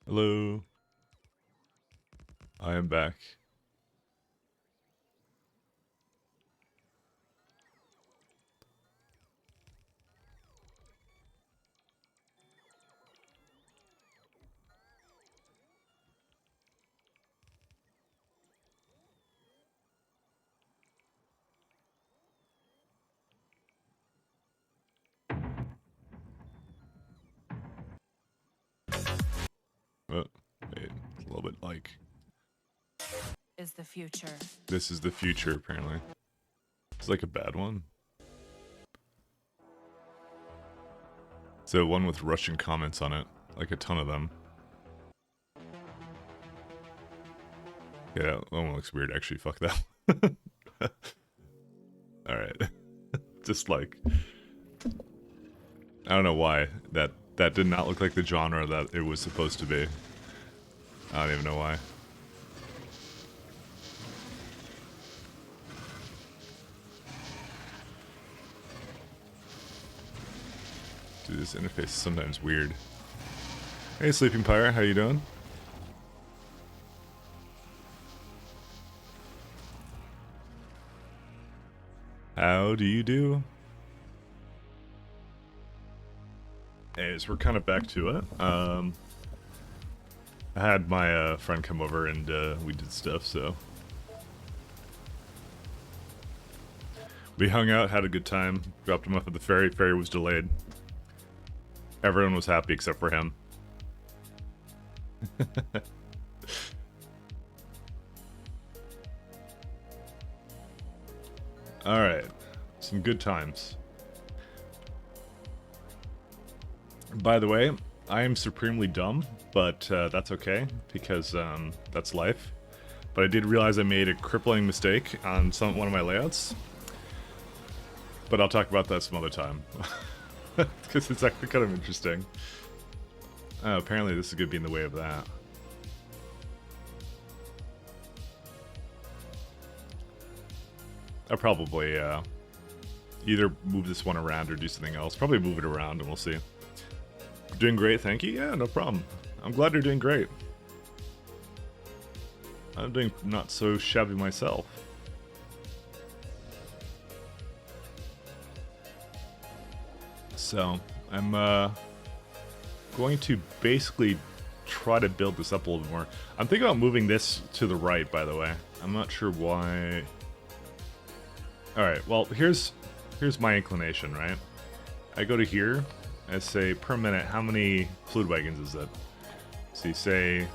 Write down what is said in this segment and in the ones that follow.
Hello. I am back. Wait, it's a little bit like... Is the future. This is the future, apparently. It's like a bad one. So one with Russian comments on it. Like a ton of them. Yeah, that one looks weird, actually. Fuck that. Alright. Just like... I don't know why. That did not look like the genre that it was supposed to be. I don't even know why. Dude, this interface is sometimes weird. Hey, Sleeping Pyre, how you doing? How do you do? Anyways, we're kind of back to it. I had my friend come over and we did stuff, so... We hung out, had a good time, dropped him off at the ferry. Ferry was delayed. Everyone was happy except for him. Alright. Some good times. By the way, I am supremely dumb, but that's okay, because that's life. But I did realize I made a crippling mistake on one of my layouts. But I'll talk about that some other time. Because it's actually kind of interesting. Apparently this is going to be in the way of that. I'll probably either move this one around or do something else. Probably move it around and we'll see. Doing great, thank you. Yeah, no problem. I'm glad you're doing great. I'm doing not so shabby myself. So, I'm going to basically try to build this up a little bit more. I'm thinking about moving this to the right, by the way. I'm not sure why. Alright, well, here's my inclination, right? I go to here, I say, per minute, how many fluid wagons is it? So you say...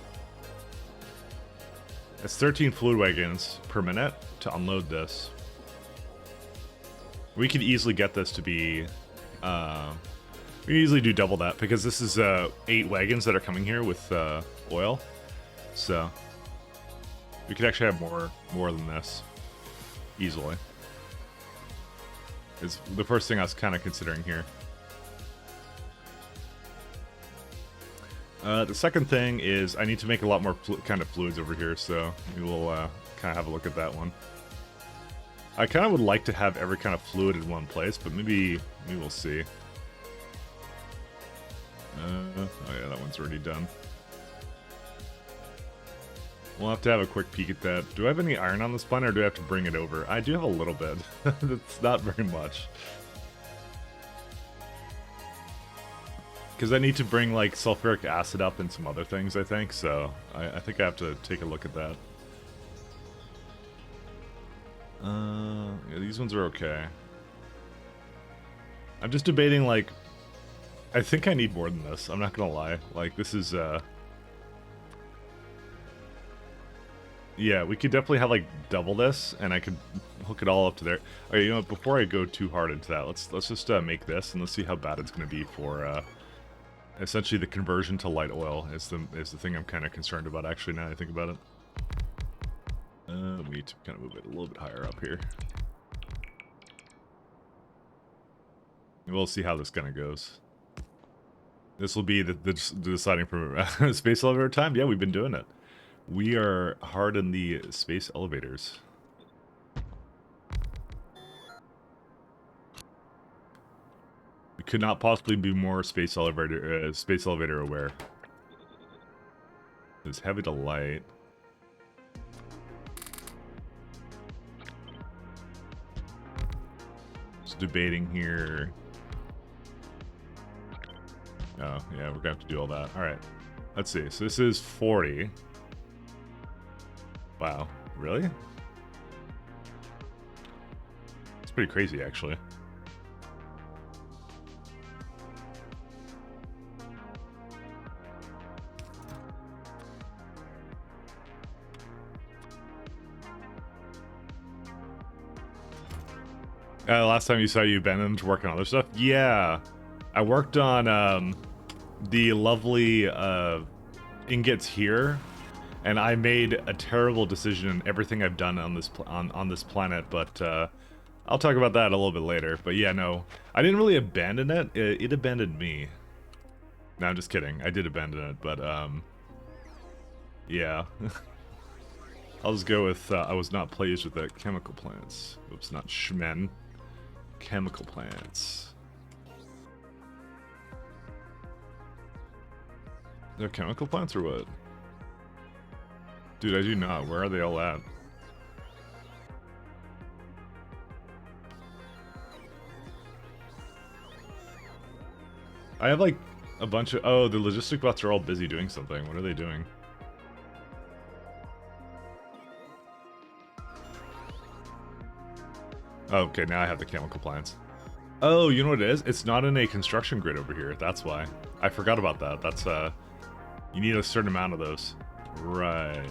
It's 13 fluid wagons per minute to unload this. We could easily get this to be... we can easily do double that, because this is 8 wagons that are coming here with oil. So, we could actually have more than this. Easily. Is the first thing I was kind of considering here. The second thing is I need to make a lot more kind of fluids over here, so we will kind of have a look at that one. I kind of would like to have every kind of fluid in one place, but maybe we'll see. Oh yeah, that one's already done. We'll have to have a quick peek at that. Do I have any iron on this planet, or do I have to bring it over? I do have a little bit. That's not very much. Because I need to bring, like, sulfuric acid up and some other things, I think, so I think I have to take a look at that. Yeah, these ones are okay. I'm just debating, like, I think I need more than this, I'm not gonna lie. Like, this is, yeah, we could definitely have, like, double this, and I could hook it all up to there. Okay, you know what, before I go too hard into that, let's just make this, and let's see how bad it's gonna be for, essentially the conversion to light oil is the thing I'm kind of concerned about, actually, now that I think about it. We need to kind of move it a little bit higher up here. We'll see how this kind of goes. This will be the deciding for space elevator time. Yeah, we've been doing it. We are hard in the space elevators. We could not possibly be more space elevator aware. is heavy to light. Just debating here. Oh, yeah, we're gonna have to do all that. Alright. Let's see. So this is 40. Wow. Really? It's pretty crazy, actually. Last time you saw you abandoned to work on other stuff? Yeah. I worked on the lovely ingots here, and I made a terrible decision in everything I've done on this on this planet, but I'll talk about that a little bit later. But yeah, no, I didn't really abandon it. It abandoned me. No, I'm just kidding. I did abandon it, but yeah. I'll just go with I was not pleased with the chemical plants. Oops, not shmen. Chemical plants. They're chemical plants or what? Dude, I do not. Where are they all at? I have like a bunch of... Oh, the logistic bots are all busy doing something. What are they doing? Oh, okay, now I have the chemical plants. Oh, you know what it is? It's not in a construction grid over here. That's why. I forgot about that. That's, you need a certain amount of those. Right.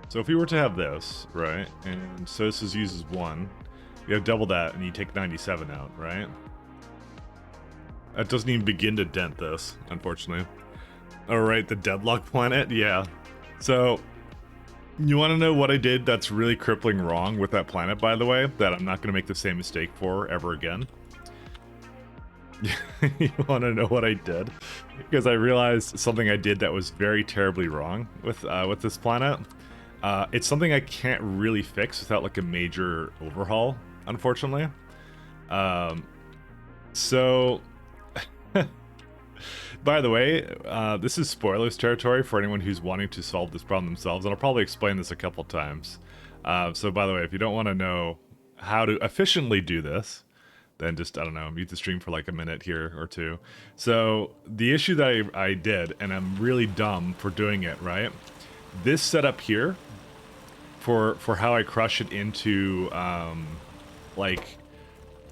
So if we were to have this, right, and so this is uses 1, you have double that, and you take 97 out, right? That doesn't even begin to dent this, unfortunately. Alright, the deadlock planet? Yeah. So, you want to know what I did that's really crippling wrong with that planet, by the way? That I'm not going to make the same mistake for ever again? You want to know what I did? Because I realized something I did that was very terribly wrong with this planet. It's something I can't really fix without like a major overhaul, unfortunately. So... By the way, this is spoilers territory for anyone who's wanting to solve this problem themselves, and I'll probably explain this a couple times. So by the way, if you don't want to know how to efficiently do this, then just, I don't know, mute the stream for like a minute here or two. So the issue that I did, and I'm really dumb for doing it, right? This setup here, for how I crush it into,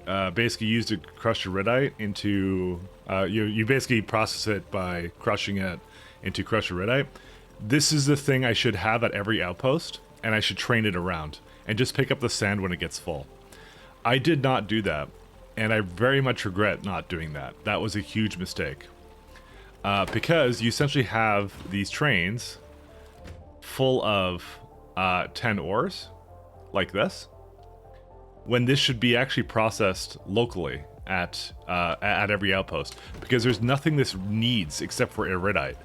basically use to crush iridite into... you basically process it by crushing it into crushed iridite. This is the thing I should have at every outpost, and I should train it around, and just pick up the sand when it gets full. I did not do that, and I very much regret not doing that. That was a huge mistake. Because you essentially have these trains full of 10 ores, like this, when this should be actually processed locally at every outpost, because there's nothing this needs except for iridite.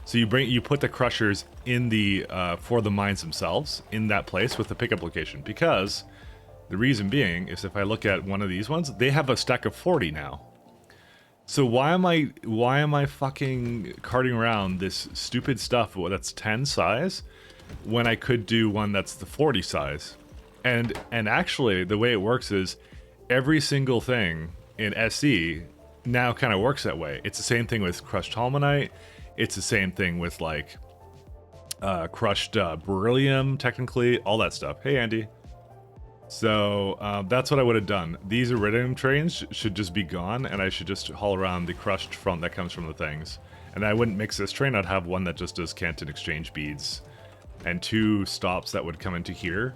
So you put the crushers in the for the mines themselves in that place with the pickup location, because the reason being is if I look at one of these ones, they have a stack of 40 now. So why am I fucking carting around this stupid stuff that's 10 size when I could do one that's the 40 size? And actually the way it works is every single thing in SE now kind of works that way. It's the same thing with crushed halmonite. It's the same thing with like crushed beryllium, technically, all that stuff. Hey, Andy. So that's what I would have done. These iridium trains should just be gone, and I should just haul around the crushed front that comes from the things. And I wouldn't mix this train. I'd have one that just does Canton exchange beads and 2 stops that would come into here.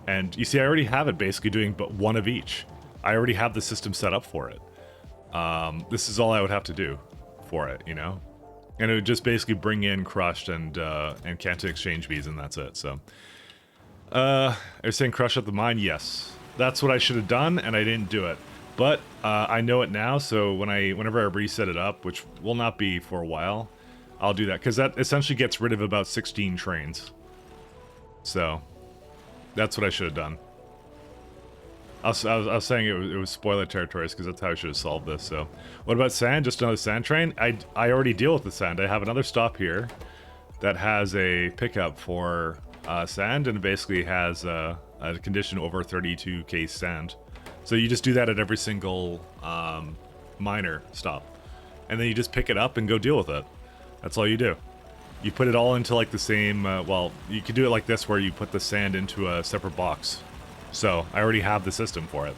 And you see, I already have it basically doing but one of each. I already have the system set up for it. This is all I would have to do for it, you know? And it would just basically bring in crushed and Canton exchange beads, and that's it. So, are you saying crush at the mine? Yes. That's what I should have done, and I didn't do it. But I know it now, so whenever I reset it up, which will not be for a while, I'll do that, because that essentially gets rid of about 16 trains. So, that's what I should have done. I was saying it was spoiler territories because that's how I should have solved this. So, what about sand? Just another sand train? I already deal with the sand. I have another stop here that has a pickup for sand, and it basically has a condition over 32k sand. So you just do that at every single miner stop, and then you just pick it up and go deal with it. That's all you do. You put it all into like the same. Well, you could do it like this, where you put the sand into a separate box. So I already have the system for it.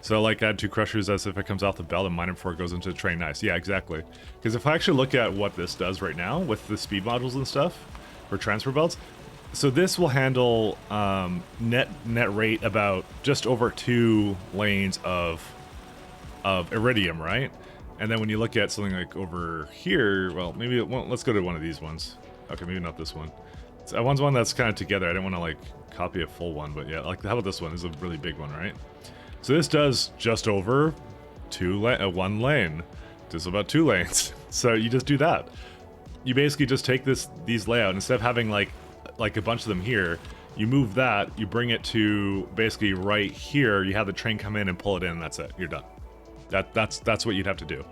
So like add 2 crushers as if it comes off the belt and mine it before it goes into the train. Nice. Yeah, exactly. Because if I actually look at what this does right now with the speed modules and stuff for transfer belts, so this will handle net rate about just over 2 lanes of iridium, right? And then when you look at something like over here, well, maybe let's go to one of these ones. Okay, maybe not this one. So I want one that's kind of together. I didn't want to like copy a full one, but yeah, like how about this one? This is a really big one, right? So this does just over 1 lane, just about 2 lanes. So you just do that. You basically just take these layout, instead of having like a bunch of them here, you move that, you bring it to basically right here. You have the train come in and pull it in, and that's it. You're done. That's what you'd have to do.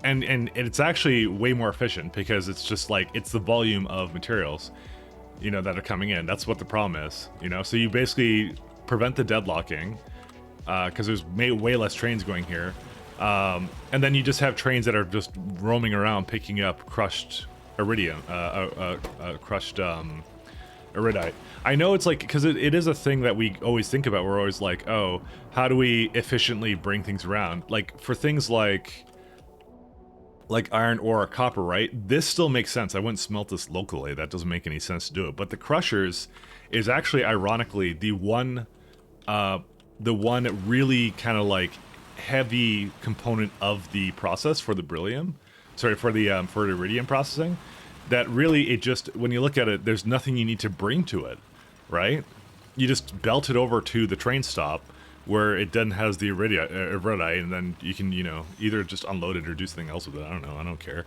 And it's actually way more efficient because it's just like it's the volume of materials, you know, that are coming in. That's what the problem is, you know. So you basically prevent the deadlocking because there's way less trains going here, and then you just have trains that are just roaming around picking up crushed iridium, crushed iridite. I know it's like, because it is a thing that we always think about. We're always like, oh, how do we efficiently bring things around? Like for things like iron ore or copper, right? This still makes sense. I wouldn't smelt this locally. That doesn't make any sense to do it. But the crushers is actually, ironically, the one really kind of like heavy component of the process for the beryllium. Sorry, for the iridium processing. That really, it just, when you look at it, there's nothing you need to bring to it, right? You just belt it over to the train stop where it then has the iridite, and then you can, you know, either just unload it or do something else with it. I don't know. I don't care.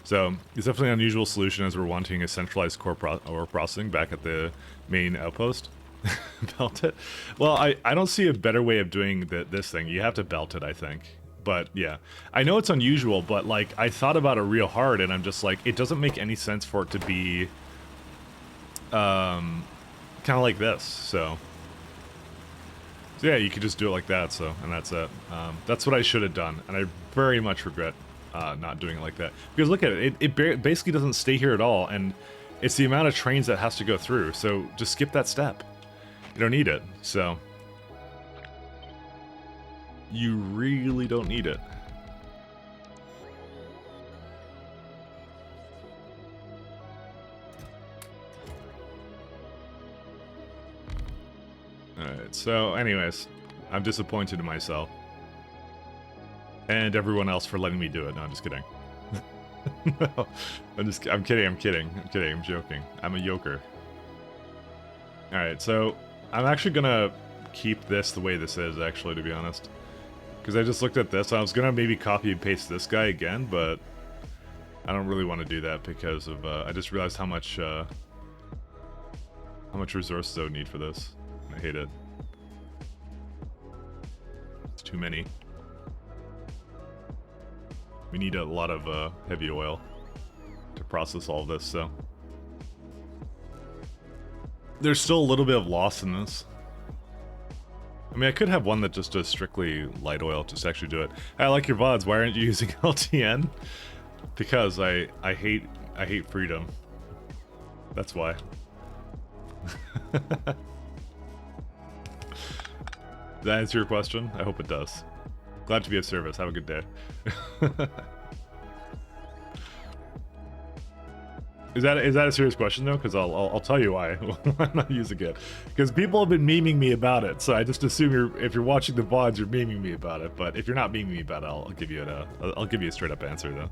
So it's definitely an unusual solution, as we're wanting a centralized ore processing back at the main outpost. Belt it. Well, I don't see a better way of doing this thing. You have to belt it, I think. But yeah, I know it's unusual, but like I thought about it real hard, and I'm just like, it doesn't make any sense for it to be kind of like this. So yeah, you could just do it like that. So, and that's it. That's what I should have done, and I very much regret not doing it like that. Because look at it, it basically doesn't stay here at all, and it's the amount of trains that has to go through. So just skip that step. You don't need it. So you really don't need it. Alright, so anyways, I'm disappointed in myself. And everyone else for letting me do it. No, I'm just kidding. No, I'm kidding, I'm joking. I'm a yoker. Alright, so I'm actually gonna keep this the way this is, actually, to be honest. Because I just looked at this, I was gonna maybe copy and paste this guy again, but I don't really want to do that because of, I just realized how much resources I would need for this. I hate it. It's too many. We need a lot of heavy oil to process all of this, so. There's still a little bit of loss in this. I mean, I could have one that just does strictly light oil, just actually do it. I like your VODs, why aren't you using LTN? Because I hate freedom. That's why. Does that answer your question? I hope it does. Glad to be of service. Have a good day. Is that a serious question though? Because I'll tell you why I'm not using it. Because people have been memeing me about it, so I just assume if you're watching the VODs, you're memeing me about it. But if you're not memeing me about it, I'll give you a straight up answer though,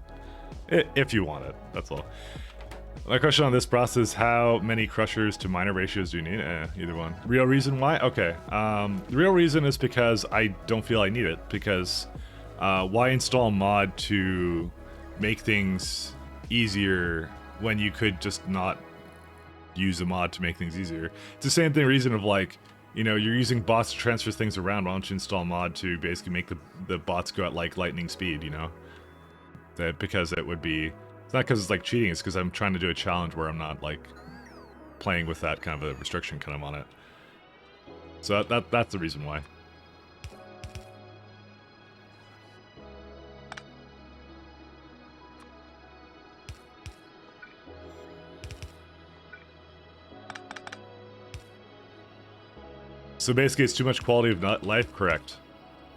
if you want it. That's all. My question on this process is, how many crushers to miner ratios do you need? Either one. Real reason why? Okay. The real reason is because I don't feel I need it. Because why install a mod to make things easier when you could just not use a mod to make things easier? It's the same thing reason of like, you know, you're using bots to transfer things around. Why don't you install a mod to basically make the bots go at like lightning speed? You know, that because it would be. It's not because it's like cheating. It's because I'm trying to do a challenge where I'm not like playing with that kind of a restriction kind of on it. So that's the reason why. So basically, it's too much quality of life, correct?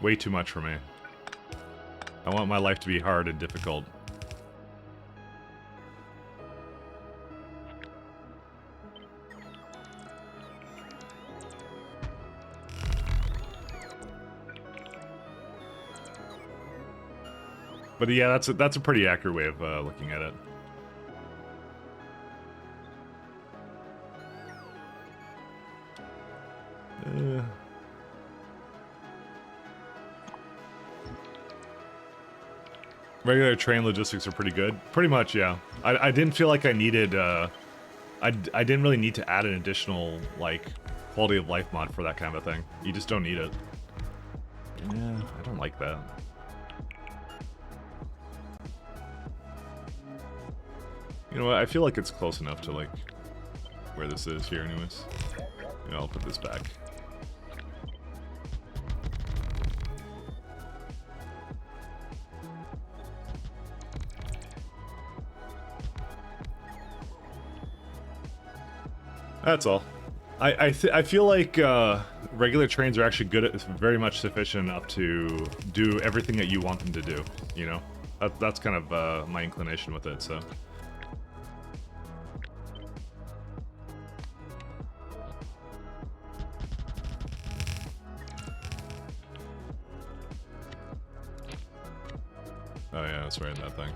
Way too much for me. I want my life to be hard and difficult. But yeah, that's a pretty accurate way of looking at it. Regular train logistics are pretty good. Pretty much, yeah. I didn't feel like I needed, I didn't really need to add an additional, like, quality of life mod for that kind of a thing. You just don't need it. Yeah, I don't like that. You know what, I feel like it's close enough to, like, where this is here anyways. You know, I'll put this back. That's all. I feel like regular trains are actually good at very much sufficient enough to do everything that you want them to do. You know, that's kind of my inclination with it. So. Oh yeah, that's right in that thing.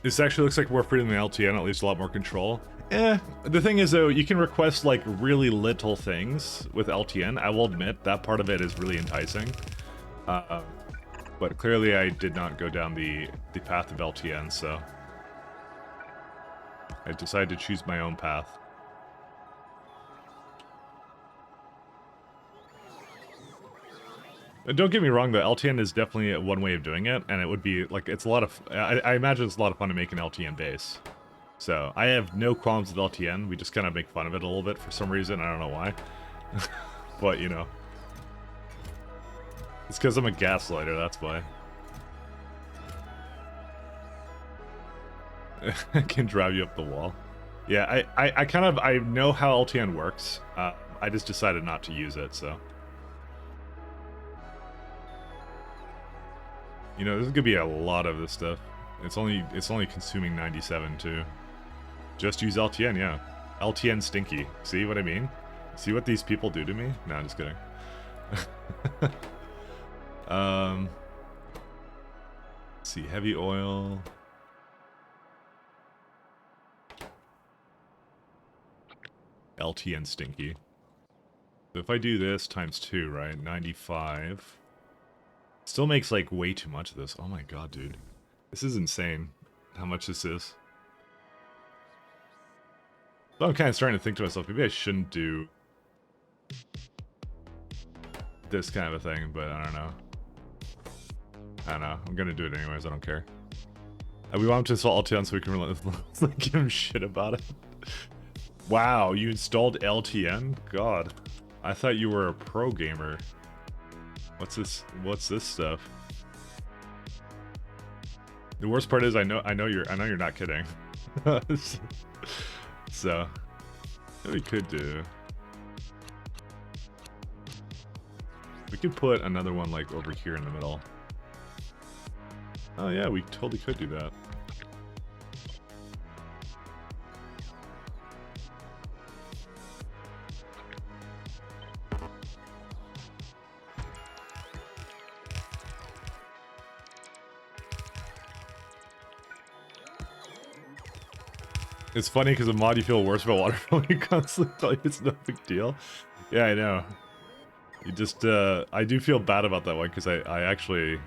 This actually looks like more freedom than LTN, at least a lot more control. The thing is though, you can request like really little things with LTN. I will admit, that part of it is really enticing. But clearly I did not go down the path of LTN, so... I decided to choose my own path. Don't get me wrong though, LTN is definitely one way of doing it, and it would be, like, it's a lot of... I imagine it's a lot of fun to make an LTN base. So, I have no qualms with LTN, we just kind of make fun of it a little bit for some reason, I don't know why. But, you know. It's because I'm a gaslighter, that's why. I can drive you up the wall. Yeah, I know how LTN works, I just decided not to use it, so... You know, there's gonna be a lot of this stuff. It's only consuming 97 too. Just use LTN, yeah. LTN stinky. See what I mean? See what these people do to me? No, I'm just kidding. Let's see, heavy oil. LTN stinky. So if I do this times 2, right? 95. Still makes, like, way too much of this. Oh my god, dude. This is insane, how much this is. So I'm kind of starting to think to myself, maybe I shouldn't do this kind of a thing, but I don't know. I don't know. I'm gonna do it anyways, I don't care. We want him to install LTN so we can relentlessly give him shit about it. Wow, you installed LTN? God. I thought you were a pro gamer. What's this stuff? The worst part is I know you're not kidding. So what we could do, we could put another one like over here in the middle. Oh yeah, we totally could do that. It's funny because the mod you feel worse about water flowing constantly tell you it's no big deal. Yeah, I know. You just, I do feel bad about that one because I actually,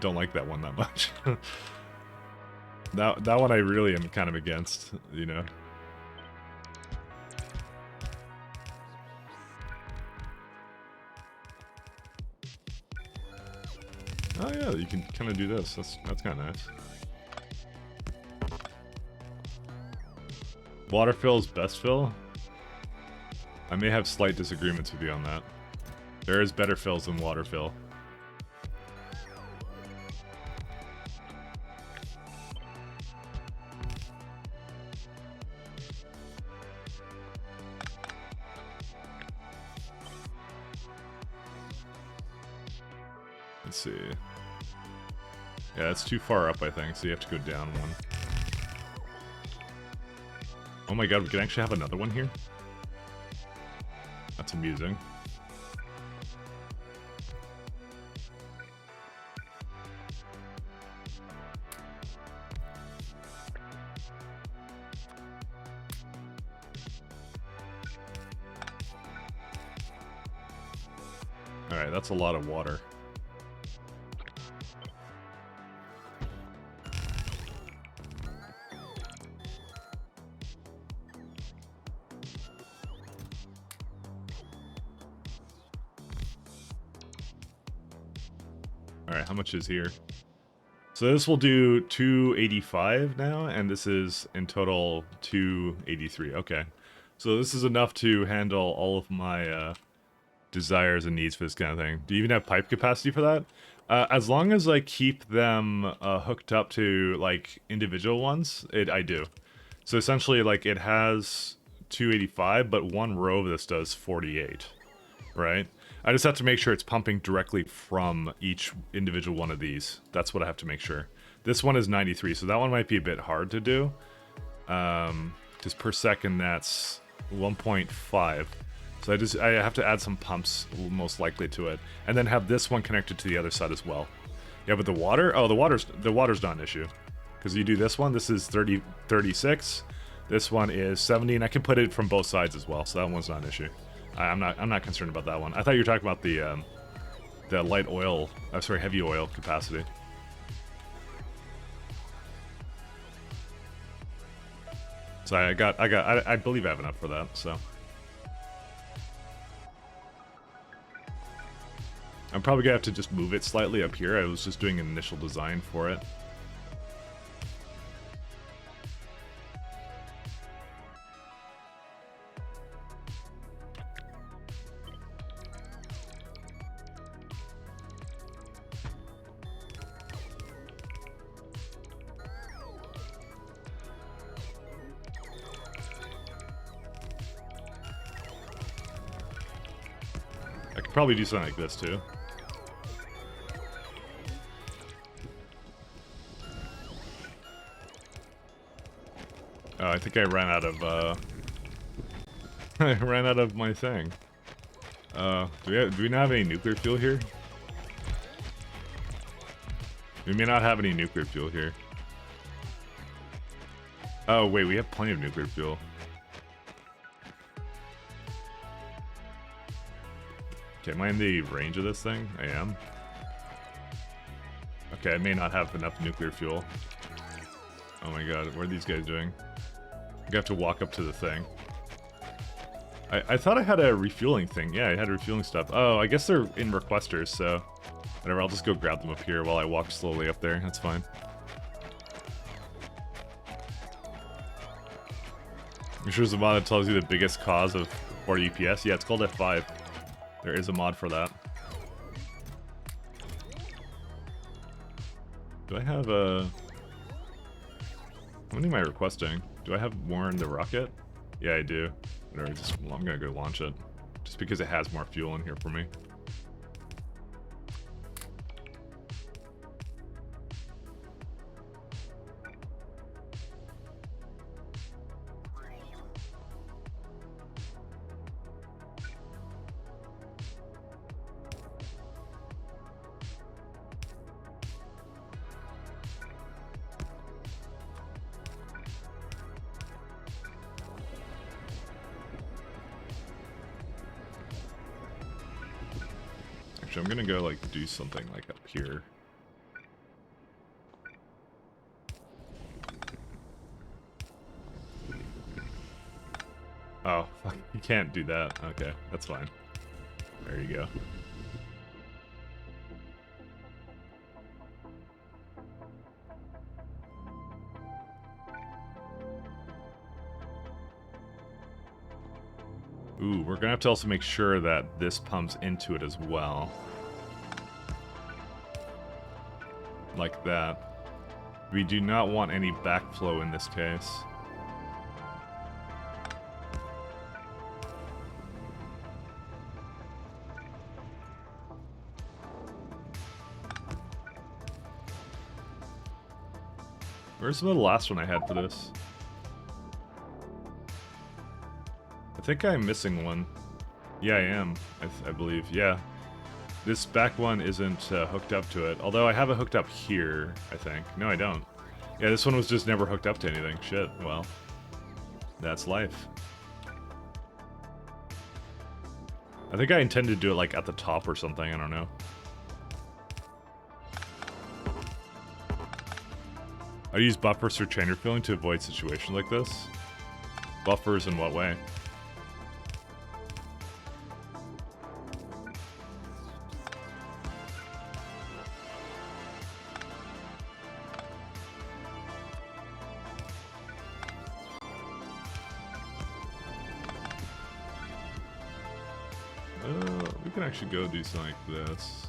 don't like that one that much. That one I really am kind of against, you know. Oh yeah, you can kind of do this. That's kind of nice. Water fill is best fill? I may have slight disagreements with you on that. There is better fills than water fill. Let's see. Yeah, it's too far up, I think, so you have to go down one. Oh my god, we can actually have another one here? That's amusing. Alright, that's a lot of water. Alright, how much is here? So this will do 285 now, and this is in total 283. Okay. So this is enough to handle all of my desires and needs for this kind of thing. Do you even have pipe capacity for that? As long as I keep them hooked up to like individual ones, I do. So essentially, like, it has 285, but one row of this does 48, right? I just have to make sure it's pumping directly from each individual one of these. That's what I have to make sure. This one is 93, so that one might be a bit hard to do. Because per second, that's 1.5. So I have to add some pumps, most likely, to it. And then have this one connected to the other side as well. Yeah, but the water? Oh, the water's not an issue. Because you do this one, this is 36. This one is 70, and I can put it from both sides as well, so that one's not an issue. I'm not concerned about that one. I thought you were talking about the light oil, sorry, heavy oil capacity. So I believe I have enough for that, so. I'm probably gonna have to just move it slightly up here. I was just doing an initial design for it. I could probably do something like this too. Oh, I think I ran out of, I ran out of my thing. Do we not have any nuclear fuel here? We may not have any nuclear fuel here. Oh, wait, we have plenty of nuclear fuel. Okay, am I in the range of this thing? I am. Okay, I may not have enough nuclear fuel. Oh my god, what are these guys doing? I have to walk up to the thing. I thought I had a refueling thing. Yeah, I had refueling stuff. Oh, I guess they're in requesters, so... Whatever, I'll just go grab them up here while I walk slowly up there. That's fine. I'm sure there's a mod that tells you the biggest cause of 40 EPS. Yeah, it's called F5. There is a mod for that. Do I have a... How many am I requesting? Do I have more in the rocket? Yeah, I do. Whatever, well, I'm gonna go launch it. Just because it has more fuel in here for me. Actually, I'm gonna go, like, do something, like, up here. You can't do that. Okay, that's fine. There you go. Ooh, we're gonna have to also make sure that this pumps into it as well. Like that. We do not want any backflow in this case. Where's the last one I had for this? I think I'm missing one. Yeah, I am, I believe. Yeah. This back one isn't hooked up to it. Although I have it hooked up here, I think. No, I don't. Yeah, this one was just never hooked up to anything. Shit, well. That's life. I think I intended to do it like at the top or something, I don't know. I use buffers for trainer filling to avoid situations like this. Buffers in what way? We can actually go do something like this.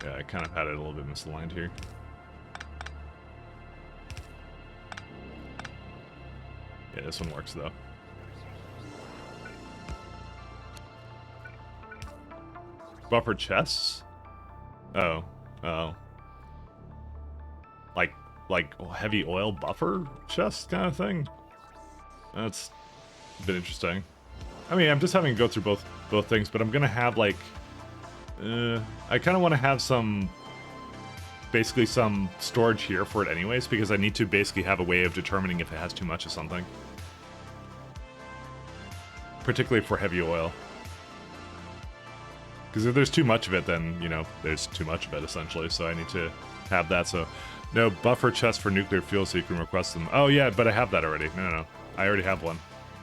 Yeah, I kind of had it a little bit misaligned here. Yeah, this one works though. Buffer chests? Oh. Oh. Like heavy oil buffer chest kind of thing? That's a bit interesting. I mean, I'm just having to go through both things, but I'm gonna have like... I kind of want to have some... basically some storage here for it anyways, because I need to basically have a way of determining if it has too much of something. Particularly for heavy oil. Because if there's too much of it, then, you know, there's too much of it, essentially, so I need to have that, so... No, buffer chest for nuclear fuel so you can request them. Oh, yeah, but I have that already. No. I already have one.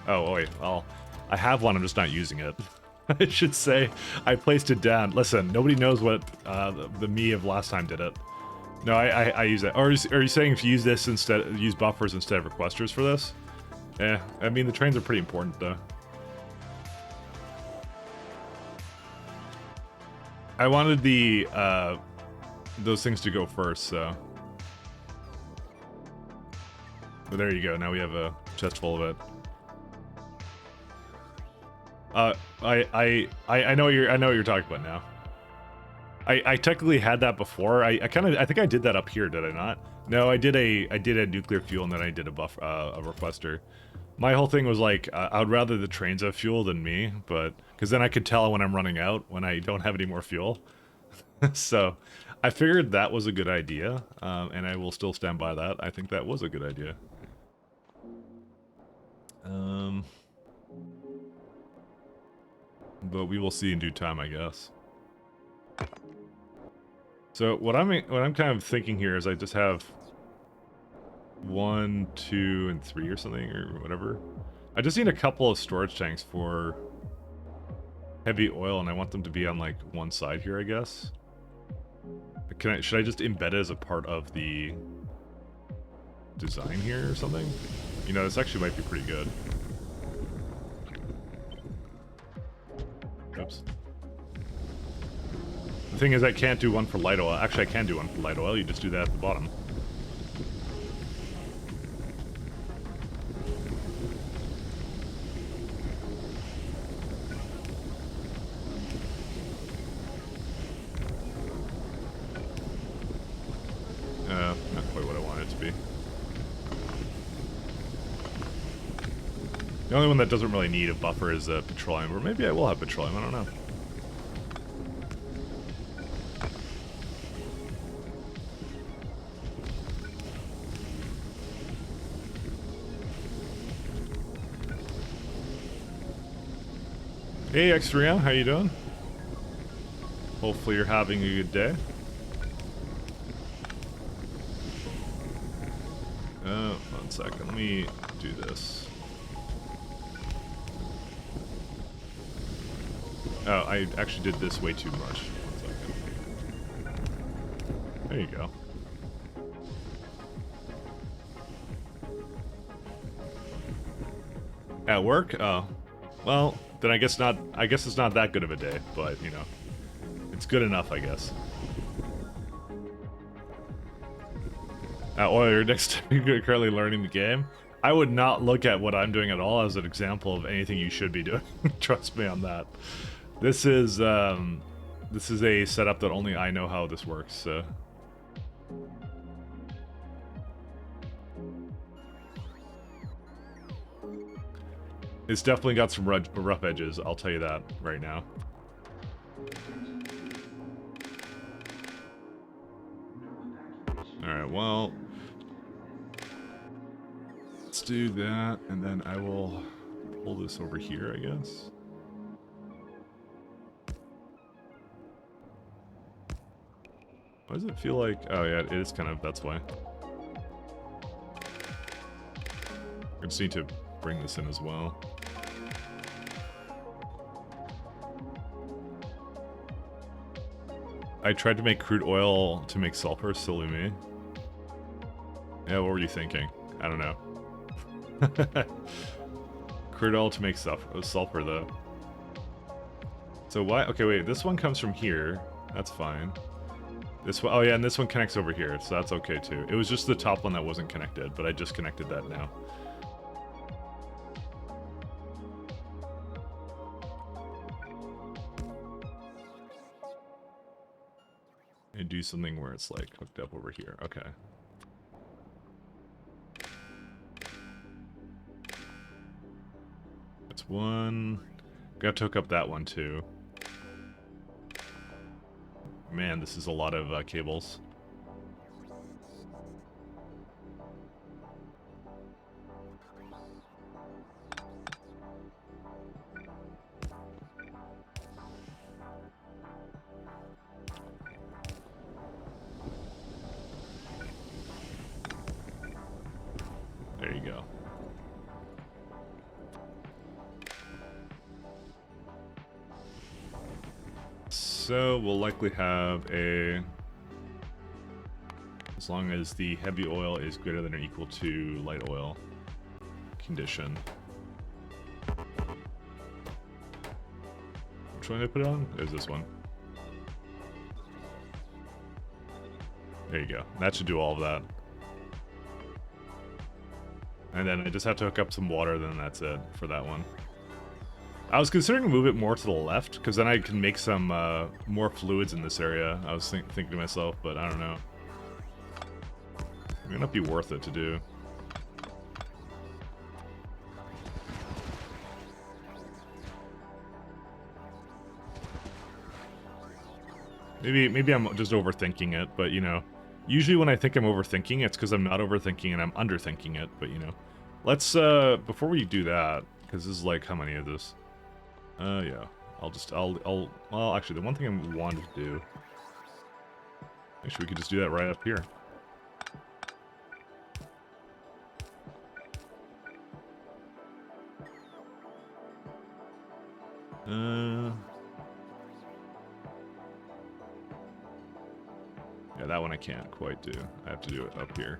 Oh, wait, well... I have one, I'm just not using it. I should say, I placed it down. Listen, nobody knows what the me of last time did it. No, I use that. Or are you saying if you use this instead, use buffers instead of requesters for this? Yeah, I mean, the trains are pretty important, though. I wanted the, those things to go first, so... But there you go, now we have a chest full of it. I know what you're talking about now. I technically had that before. I think I did that up here, did I not? No, I did a nuclear fuel and then I did a requester. My whole thing was like, I would rather the trains have fuel than me, but because then I could tell when I'm running out when I don't have any more fuel. So I figured that was a good idea, and I will still stand by that. I think that was a good idea. But we will see in due time, I guess. So what I'm kind of thinking here is I just have 1, 2, and 3 or something, or whatever. I just need a couple of storage tanks for heavy oil, and I want them to be on like one side here, I guess. Should I just embed it as a part of the design here or something? You know, this actually might be pretty good. Oops. The thing is, I can't do one for light oil. Actually, I can do one for light oil. You just do that at the bottom. Not quite what I want it to be. The only one that doesn't really need a buffer is petroleum, or maybe I will have petroleum, I don't know. Hey X3M, how you doing? Hopefully you're having a good day. One second. Let me do this. Oh, I actually did this way too much. 1 second. There you go. At work? Oh. Well, then I guess not. I guess it's not that good of a day, but, you know. It's good enough, I guess. Oh, you're you're currently learning the game? I would not look at what I'm doing at all as an example of anything you should be doing. Trust me on that. This is a setup that only I know how this works, so... It's definitely got some rough edges, I'll tell you that right now. Alright, well... Let's do that, and then I will pull this over here, I guess. Why does it feel like... Oh yeah, it is kind of, that's why. I just need to bring this in as well. I tried to make crude oil to make sulfur, silly me. Yeah, what were you thinking? I don't know. Crude oil to make sulfur though. So why? Okay, wait, this one comes from here. That's fine. This one, oh yeah, and this one connects over here, so that's okay too. It was just the top one that wasn't connected, but I just connected that now. And do something where it's like hooked up over here. Okay. That's one. Got to hook up that one too. Man, this is a lot of cables. There you go. So we'll likely have a, as long as the heavy oil is greater than or equal to light oil condition. Which one did I put it on? There's this one. There you go. That should do all of that. And then I just have to hook up some water, then that's it for that one. I was considering to move it more to the left, because then I can make some more fluids in this area. I was thinking to myself, but I don't know. It may not be worth it to do. Maybe I'm just overthinking it, but you know, usually when I think I'm overthinking, it's because I'm not overthinking and I'm underthinking it. But you know, let's before we do that, because this is like how many of this? Yeah, well, actually, the one thing I wanted to do, actually, we could just do that right up here. Yeah, that one I can't quite do. I have to do it up here.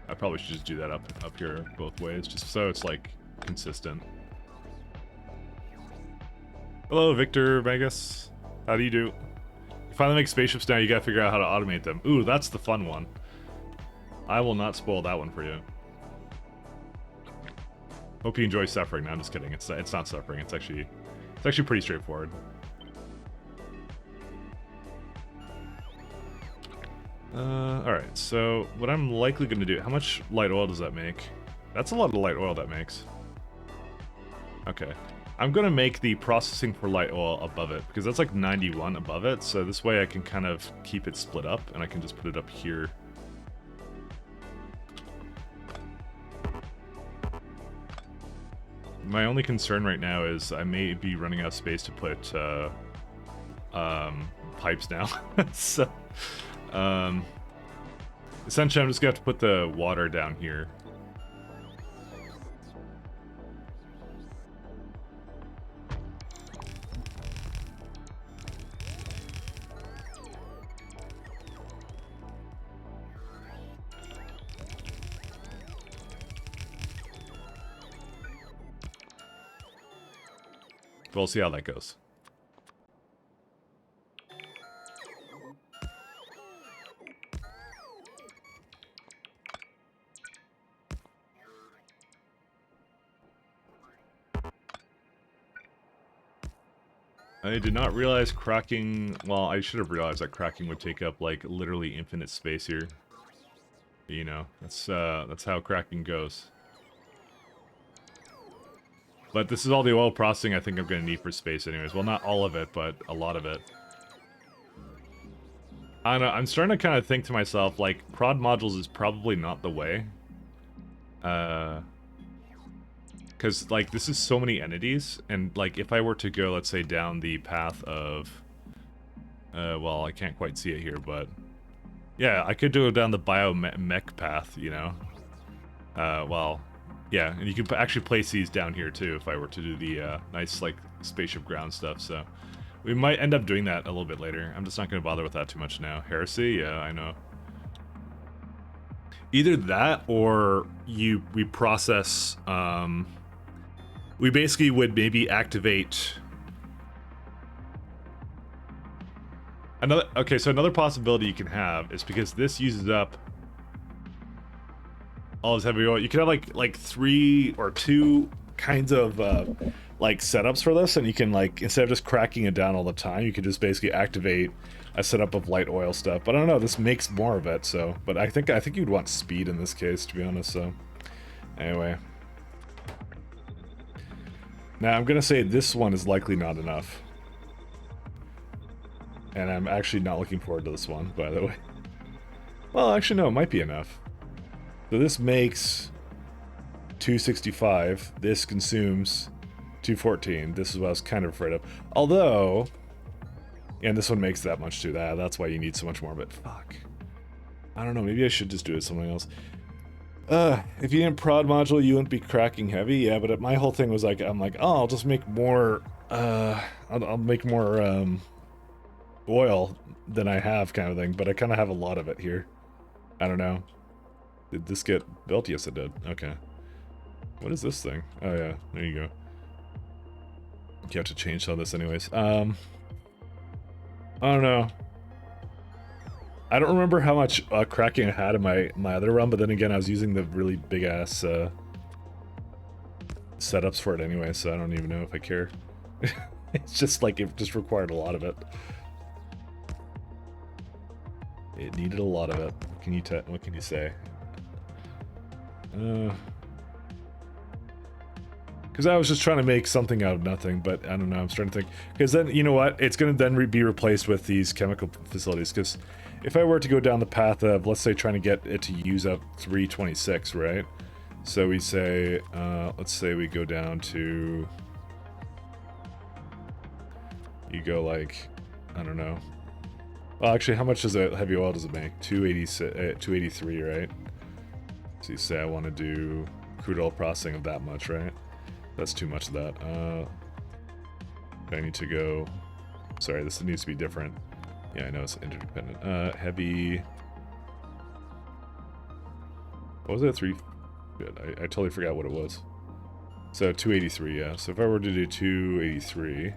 I probably should just do that up here both ways, just so it's like consistent. Hello, Victor Vegas. How do you do? You finally make spaceships now, you gotta figure out how to automate them. Ooh, that's the fun one. I will not spoil that one for you. Hope you enjoy suffering. No, I'm just kidding. It's not suffering. It's actually pretty straightforward. Alright, so what I'm likely gonna do, how much light oil does that make? That's a lot of light oil that makes. Okay. I'm gonna make the processing for light oil above it, because that's like 91 above it, so this way I can kind of keep it split up, and I can just put it up here. My only concern right now is I may be running out of space to put pipes now. So, essentially I'm just gonna have to put the water down here. We'll see how that goes. I did not realize cracking... Well, I should have realized that cracking would take up, like, literally infinite space here. You know, that's how cracking goes. But this is all the oil processing I think I'm going to need for space anyways. Well, not all of it, but a lot of it. I don't know, I'm starting to kind of think to myself, like, prod modules is probably not the way. Because, like, this is so many entities, and, like, if I were to go, let's say, down the path of... well, I can't quite see it here, but... Yeah, I could go down the biomech path, you know? Well... Yeah, and you can actually place these down here too if I were to do the nice like spaceship ground stuff, so we might end up doing that a little bit later. I'm just not going to bother with that too much now. Heresy? Yeah, I know. Either that or we process, we basically would maybe activate another, okay, so another possibility you can have is because this uses up all this heavy oil. You can have like 3 or 2 kinds of like setups for this, and you can like instead of just cracking it down all the time, you can just basically activate a setup of light oil stuff. But I don't know, this makes more of it, so but I think you'd want speed in this case, to be honest. So anyway, now I'm gonna say this one is likely not enough, and I'm actually not looking forward to this one, by the way. Well, actually no, it might be enough. So this makes 265, this consumes 214, this is what I was kind of afraid of. Although, and this one makes that much too, that's why you need so much more of it. Fuck. I don't know, maybe I should just do it something else. If you didn't prod module, you wouldn't be cracking heavy, yeah, but my whole thing was like, I'm like, oh, I'll just make more, I'll make more, oil than I have kind of thing, but I kind of have a lot of it here. I don't know. Did this get built? Yes, it did. Okay. What is this thing? Oh, yeah. There you go. You have to change some of this anyways. I don't know. I don't remember how much cracking I had in my other run, but then again, I was using the really big-ass setups for it anyway, so I don't even know if I care. It's just like, it just required a lot of it. It needed a lot of it. What can you say? Because I was just trying to make something out of nothing, but I don't know, I'm starting to think, because then, you know what, it's going to then be replaced with these chemical facilities, because if I were to go down the path of, let's say, trying to get it to use up 326, right? So we say, let's say we go down to, you go like, I don't know. Well, actually, how much does a heavy oil does it make? 283, right? So you say I want to do crude oil processing of that much, right? That's too much of that. I need to go... Sorry, this needs to be different. Yeah, I know it's interdependent. Heavy... What was it? 3... Good. I totally forgot what it was. So 283, yeah. So if I were to do 283...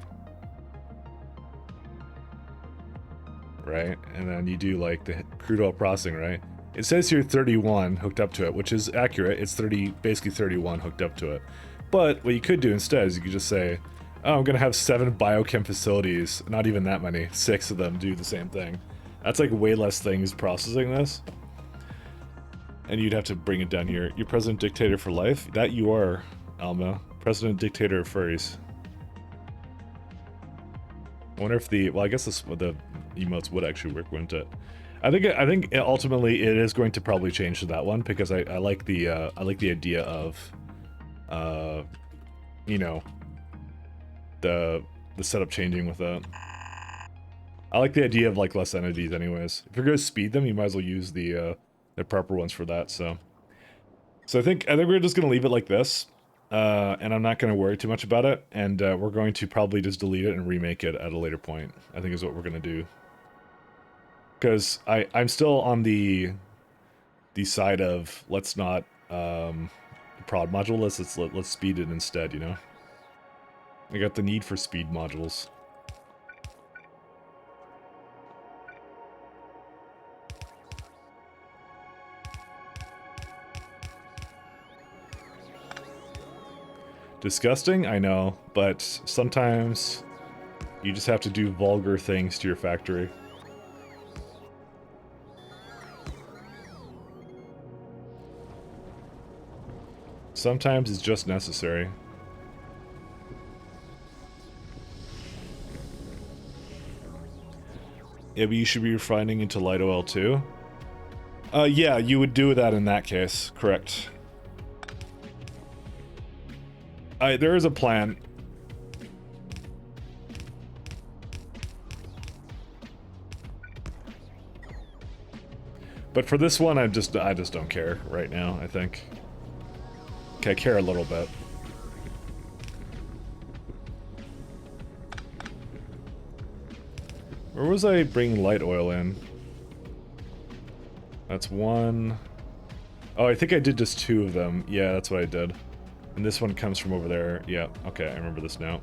Right? And then you do like the crude oil processing, right? It says here 31 hooked up to it, which is accurate. It's basically 31 hooked up to it. But what you could do instead is you could just say, oh, I'm going to have 7 biochem facilities, not even that many, 6 of them do the same thing. That's like way less things processing this. And you'd have to bring it down here. You're president dictator for life? That you are, Alma. President dictator of furries. I wonder if the, well, I guess the emotes would actually work, wouldn't it? I think ultimately it is going to probably change to that one, because I like the idea of you know, the setup changing with that. I like the idea of like less entities anyways. If you're gonna speed them, you might as well use the proper ones for that, so. So I think we're just gonna leave it like this. And I'm not gonna worry too much about it, and we're going to probably just delete it and remake it at a later point, I think is what we're gonna do. Because I'm still on the side of let's not prod module this, let's speed it instead, you know? I got the need for speed modules. Disgusting, I know, but sometimes you just have to do vulgar things to your factory. Sometimes it's just necessary. Yeah, but you should be refining into light oil too. Yeah, you would do that in that case, correct. There is a plan. But for this one, I just don't care right now, I think. Okay, I care a little bit. Where was I bringing light oil in? That's one. Oh, I think I did just 2 of them. Yeah, that's what I did. And this one comes from over there. Yeah, okay, I remember this now.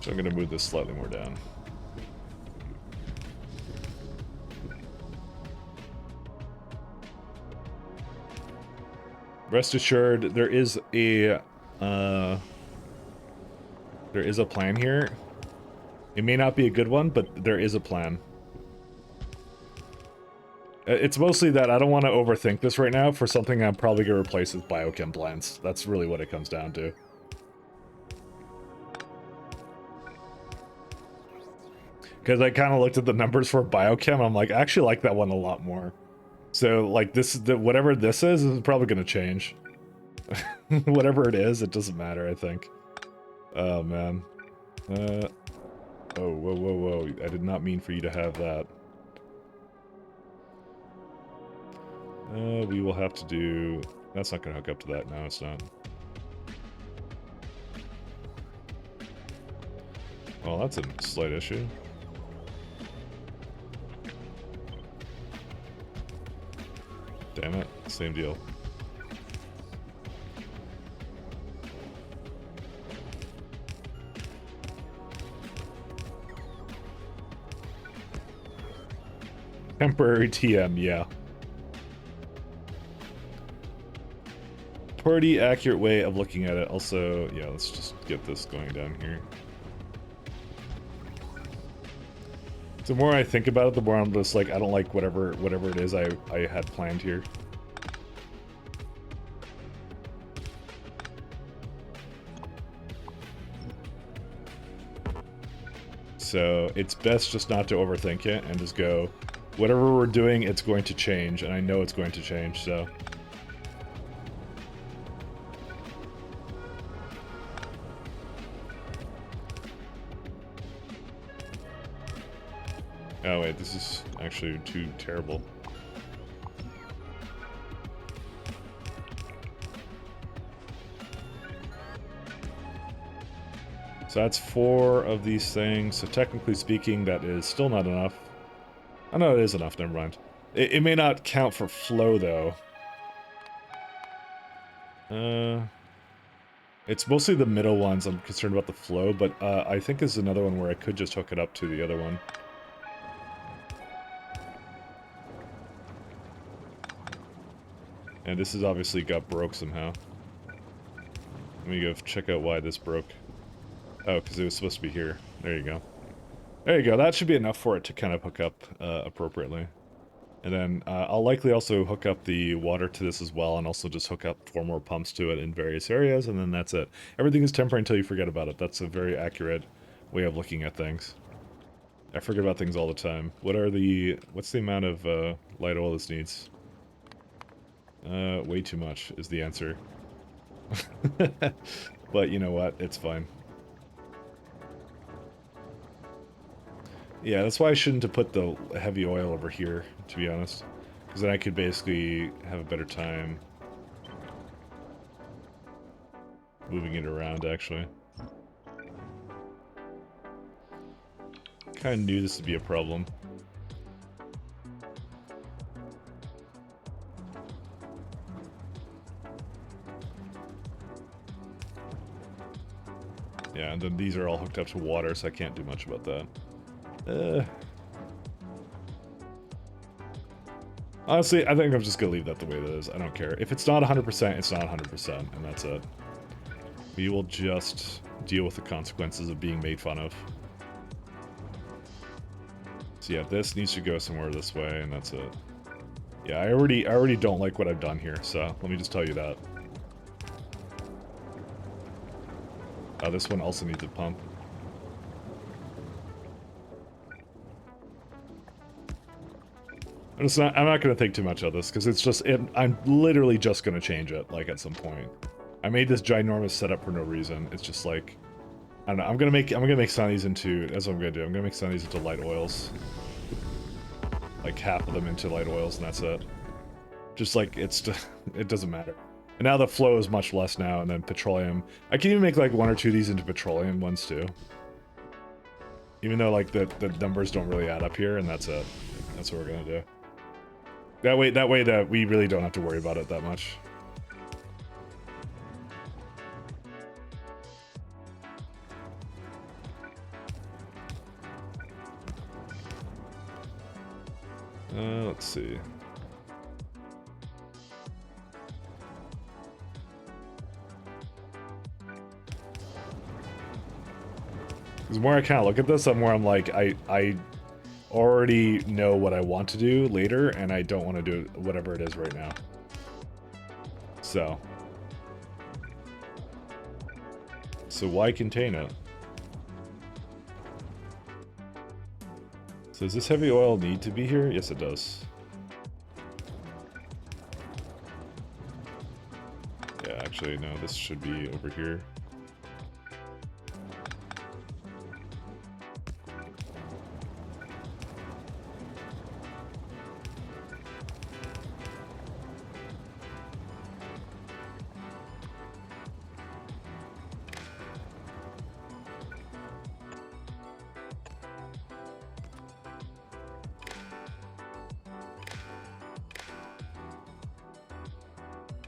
So I'm gonna move this slightly more down. Rest assured, there is a plan here. It may not be a good one, but there is a plan. It's mostly that I don't want to overthink this right now for something I'm probably going to replace with biochem plants. That's really what it comes down to. Because I kind of looked at the numbers for biochem, and I'm like, I actually like that one a lot more. So, like, whatever this is probably going to change. Whatever it is, it doesn't matter, I think. Oh, man. Oh, whoa, whoa, whoa. I did not mean for you to have that. We will have to do... That's not going to hook up to that. No, it's not. Well, that's a slight issue. Damn it. Same deal. Temporary TM, yeah. Pretty accurate way of looking at it. Also, yeah, let's just get this going down here. The more I think about it, the more I'm just like, I don't like whatever it is I had planned here. So it's best just not to overthink it and just go, whatever we're doing, it's going to change, and I know it's going to change, so. Oh wait, this is actually too terrible. So that's 4 of these things, so technically speaking, that is still not enough. Oh no, it is enough, never mind. It may not count for flow, though. It's mostly the middle ones I'm concerned about the flow, but I think there's another one where I could just hook it up to the other one. And this has obviously got broke somehow. Let me go check out why this broke. Oh, because it was supposed to be here. There you go. There you go. That should be enough for it to kind of hook up appropriately. And then I'll likely also hook up the water to this as well, and also just hook up 4 more pumps to it in various areas, and then that's it. Everything is temporary until you forget about it. That's a very accurate way of looking at things. I forget about things all the time. What's the amount of light oil this needs? Way too much is the answer. But you know what? It's fine. Yeah, that's why I shouldn't have put the heavy oil over here, to be honest. Because then I could basically have a better time moving it around, actually. Kind of knew this would be a problem. Yeah, and then these are all hooked up to water, so I can't do much about that. Honestly, I think I'm just gonna leave that the way it is. I don't care. If it's not 100%, it's not 100%, and that's it. We will just deal with the consequences of being made fun of. So yeah, this needs to go somewhere this way, and that's it. Yeah, I already don't like what I've done here, so let me just tell you that. This one also needs a pump. I'm not going to think too much of this, because it's just, I'm literally just going to change it, like, at some point. I made this ginormous setup for no reason. It's just like, I don't know, I'm gonna make some of these into, that's what I'm gonna do, I'm gonna make some of these into light oils. Like, half of them into light oils, and that's it. Just like, it doesn't matter. And now the flow is much less now, and then petroleum. I can even make like one or two of these into petroleum ones too. Even though like the numbers don't really add up here, and that's it. That's what we're gonna do. That way that we really don't have to worry about it that much. Let's see. The more I kind of look at this, the more I'm like, I already know what I want to do later, and I don't want to do whatever it is right now. So why contain it? So does this heavy oil need to be here? Yes, it does. Yeah, actually, no, this should be over here.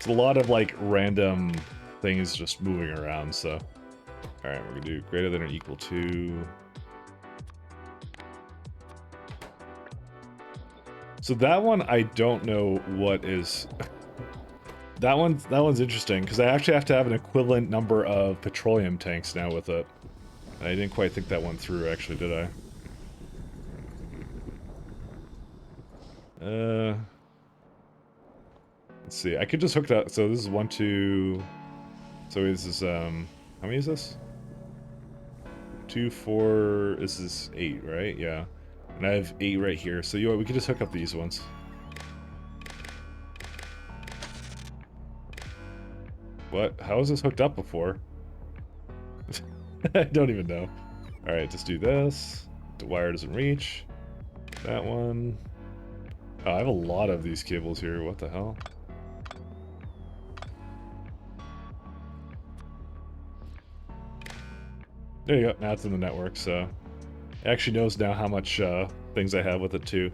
A lot of like random things just moving around, so alright, we're gonna do greater than or equal to. So that one I don't know what is. that one's interesting because I actually have to have an equivalent number of petroleum tanks now with it. I didn't quite think that one through, actually, did I? Let's see, I could just hook that. So this is 1, 2. So this is, how many is this? 2, 4, this is 8, right? Yeah. And I have 8 right here. So you know what, we could just hook up these ones. What? How is this hooked up before? I don't even know. Alright, just do this. The wire doesn't reach. That one. Oh, I have a lot of these cables here. What the hell? There you go. Now it's in the network, so it actually knows now how much things I have with it too.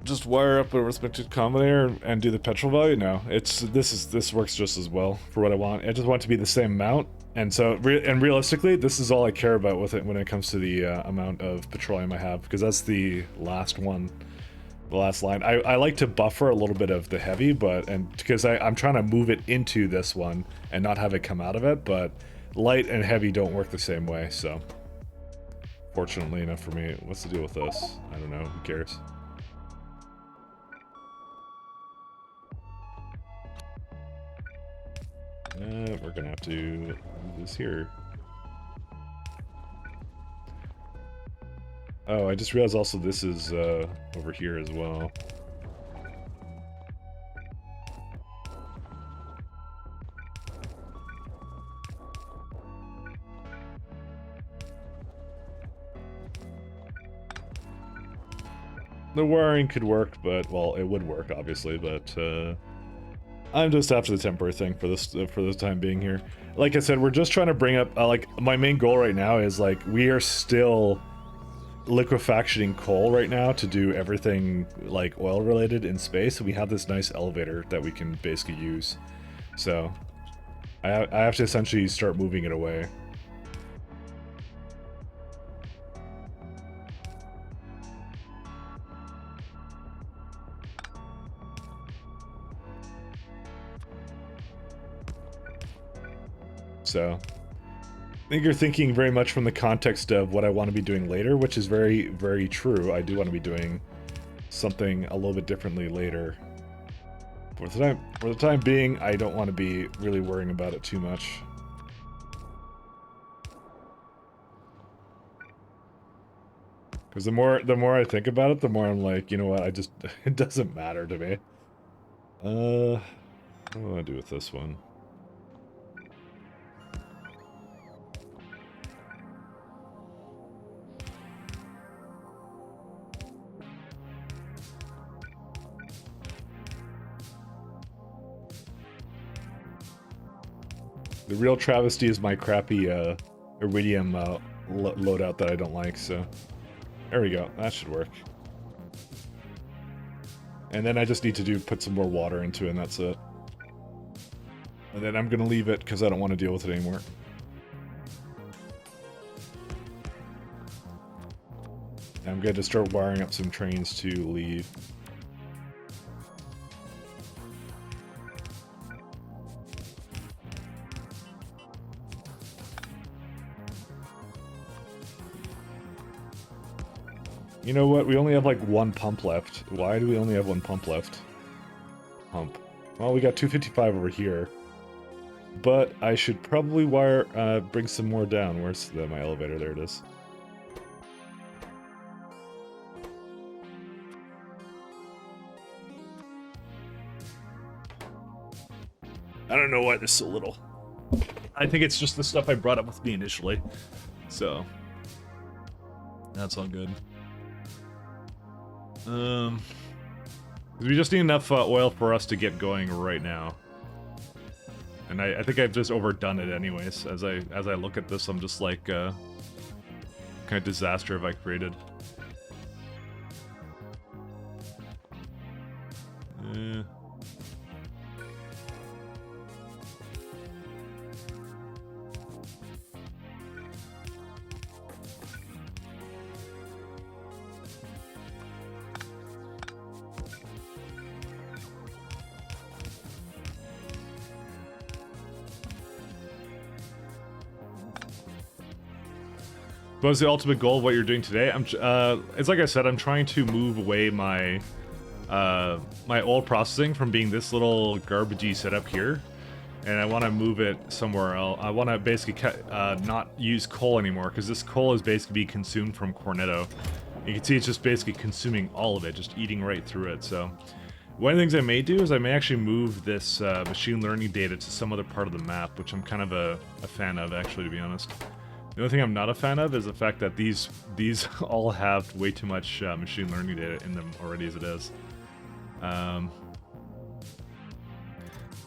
Just wire up a respective combinator and do the petrol value. No, this works just as well for what I want. I just want it to be the same amount, and so realistically, this is all I care about with it when it comes to the amount of petroleum I have, because that's the last one. The last line. I like to buffer a little bit of the heavy, because I'm trying to move it into this one and not have it come out of it, but light and heavy don't work the same way, so fortunately enough for me. What's the deal with this? I don't know, who cares? We're gonna have to move this here. Oh, I just realized also this is over here as well. The wiring could work, but, well, it would work, obviously, but, I'm just after the temporary thing for this, for the time being here. Like I said, we're just trying to bring up, like, my main goal right now is, like, we are still liquefactioning coal right now to do everything, like, oil-related in space, and we have this nice elevator that we can basically use. So, I have to essentially start moving it away. So, I think you're thinking very much from the context of what I want to be doing later, which is very, very true. I do want to be doing something a little bit differently later. For the time being, I don't want to be really worrying about it too much. Because the more I think about it, the more I'm like, you know what, it doesn't matter to me. What do I do with this one? The real travesty is my crappy, iridium, loadout that I don't like, so... There we go, that should work. And then I just need to put some more water into it, and that's it. And then I'm gonna leave it, because I don't want to deal with it anymore. I'm going to start wiring up some trains to leave. You know what? We only have like one pump left. Why do we only have one pump left? Pump. Well, we got 255 over here. But I should probably bring some more down. Where's my elevator? There it is. I don't know why there's so little. I think it's just the stuff I brought up with me initially. So, that's all good. We just need enough oil for us to get going right now. And I think I've just overdone it anyways. As I look at this, I'm just like, kind of disaster have I created. What was the ultimate goal of what you're doing today? It's like I said, I'm trying to move away my my oil processing from being this little garbagey setup here, and I want to move it somewhere else. I want to basically not use coal anymore, because this coal is basically being consumed from Cornetto. You can see it's just basically consuming all of it, just eating right through it. So one of the things I may do is I may actually move this machine learning data to some other part of the map, which I'm kind of a fan of, actually, to be honest. The only thing I'm not a fan of is the fact that these all have way too much machine learning data in them already as it is.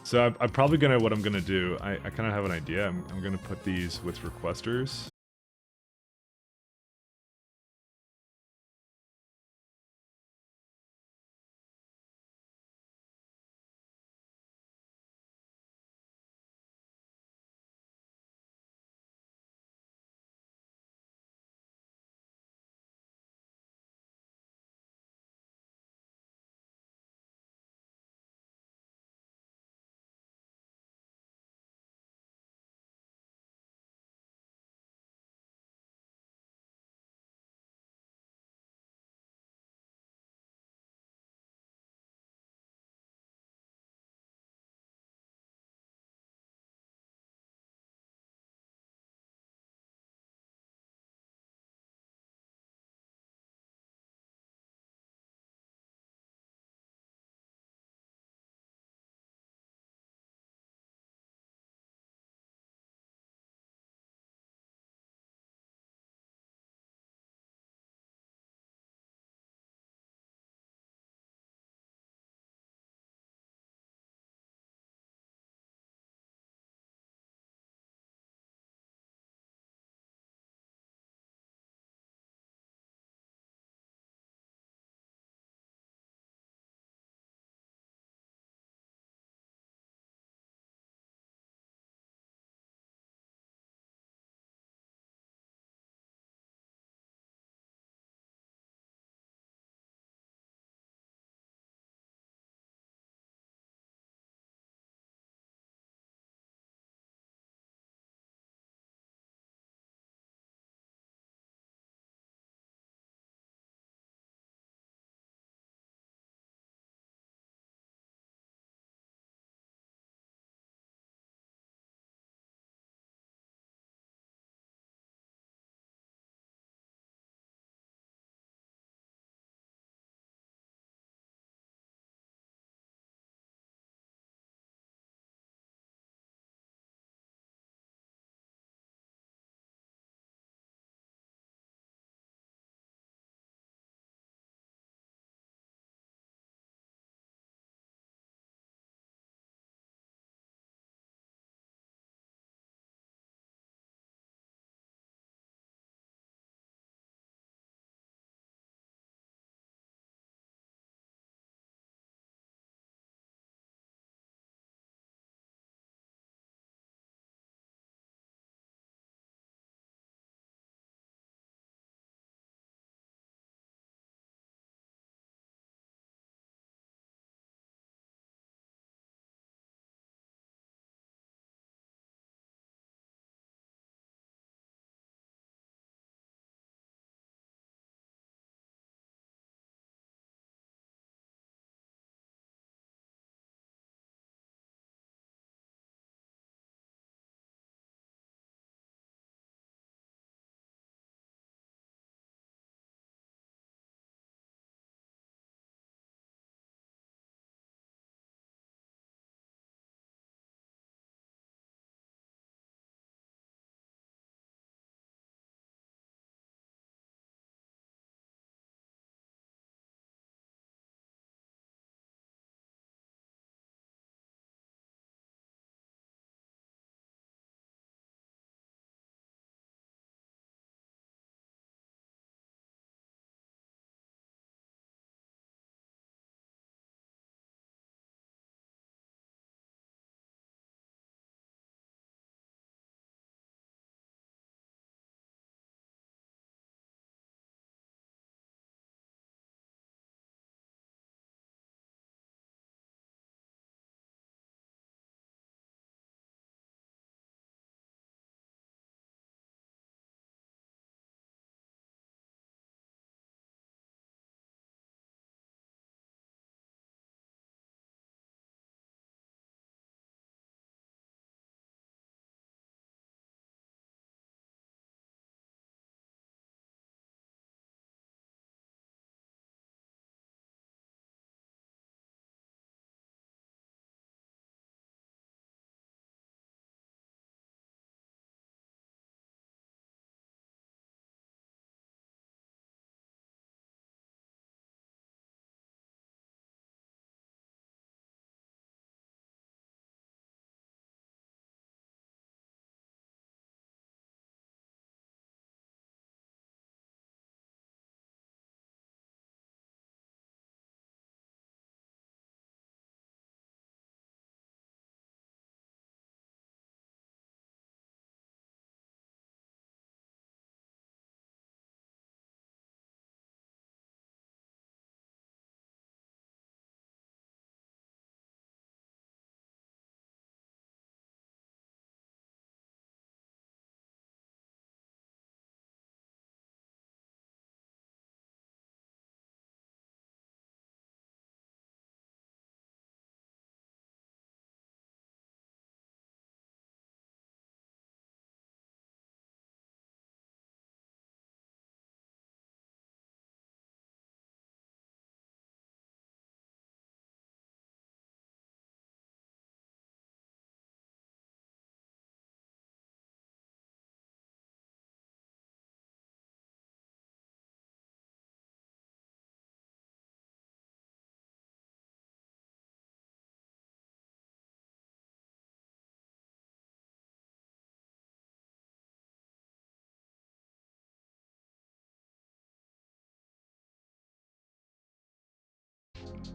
So I'm probably gonna, what I'm gonna do, I kind of have an idea. I'm gonna put these with requesters.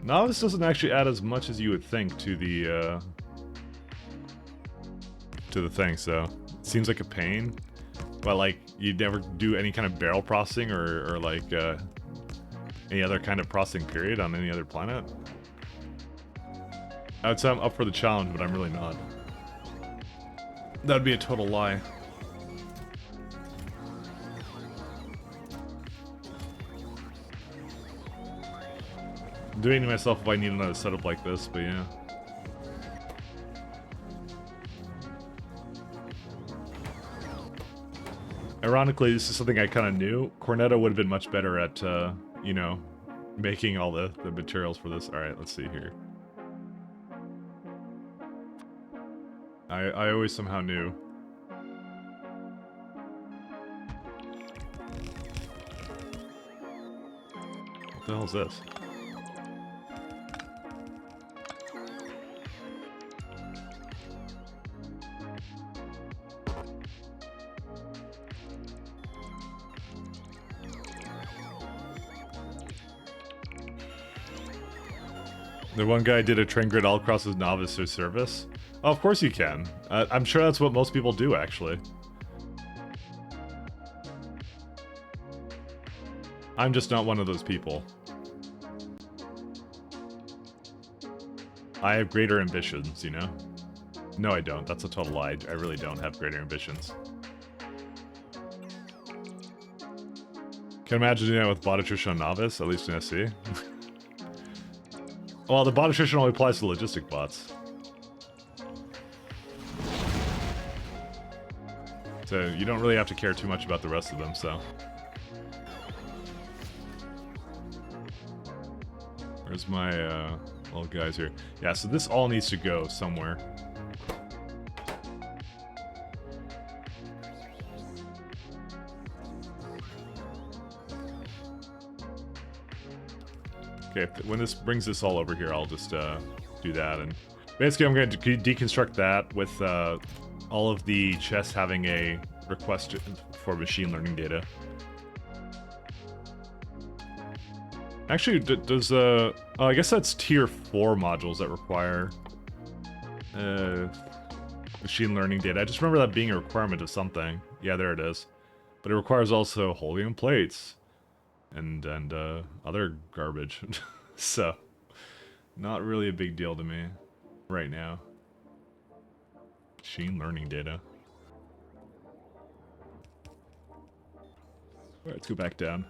Novice doesn't actually add as much as you would think to the thing, so it seems like a pain. But like, you'd never do any kind of barrel processing or like any other kind of processing period on any other planet. I would say I'm up for the challenge, but I'm really not. That'd be a total lie. I'm doing it to myself if I need another setup like this, but yeah. Ironically, this is something I kind of knew. Cornetto would have been much better at, you know, making all the materials for this. Alright, let's see here. I always somehow knew. What the hell is this? The one guy did a train grid all across his novice or service. Oh, of course you can. I'm sure that's what most people do, actually. I'm just not one of those people. I have greater ambitions, you know? No, I don't. That's a total lie. I really don't have greater ambitions. Can imagine doing that with bot attrition on novice, at least in SE. Well, the bot attrition only applies to logistic bots. So you don't really have to care too much about the rest of them, so. Where's my little guys here? Yeah, so this all needs to go somewhere. Okay, when this brings this all over here, I'll just do that. And basically, I'm going to deconstruct that with all of the chests having a request for machine learning data. Actually, does oh, I guess that's tier 4 modules that require machine learning data. I just remember that being a requirement of something. Yeah, there it is. But it requires also helium plates and other garbage. So, not really a big deal to me right now. Machine learning data. Alright, let's go back down.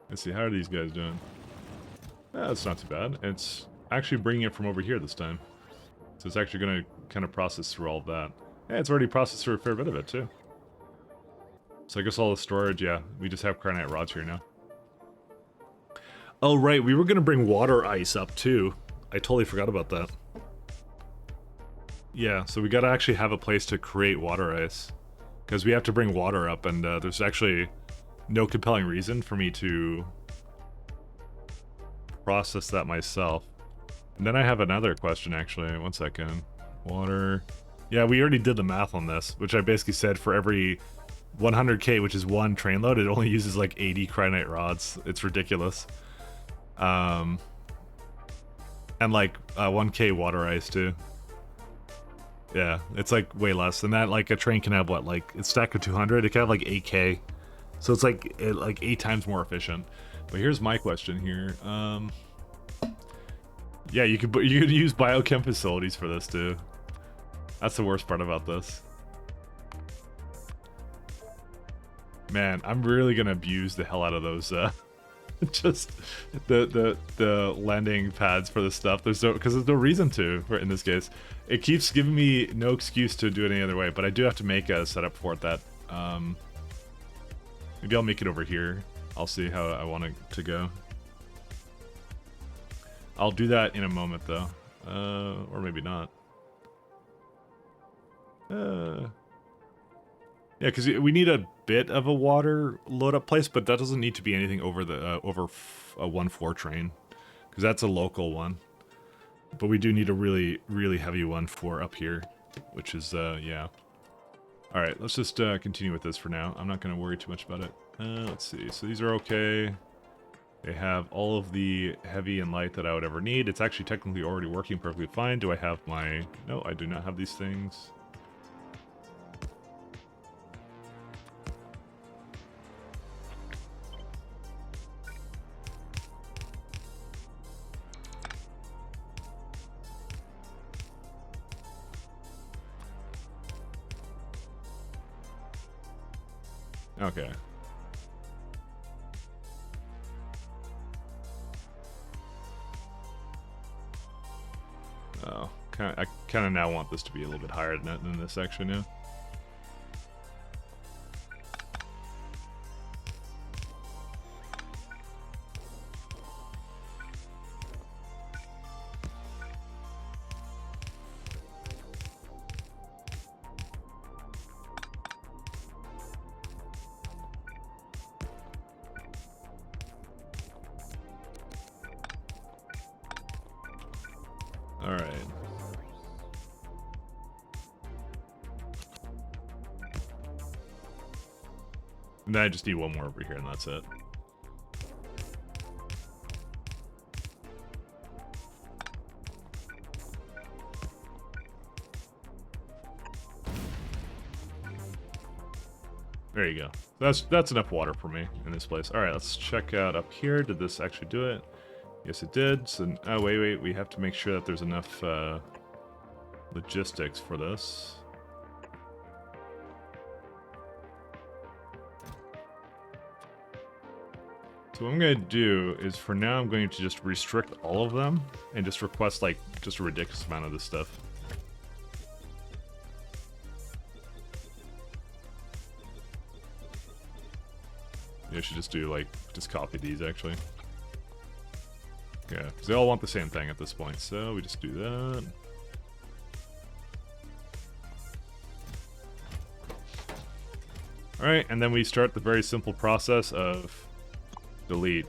Let's see, how are these guys doing? That's not too bad. It's actually bringing it from over here this time. So it's actually going to kind of process through all of that. Yeah, it's already processed through a fair bit of it, too. So I guess all the storage, yeah, we just have cryonite rods here now. Oh, right, we were going to bring water ice up, too. I totally forgot about that. Yeah, so we got to actually have a place to create water ice. Because we have to bring water up, and there's actually no compelling reason for me to process that myself. And then I have another question, actually. One second. Water. Yeah, we already did the math on this, which I basically said for every 100k, which is one train load, it only uses like 80 cryonite rods. It's ridiculous. And like 1k water ice, too. Yeah, it's like way less than that. Like a train can have what, like it's stacked with 200. It can have like 8k, so it's like 8 times more efficient. But here's my question here. Yeah, you could use biochem facilities for this too. That's the worst part about this. Man, I'm really gonna abuse the hell out of those. Just the landing pads for this stuff. There's no reason to in this case. It keeps giving me no excuse to do it any other way, but I do have to make a setup for it that maybe I'll make it over here. I'll see how I want it to go. I'll do that in a moment though. Or maybe not. Yeah, because we need a bit of a water load up place, but that doesn't need to be anything over the over a 1-4 train, because that's a local one. But we do need a really heavy 1-4 up here, which is yeah. All right, let's just continue with this for now. I'm not going to worry too much about it. Let's see. So these are okay. They have all of the heavy and light that I would ever need. It's actually technically already working perfectly fine. Do I have my... No, I do not have these things. Okay. Oh, I kind of now want this to be a little bit higher than this section, yeah. All right. And then I just need one more over here, and that's it. There you go. That's enough water for me in this place. All right, let's check out up here. Did this actually do it? Yes, it did. So, oh, wait. We have to make sure that there's enough logistics for this. So what I'm going to do is, for now, I'm going to just restrict all of them and just request, like, just a ridiculous amount of this stuff. I should just do, like, just copy these, actually. Yeah, because they all want the same thing at this point, so we just do that. Alright, and then we start the very simple process of delete.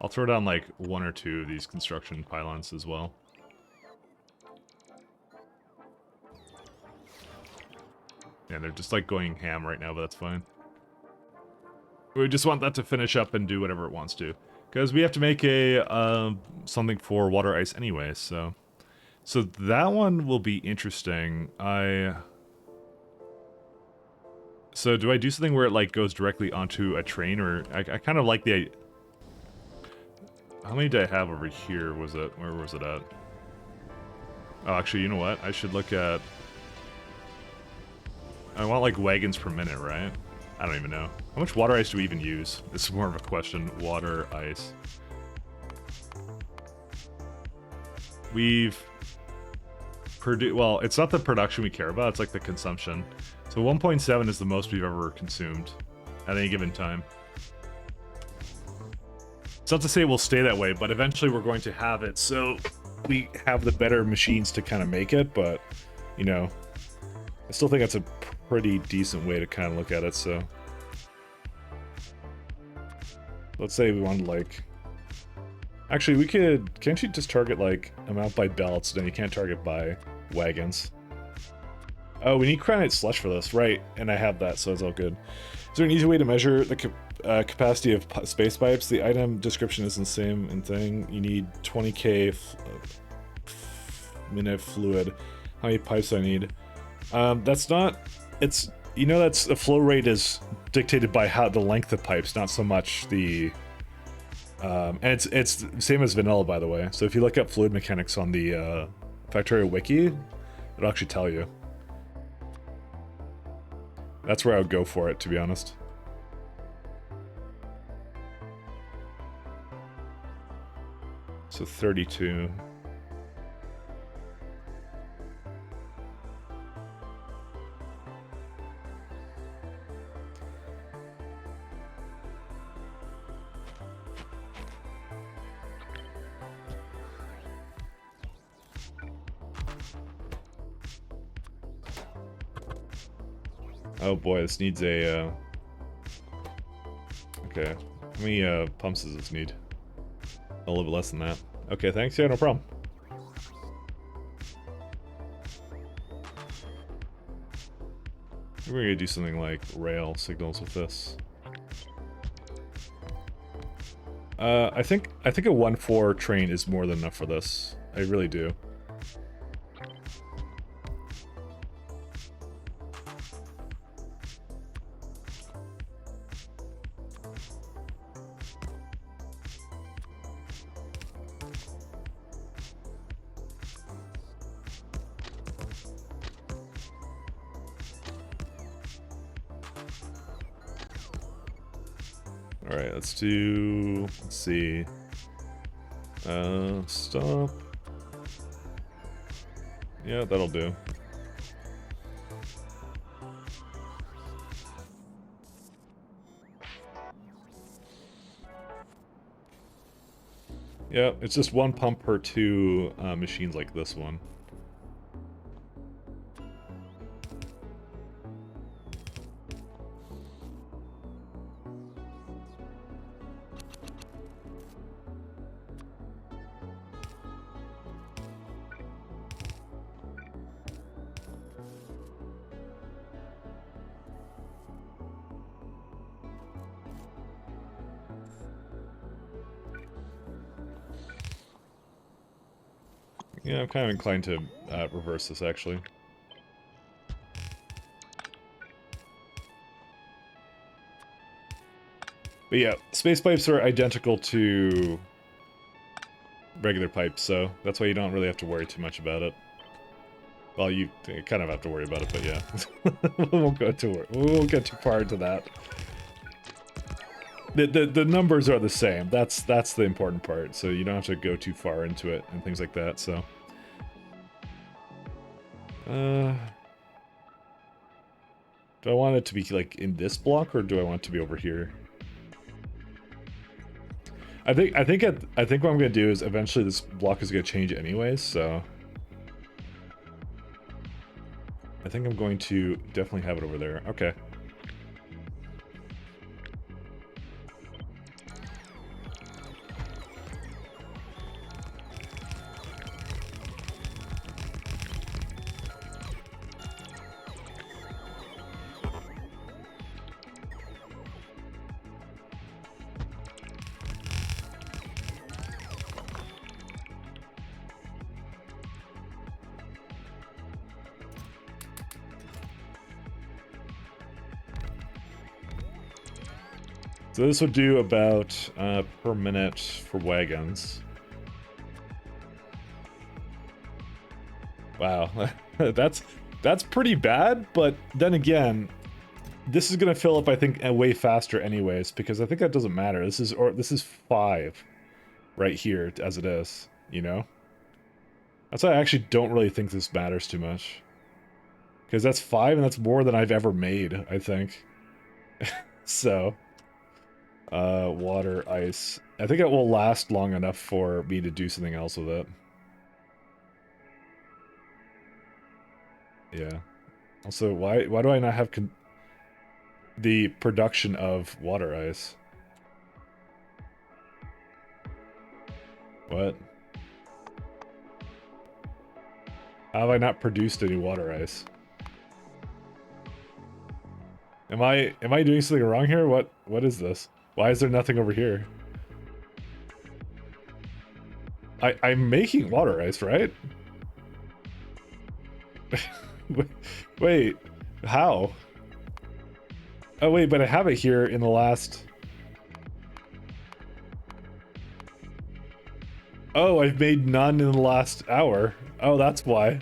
I'll throw down like one or two of these construction pylons as well. Yeah, they're just like going ham right now, but that's fine. We just want that to finish up and do whatever it wants to. Because we have to make a something for water ice anyway, so... So that one will be interesting. So do I do something where it like goes directly onto a train, or... I kind of like the... How many did I have over here? Where was it at? Oh, actually, you know what? I should look at... I want like wagons per minute, right? I don't even know. How much water ice do we even use? This is more of a question. Water ice. We've... Well, it's not the production we care about, it's like the consumption. So 1.7 is the most we've ever consumed at any given time. It's not to say we'll stay that way, but eventually we're going to have it, so we have the better machines to kind of make it, but, you know, I still think that's a pretty decent way to kind of look at it, so... Let's say we wanted, like... Actually, we could... Can't you just target, like, amount by belts, then you can't target by wagons? Oh, we need granite slush for this, right, and I have that, so it's all good. Is there an easy way to measure the capacity of space pipes? The item description is the same in thing. You need 20k minute fluid. How many pipes do I need? That's not... It's... You know, that's the flow rate is dictated by how the length of pipes, not so much the... and it's the same as vanilla, by the way. So if you look up fluid mechanics on the Factorio wiki, it'll actually tell you. That's where I would go for it, to be honest. So 32. Oh boy, this needs a, okay. How many, pumps does this need? A little bit less than that. Okay, thanks. Yeah, no problem. We're gonna do something like rail signals with this. I think a 1-4 train is more than enough for this. I really do. Alright, let's do... Let's see. Stop. Yeah, that'll do. Yeah, it's just one pump per two machines like this one. Yeah, I'm kind of inclined to reverse this, actually. But yeah, space pipes are identical to regular pipes, so that's why you don't really have to worry too much about it. Well, you kind of have to worry about it, but yeah. We won't get too far into that. The numbers are the same. That's the important part, so you don't have to go too far into it and things like that, so... do I want it to be, like, in this block, or do I want it to be over here? I think what I'm gonna do is eventually this block is gonna change anyways, so... I think I'm going to definitely have it over there. Okay. So this would do about per minute for wagons. Wow, that's pretty bad, but then again, this is gonna fill up, I think, way faster anyways, because I think that doesn't matter. This is 5 right here as it is, you know? That's why I actually don't really think this matters too much. Because that's 5 and that's more than I've ever made, I think. So... water, ice. I think it will last long enough for me to do something else with it. Yeah. Also, why do I not have the production of water ice? What? How have I not produced any water ice? Am I doing something wrong here? What is this? Why is there nothing over here? I'm making water ice, right? Wait, how? Oh wait, but I have it here in the last... Oh, I've made none in the last hour. Oh, that's why.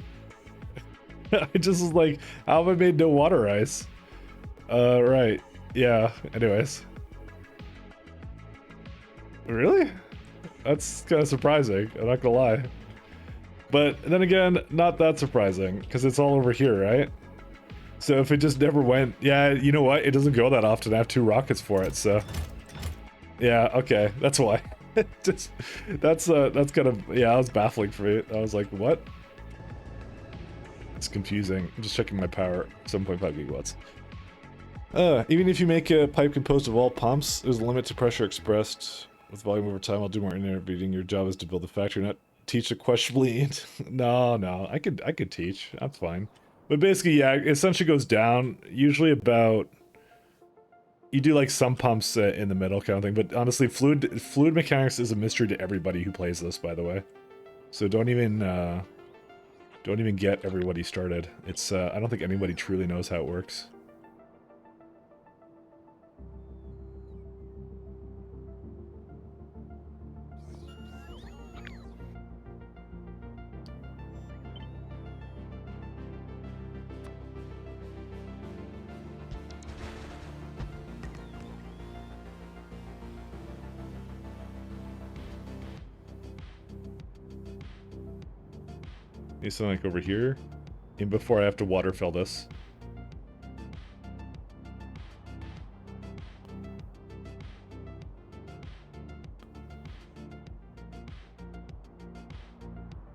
I just was like, how have I made no water ice? Right. Yeah, anyways. Really? That's kind of surprising, I'm not gonna lie. But then again, not that surprising, because it's all over here, right? So if it just never went... Yeah, you know what? It doesn't go that often. I have 2 rockets for it, so... Yeah, okay, that's why. That's kind of... Yeah, that was baffling for me. I was like, what? It's confusing. I'm just checking my power. 7.5 gigawatts. Even if you make a pipe composed of all pumps, there's a limit to pressure expressed with volume over time. I'll do more interpreting. Your job is to build a factory, not teach it questionably. No, I could teach. That's fine. But basically, yeah, it essentially goes down. Usually about, you do like some pumps in the middle kind of thing. But honestly, fluid mechanics is a mystery to everybody who plays this, by the way. So don't even get everybody started. It's I don't think anybody truly knows how it works. Need something like over here. And before I have to waterfill this.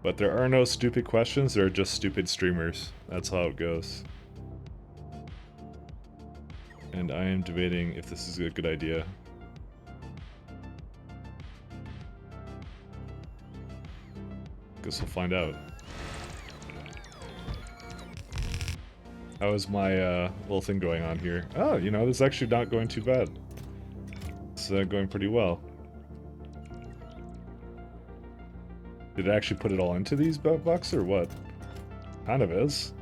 But there are no stupid questions, there are just stupid streamers. That's how it goes. And I am debating if this is a good idea. Guess we'll find out. How is my little thing going on here? Oh, you know, this is actually not going too bad. It's going pretty well. Did it actually put it all into these bucks or what? Kind of is.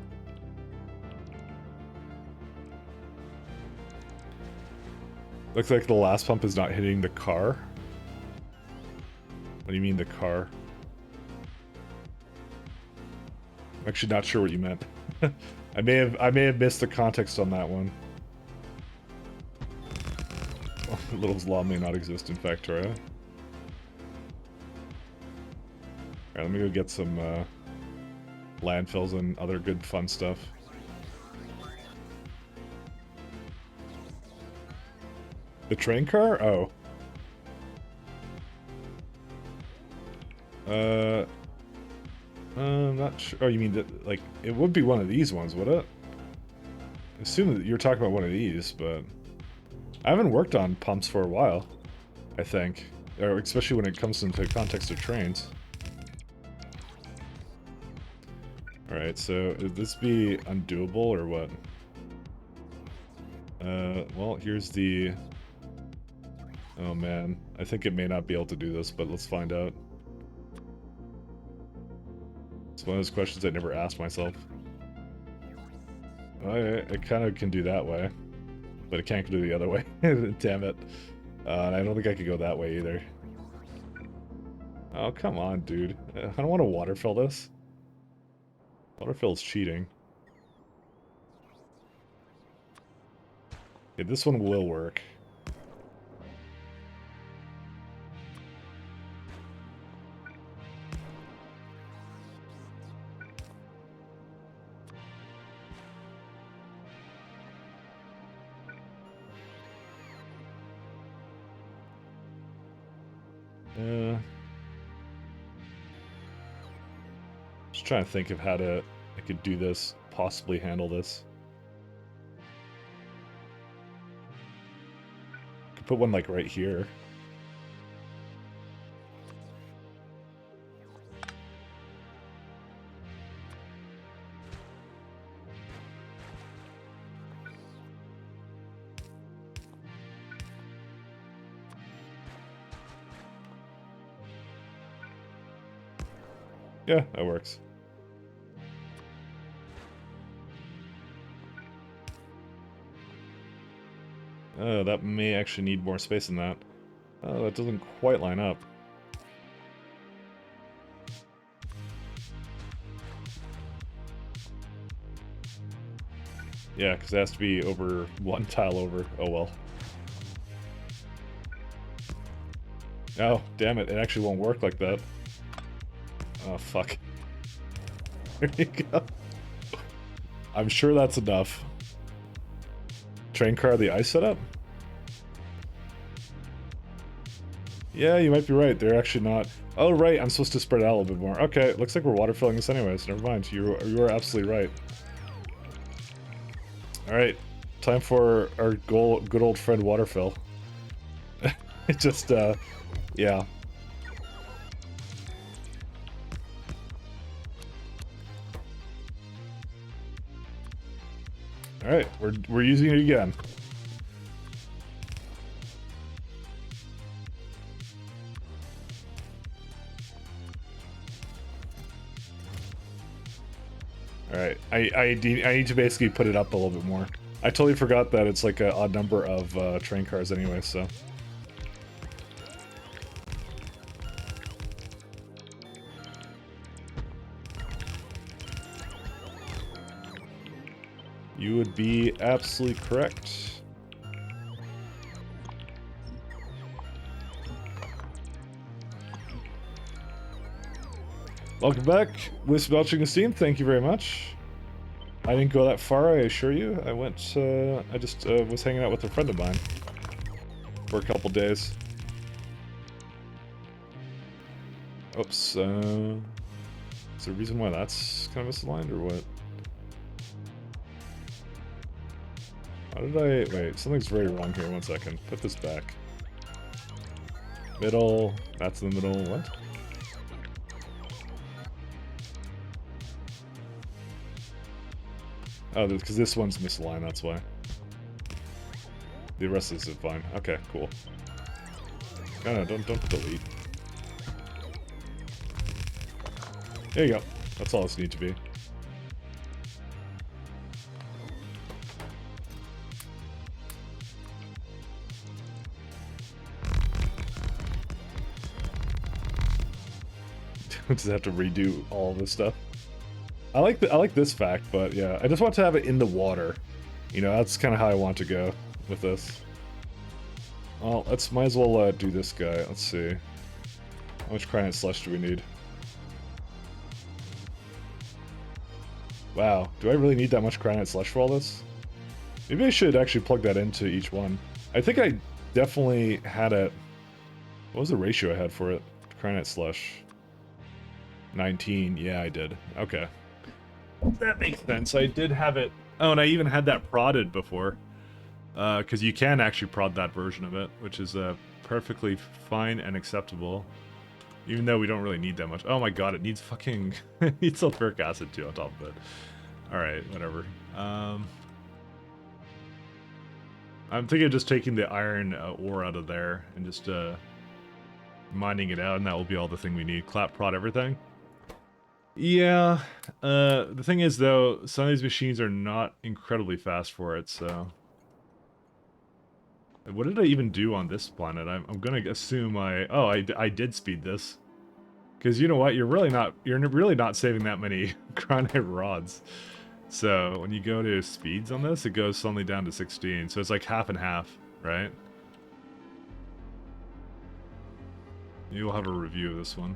Looks like the last pump is not hitting the car. What do you mean the car? I'm actually not sure what you meant. I may have missed the context on that one. Oh, Little's Law may not exist in Factorio. Alright, let me go get some landfills and other good fun stuff. The train car? Oh. I'm not sure. Oh, you mean that, like, it would be one of these ones, would it? I assume that you're talking about one of these, but I haven't worked on pumps for a while, I think. Or especially when it comes into the context of trains. Alright, so would this be undoable or what? Well, here's the... Oh man, I think it may not be able to do this, but let's find out. It's one of those questions I never asked myself. I kind of can do that way, but it can't do the other way. Damn it. And I don't think I could go that way either. Oh, come on, dude. I don't want to waterfill this. Waterfill's cheating. Okay, this one will work. Just trying to think of how I could do this, possibly handle this. Could put one like right here. Yeah, that works. Oh, that may actually need more space than that. Oh, that doesn't quite line up. Yeah, because it has to be over one tile over. Oh well. Oh, damn it. It actually won't work like that. Oh, fuck. There you go. I'm sure that's enough. Train car, the ice setup? Yeah, you might be right. They're actually not... Oh, right. I'm supposed to spread it out a little bit more. Okay, looks like we're water filling this anyways. Never mind. You are absolutely right. Alright. time for our good old friend Waterfill. It just, yeah. All right, we're using it again. All right, I need to basically put it up a little bit more. I totally forgot that it's like an odd number of train cars anyway, so. You would be absolutely correct. Welcome back, Wisp Belching Esteem. Thank you very much. I didn't go that far, I assure you. I went, I just was hanging out with a friend of mine for a couple days. Oops, is there a reason why that's kind of misaligned or what? How did I... Wait, something's very wrong here. One second. Put this back. Middle. That's the middle. What? Oh, because this one's misaligned, that's why. The rest of this is fine. Okay, cool. No, don't delete. There you go. That's all this needs to be. Just have to redo all this stuff. I like this fact, but yeah, I just want to have it in the water. You know, that's kind of how I want to go with this. Well, might as well do this guy. Let's see. How much Cryonite Slush do we need? Wow, do I really need that much Cryonite Slush for all this? Maybe I should actually plug that into each one. I think I definitely had it. What was the ratio I had for it? Cryonite Slush. 19. Yeah, I did. Okay. That makes sense. I did have it. Oh, and I even had that prodded before. Because you can actually prod that version of it, which is perfectly fine and acceptable. Even though we don't really need that much. Oh my god, it needs fucking... it needs sulfuric acid too on top of it. Alright, whatever. I'm thinking of just taking the iron ore out of there and just mining it out, and that will be all the thing we need. Clap prod everything. Yeah, the thing is though, some of these machines are not incredibly fast for it, so... What did I even do on this planet? I'm gonna assume I did speed this. Because you know what, you're really not saving that many Cryonite rods. So when you go to speeds on this, it goes suddenly down to 16, so it's like half and half, right? You'll have a review of this one.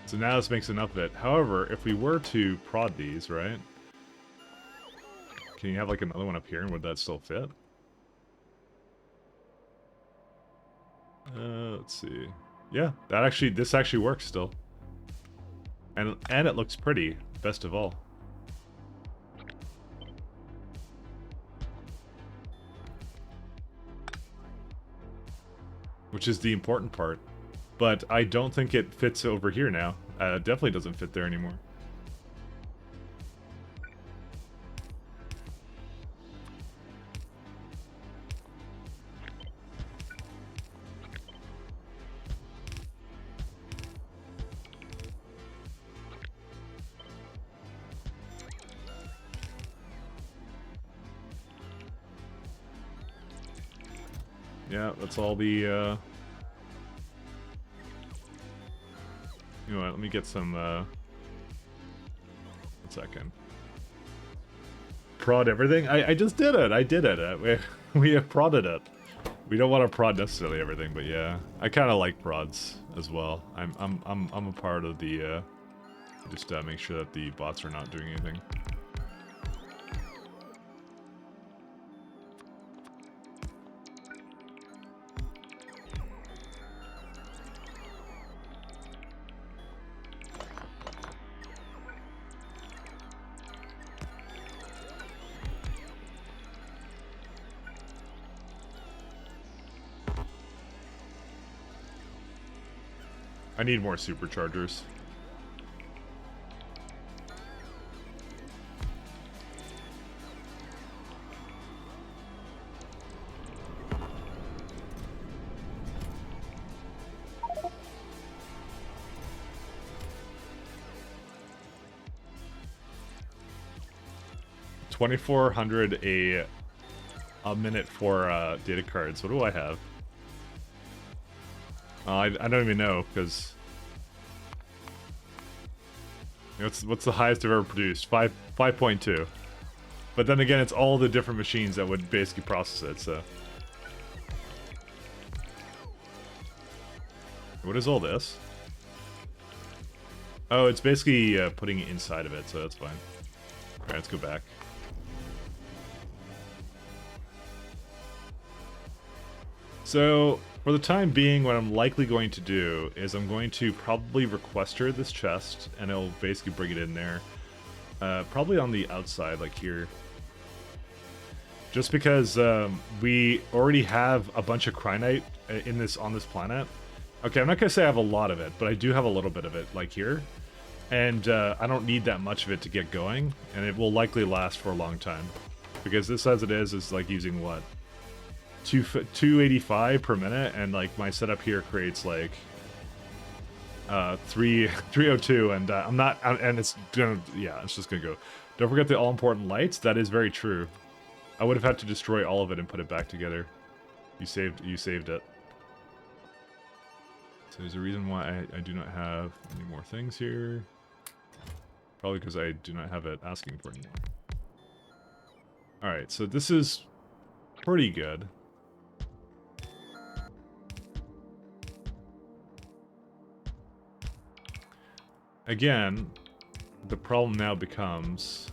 So now this makes enough of it. However, if we were to prod these, right? Can you have like another one up here, and would that still fit? Let's see. Yeah, this actually works still. And it looks pretty, best of all. Which is the important part. But I don't think it fits over here now. Definitely doesn't fit there anymore. Yeah, that's all the, You know what, let me get some, 1 second. prod everything. I just did it. I did it. We have prodded it. We don't want to prod necessarily everything, but yeah, I kind of like prods as well. I'm a part of the just make sure that the bots are not doing anything. I need more superchargers. $2,400 a minute for data cards. What do I have? I don't even know, because what's the highest I've ever produced? 5.2. But then again, it's all the different machines that would basically process it. So what is all this? Oh, it's basically putting it inside of it, so that's fine. All right, let's go back. So, for the time being, what I'm likely going to do is I'm going to probably requester this chest, and it'll basically bring it in there. Probably on the outside, like here. Just because we already have a bunch of Crinite on this planet. Okay, I'm not going to say I have a lot of it, but I do have a little bit of it, like here. And I don't need that much of it to get going, and it will likely last for a long time. Because this, as it is like using what? 285 per minute, and like my setup here creates like 302, and and it's gonna, yeah, it's just gonna go. Don't forget the all-important lights. That is very true. I would have had to destroy all of it and put it back together. You saved it. So there's a reason why I do not have any more things here. Probably because I do not have it asking for anymore. Alright, so this is pretty good. Again, the problem now becomes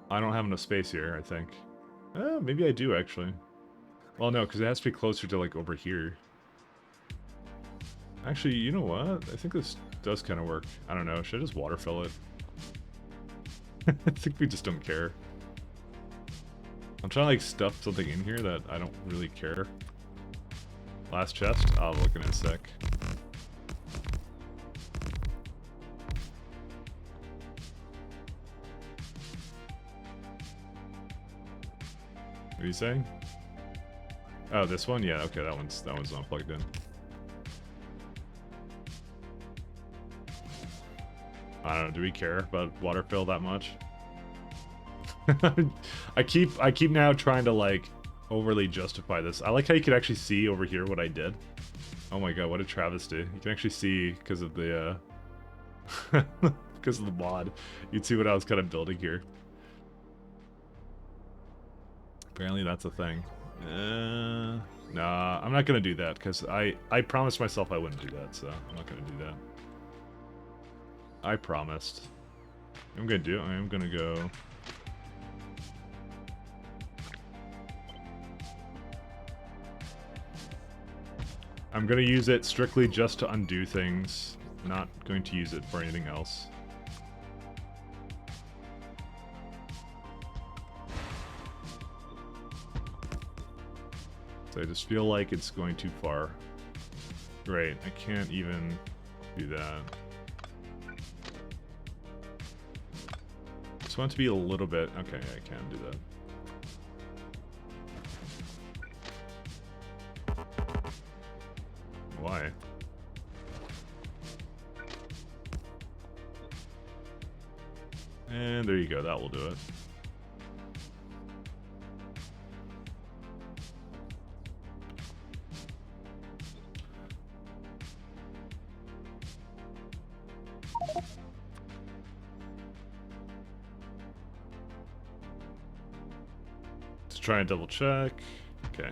I don't have enough space here, I think. Maybe I do, actually. Well, no, because it has to be closer to, like, over here. Actually, you know what? I think this does kind of work. I don't know. Should I just water fill it? I think we just don't care. I'm trying to, like, stuff something in here that I don't really care. Last chest? I'll look in a sec. What are you saying? Oh, this one? Yeah, okay, that one's not plugged in. I don't know, do we care about water fill that much? I keep now trying to like overly justify this. I like how you can actually see over here what I did. Oh my god, what a travesty. You can actually see because of the because of the mod. You'd see what I was kind of building here. Apparently that's a thing. Nah, I'm not gonna do that because I promised myself I wouldn't do that, so I'm not gonna do that. I promised. I'm gonna do it. I am gonna go. I'm gonna use it strictly just to undo things. Not going to use it for anything else. So I just feel like it's going too far. Great, I can't even do that. Just want it to be a little bit... Okay, I can do that. Why? And there you go, that will do it. try and double check. Okay.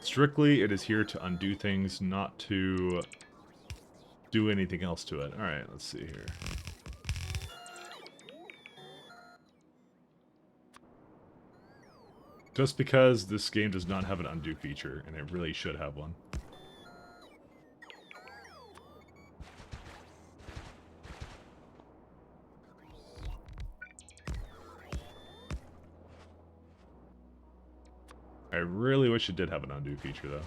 Strictly, it is here to undo things, not to do anything else to it. Alright, let's see here. Just because this game does not have an undo feature, and it really should have one. I really wish it did have an undo feature, though.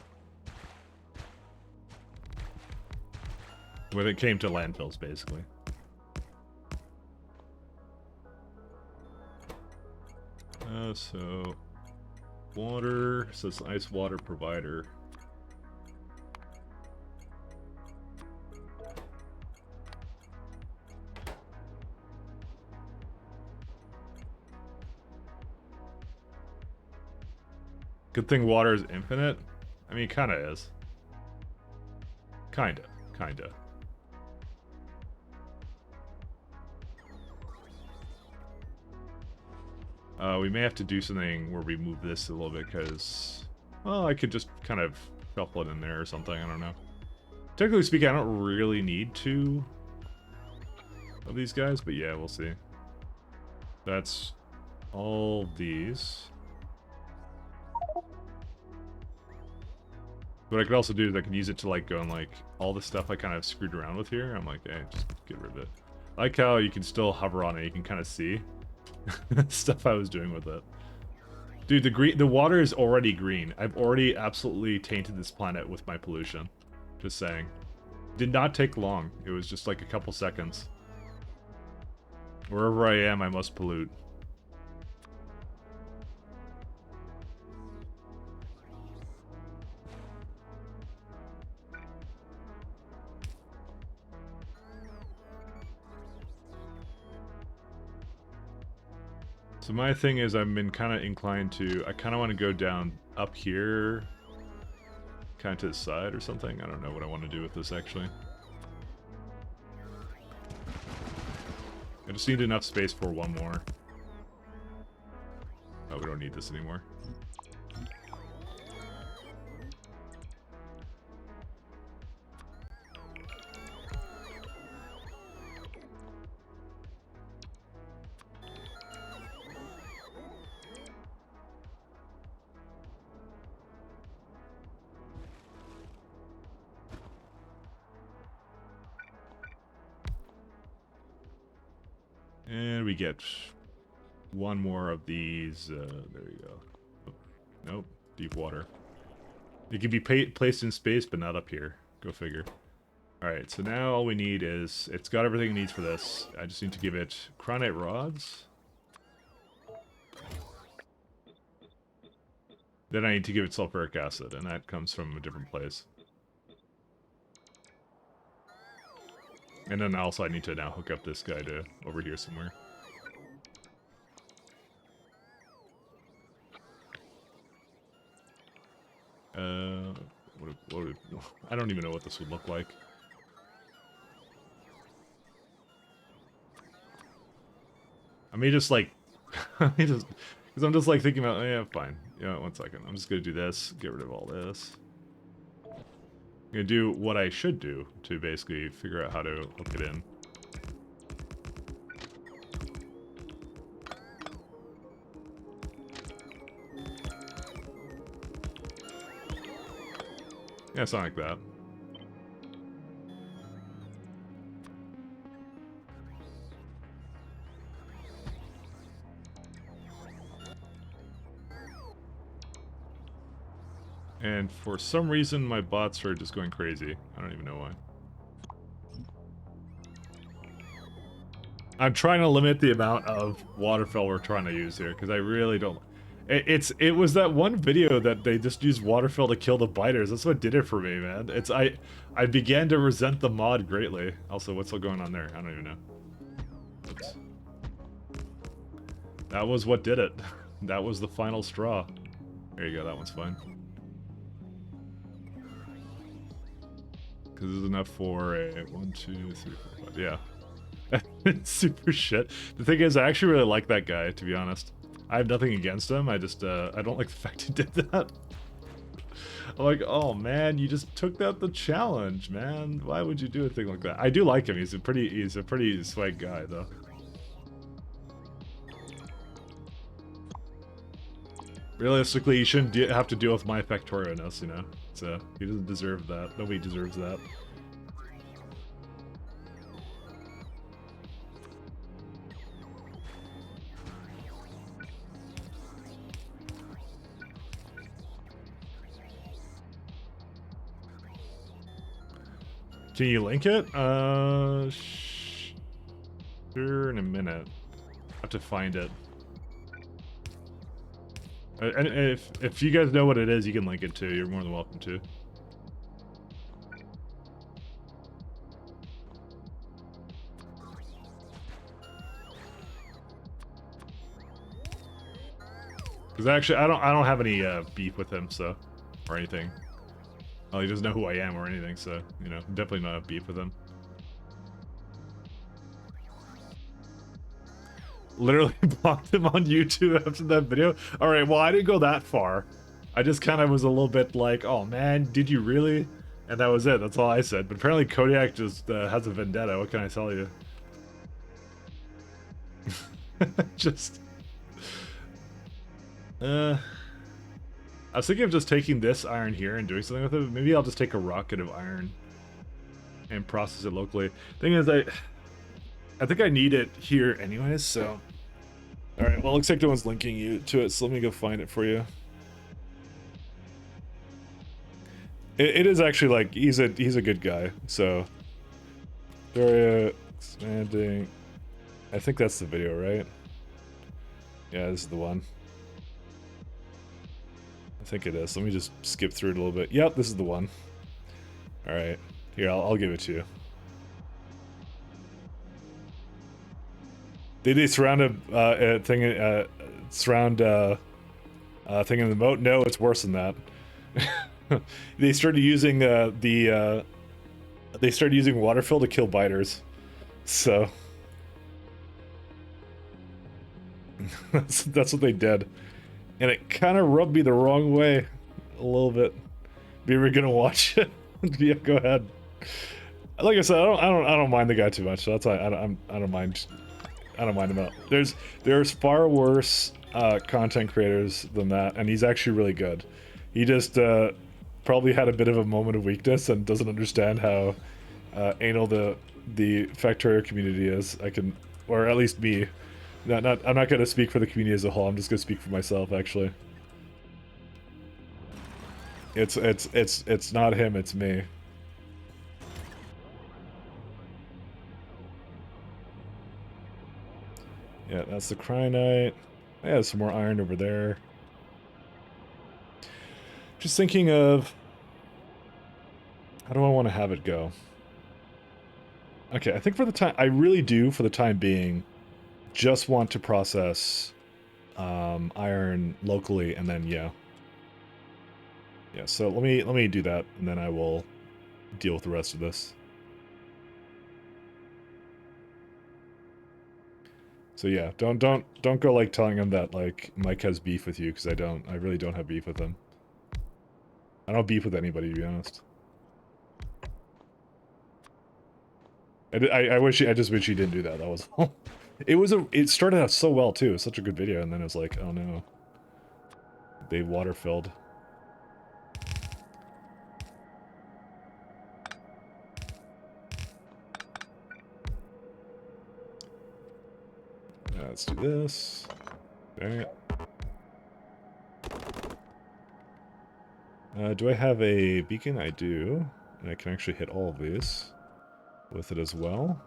When it came to landfills, basically. So... water, says ice water provider. Good thing water is infinite. I mean, kinda is. Kinda. We may have to do something where we move this a little bit, because... well, I could just kind of shuffle it in there or something, I don't know. Technically speaking, I don't really need two of these guys, but yeah, we'll see. That's all these. What I could also do is I can use it to like go and like all the stuff I kind of screwed around with here. I'm like, hey, just get rid of it. I like how you can still hover on it. You can kind of see stuff I was doing with it. Dude, the water is already green. I've already absolutely tainted this planet with my pollution. Just saying. Did not take long. It was just like a couple seconds. Wherever I am, I must pollute. So my thing is I've been kind of inclined to... I kind of want to go down up here. Kind of to the side or something. I don't know what I want to do with this, actually. I just need enough space for one more. Oh, we don't need this anymore. And we get one more of these. There you go. Oh, nope. Deep water. It can be placed in space, but not up here. Go figure. Alright, so now all we need is... it's got everything it needs for this. I just need to give it cronite rods. Then I need to give it sulfuric acid, and that comes from a different place. And then also I need to now hook up this guy to over here somewhere. I don't even know what this would look like. I may just like, because I'm just like thinking about, yeah, fine. Yeah, 1 second. I'm just gonna do this, get rid of all this. I'm gonna do what I should do to basically figure out how to hook it in. Yeah, something like that. And for some reason, my bots are just going crazy. I don't even know why. I'm trying to limit the amount of waterfill we're trying to use here, because I really don't... It was that one video that they just used waterfill to kill the biters. That's what did it for me, man. I began to resent the mod greatly. Also, what's going on there? I don't even know. Oops. That was what did it. That was the final straw. There you go, that one's fine. Because this is enough for a 1, 2, 3, 4, 5. Yeah. It's super shit. The thing is, I actually really like that guy, to be honest. I have nothing against him, I just, I don't like the fact he did that. I'm like, oh man, you just took out the challenge, man. Why would you do a thing like that? I do like him, he's a pretty swag guy, though. Realistically, you shouldn't have to deal with my Factorio-ness, you know? So, he doesn't deserve that. Nobody deserves that. Can you link it? Sure, in a minute. I have to find it. And if you guys know what it is, you can link it too. You're more than welcome to. Because actually, I don't have any beef with him, so, or anything. Well, he doesn't know who I am or anything, so, you know, definitely not have beef with him. Literally blocked him on YouTube after that video. Alright, well, I didn't go that far. I just kind of was a little bit like, oh man, did you really? And that was it, that's all I said. But apparently Kodiak just has a vendetta, what can I tell you? Just... I was thinking of just taking this iron here and doing something with it. Maybe I'll just take a rocket of iron and process it locally. Thing is, I think I need it here anyways, so... Alright, well, it looks like no one's linking you to it, so let me go find it for you. It is actually, like, he's a good guy, so... Victoria, expanding... I think that's the video, right? Yeah, this is the one. I think it is. Let me just skip through it a little bit. Yep, this is the one. Alright. Here, I'll give it to you. Did they surround a thing, thing in the moat? No, it's worse than that. They started using they started using waterfill to kill biters. So that's what they did, and it kind of rubbed me the wrong way a little bit. Be we gonna watch it? Yeah, go ahead. Like I said, I don't mind the guy too much. So that's why I don't mind. I don't mind him at all. There's far worse content creators than that, and he's actually really good. He just probably had a bit of a moment of weakness and doesn't understand how anal the Factorio community is. Or at least me. I'm not gonna speak for the community as a whole. I'm just gonna speak for myself, actually. It's not him. It's me. Yeah, that's the Cryonite. I have some more iron over there. Just thinking of... how do I want to have it go? Okay, I think for the time... I really do, for the time being, just want to process iron locally, and then, yeah. Yeah, so let me do that, and then I will deal with the rest of this. So yeah, don't go like telling him that like Mike has beef with you, because I really don't have beef with him. I don't beef with anybody, to be honest. I just wish he didn't do that. That was all. It started out so well too. It was such a good video, and then it was like, oh no, they water filled. Let's do this. Dang it. Do I have a beacon? I do. And I can actually hit all of these with it as well.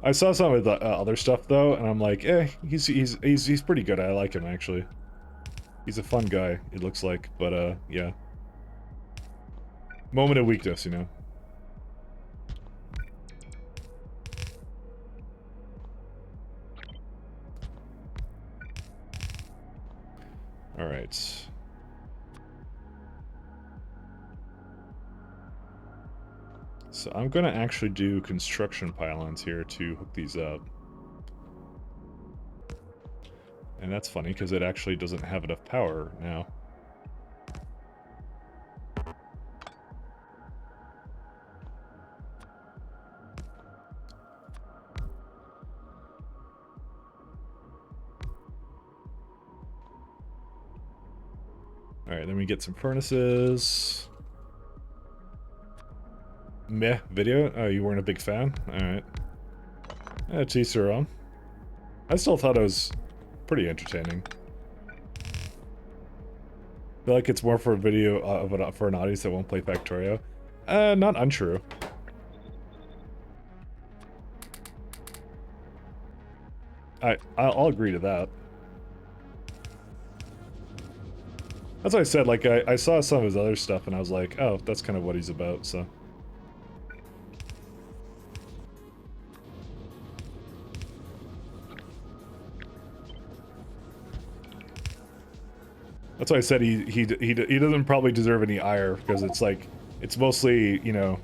I saw some of the other stuff though, and I'm like, he's pretty good. I like him actually. He's a fun guy. It looks like, but yeah. Moment of weakness, you know. All right. So I'm gonna actually do construction pylons here to hook these up. And that's funny because it actually doesn't have enough power now. Alright, then we get some furnaces. Meh, video? Oh, you weren't a big fan? Alright. To each their own. I still thought it was pretty entertaining. I feel like it's more for a video for an audience that won't play Factorio. Not untrue. I'll agree to that. That's what I said, like, I saw some of his other stuff and I was like, oh, that's kind of what he's about, so. That's why I said he doesn't probably deserve any ire, because it's like, it's mostly, you know,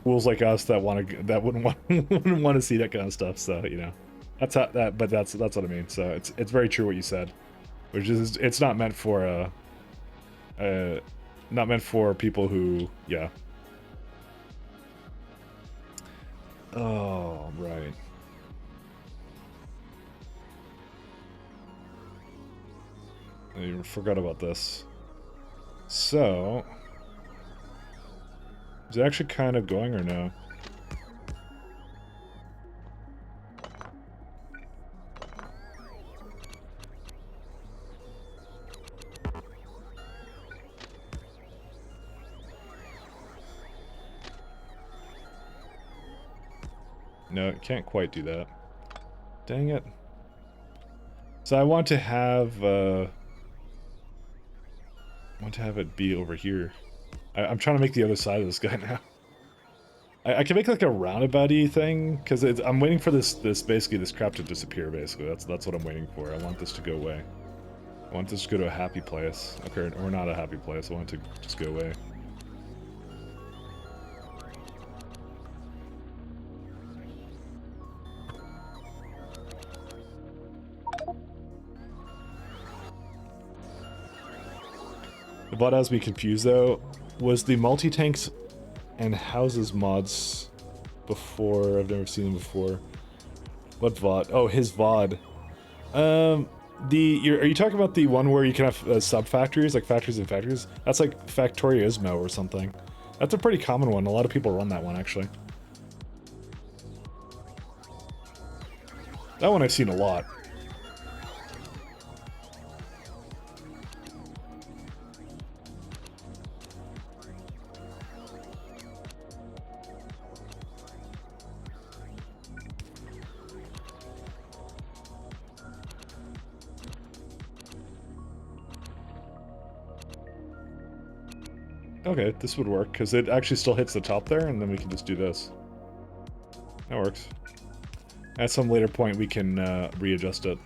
fools like us that wouldn't want to see that kind of stuff, so, you know. That's what I mean, so it's very true what you said. Which is, it's not meant for, not meant for people who, yeah. Oh, right. I forgot about this. So, is it actually kind of going or no? No, it can't quite do that. Dang it. So I want to have, it be over here. I'm trying to make the other side of this guy now. I can make like a roundabout-y thing, because I'm waiting for this basically this crap to disappear. Basically, that's what I'm waiting for. I want this to go away. I want this to go to a happy place. Okay, or not a happy place. I want it to just go away. What has me confused though was the multi-tanks and houses mods before. I've never seen them before. What VOD? Oh, his VOD. Are you talking about the one where you can have sub-factories, like factories and factories? That's like Factorio SE or something. That's a pretty common one. A lot of people run that one, actually. That one I've seen a lot. Okay, this would work, because it actually still hits the top there, and then we can just do this. That works. At some later point, we can readjust it.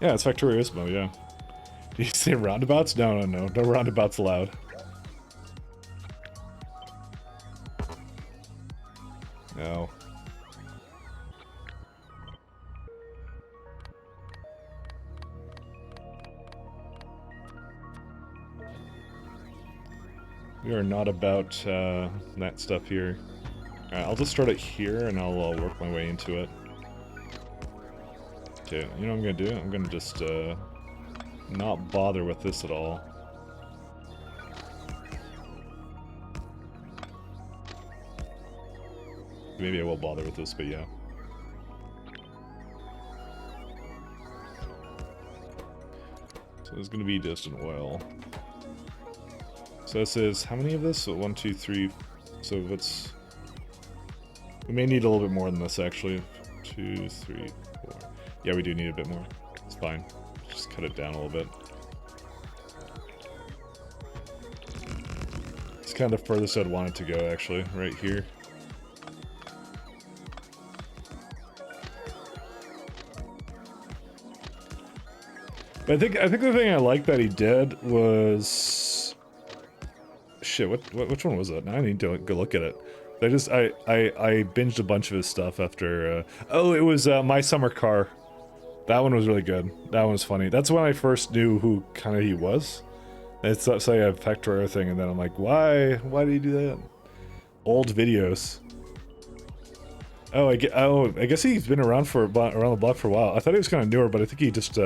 Yeah, it's Factorio SE, yeah. Did you say roundabouts? No roundabouts allowed. No. We are not about that stuff here. I'll just start it here, and I'll work my way into it. Okay, you know what I'm gonna do? I'm gonna just not bother with this at all. Maybe I will bother with this, but yeah. So there's gonna be distant oil. So this is, how many of this? So 1, 2, 3, so if it's, we may need a little bit more than this actually. 2, 3, 4. Yeah, we do need a bit more. It's fine. Just cut it down a little bit. It's kind of the furthest I'd want it to go actually, right here. But I think the thing I liked that he did was, shit. Which one was that? Now I need to go look at it. I binged a bunch of his stuff after. Oh, it was My Summer Car. That one was really good. That one was funny. That's when I first knew who kind of he was. It's like a Factorio thing, and then I'm like, why? Why did he do that? Old videos. Oh, I guess he's been around around the block for a while. I thought he was kind of newer, but I think he just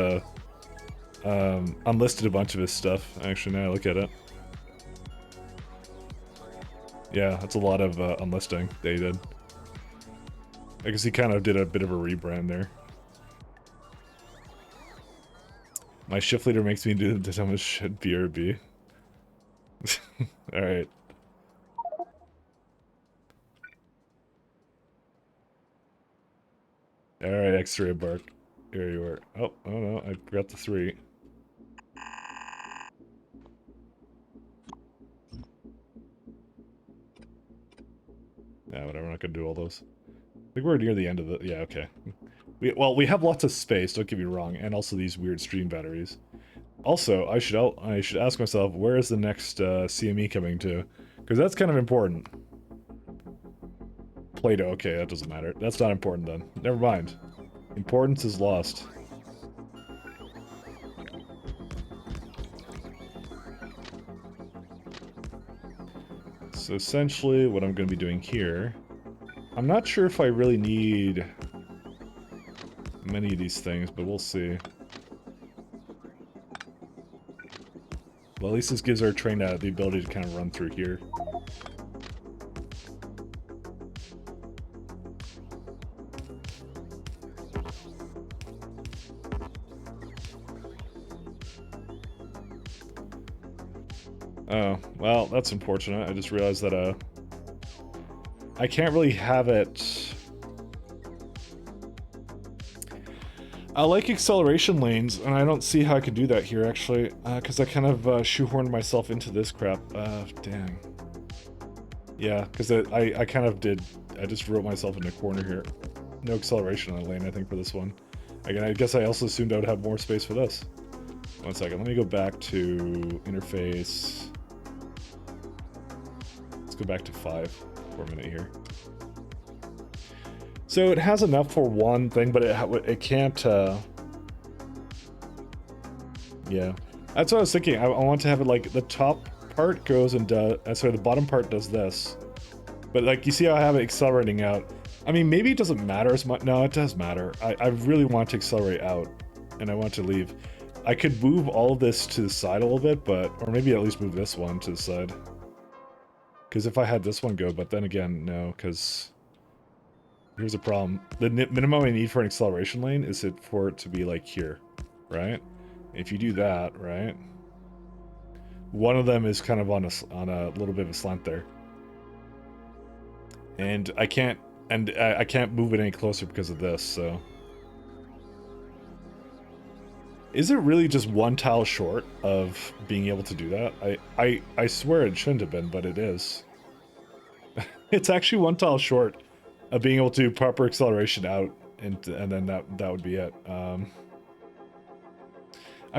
unlisted a bunch of his stuff. Actually, now I look at it. Yeah, that's a lot of unlisting that he did. I guess he kind of did a bit of a rebrand there. My shift leader makes me do the dumbest shit, BRB. Alright. Alright, X-ray bark. Here you are. Oh no, I forgot the 3. Yeah, whatever, I'm not gonna do all those. I think we're near the end of the... Yeah, okay. We have lots of space, don't get me wrong, and also these weird stream batteries. Also, I should ask myself, where is the next CME coming to? Because that's kind of important. Play-Doh, okay, that doesn't matter. That's not important then. Never mind. Importance is lost. So essentially, what I'm going to be doing here... I'm not sure if I really need many of these things, but we'll see. Well, at least this gives our train the ability to kind of run through here. Oh, well, that's unfortunate. I just realized that, I can't really have it... I like acceleration lanes, and I don't see how I could do that here, actually, because I kind of shoehorned myself into this crap. Dang. Yeah, because I kind of did... I just wrote myself in a corner here. No acceleration on the lane, I think, for this one. Again, I guess I also assumed I would have more space for this. One second, let me go back to interface. Let's go back to 5 for a minute here. So it has enough for one thing, but it can't, yeah. That's what I was thinking. I want to have it like the top part goes and does, sorry, the bottom part does this. But like, you see how I have it accelerating out. I mean, maybe it doesn't matter as much. No, it does matter. I really want to accelerate out, and I want to leave. I could move all of this to the side a little bit, but, or maybe at least move this one to the side. Because if I had this one go, but then again, no, because... Here's the problem. The minimum I need for an acceleration lane is for it to be like here, right? If you do that, right? One of them is kind of on a little bit of a slant there. And I can't move it any closer because of this, so. Is it really just one tile short of being able to do that? I swear it shouldn't have been, but it is. It's actually one tile short of being able to do proper acceleration out, and then that would be it. I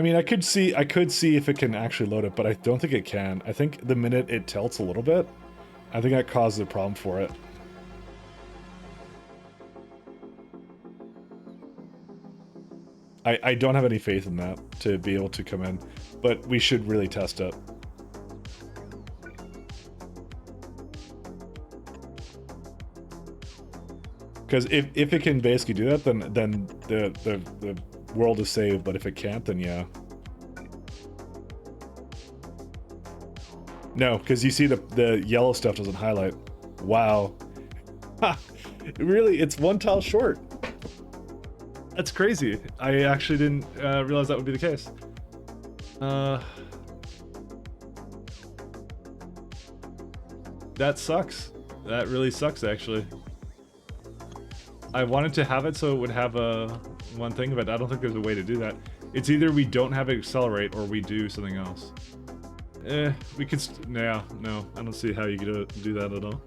mean, I could see if it can actually load it, but I don't think it can. I think the minute it tilts a little bit, I think that causes a problem for it. I don't have any faith in that to be able to come in, but we should really test it. Because if it can basically do that, then the world is saved. But if it can't, then yeah. No, because you see the yellow stuff doesn't highlight. Wow. Ha! Really, it's one tile short. That's crazy. I actually didn't realize that would be the case. That sucks. That really sucks, actually. I wanted to have it so it would have a one thing, but I don't think there's a way to do that. It's either we don't have it accelerate or we do something else. We could. No, I don't see how you could do that at all.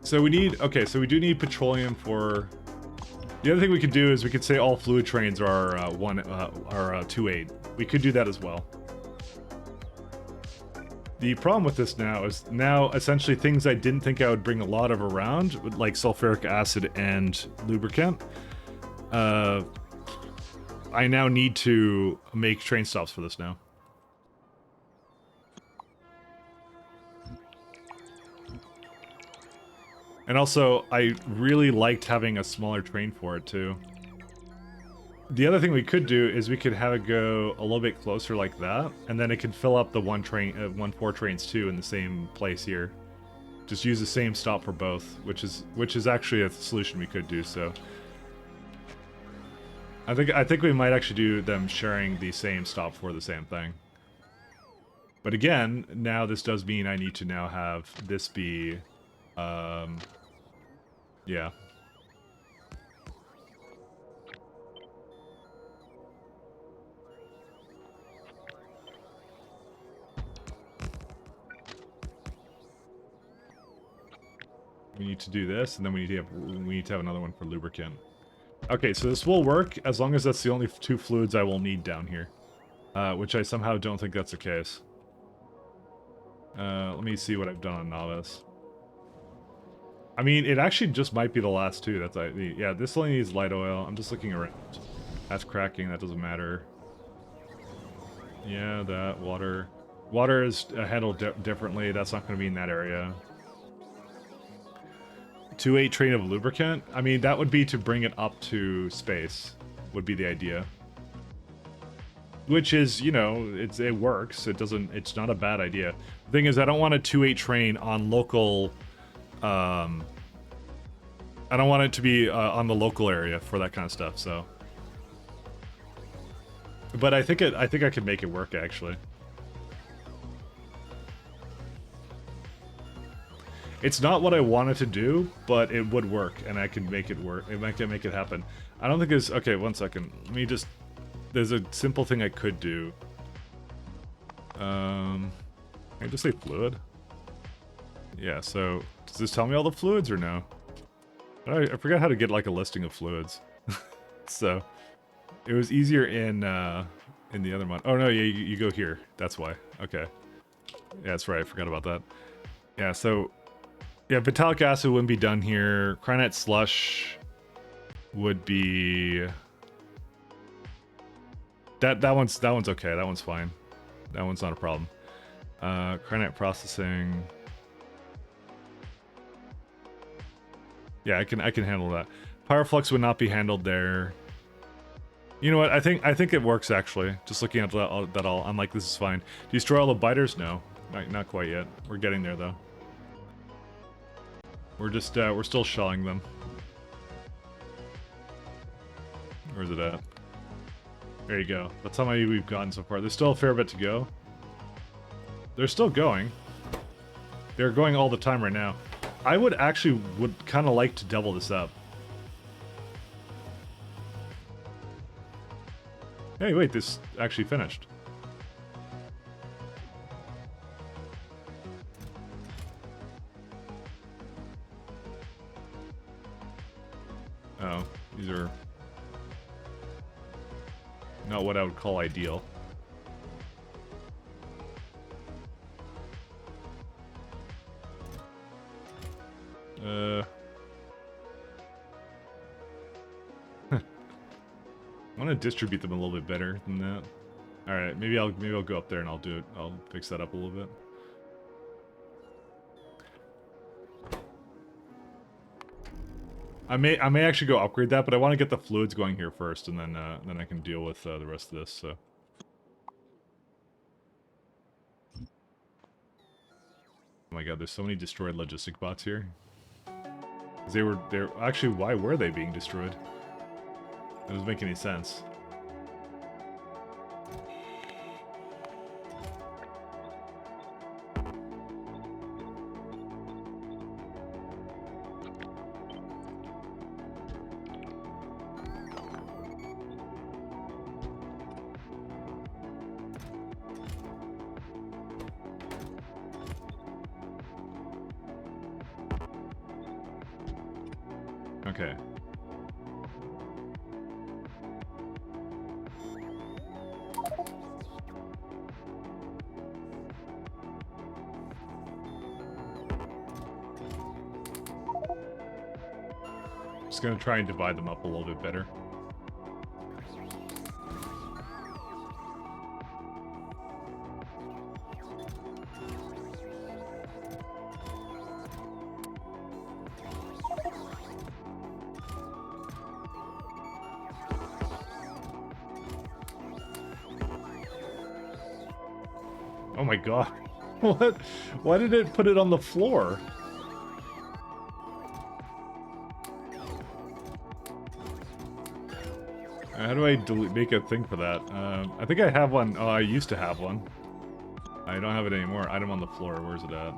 So we need. Okay, so we do need petroleum for. The other thing we could do is we could say all fluid trains are 2.8. We could do that as well. The problem with this now is essentially things I didn't think I would bring a lot of around, like sulfuric acid and lubricant. I now need to make train stops for this now. And also, I really liked having a smaller train for it too. The other thing we could do is we could have it go a little bit closer like that, and then it can fill up the 4 trains too in the same place here. Just use the same stop for both, which is actually a solution we could do. So I think we might actually do them sharing the same stop for the same thing. But again, now this does mean I need to now have this be, yeah. We need to do this, and then we need to have another one for lubricant. Okay, so this will work as long as that's the only 2 fluids I will need down here, which I somehow don't think that's the case. Let me see what I've done on novice. I mean, it actually just might be the last 2. That's yeah. This only needs light oil. I'm just looking around. That's cracking. That doesn't matter. Yeah, that water. Water is handled differently. That's not going to be in that area. 2.8 train of lubricant? I mean, that would be to bring it up to space, would be the idea. Which is, you know, it works. It's not a bad idea. The thing is, I don't want a 2.8 train on local, I don't want it to be on the local area for that kind of stuff, so. But I think I could make it work, actually. It's not what I wanted to do, but it would work, and I can make it work. I can make it happen. I don't think there's... Okay, one second. Let me just... There's a simple thing I could do. Can I just say fluid? Yeah, so... Does this tell me all the fluids, or no? I forgot how to get, like, a listing of fluids. So... It was easier in the other one. Oh, no, yeah, you go here. That's why. Okay. Yeah, that's right. I forgot about that. Yeah, so... Yeah, Vitalic acid wouldn't be done here. Cyanide slush would be... That one's okay. That one's fine. That one's not a problem. Cyanide processing... Yeah, I can handle that. Pyroflux would not be handled there. You know what? I think it works, actually. Just looking at that all, I'm like, this is fine. Destroy all the biters? No. Not quite yet. We're getting there, though. We're just, we're still shelling them. Where's it at? There you go. That's how many we've gotten so far. There's still a fair bit to go. They're still going. They're going all the time right now. I would kind of like to double this up. Hey, wait, this actually finished. Oh, these are not what I would call ideal. I want to distribute them a little bit better than that. All right, maybe I'll go up there and I'll do it. I'll fix that up a little bit. I may actually go upgrade that, but I want to get the fluids going here first, and then I can deal with the rest of this. So. Oh my god, there's so many destroyed logistic bots here. They're actually, why were they being destroyed? That doesn't make any sense. Okay. Just gonna try and divide them up a little bit better. Oh my god. What? Why did it put it on the floor? How do I make a thing for that? I think I have one. Oh, I used to have one. I don't have it anymore. Item on the floor. Where's it at?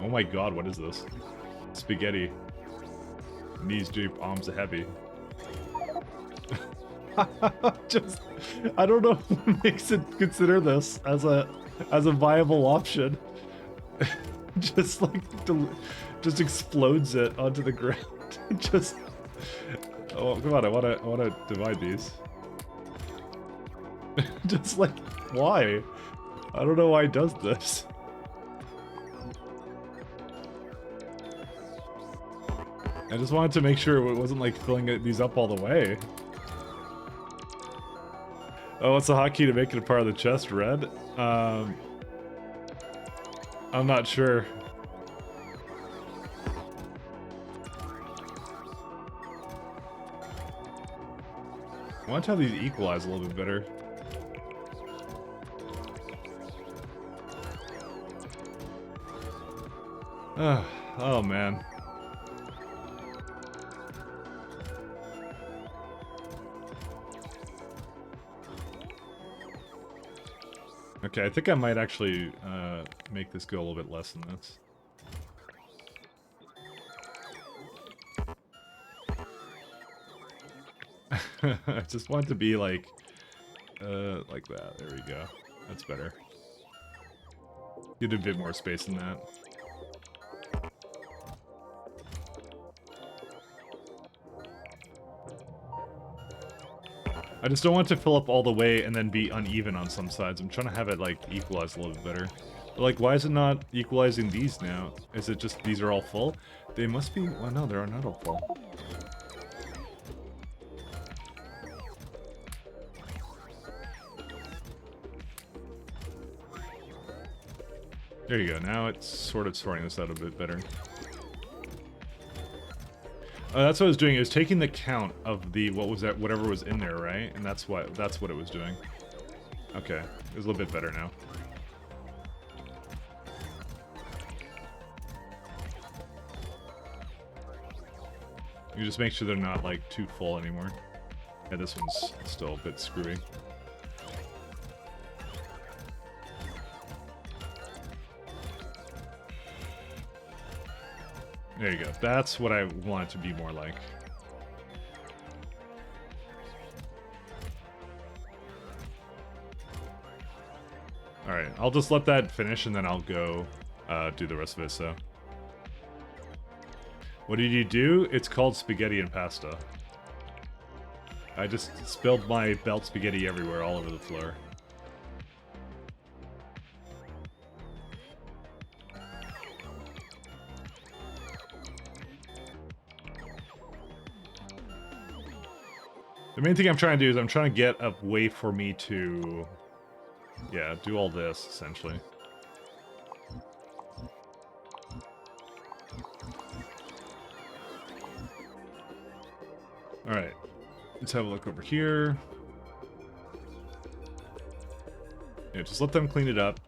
Oh my god, what is this? Spaghetti. Knees deep, arms are heavy. Just, I don't know what makes it consider this as a viable option. Just like just explodes it onto the ground. Just, oh come on, I wanna divide these. Just like, why? I don't know why it does this. I just wanted to make sure it wasn't like filling these up all the way. Oh, what's the hotkey to make it a part of the chest? Red? I'm not sure. I want to have these equalize a little bit better. Oh man. Okay, I think I might actually make this go a little bit less than this. I just want it to be like that. There we go. That's better. Get a bit more space than that. I just don't want it to fill up all the way and then be uneven on some sides. I'm trying to have it, like, equalize a little bit better. But, like, why is it not equalizing these now? Is it just these are all full? They must be... Well, no, they're not all full. There you go. Now it's sort of sorting this out a bit better. That's what I was doing. It was taking the count of the whatever was in there, right? And that's what it was doing. Okay, it was a little bit better now. You just make sure they're not like too full anymore. Yeah, this one's still a bit screwy. There you go. That's what I want it to be more like. Alright, I'll just let that finish and then I'll go do the rest of it, so. What did you do? It's called spaghetti and pasta. I just spilled my belt spaghetti everywhere, all over the floor. The main thing I'm trying to do is I'm trying to get a way for me to, yeah, do all this, essentially. Alright, let's have a look over here. Yeah, just let them clean it up.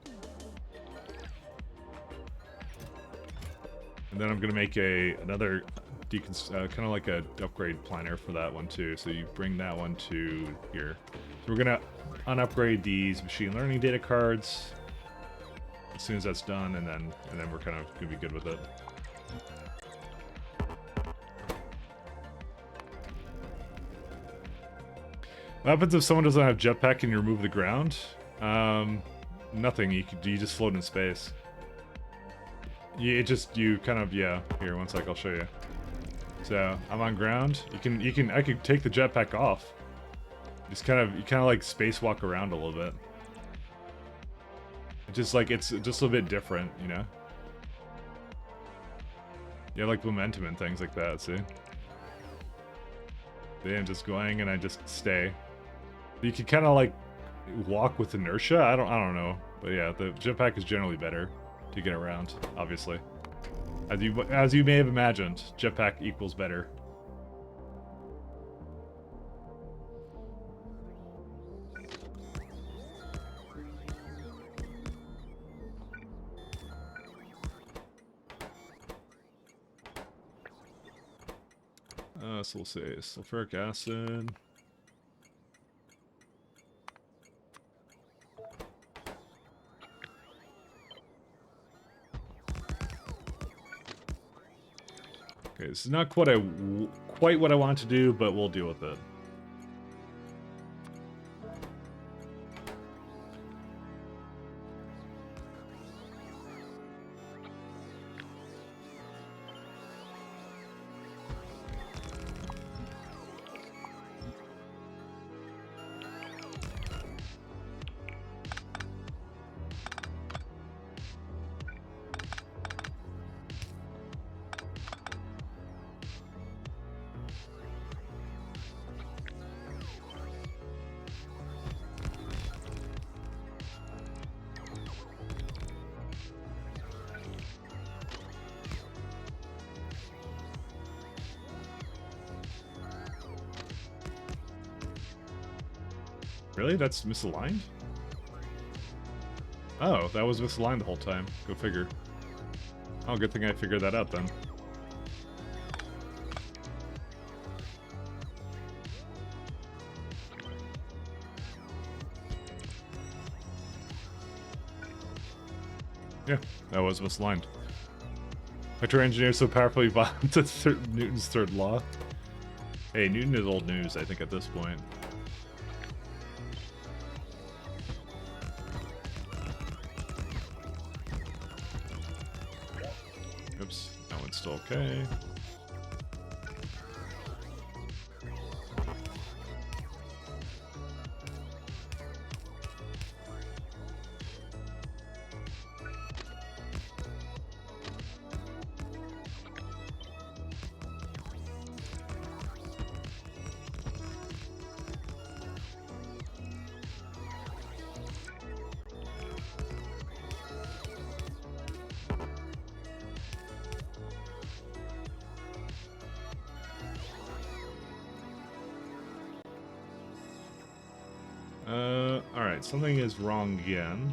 And then I'm going to make another kind of like a upgrade planner for that one too. So you bring that one to here. So we're gonna unupgrade these machine learning data cards as soon as that's done, and then we're kind of gonna be good with it. What happens if someone doesn't have jetpack and you remove the ground? Nothing. You just float in space. Yeah, it just, you kind of, yeah. Here, one sec, I'll show you. So, I'm on ground. I could take the jetpack off. Just kind of, you kind of like spacewalk around a little bit. Just like, it's just a little bit different, you know? You have like momentum and things like that, see? Then just going and I just stay. You can kind of like walk with inertia. I don't know, but yeah, the jetpack is generally better to get around. Obviously, as you may have imagined, jetpack equals better. So we'll say sulfuric acid. Okay, this is not quite what I want to do, but we'll deal with it. Really? That's misaligned? Oh, that was misaligned the whole time. Go figure. Oh, good thing I figured that out then. Yeah, that was misaligned. Factorio engineer so powerfully violates Newton's third law. Hey, Newton is old news, I think, at this point. Oops, that one's still okay. Alright, something is wrong again.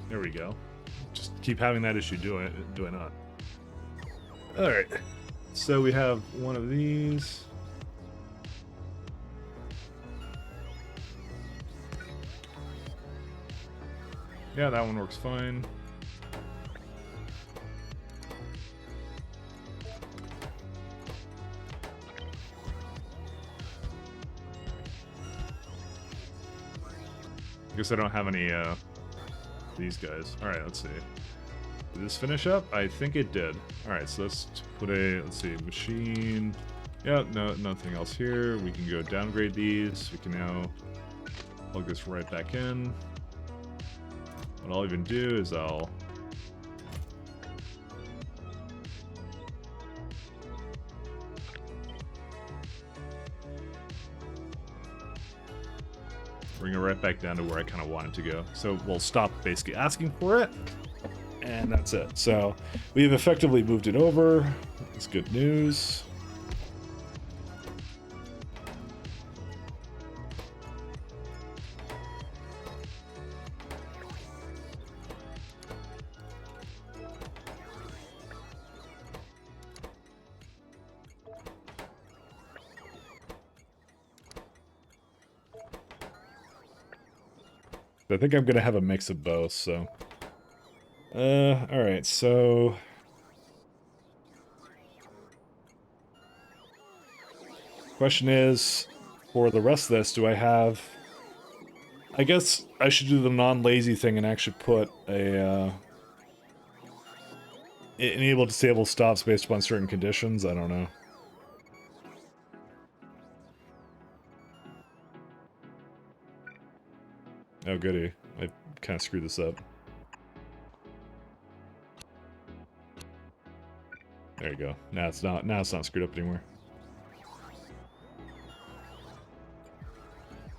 There we go. Just keep having that issue, do I not? Alright. So we have one of these. Yeah, that one works fine. I guess I don't have any, these guys. Alright, let's see. Did this finish up? I think it did. Alright, so let's put let's see, machine. Yeah, no, nothing else here. We can go downgrade these. We can now plug this right back in. What I'll even do is I'll bring it right back down to where I kind of want it to go. So we'll stop basically asking for it, and that's it. So we've effectively moved it over. It's good news. I think I'm gonna have a mix of both, so. Alright, so Question is, for the rest of this, do I have... I guess I should do the non-lazy thing and actually put a, enable disable stops based upon certain conditions? I don't know. Oh, goody. I kind of screwed this up. There you go. Now it's not screwed up anymore.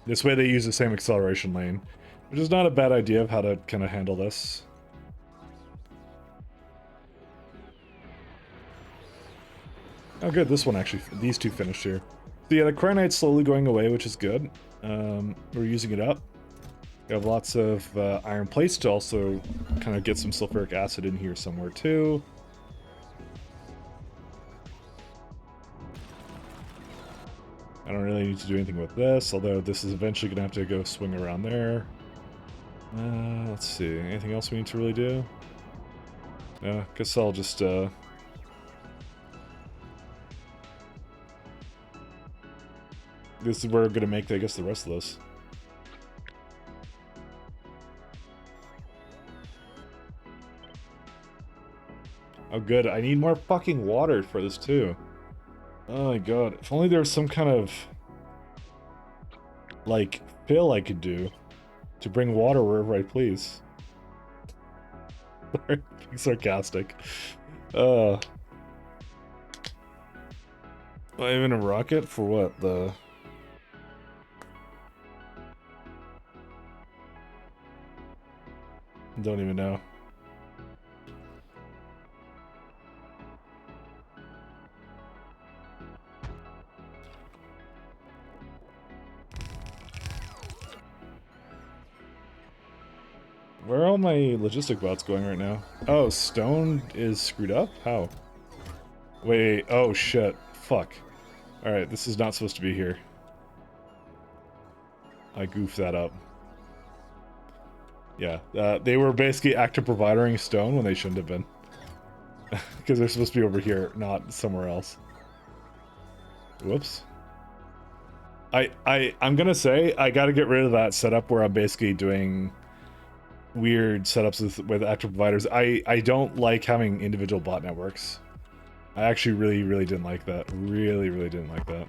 This way they use the same acceleration lane, which is not a bad idea of how to kind of handle this. Oh good, this one actually, these two finished here. So yeah, the Cryonite's slowly going away, which is good. We're using it up. We have lots of iron plates to also kind of get some sulfuric acid in here somewhere too. I don't really need to do anything with this, although this is eventually going to have to go swing around there. Let's see, anything else we need to really do? No, guess I'll just, this is where we're going to make, I guess, the rest of this. Oh good, I need more fucking water for this too. Oh my god, if only there was some kind of, like, fill I could do to bring water wherever I please. Sorry, being sarcastic. I'm in a rocket for what? The... Don't even know. Where are all my logistic bots going right now? Oh, stone is screwed up? How? Wait, oh shit. Fuck. Alright, this is not supposed to be here. I goofed that up. Yeah, they were basically active providing stone when they shouldn't have been. Because they're supposed to be over here, not somewhere else. Whoops. I'm gonna say, I gotta get rid of that setup where I'm basically doing weird setups with active providers. I don't like having individual bot networks. I actually really didn't like that. Really didn't like that.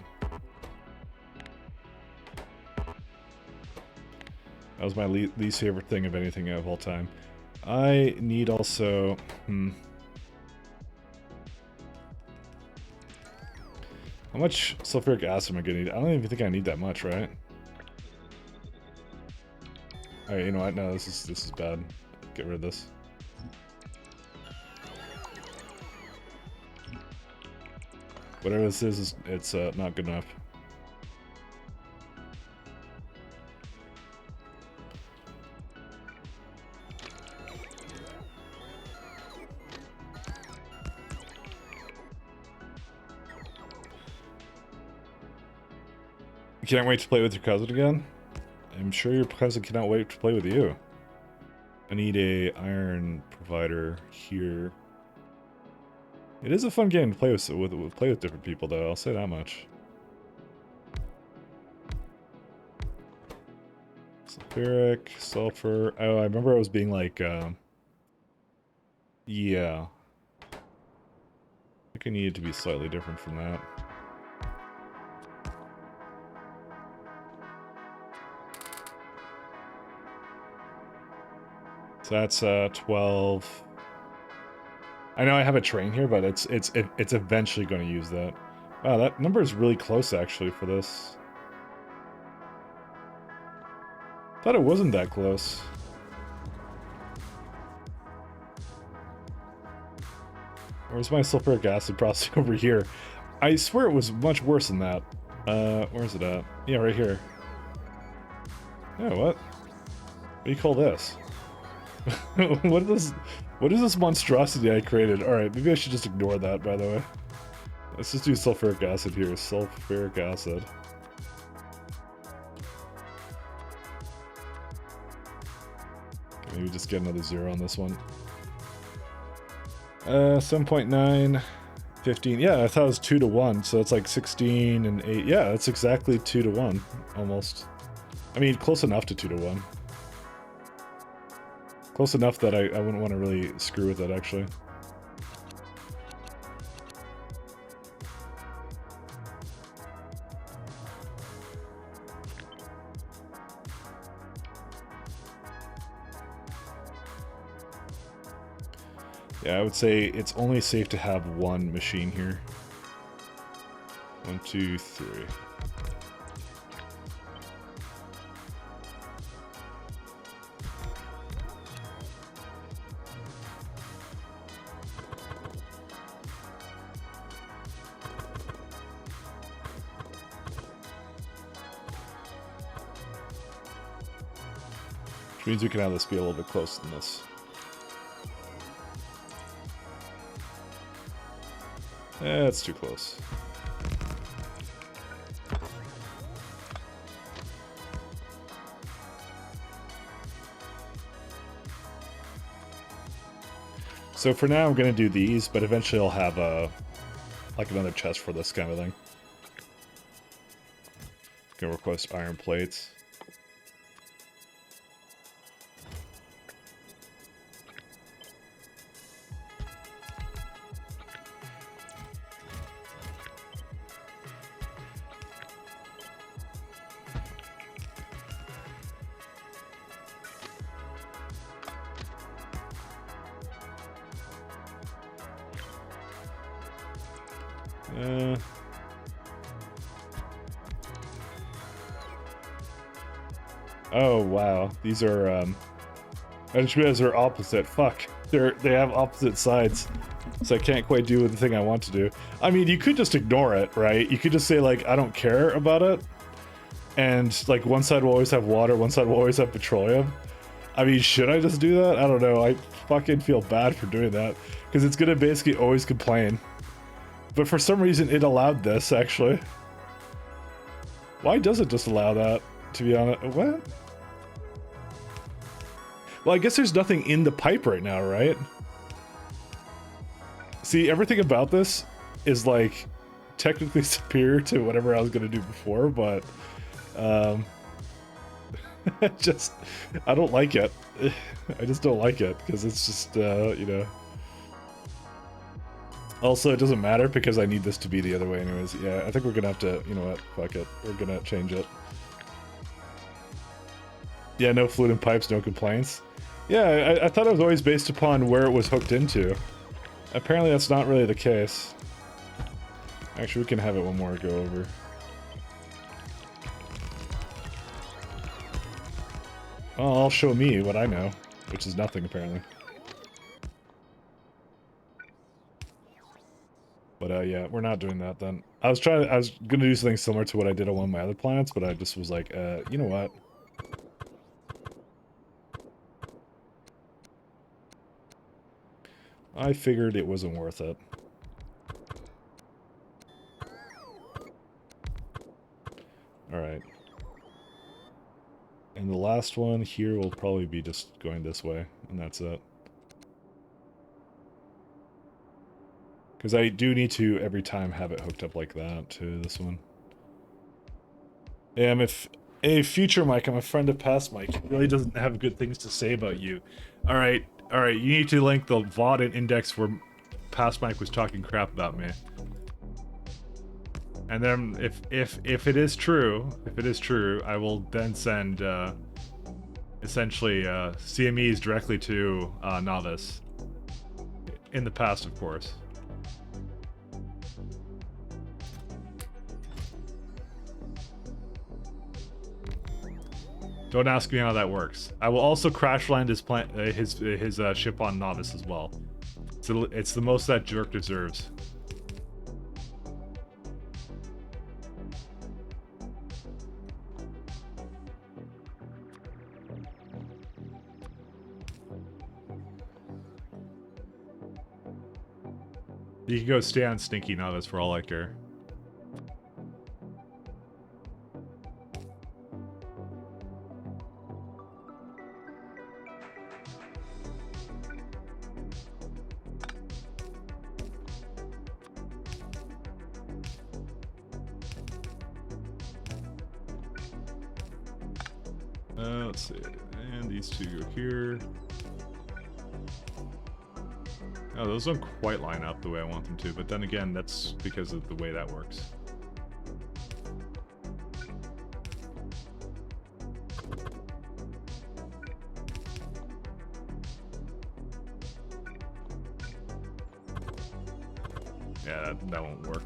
That was my least favorite thing of anything of all time. I need also... How much sulfuric acid am I gonna need? I don't even think I need that much, right? Alright, you know what? No, this is bad. Get rid of this. Whatever this is it's not good enough. Can't wait to play with your cousin again? I'm sure your cousin cannot wait to play with you. I need a iron provider here. It is a fun game to play with different people, though. I'll say that much. Sulfuric, sulfur. Oh, I remember I was being like, yeah. I think I need it to be slightly different from that. So that's 12. I know I have a train here, but it's eventually going to use that. Wow, that number is really close actually for this. Thought it wasn't that close. Where's my sulfuric acid processing over here? I swear it was much worse than that. Where's it at? Yeah, right here. Yeah, what? What do you call this? What is this monstrosity I created? Alright, maybe I should just ignore that, by the way. Let's just do sulfuric acid here. Sulfuric acid. Maybe just get another 0 on this one. 7.9. 15. Yeah, I thought it was 2 to 1, so it's like 16 and 8. Yeah, it's exactly 2 to 1, almost. I mean, close enough to 2 to 1. Close enough that I wouldn't want to really screw with it, actually. Yeah, I would say it's only safe to have one machine here. 1, 2, 3. Which means we can have this be a little bit closer than this. It's too close. So for now I'm gonna do these, but eventually I'll have like another chest for this kind of thing. Gonna request iron plates. Oh wow, these are I just realized they're opposite. Fuck, they have opposite sides, so I can't quite do the thing I want to do. I mean, you could just ignore it, right? You could just say like I don't care about it, and like one side will always have water, one side will always have petroleum. I mean, should I just do that? I don't know. I fucking feel bad for doing that because it's gonna basically always complain. But for some reason, it allowed this actually. Why does it just allow that? To be honest, what? Well, I guess there's nothing in the pipe right now, right? See, everything about this is like technically superior to whatever I was gonna do before, but just I don't like it. I just don't like it because it's just you know. Also, it doesn't matter because I need this to be the other way anyways. Yeah, I think we're gonna have to, you know what, fuck it. We're gonna change it. Yeah, no fluid in pipes, no complaints. Yeah, I thought it was always based upon where it was hooked into. Apparently that's not really the case. Actually, we can have it one more go over. Oh, I'll show me what I know, which is nothing apparently. But yeah, we're not doing that then. I was gonna do something similar to what I did on one of my other planets, but I just was like, you know what? I figured it wasn't worth it. Alright. And the last one here will probably be just going this way, and that's it. Because I do need to, every time, have it hooked up like that to this one. Yeah, if a future Mike, I'm a friend of past Mike. He really doesn't have good things to say about you. Alright, you need to link the VOD and index where past Mike was talking crap about me. And then if it is true, I will then send essentially CMEs directly to Novice. In the past, of course. Don't ask me how that works. I will also crash land his ship on Novice as well. So it's the most that jerk deserves. You can go stay on Stinky Novice for all I care. Let's see. And these two go here. Oh, those don't quite line up the way I want them to, but then again, that's because of the way that works. Yeah, that won't work.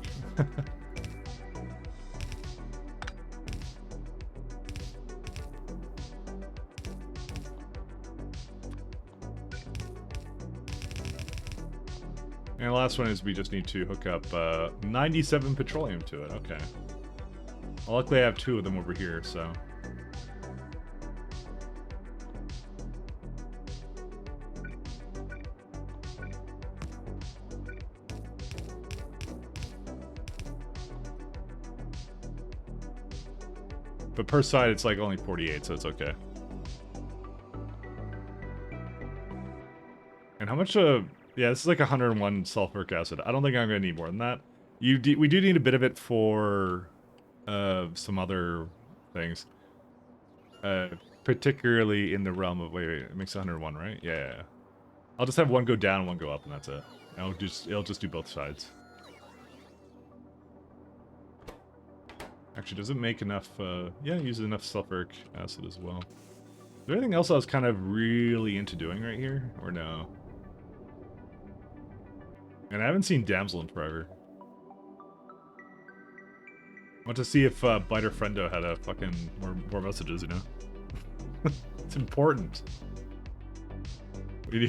And the last one is we just need to hook up 97 petroleum to it. Okay. Well, luckily I have two of them over here, so... But per side, it's like only 48, so it's okay. And how much, yeah, this is like 101 sulfuric acid. I don't think I'm going to need more than that. We do need a bit of it for some other things. Particularly in the realm of, wait, it makes 101, right? Yeah. I'll just have one go down and one go up, and that's it. And it'll just do both sides. Actually, does it make enough, yeah, it uses enough sulfuric acid as well. Is there anything else I was kind of really into doing right here? Or no? And I haven't seen Damsel in forever. I want to see if Biter Friendo had a fucking more messages, you know? It's important. We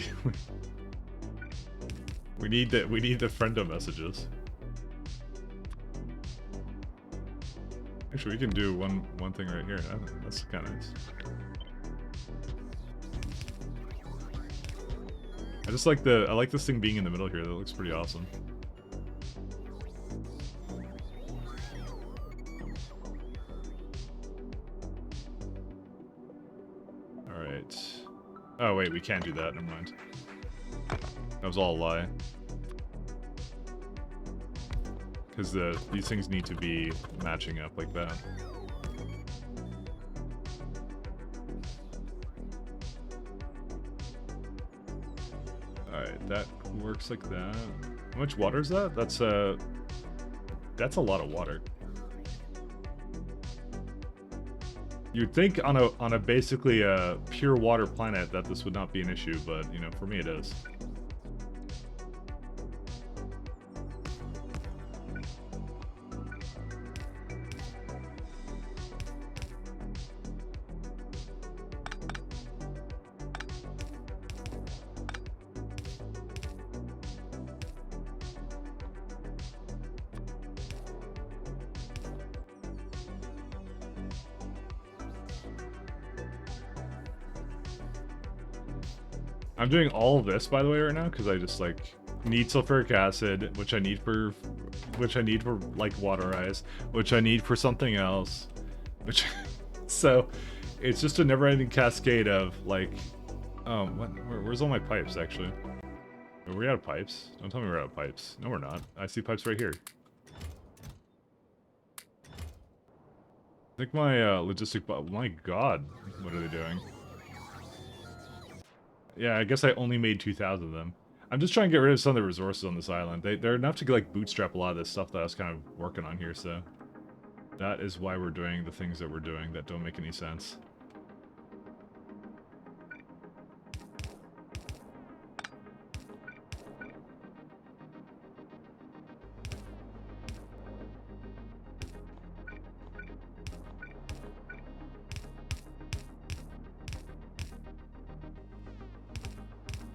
need the Friendo messages. Actually, we can do one thing right here. That's kind of nice. I like this thing being in the middle here. That looks pretty awesome. All right. Oh wait, we can't do that. Never mind. That was all a lie. Because these things need to be matching up like that. Alright, that works like that. How much water is that? That's a lot of water. You'd think on a basically a pure water planet that this would not be an issue, but you know, for me it is. I'm doing all of this, by the way, right now, because I just, like, need sulfuric acid, which I need for, like, water ice, which I need for something else, which, so, it's just a never-ending cascade of, like, where's all my pipes, actually? Are we out of pipes? Don't tell me we're out of pipes. No, we're not. I see pipes right here. I think my, my god, what are they doing? Yeah, I guess I only made 2,000 of them. I'm just trying to get rid of some of the resources on this island. They're enough to, like, bootstrap a lot of this stuff that I was kind of working on here, so... That is why we're doing the things that we're doing that don't make any sense.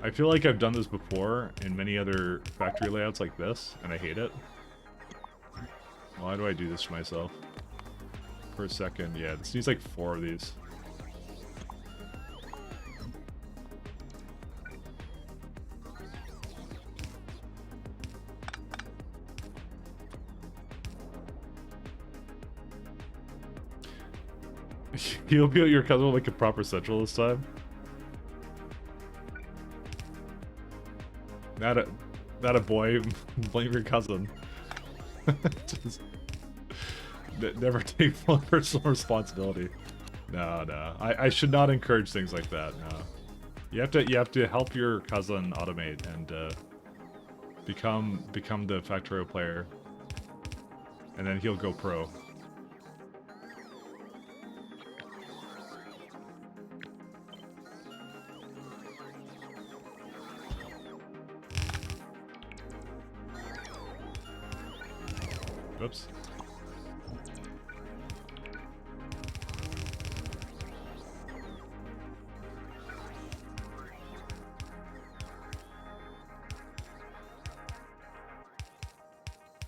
I feel like I've done this before in many other factory layouts like this, and I hate it. Why do I do this to myself? For a second, yeah, this needs like 4 of these. You'll be your cousin like a proper central this time? Not a boy, blame your cousin. Just never take full personal responsibility. No, no. I should not encourage things like that. No. You have to help your cousin automate and become the Factorio player, and then he'll go pro. Whoops.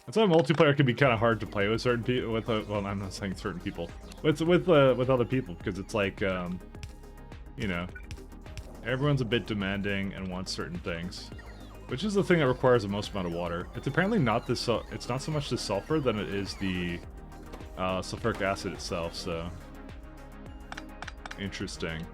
That's why multiplayer can be kind of hard to play with certain people. Well, I'm not saying certain people. With other people, because it's like, you know, everyone's a bit demanding and wants certain things, which is the thing that requires the most amount of water. It's apparently not the it's not so much the sulfur than it is the sulfuric acid itself. So interesting.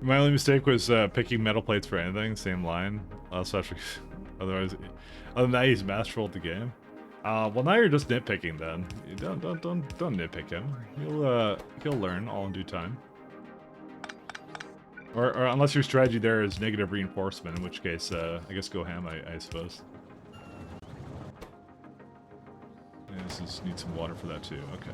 My only mistake was picking metal plates for anything, same line. Especially, otherwise, other than that, he's masterful at the game. Well, now you're just nitpicking. Then you don't nitpick him. He'll learn all in due time. Or unless your strategy there is negative reinforcement, in which case, I guess go ham. I suppose. Yeah, this is need some water for that too. Okay.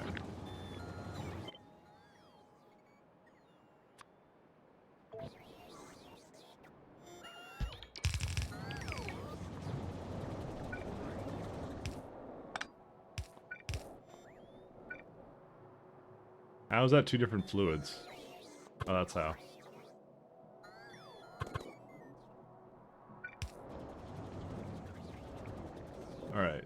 How is that two different fluids? Oh, that's how. Alright.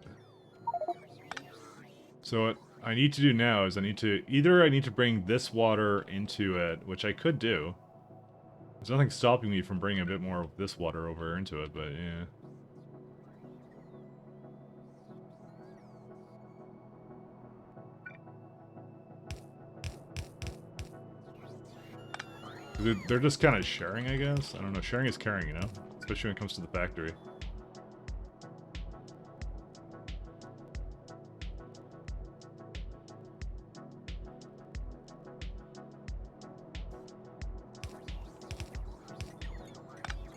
So what I need to do now is I need to bring this water into it, which I could do. There's nothing stopping me from bringing a bit more of this water over into it, but yeah. They're just kind of sharing, I guess. I don't know. Sharing is caring, you know? Especially when it comes to the factory.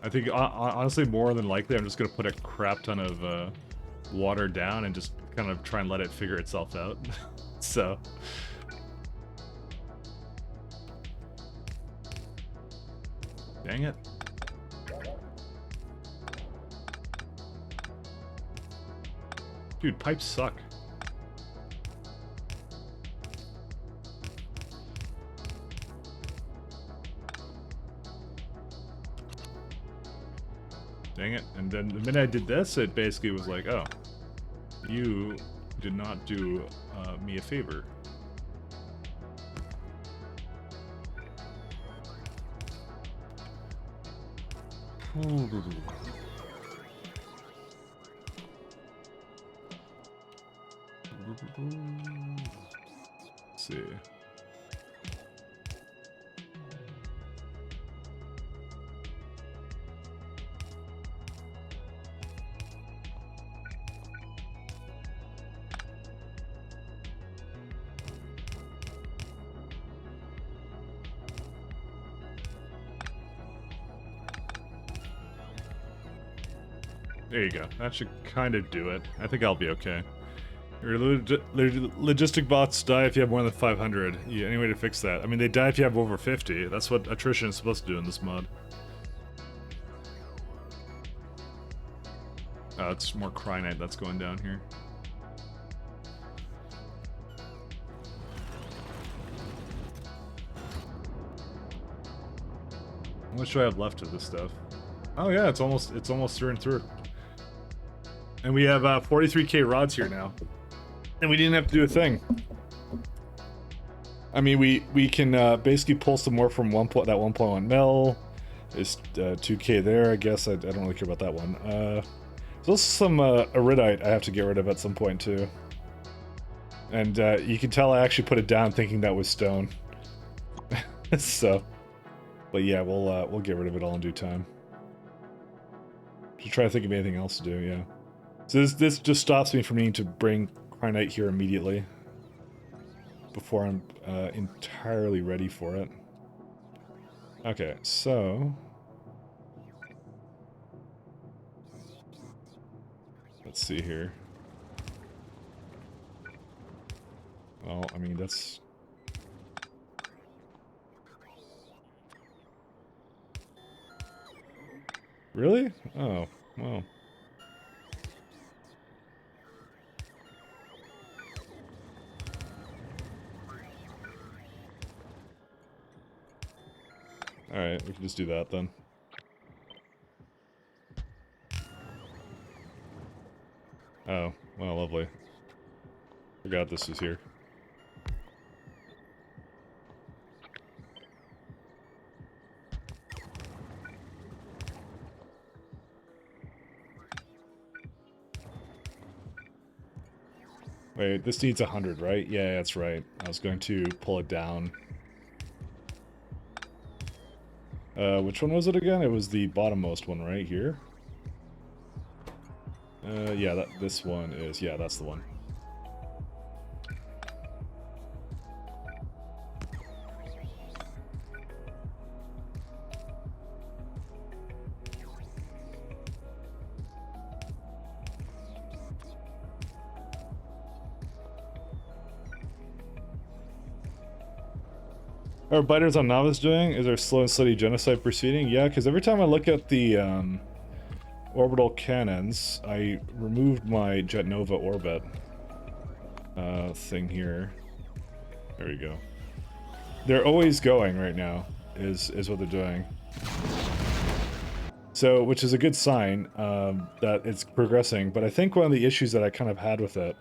I think, honestly, more than likely, I'm just going to put a crap ton of water down and just kind of try and let it figure itself out. So... Dang it. Dude, pipes suck. Dang it. And then the minute I did this, it basically was like, oh, you did not do me a favor. Let's see. There you go. That should kind of do it. I think I'll be okay. Your logistic bots die if you have more than 500. Yeah, any way to fix that? I mean, they die if you have over 50. That's what attrition is supposed to do in this mod. It's more Crynite that's going down here. How much do I have left of this stuff? Oh yeah, it's almost through and through. And we have 43k rods here now. And we didn't have to do a thing. I mean, we can basically pull some more from that 1.1 mil. There's 2K there. I guess I don't really care about that one. There's also some iridite I have to get rid of at some point too. And you can tell I actually put it down thinking that was stone. So, but yeah, we'll get rid of it all in due time. Should try to think of anything else to do. Yeah. So this just stops me from needing to bring Cryonite here immediately before I'm entirely ready for it. Okay, so let's see here. Well, I mean, that's... Really? Oh, well. Alright, we can just do that then. Oh, well, lovely. Forgot this was here. Wait, this needs 100, right? Yeah, that's right. I was going to pull it down. Which one was it again? It was the bottommost one right here. Yeah, this one is... Yeah, that's the one. Are biters on Novice doing? Is there slow and steady genocide proceeding? Yeah, because every time I look at the orbital cannons, I removed my Jet Nova orbit thing here. There we go. They're always going right now, is what they're doing. So, which is a good sign that it's progressing, but I think one of the issues that I kind of had with it,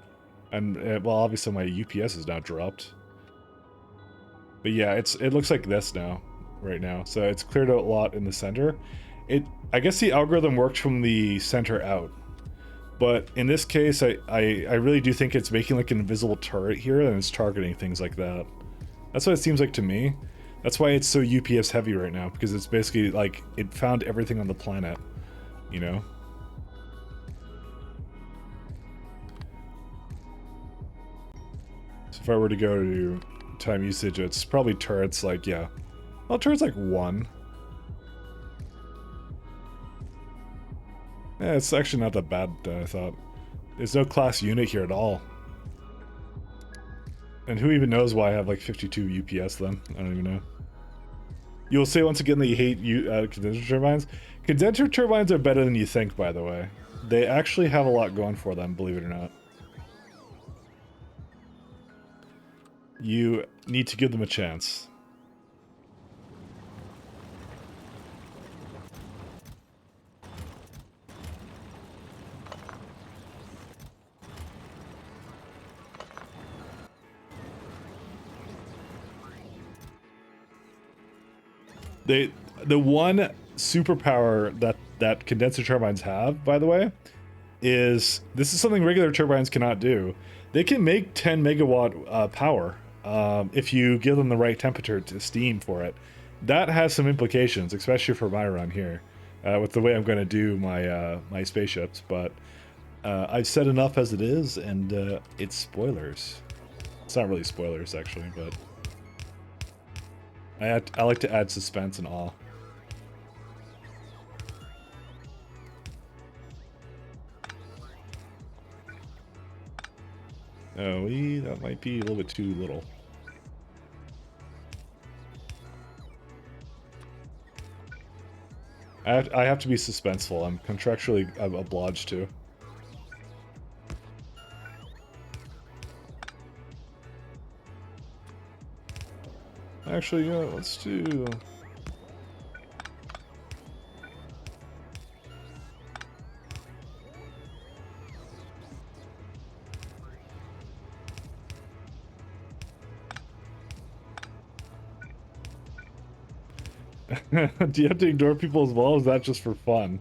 and well, obviously my UPS is now dropped. But yeah, it looks like this now, right now. So it's cleared out a lot in the center. I guess the algorithm works from the center out. But in this case, I really do think it's making like an invisible turret here and it's targeting things like that. That's what it seems like to me. That's why it's so UPS heavy right now, because it's basically like it found everything on the planet, you know? So if I were to go to time usage, it's probably turrets like, yeah. Well, turrets like 1. Yeah, it's actually not that bad, I thought. There's no class unit here at all. And who even knows why I have like 52 UPS then? I don't even know. You'll say once again that you hate condenser turbines. Condenser turbines are better than you think, by the way. They actually have a lot going for them, believe it or not. You need to give them a chance. The one superpower that condenser turbines have, by the way, is this is something regular turbines cannot do. They can make 10 megawatt power if you give them the right temperature to steam for it. That has some implications, especially for my run here, with the way I'm going to do my my spaceships. But I've said enough as it is, and it's spoilers. It's not really spoilers actually, but I like to add suspense and awe. Oh, that might be a little bit too little. I have to be suspenseful. I'm contractually obliged to. Actually, yeah, let's do... Do you have to ignore people as well, or is that just for fun?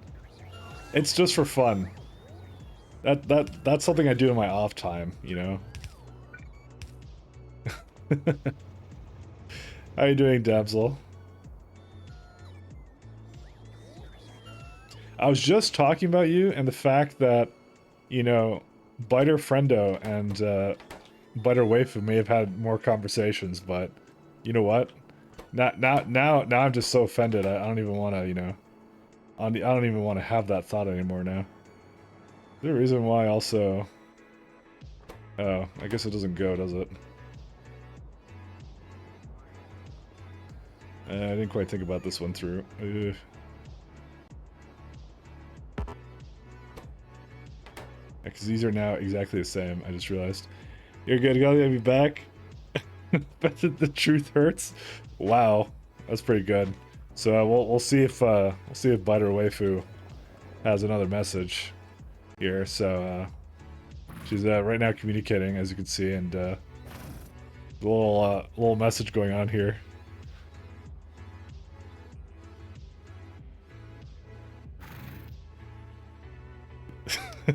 It's just for fun. That's something I do in my off time, you know? How you doing, damsel? I was just talking about you and the fact that, you know, Biter Friendo and Biter Waifu may have had more conversations, but you know what? Now I'm just so offended. I don't even want to, you know, I don't even want to have that thought anymore now. Is there a reason why also? Oh, I guess it doesn't go, does it? I didn't quite think about this one through. Ugh. Because these are now exactly the same, I just realized. You're good, Golly, I'll be back. But the truth hurts. Wow, that's pretty good. So we'll see if Biter Waifu has another message here. So she's right now communicating, as you can see, and little message going on here.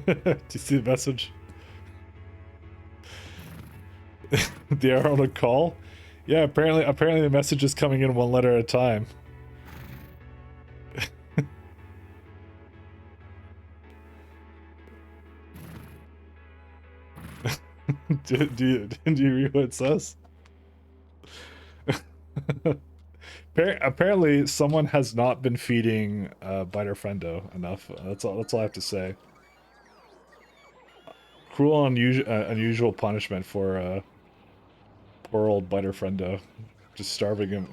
Do you see the message? They are on a call? Yeah, apparently the message is coming in one letter at a time. do you read what it says? Apparently someone has not been feeding Biter Friendo enough. That's all I have to say. Cruel and unusual punishment for poor old Biter Friendo. Just starving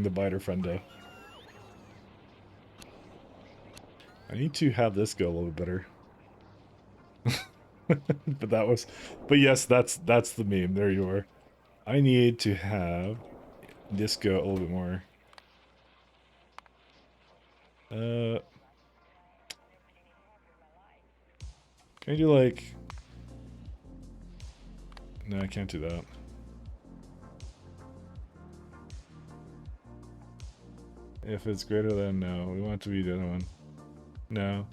the Biter Friendo. I need to have this go a little bit better. But yes, that's the meme. There you are. I need to have this go a little bit more. Can I do like... No, I can't do that. If it's greater than, no. We want it to be the other one. No.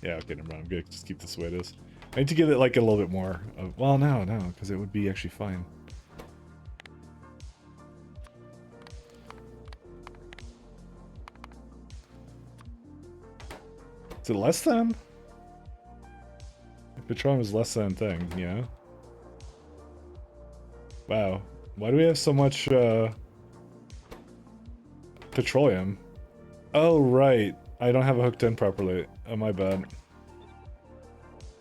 Yeah, okay, never mind. I'm gonna just keep this the way it is. I need to give it like a little bit more of, well, no, because it would be actually fine. Is it less than? Petroleum is less than thing, yeah. Wow. Why do we have so much petroleum? Oh, right. I don't have it hooked in properly. Oh, my bad.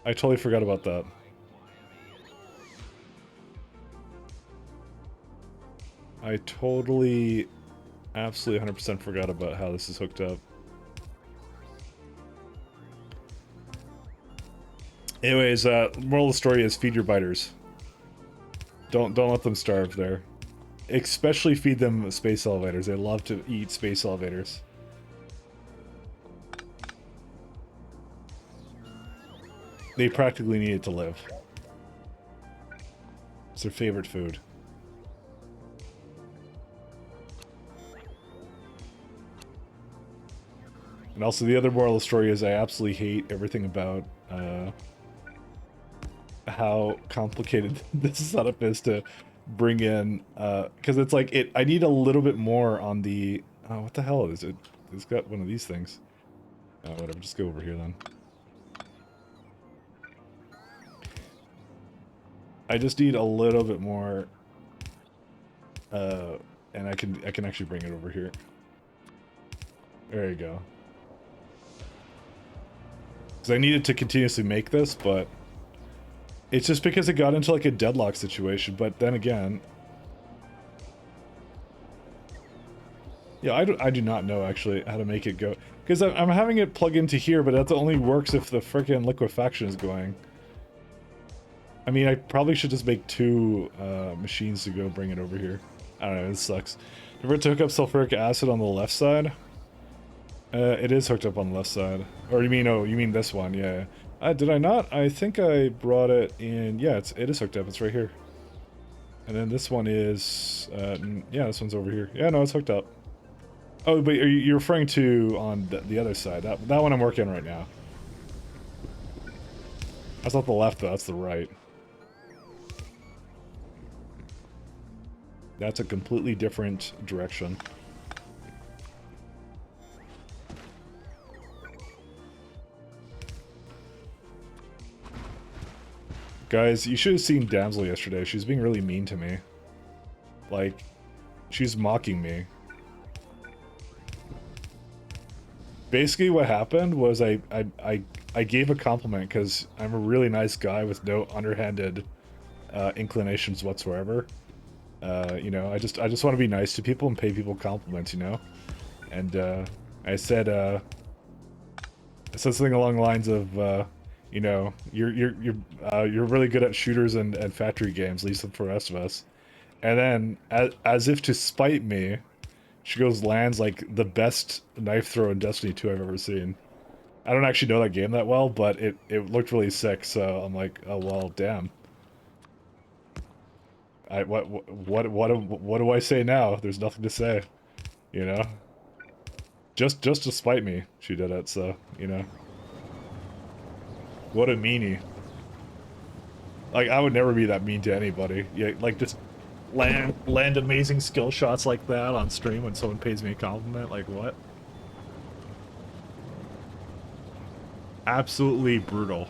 I totally forgot about that. I totally, absolutely 100% forgot about how this is hooked up. Anyways, moral of the story is feed your biters. Don't let them starve there. Especially feed them space elevators. They love to eat space elevators. They practically need it to live. It's their favorite food. And also the other moral of the story is I absolutely hate everything about how complicated this setup is to bring in, because it's like, I need a little bit more on the, oh, what the hell is it? It's got one of these things. Whatever, just go over here then. I just need a little bit more, and I can actually bring it over here. There you go. Because I needed to continuously make this, but it's just because it got into like a deadlock situation. But then again, yeah, I do not know actually how to make it go, because I'm having it plug into here, but that only works if the frickin' liquefaction is going. I mean, I probably should just make two machines to go bring it over here. I don't know, this sucks. Remember to hook up sulfuric acid on the left side? It is hooked up on the left side. Or you mean, oh, you mean this one, yeah. Did I not? I think I brought it in, yeah, it is hooked up, it's right here. And then this one is, yeah, this one's over here. Yeah, no, it's hooked up. Oh, but you're referring to on the other side. That one I'm working on right now. That's not the left, though. That's the right. That's a completely different direction. Guys, you should have seen Damsel yesterday. She's being really mean to me. Like, she's mocking me. Basically what happened was I gave a compliment because I'm a really nice guy with no underhanded inclinations whatsoever. You know, I just want to be nice to people and pay people compliments, you know? And I said something along the lines of you know, you're really good at shooters and factory games, at least for the rest of us. And then, as if to spite me, she goes lands like the best knife throw in Destiny 2 I've ever seen. I don't actually know that game that well, but it looked really sick. So I'm like, oh well, damn. What do I say now? There's nothing to say, you know. Just to spite me, she did it. So you know. What a meanie. Like, I would never be that mean to anybody. Yeah, like, just land amazing skill shots like that on stream when someone pays me a compliment. Like, what? Absolutely brutal.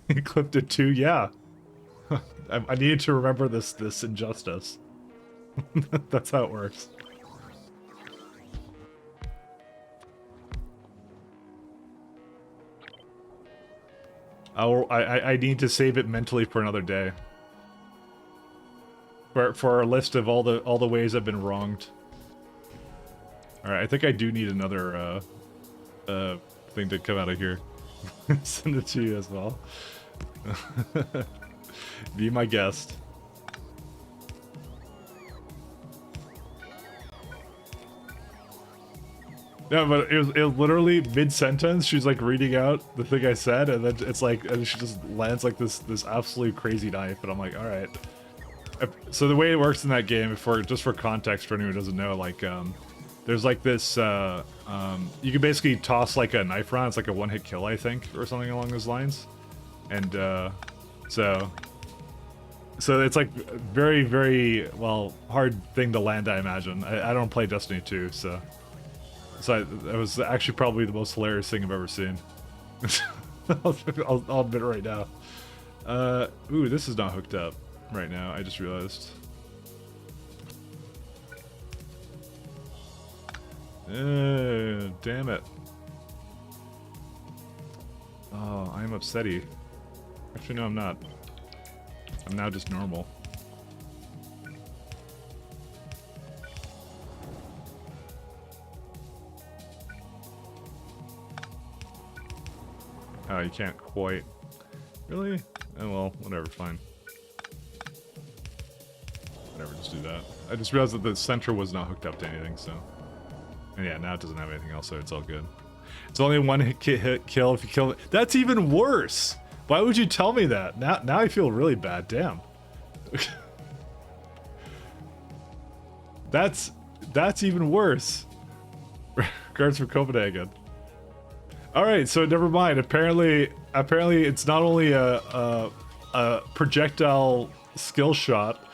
He clipped it too, yeah. I needed to remember this injustice. That's how it works. I need to save it mentally for another day. For our list of all the ways I've been wronged. All right, I think I do need another thing to come out of here. Send it to you as well. Be my guest. No, but it was literally mid-sentence. She's like reading out the thing I said, and then it's like, and she just lands like this absolutely crazy knife, and I'm like, all right. So the way it works in that game, just for context for anyone who doesn't know, like, there's like this, you can basically toss like a knife round. It's like a one-hit kill, I think, or something along those lines. And so it's like very, very, well, hard thing to land, I imagine. I don't play Destiny 2, so that was actually probably the most hilarious thing I've ever seen. I'll admit it right now. Ooh, this is not hooked up right now. I just realized. Damn it. Oh, I'm upsetty. Actually, no, I'm not. I'm now just normal. Oh, you can't quite. Really? Oh well, whatever, fine. Whatever, just do that. I just realized that the center was not hooked up to anything, so... And yeah, now it doesn't have anything else, so it's all good. It's only one hit kill if you kill it. That's even worse! Why would you tell me that? Now I feel really bad, damn. That's even worse. Regards for Copenhagen. Alright, so never mind. Apparently it's not only a projectile skill shot.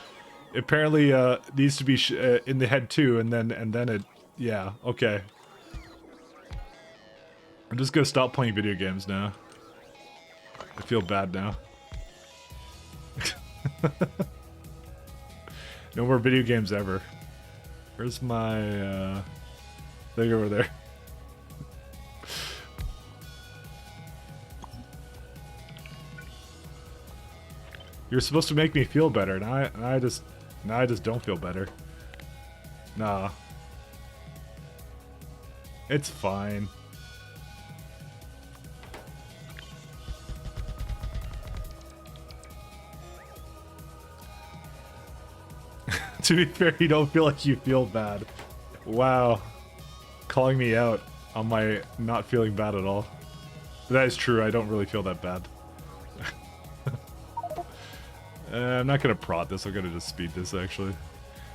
Apparently needs to be in the head too, and then it, yeah, okay. I'm just gonna stop playing video games now. I feel bad now. No more video games ever. Where's my thing over there? You're supposed to make me feel better. Now I just don't feel better. Nah. It's fine. To be fair, you don't feel like you feel bad. Wow. Calling me out on my not feeling bad at all. That is true. I don't really feel that bad. I'm not gonna prod this. I'm gonna just speed this actually.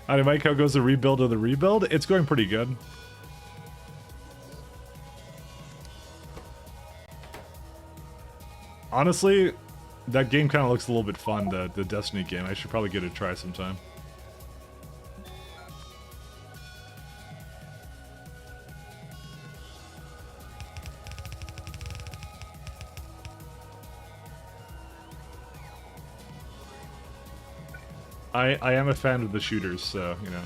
Hi, Mike. How goes the rebuild of the rebuild? It's going pretty good. Honestly, that game kind of looks a little bit fun. The Destiny game. I should probably give it a try sometime. I am a fan of the shooters, so, you know,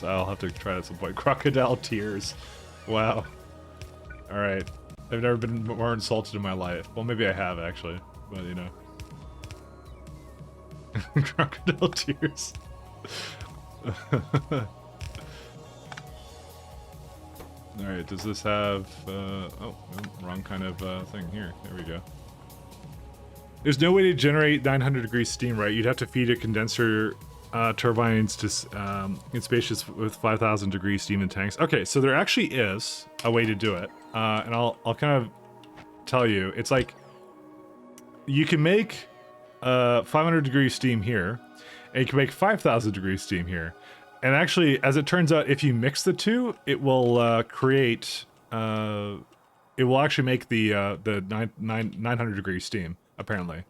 I'll have to try it at some point. Crocodile tears. Wow. Alright. I've never been more insulted in my life. Well, maybe I have, actually. But, you know. Crocodile tears. Alright, does this have... oh, no, wrong kind of thing. Here, there we go. There's no way to generate 900 degrees steam, right? You'd have to feed a condenser turbines to in spaces with 5,000 degrees steam in tanks. Okay, so there actually is a way to do it, and I'll kind of tell you. It's like you can make 500 degrees steam here, and you can make 5,000 degrees steam here. And actually, as it turns out, if you mix the two, it will create. It will actually make the 900 degrees steam, apparently,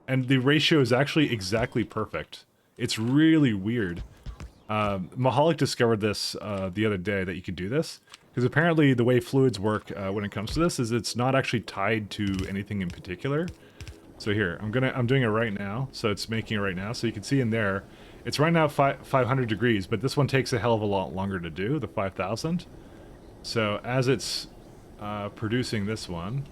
and the ratio is actually exactly perfect. It's really weird. Mahalik discovered this the other day, that you could do this, because apparently the way fluids work when it comes to this is it's not actually tied to anything in particular. So here, I'm doing it right now. So it's making it right now. So you can see in there, it's right now 500 degrees, but this one takes a hell of a lot longer to do, the 5,000. So as it's producing this one,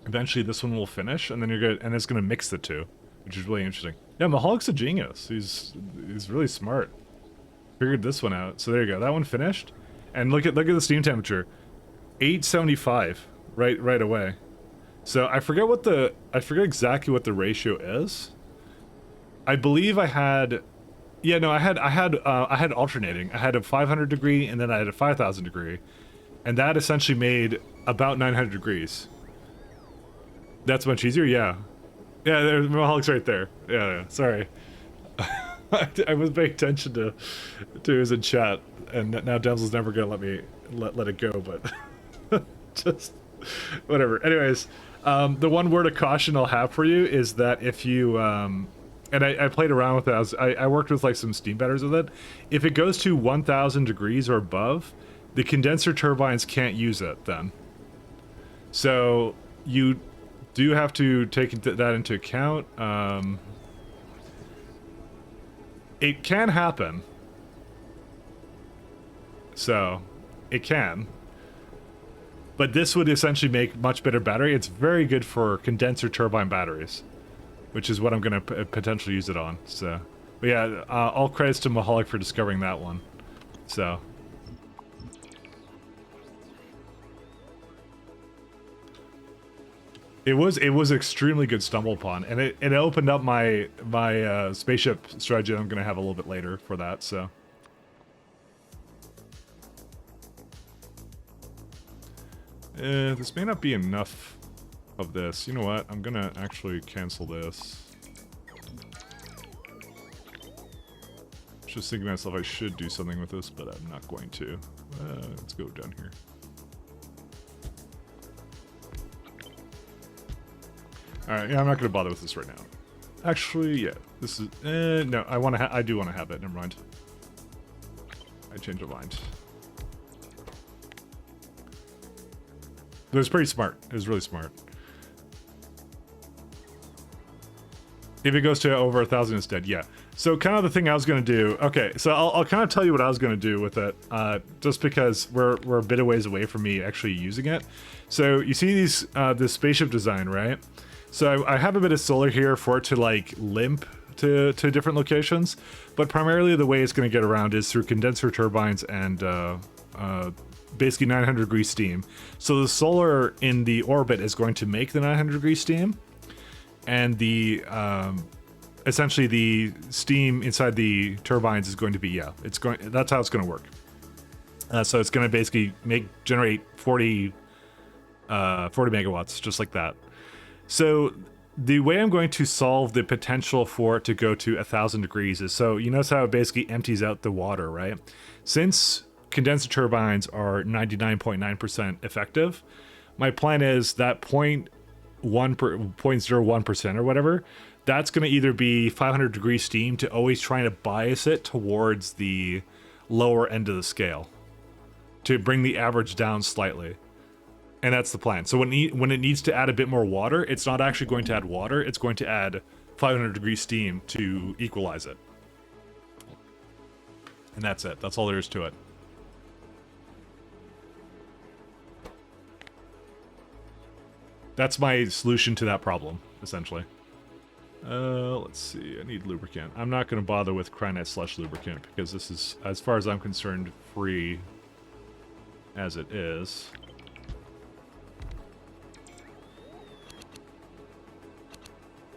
eventually this one will finish, and then you're good, and it's gonna mix the two, which is really interesting. Yeah, Mahalik's a genius. He's really smart. Figured this one out. So there you go. That one finished, and look at the steam temperature, 875 right away. So I forget exactly what the ratio is. I believe I had, yeah, no, I had alternating. I had a 500 degree, and then I had a 5,000 degree, and that essentially made about 900 degrees. That's much easier, yeah. Yeah, there's Mahalik's right there. Yeah, sorry. I was paying attention to his in chat, and now Demsel's never gonna let me let it go, but just whatever. Anyways, the one word of caution I'll have for you is that if you and I played around with it. I worked with like some steam betters with it. If it goes to 1,000 degrees or above, the condenser turbines can't use it then. So you do have to take that into account. It can happen. So, it can. But this would essentially make much better battery. It's very good for condenser turbine batteries, which is what I'm going to potentially use it on. So, but yeah, all credits to Mahalik for discovering that one. So. It was extremely good stumble upon, and it opened up my spaceship strategy I'm gonna have a little bit later for that. So this may not be enough of this. You know what? I'm gonna actually cancel this. Just thinking to myself I should do something with this, but I'm not going to. Let's go down here. Alright, yeah, I'm not going to bother with this right now. Actually, yeah, this is... no, I do want to have it, never mind. I changed my mind. But it was pretty smart. It was really smart. If it goes to over 1,000 instead, yeah. So kind of the thing I was going to do... Okay, so I'll kind of tell you what I was going to do with it, just because we're a bit of ways away from me actually using it. So you see these this spaceship design, right? So I have a bit of solar here for it to like limp to different locations, but primarily the way it's going to get around is through condenser turbines and basically 900 degree steam. So the solar in the orbit is going to make the 900 degree steam, and the essentially the steam inside the turbines is going to be that's how it's going to work. So it's going to basically generate 40 40 megawatts, just like that. So the way I'm going to solve the potential for it to go to 1,000 degrees is, so you notice how it basically empties out the water, right? Since condenser turbines are 99.9% effective, my plan is that 0.01% or whatever, that's going to either be 500 degree steam to always trying to bias it towards the lower end of the scale to bring the average down slightly. And that's the plan. So when it needs to add a bit more water, it's not actually going to add water, it's going to add 500 degree steam to equalize it. And that's it. That's all there is to it. That's my solution to that problem, essentially. Let's see. I need lubricant. I'm not going to bother with Cryonite slush lubricant because this is, as far as I'm concerned, free as it is.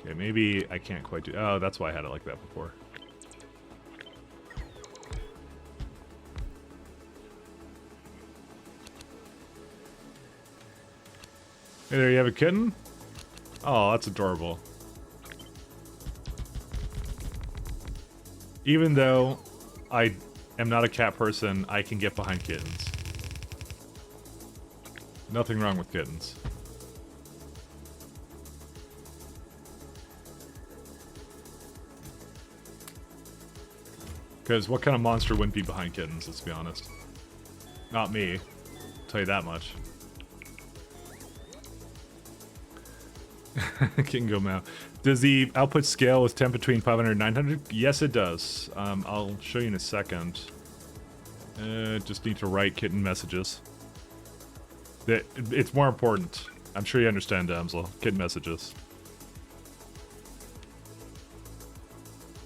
Okay, maybe I can't quite do... Oh, that's why I had it like that before. Hey there, you have a kitten? Oh, that's adorable. Even though I am not a cat person, I can get behind kittens. Nothing wrong with kittens. Because what kind of monster wouldn't be behind kittens, let's be honest. Not me. I'll tell you that much. Kitten go meow. Does the output scale with temp between 500 and 900? Yes, it does. I'll show you in a second. Just need to write kitten messages. It's more important. I'm sure you understand, Damsel. Kitten messages.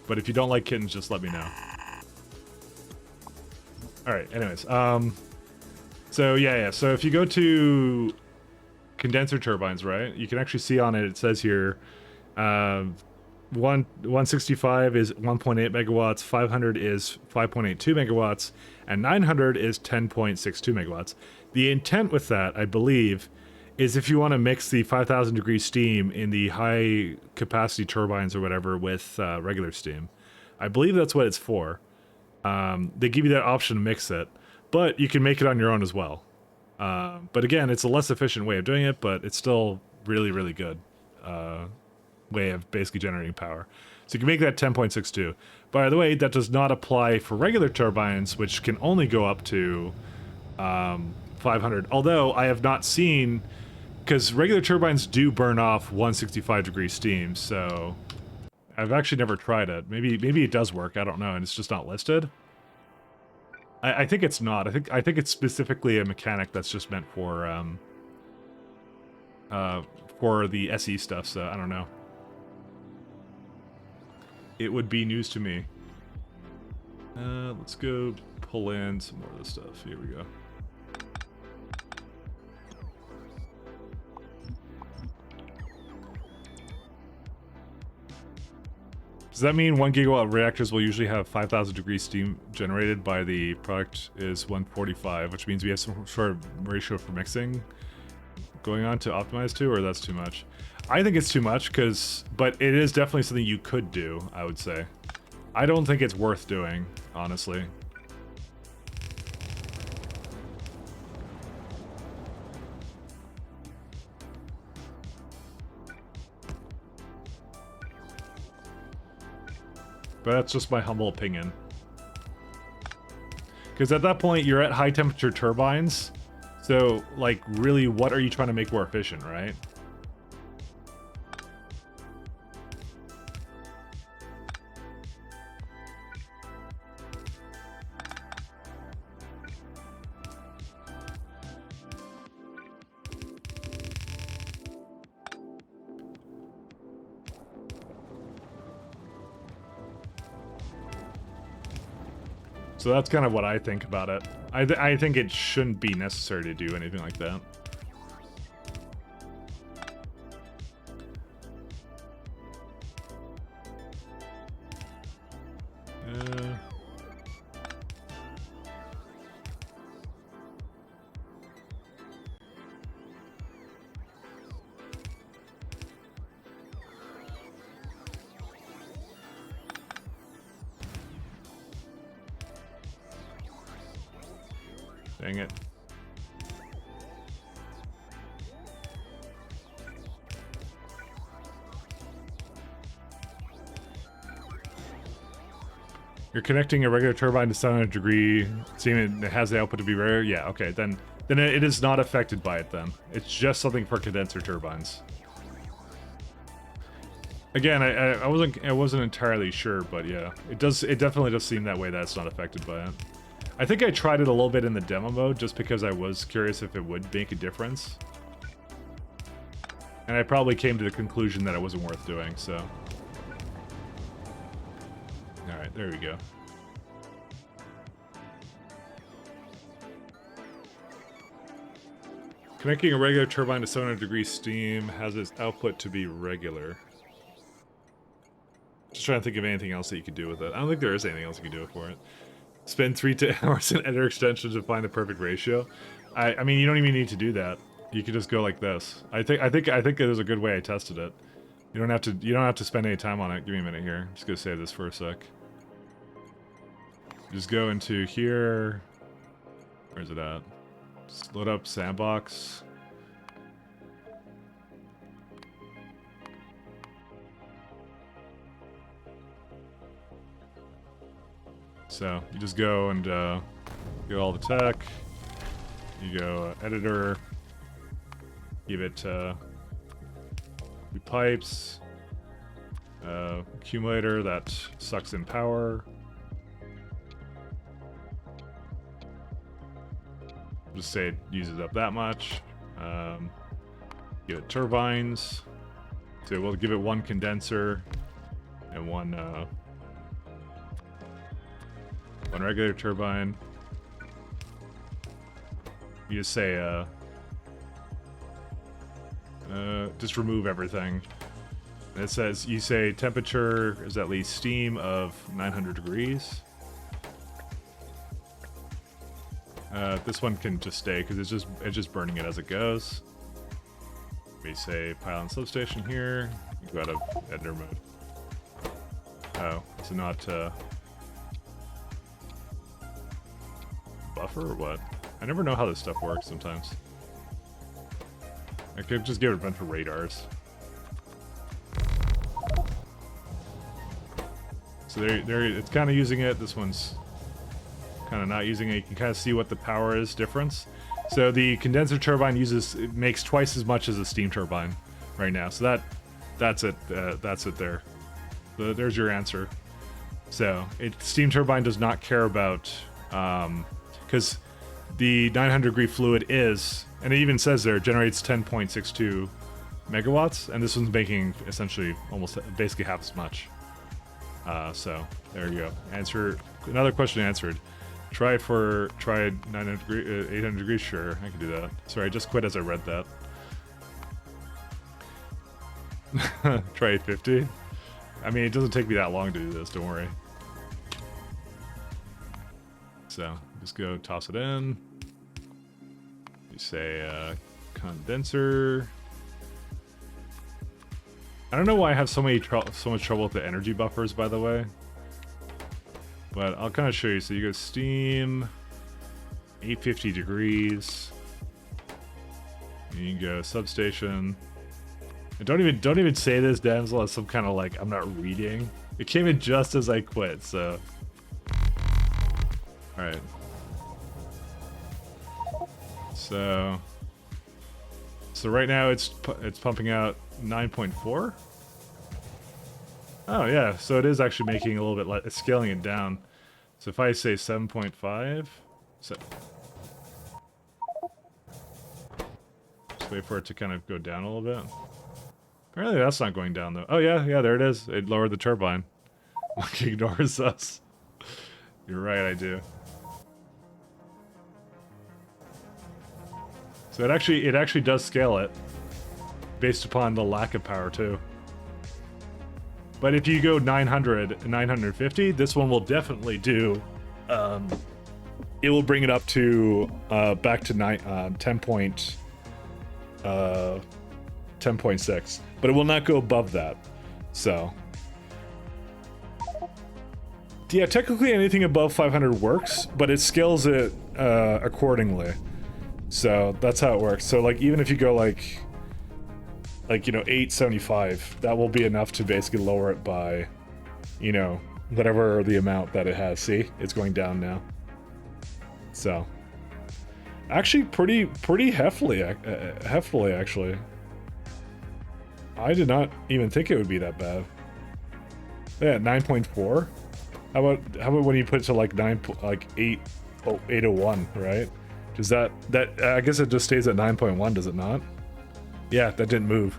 But if you don't like kittens, just let me know. Alright, anyways. So yeah. So if you go to condenser turbines, right? You can actually see on it, it says here, 165 is 1.8 megawatts, 500 is 5.82 megawatts, and 900 is 10.62 megawatts. The intent with that, I believe, is if you want to mix the 5,000 degree steam in the high capacity turbines or whatever with regular steam. I believe that's what it's for. They give you that option to mix it, but you can make it on your own as well. But again, it's a less efficient way of doing it, but it's still really, really good way of basically generating power. So you can make that 10.62. By the way, that does not apply for regular turbines, which can only go up to 500. Although I have not seen, because regular turbines do burn off 165 degree steam, so I've actually never tried it. Maybe it does work. I don't know, and it's just not listed. I think it's not. I think it's specifically a mechanic that's just meant for the SE stuff. So I don't know. It would be news to me. Let's go pull in some more of this stuff. Here we go. Does that mean 1 gigawatt reactors will usually have 5,000 degrees steam generated by the product is 145, which means we have some sort of ratio for mixing going on to optimize to, or that's too much? I think it's too much, but it is definitely something you could do, I would say. I don't think it's worth doing, honestly. But that's just my humble opinion. Because at that point, you're at high temperature turbines. So, like, really, what are you trying to make more efficient, right? So that's kind of what I think about it. I think it shouldn't be necessary to do anything like that. Dang it. You're connecting a regular turbine to 700 degree, seeing it has the output to be rare. Yeah, okay, then it is not affected by it then. It's just something for condenser turbines. Again, I wasn't entirely sure, but yeah, it definitely does seem that way, that it's not affected by it. I think I tried it a little bit in the demo mode just because I was curious if it would make a difference. And I probably came to the conclusion that it wasn't worth doing, so. Alright, there we go. Connecting a regular turbine to 700 degree steam has its output to be regular. Just trying to think of anything else that you could do with it. I don't think there is anything else you could do for it. Spend 3 hours in editor extensions to find the perfect ratio. I mean, you don't even need to do that. You could just go like this. I think it is a good way I tested it. You don't have to spend any time on it. Give me a minute here. I'm just gonna save this for a sec. Just go into here. Where's it at? Just load up Sandbox. So you just go and go all the tech. You go editor. Give it pipes. Accumulator that sucks in power. Just say it uses up that much. Give it turbines. So we'll give it one condenser and one regular turbine. You just say just remove everything. And it says you say temperature is at least steam of 900 degrees. This one can just stay because it's just burning it as it goes. We say pile and substation here. You go out of editor mode. Oh, so not buffer or what? I never know how this stuff works sometimes. I could just give it a bunch of radars. So there, it's kind of using it. This one's kind of not using it. You can kind of see what the power is difference. So the condenser turbine makes twice as much as a steam turbine right now. So that's it. That's it there. So there's your answer. So steam turbine does not care about because the 900 degree fluid is, and it even says there, generates 10.62 megawatts, and this one's making essentially basically half as much. So there you go. Another question answered. Try 900 degree, 800 degrees. Sure, I can do that. Sorry, I just quit as I read that. Try 850. I mean, it doesn't take me that long to do this. Don't worry. So just go toss it in. You say condenser. I don't know why I have so much trouble with the energy buffers, by the way. But I'll kind of show you. So you go steam, 850 degrees. And you can go substation. And don't even say this, Denzel, as some kind of like I'm not reading. It came in just as I quit, so. All right. So right now it's pumping out 9.4. Oh yeah, so it is actually making a little bit scaling it down. So if I say 7.5, so just wait for it to kind of go down a little bit. Apparently that's not going down though. Oh yeah, there it is. It lowered the turbine. Like ignores us. You're right, I do. So it actually does scale it based upon the lack of power too. But if you go 900, 950, this one will definitely do. It will bring it up to back to 10.6, but it will not go above that. So yeah, technically anything above 500 works, but it scales it accordingly. So that's how it works. So like even if you go like you know 875, that will be enough to basically lower it by, you know, whatever the amount that it has. See, it's going down now. So actually pretty heftily actually. I did not even think it would be that bad. Yeah, 9.4. How about when you put it to like 801, right? Does that I guess it just stays at 9.1, does it not? Yeah, that didn't move.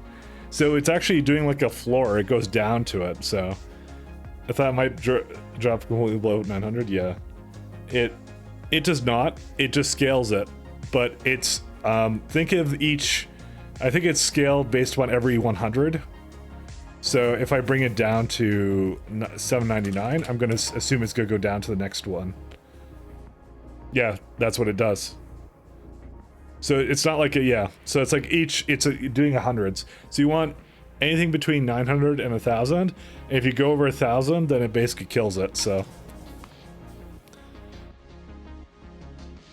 So it's actually doing like a floor. It goes down to it. So I thought it might drop completely below 900. Yeah, it does not. It just scales it. But it's think of each. I think it's scaled based on every 100. So if I bring it down to 799, I'm gonna assume it's gonna go down to the next one. Yeah, that's what it does. So it's not like a, yeah. So it's like it's doing hundreds. So you want anything between 900 and 1,000. If you go over 1,000, then it basically kills it. So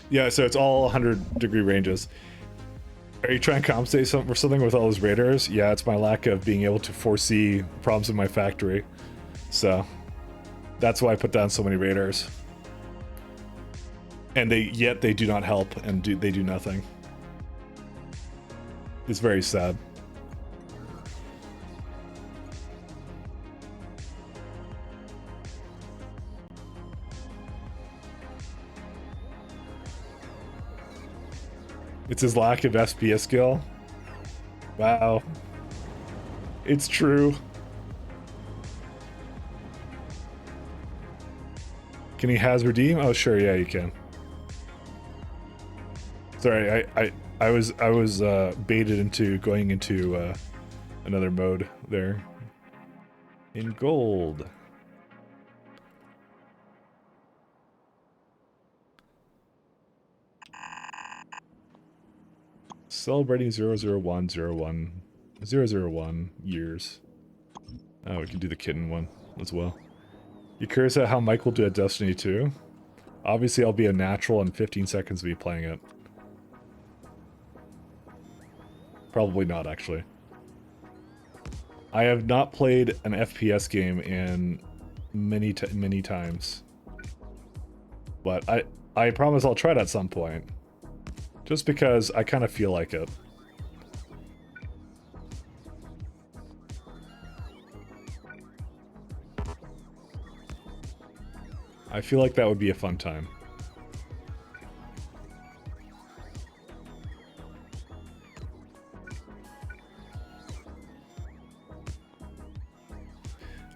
yeah, so it's all 100-degree ranges. Are you trying to compensate for something with all those radars? Yeah, it's my lack of being able to foresee problems in my factory. So that's why I put down so many radars. And yet they do not help, and they do nothing. It's very sad. It's his lack of SPS skill. Wow. It's true. Can he has redeem? Oh sure, yeah, you can. Sorry, I was baited into going into another mode there. In gold. Celebrating 001 years. Oh, we can do the kitten one as well. You curious at how Mike will do at Destiny 2? Obviously, I'll be a natural in 15 seconds of me playing it. Probably not, actually. I have not played an FPS game in many times. But I promise I'll try it at some point. Just because I kind of feel like it. I feel like that would be a fun time.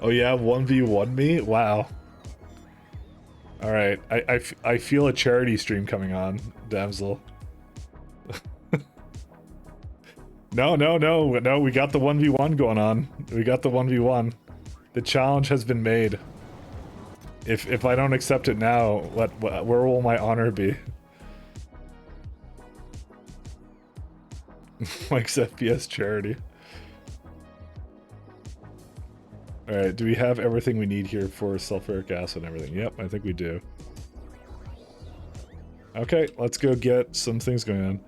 Oh yeah, 1v1 me? Wow. Alright, I feel a charity stream coming on, damsel. No, we got the 1v1 going on. We got the 1v1. The challenge has been made. If I don't accept it now, where will my honor be? Mike's FPS charity. Alright, do we have everything we need here for sulfuric acid and everything? Yep, I think we do. Okay, let's go get some things going on.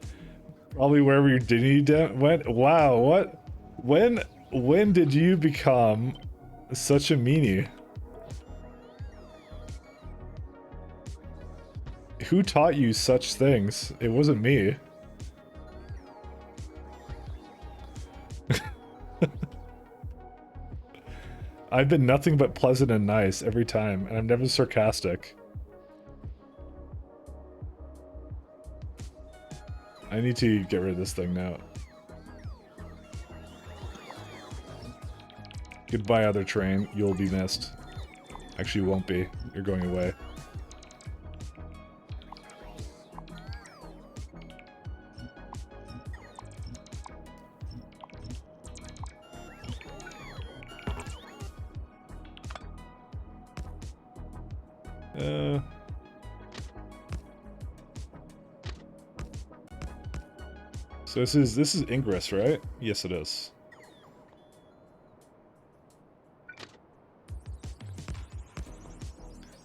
Probably wherever your dignity went. Wow, what? When did you become such a meanie? Who taught you such things? It wasn't me. I've been nothing but pleasant and nice every time, and I'm never sarcastic. I need to get rid of this thing now. Goodbye, other train. You'll be missed. Actually, you won't be. You're going away. So this is Ingress, right? Yes, it is.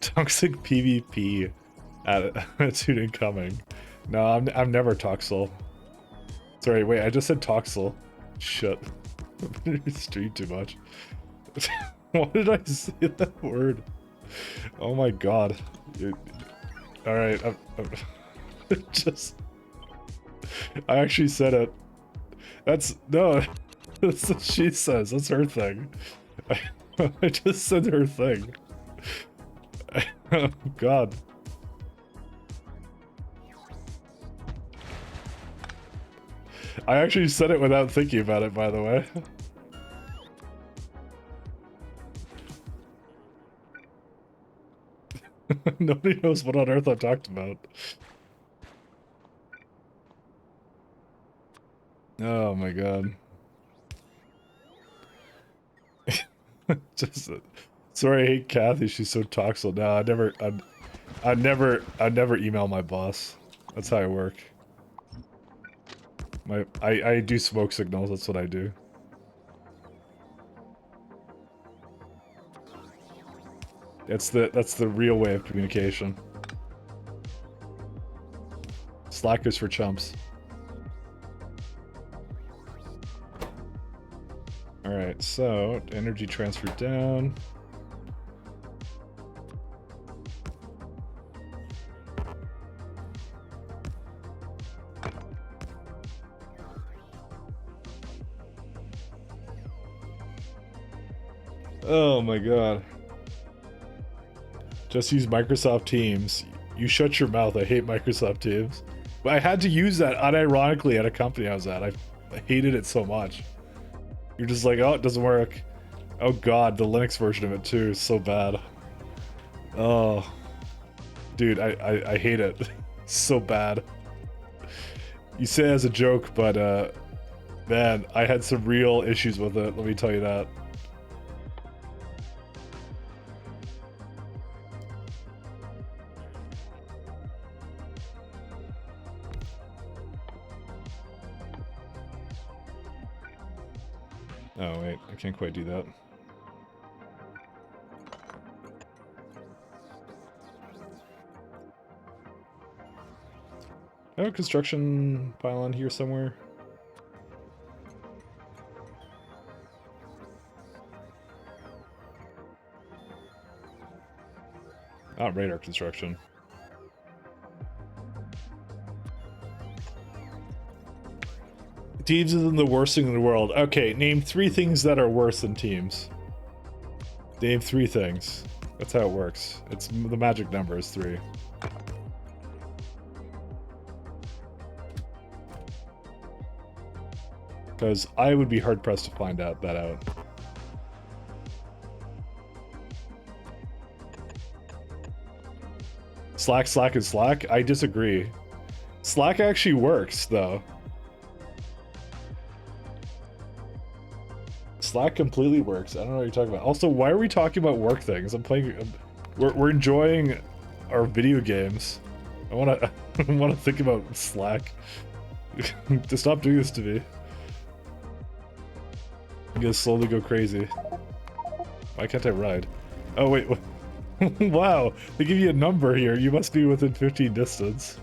Toxic PvP. Attitude incoming. No, I'm never Toxel. Sorry, wait, I just said Toxel. Shit. I streamed too much. Why did I say that word? Oh my god. Alright, I'm just... I actually said it. No, that's what she says. That's her thing. I just said her thing. Oh god. I actually said it without thinking about it, by the way. Nobody knows what on earth I talked about. Oh my god. Just sorry, I hate Kathy. She's so toxic. No, I'd never email my boss. That's how I work. I do smoke signals. That's what I do. That's the real way of communication. Slack is for chumps. Alright, so energy transfer down. Oh my god. Just use Microsoft Teams. You shut your mouth. I hate Microsoft Teams. But I had to use that unironically at a company I was at. I hated it so much. You're just like, oh, it doesn't work. Oh god, the Linux version of it too is so bad. Oh. Dude, I hate it. So bad. You say it as a joke, but man, I had some real issues with it, let me tell you that. Oh wait, I can't quite do that. I have a construction pylon here somewhere. Not radar construction. Teams isn't the worst thing in the world. Okay, name 3 things that are worse than Teams. Name 3 things. That's how it works. It's the magic number is 3. Because I would be hard pressed to find that out. Slack is Slack? I disagree. Slack actually works, though. Slack completely works. I don't know what you're talking about. Also, why are we talking about work things? We're enjoying our video games. I wanna think about Slack. To stop doing this to me. I'm gonna slowly go crazy. Why can't I ride? Oh wait, wow, they give you a number here. You must be within 15 distance.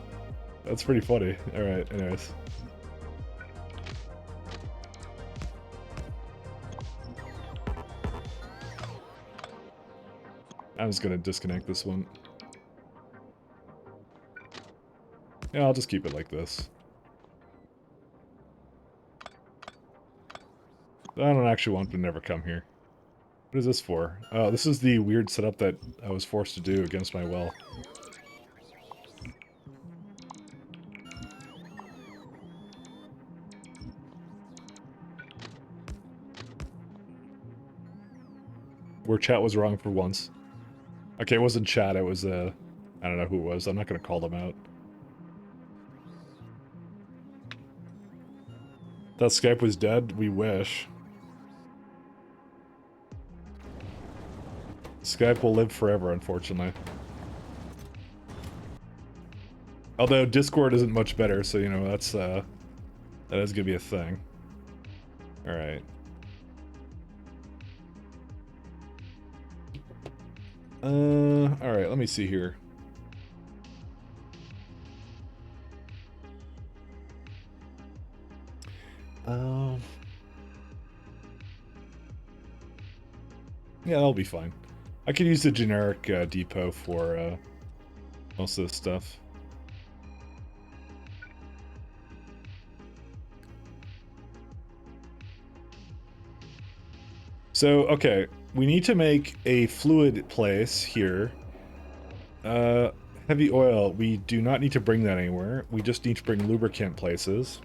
That's pretty funny. Alright, anyways. I'm just gonna disconnect this one. Yeah, I'll just keep it like this. I don't actually want to never come here. What is this for? Oh, this is the weird setup that I was forced to do against my will. Where chat was wrong for once. Okay, it wasn't chat, it was, I don't know who it was. I'm not gonna call them out. Thought Skype was dead? We wish. Skype will live forever, unfortunately. Although Discord isn't much better, so you know, that's, that is gonna be a thing. Alright. Alright, let me see here. Yeah, that'll be fine. I could use the generic depot for most of this stuff. So, okay, we need to make a fluid place here. Heavy oil, we do not need to bring that anywhere. We just need to bring lubricant places.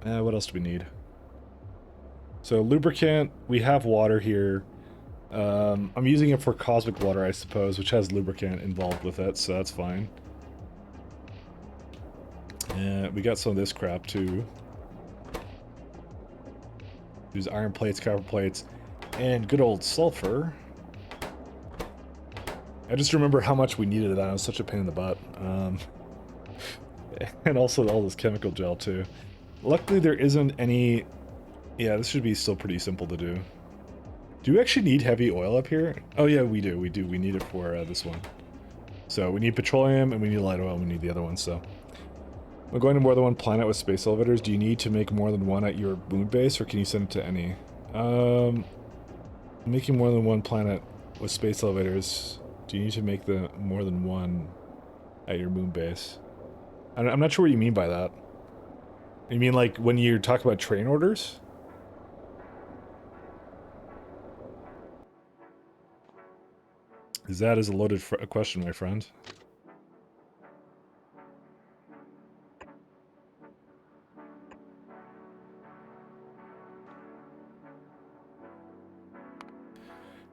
What else do we need? So lubricant, we have water here. I'm using it for cosmic water, I suppose, which has lubricant involved with it, so that's fine. We got some of this crap too. Use iron plates, copper plates, and good old sulfur. I just remember how much we needed that. It was such a pain in the butt. And also all this chemical gel too. Luckily there isn't any... Yeah, this should be still pretty simple to do. Do we actually need heavy oil up here? Oh yeah, we do. We need it for this one. So we need petroleum and we need light oil and we need the other one, so... We're going to more than one planet with space elevators. Do you need to make more than one at your moon base, or can you send it to any? Making more than one planet with space elevators. Do you need to make the more than one at your moon base? I'm not sure what you mean by that. You mean like when you talk about train orders? That is a loaded question, my friend.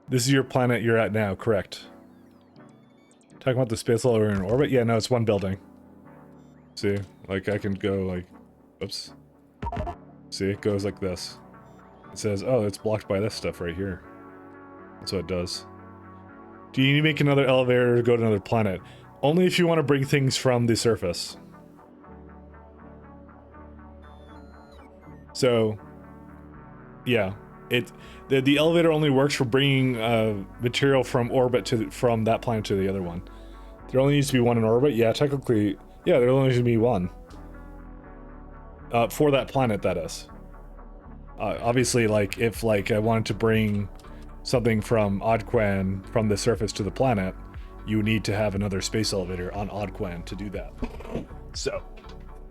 This is your planet you're at now, correct? Talking about the space elevator in orbit? Yeah, no, it's one building. See? Like, I can go, like... Oops. See, it goes like this. It says, oh, it's blocked by this stuff right here. That's what it does. Do you need to make another elevator to go to another planet? Only if you want to bring things from the surface. So... Yeah. The elevator only works for bringing material from orbit from that planet to the other one. There only needs to be one in orbit. Yeah, technically, yeah, there only needs to be one for that planet. That is. Obviously, like if like I wanted to bring something from Oddquan from the surface to the planet, you need to have another space elevator on Oddquan to do that. So,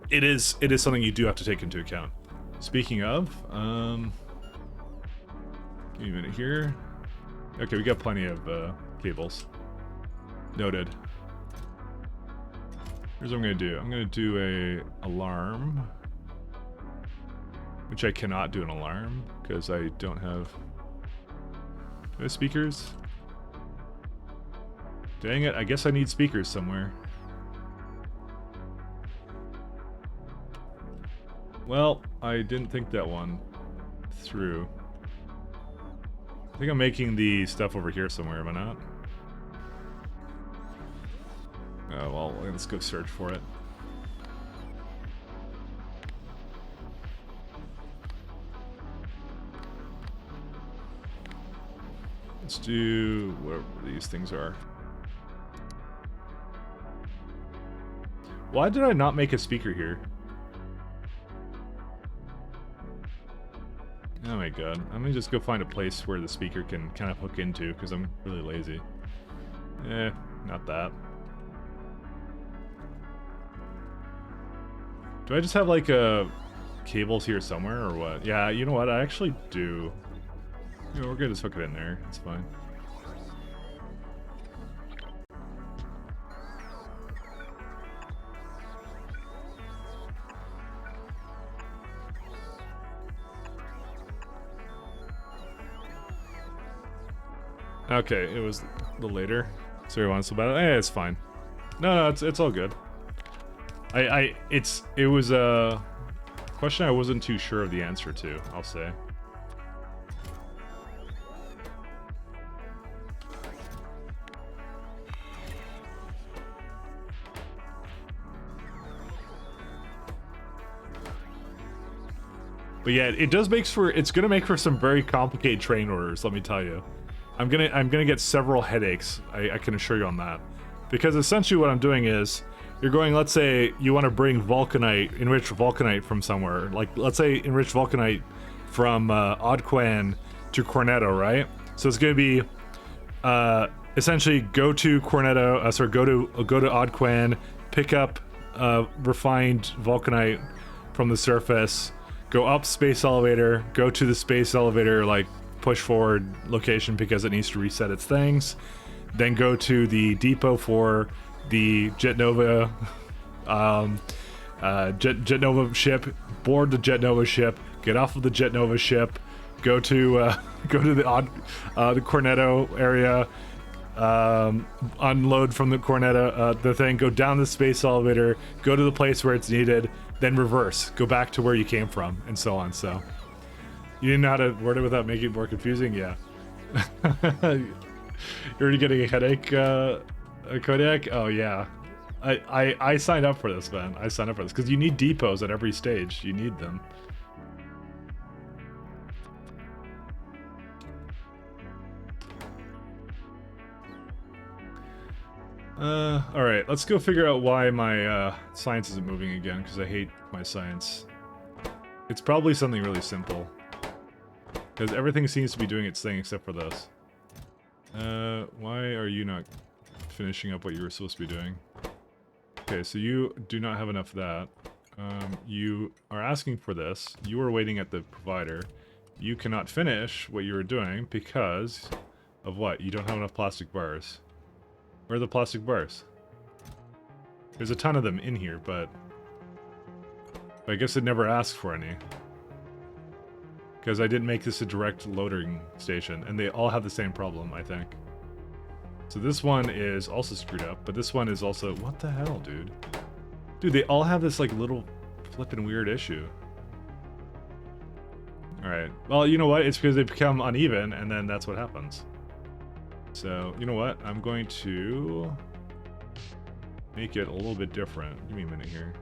it is something you do have to take into account. Speaking of, give me a minute here. Okay, we got plenty of cables. Noted. Here's what I'm gonna do. I'm gonna do a alarm, which I cannot do an alarm because I don't have. Do I have speakers? Dang it! I guess I need speakers somewhere. Well, I didn't think that one through. I think I'm making the stuff over here somewhere, am I not? Oh, well, let's go search for it. Let's do whatever these things are. Why did I not make a speaker here? Oh my god. I'm gonna just go find a place where the speaker can kind of hook into, because I'm really lazy. Not that. Do I just have like cables here somewhere or what? Yeah, you know what? I actually do. You know, we're gonna just hook it in there. It's fine. Okay, it was the later. So you want to about it? It's fine. No, it's all good. It was a question I wasn't too sure of the answer to, I'll say. But yeah, it does make for, it's gonna make for some very complicated train orders, let me tell you. I'm gonna get several headaches, I can assure you on that. Because essentially what I'm doing is, you're going, let's say you want to bring vulcanite, enriched vulcanite from somewhere. Like, let's say enriched vulcanite from Odquan to Cornetto, right? So it's going to be essentially go to Cornetto, go to Odquan, pick up refined vulcanite from the surface, go up space elevator, go to the space elevator, like push forward location because it needs to reset its things, then go to the depot for the Jet Nova Jet Nova ship, board the Jet Nova ship, get off of the Jet Nova ship, go to the Cornetto area, unload from the Cornetto the thing, go down the space elevator, go to the place where it's needed, then reverse, go back to where you came from, and so on. So you didn't know how to word it without making it more confusing? Yeah. You're already getting a headache, Kodiak? Oh yeah. I signed up for this, man. I signed up for this because you need depots at every stage. You need them. Alright, let's go figure out why my science isn't moving again, because I hate my science. It's probably something really simple. Because everything seems to be doing its thing except for this. Why are you not finishing up what you were supposed to be doing? Okay, so you do not have enough of that. You are asking for this. You are waiting at the provider. You cannot finish what you were doing because of what? You don't have enough plastic bars. Where are the plastic bars? There's a ton of them in here, but I guess it never asked for any. Because I didn't make this a direct loading station, and they all have the same problem, I think. So this one is also screwed up, but this one is also... What the hell, dude? Dude, they all have this, like, little flippin' weird issue. Alright. Well, you know what? It's because they become uneven, and then that's what happens. So, you know what? I'm going to make it a little bit different. Give me a minute here.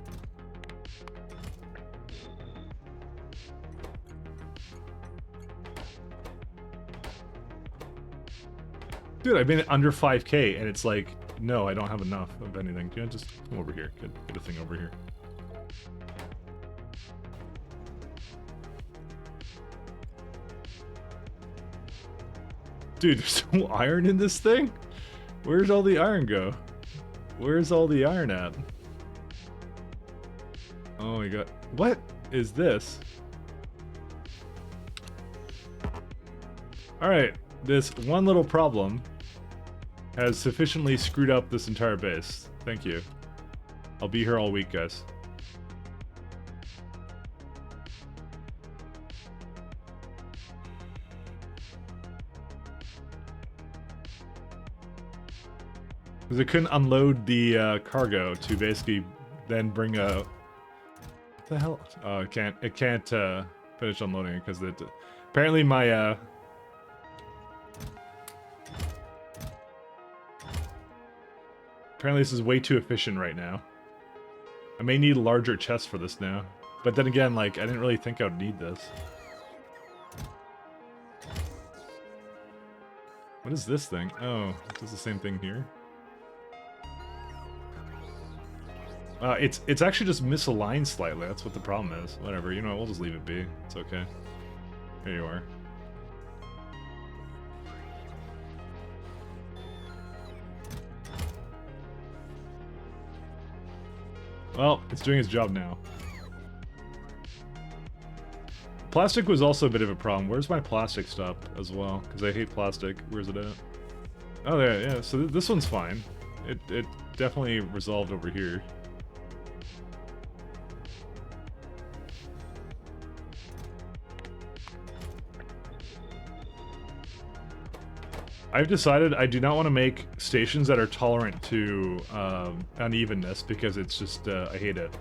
Dude, I've been under 5k, and it's like, no, I don't have enough of anything. You know, just come over here. Get a thing over here. Dude, there's no iron in this thing? Where's all the iron go? Where's all the iron at? Oh my god. What is this? Alright, this one little problem has sufficiently screwed up this entire base. Thank you. I'll be here all week, guys. Because I couldn't unload the cargo to basically then bring a... What the hell? Oh, it can't finish unloading because apparently my apparently this is way too efficient right now. I may need a larger chest for this now. But then again, like, I didn't really think I would need this. What is this thing? Oh, it does the same thing here. It's actually just misaligned slightly. That's what the problem is. Whatever, you know what, we'll just leave it be. It's okay. Here you are. Well, it's doing its job now. Plastic was also a bit of a problem. Where's my plastic stuff as well? Because I hate plastic. Where's it at? Oh, there, yeah. So this one's fine. It definitely resolved over here. I've decided I do not want to make stations that are tolerant to unevenness because it's just I hate it.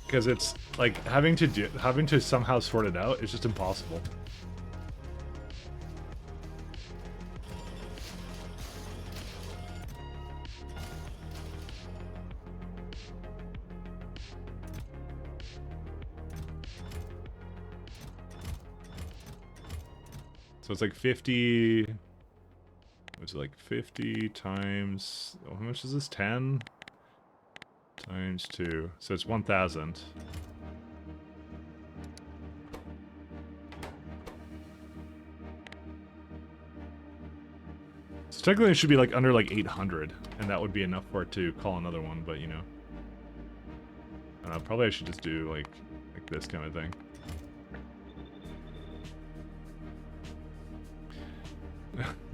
Because it's like having to somehow sort it out is just impossible. So it's like 50. What's it, like 50 times? Oh, how much is this? 10? times 2. So it's 1,000. So technically it should be like under like 800, and that would be enough for it to call another one, but you know. I don't know, probably I should just do like this kind of thing.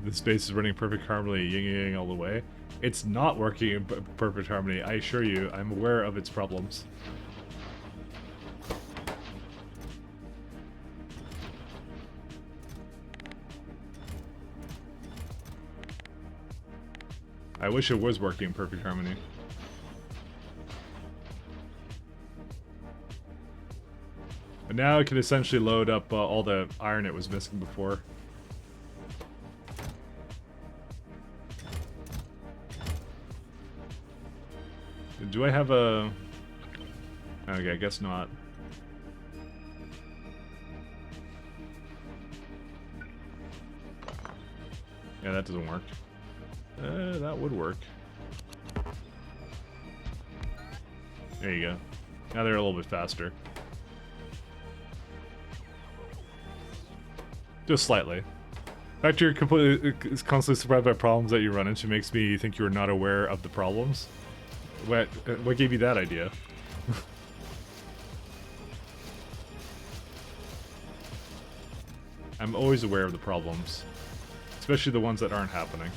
The space is running perfect harmony, yin-yang all the way. It's not working in perfect harmony, I assure you. I'm aware of its problems. I wish it was working in perfect harmony. But now it can essentially load up all the iron it was missing before. Do I have a... Okay, I guess not. Yeah, that doesn't work. That would work. There you go. Now they're a little bit faster. Just slightly. The fact you're completely is constantly surprised by problems that you run into makes me think you're not aware of the problems. What gave you that idea? I'm always aware of the problems, especially the ones that aren't happening.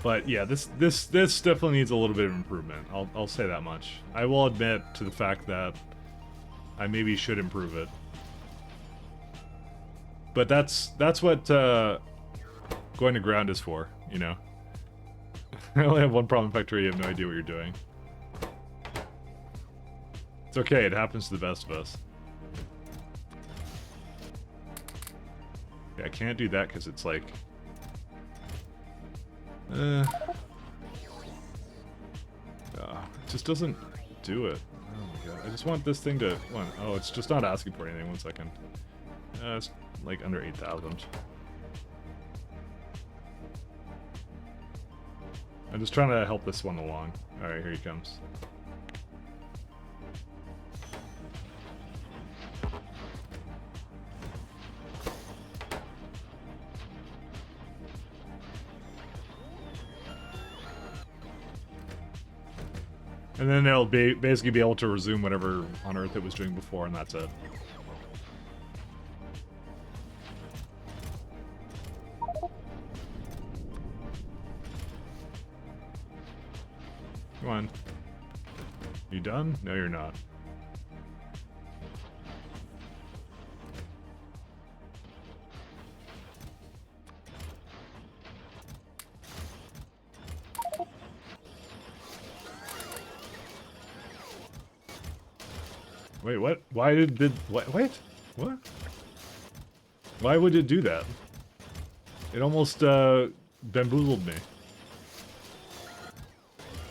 But yeah, this definitely needs a little bit of improvement. I'll say that much. I will admit to the fact that I maybe should improve it. But that's what going to ground is for, you know. I only have one problem in Factorio, you have no idea what you're doing. It's okay, it happens to the best of us. Yeah, I can't do that because it's like... it just doesn't do it. Oh my god. I just want this thing to... Oh, it's just not asking for anything. 1 second. It's like under 8,000. I'm just trying to help this one along. Alright, here he comes. And then it'll basically be able to resume whatever on Earth it was doing before, and that's it. Come on. You done? No, you're not. Wait, what? Why did what? Wait, what? Why would it do that? It almost bamboozled me.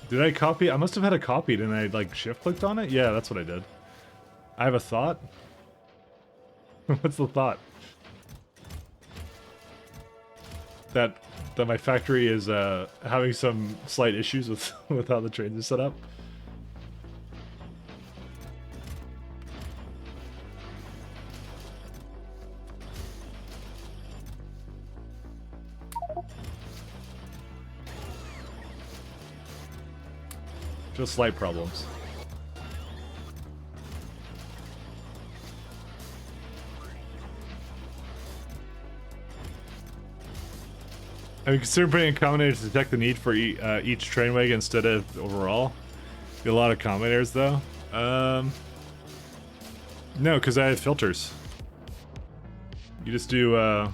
Did I copy? I must have had it copied and I like shift clicked on it? Yeah, that's what I did. I have a thought? What's the thought? That my factory is having some slight issues with with how the trains are set up. Just slight problems. Have you considered putting a combinator to detect the need for each train wagon instead of overall? Get a lot of combinators though. No, because I have filters. You just do.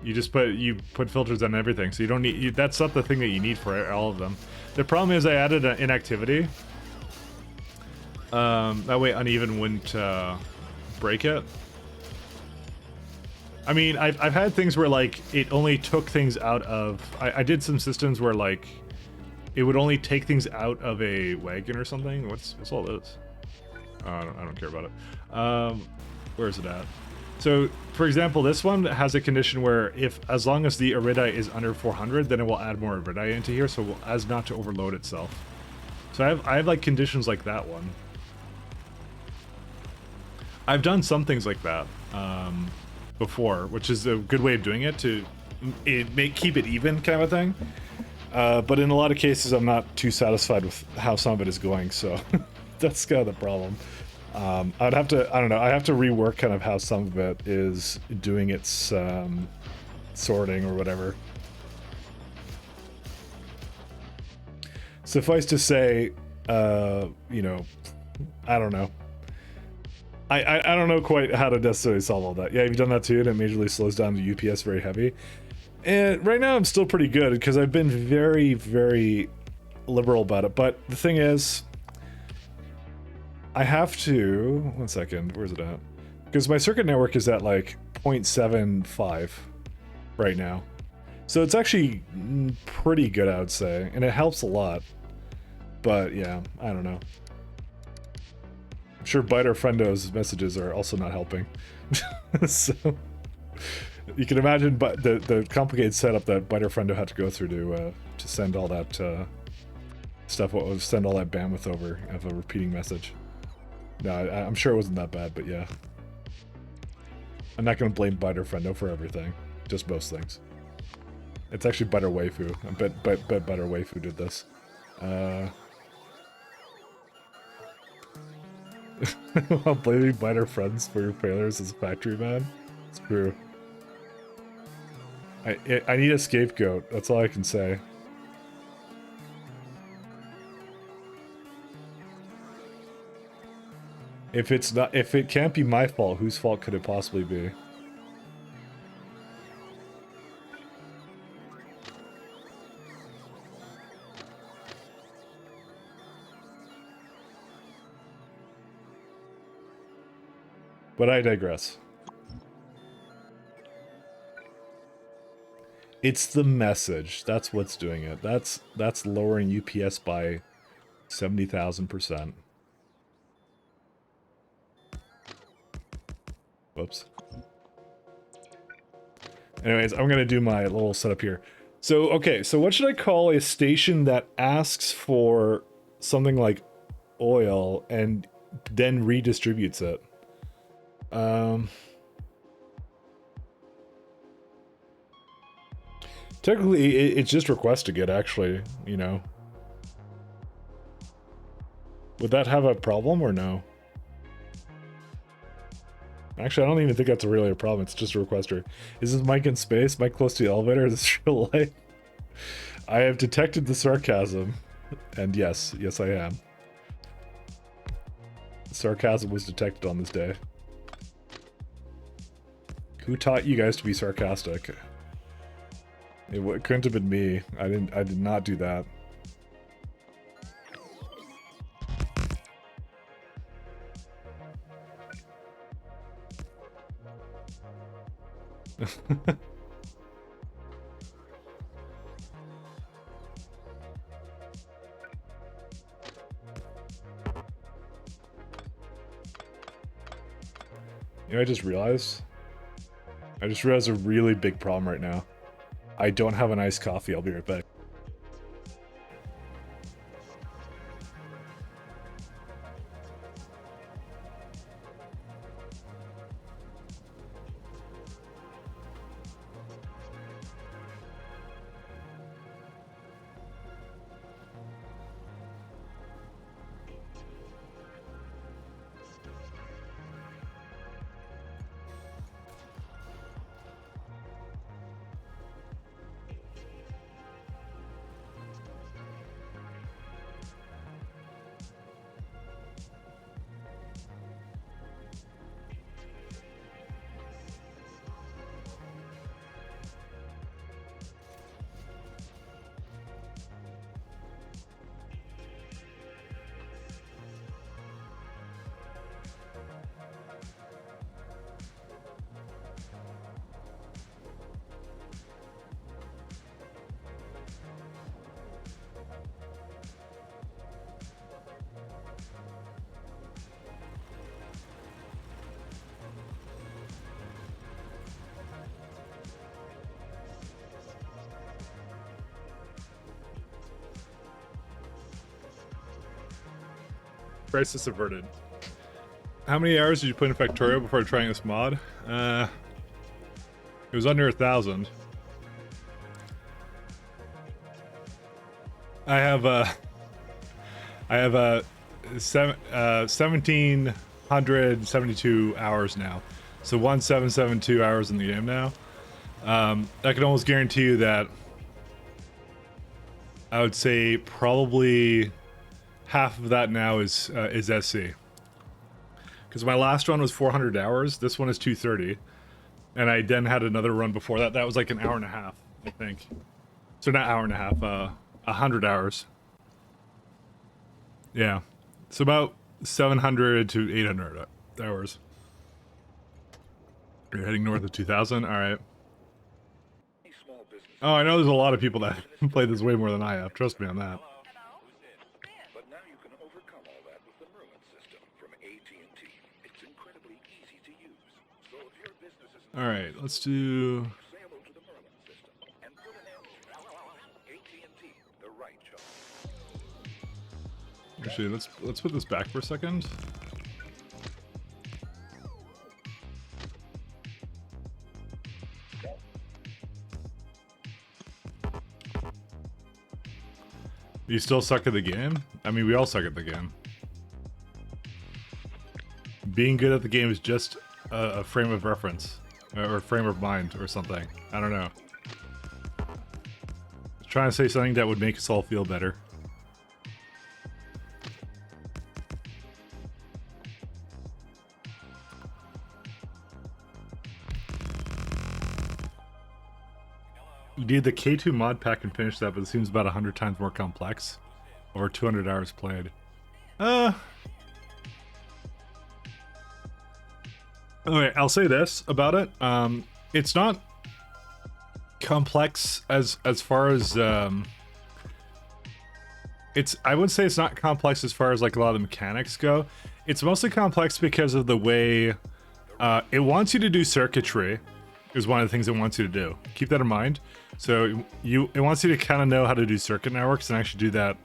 You put filters on everything, so you don't need. That's not the thing that you need for all of them. The problem is I added an inactivity. That way uneven wouldn't break it. I mean, I've had things where like it only took things out of. I did some systems where like it would only take things out of a wagon or something. What's all this? I don't care about it. Where is it at? So, for example, this one has a condition where as long as the iridite is under 400, then it will add more iridite into here, so as not to overload itself. So I have like conditions like that one. I've done some things like that before, which is a good way of doing it to keep it even kind of a thing. But in a lot of cases, I'm not too satisfied with how some of it is going, so that's kind of the problem. I'd have to, I don't know, I have to rework kind of how some of it is doing its sorting or whatever. Suffice to say, you know, I don't know. I don't know quite how to necessarily solve all that. Yeah, you've done that too, and it majorly slows down the UPS very heavy. And right now I'm still pretty good because I've been very, very liberal about it. But the thing is, I have to, one second, where's it at? Because my circuit network is at like 0.75 right now. So it's actually pretty good, I would say, and it helps a lot. But yeah, I don't know. I'm sure Biter Friendo's messages are also not helping. So you can imagine the complicated setup that Biter Friendo had to go through to send all that stuff, send all that bandwidth over of a repeating message. No, I'm sure it wasn't that bad, but yeah. I'm not going to blame Biter Friendo for everything, just most things. It's actually Biter Waifu. I bet Biter Waifu did this. While blaming Biter friends for your failures as a factory man? It's true. I need a scapegoat, that's all I can say. If it can't be my fault, whose fault could it possibly be? But I digress. It's the message. That's what's doing it. That's lowering UPS by 70,000%. Whoops. Anyways, I'm gonna do my little setup here. So, okay, so what should I call a station that asks for something like oil and then redistributes it? Technically, it's just requesting it, actually, you know. Would that have a problem or no? Actually, I don't even think that's really a problem. It's just a requester. Is this mic in space? Mic close to the elevator? Is this real life? I have detected the sarcasm. And yes, I am. Sarcasm was detected on this day. Who taught you guys to be sarcastic? It couldn't have been me. I did not do that. You know, I just realized a really big problem right now. I don't have an iced coffee. I'll be right back. Crisis averted. How many hours did you put in Factorio before trying this mod? It was under 1,000. I have 1,772 hours now, so 1,772 hours in the game now. I can almost guarantee you that I would say probably half of that now is SC. Because my last run was 400 hours, this one is 230, and I then had another run before that. That was like an hour and a half, I think. So not hour and a half, 100 hours. Yeah, it's about 700 to 800 hours. You're heading north of 2,000. All right. Oh, I know there's a lot of people that play this way more than I have. Trust me on that. But now you can overcome all that with the Merlin system from AT&T. It's incredibly easy to use. So if your business is All right, let's do. say hello to the Merlin system and put an end to AT&T, the right choice. Actually, let's put this back for a second. You still suck at the game? I mean, we all suck at the game. Being good at the game is just a frame of reference, or frame of mind, or something. I don't know. Trying to say something that would make us all feel better. Dude, the K2 mod pack can finish that, but it seems about 100 times more complex. Over 200 hours played. Okay, I'll say this about it. It's not complex as far as I would say it's not complex as far as like a lot of the mechanics go. It's mostly complex because of the way it wants you to do circuitry. Is one of the things it wants you to do. Keep that in mind. So it wants you to kind of know how to do circuit networks and actually do that.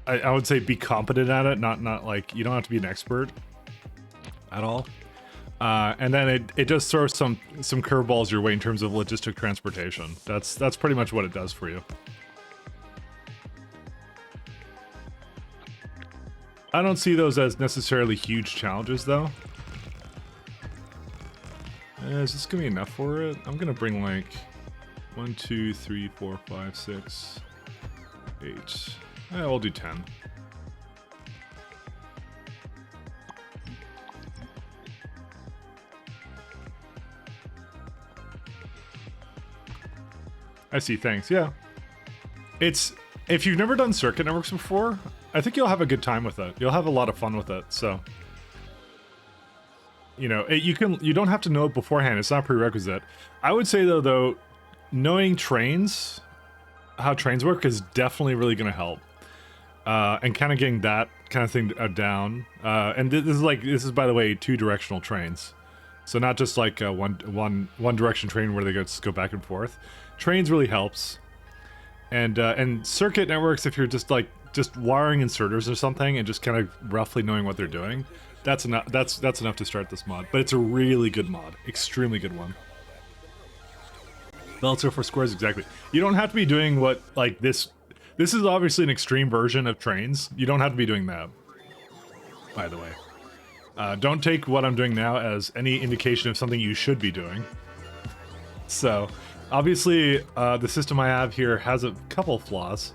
I would say be competent at it, not like you don't have to be an expert at all. And then it does throw some curveballs your way in terms of logistic transportation. That's pretty much what it does for you. I don't see those as necessarily huge challenges though. Is this gonna be enough for it? I'm gonna bring like 1, 2, 3, 4, 5, 6, 8. We'll do 10. I see, thanks. Yeah. If you've never done circuit networks before, I think you'll have a good time with it. You'll have a lot of fun with it, so. You know, you don't have to know it beforehand. It's not a prerequisite. I would say though, knowing trains, how trains work, is definitely really going to help. And kind of getting that kind of thing down. And this is by the way 2-directional trains, so not just like one direction train where they just go back and forth. Trains really helps. And circuit networks, if you're just wiring inserters or something and just kind of roughly knowing what they're doing. That's enough. That's enough to start this mod, but it's a really good mod, extremely good one. Belter for squares, exactly. You don't have to be doing what like this. This is obviously an extreme version of trains. You don't have to be doing that. By the way, don't take what I'm doing now as any indication of something you should be doing. So, obviously, the system I have here has a couple flaws,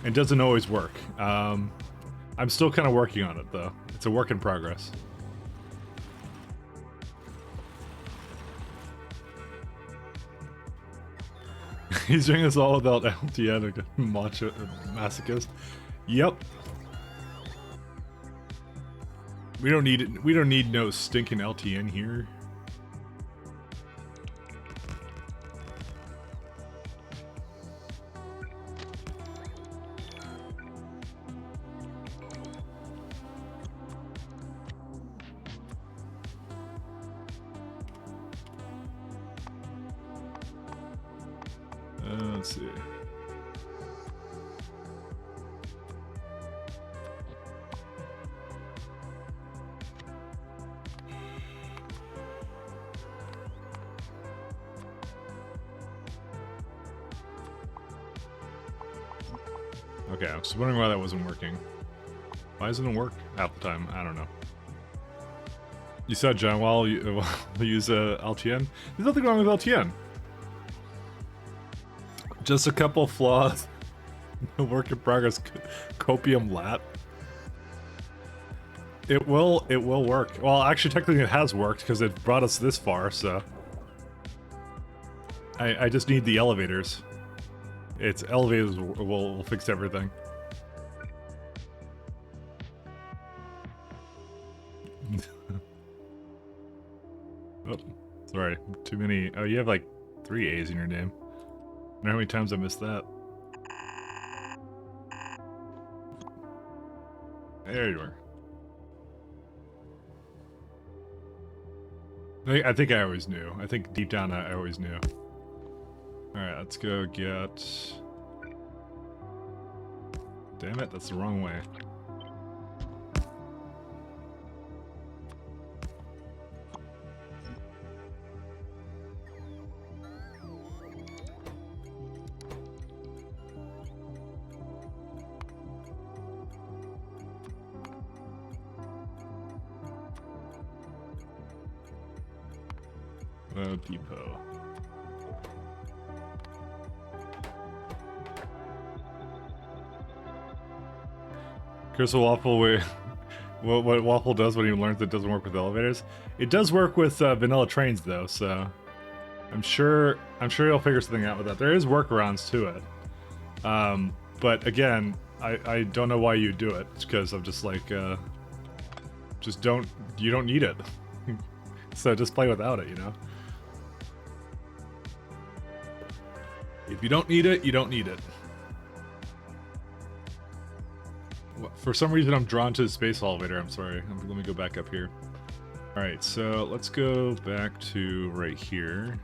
and doesn't always work. I'm still kind of working on it though. It's a work in progress. He's doing this all about LTN, macho masochist. Yep. We don't need no stinking LTN here. Let's see. Okay, I was wondering why that wasn't working. Why doesn't it work half the time? I don't know. You said, John, while you use LTN? There's nothing wrong with LTN. Just a couple flaws. Work in progress. Copium lat. It will work. Well, actually, technically it has worked because it brought us this far, so. I just need the elevators. It's elevators will fix everything. Oh, sorry. Too many. Oh, you have like 3 A's in your name. I wonder how many times I missed that. There you are. I think I always knew. I think deep down I always knew. Alright, let's go get... Damn it, that's the wrong way. Depot. Crystal Waffle, what Waffle does when he learns it doesn't work with elevators. It does work with vanilla trains though, so I'm sure he'll figure something out with that. There is workarounds to it, but again, I don't know why you do it. It's because I'm just like, you don't need it, so just play without it, you know. If you don't need it, you don't need it. For some reason, I'm drawn to the space elevator. I'm sorry. Let me go back up here. All right, so let's go back to right here.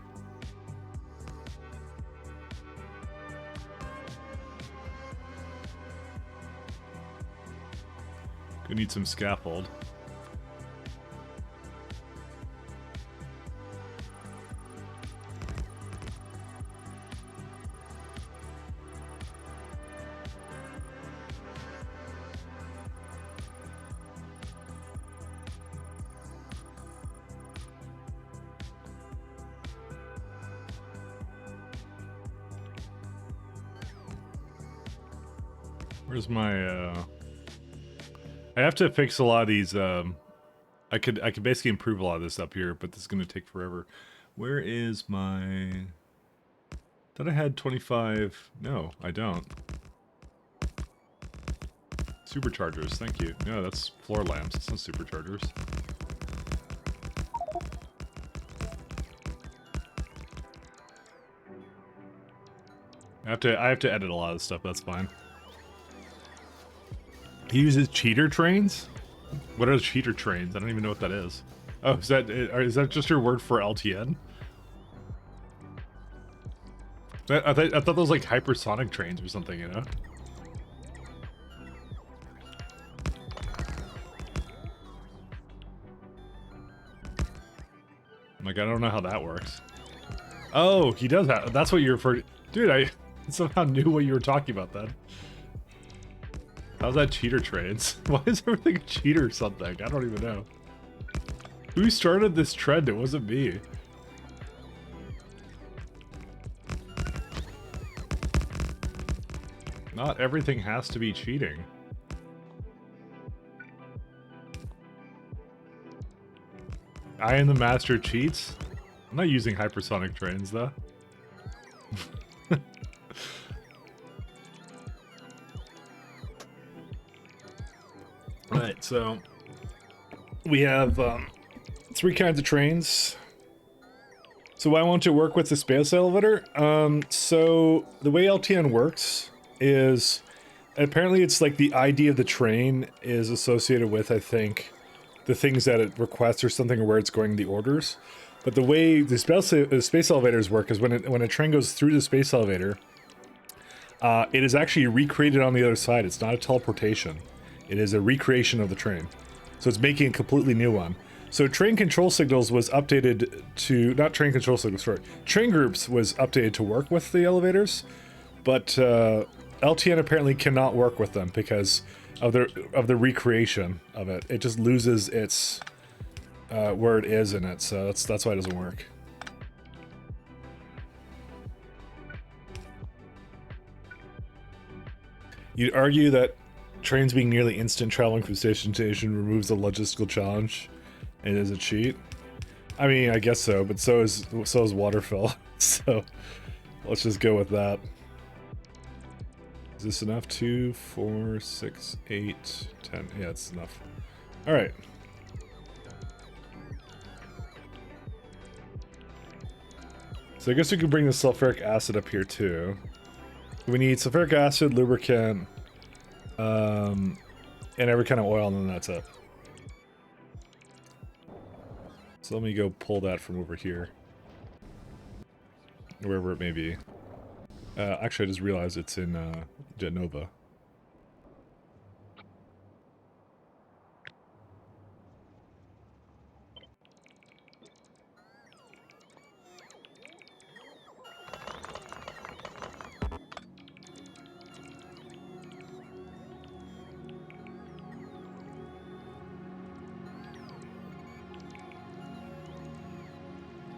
Gonna need some scaffold. Where's my, I have to fix a lot of these, I could basically improve a lot of this up here, but this is gonna take forever. Where is my, thought I had 25, no, I don't. Superchargers, thank you. No, that's floor lamps, it's not superchargers. I have to edit a lot of stuff, that's fine. He uses cheater trains? What are cheater trains? I don't even know what that is. Oh, is that just your word for LTN? I thought those was like hypersonic trains or something, you know? Like, I don't know how that works. Oh, he does have, that's what you're referring to. Dude, I somehow knew what you were talking about then. How's that cheater trains? Why is everything a cheater or something? I don't even know. Who started this trend? It wasn't me. Not everything has to be cheating. I am the master cheats? I'm not using hypersonic trains though. Alright, so we have 3 kinds of trains. So why won't it work with the space elevator? So the way LTN works is apparently it's like the ID of the train is associated with, I think, the things that it requests or something, or where it's going, the orders. But the way the space elevators work is when a train goes through the space elevator, it is actually recreated on the other side. It's not a teleportation. It is a recreation of the train. So it's making a completely new one. So train control signals was updated to, not train control signals, sorry. Train groups was updated to work with the elevators, but LTN apparently cannot work with them because of the recreation of it. It just loses its where it is in it, so that's why it doesn't work. You'd argue that trains being nearly instant traveling from station to station removes the logistical challenge and is a cheat. I mean, I guess so, but so is waterfill. So let's just go with that. Is this enough? 2, 4, 6, 8, 10. Yeah, it's enough. All right. So I guess we could bring the sulfuric acid up here too. We need sulfuric acid, lubricant, and every kind of oil, and then that's it. So let me go pull that from over here. Wherever it may be. Actually, I just realized it's in Genova.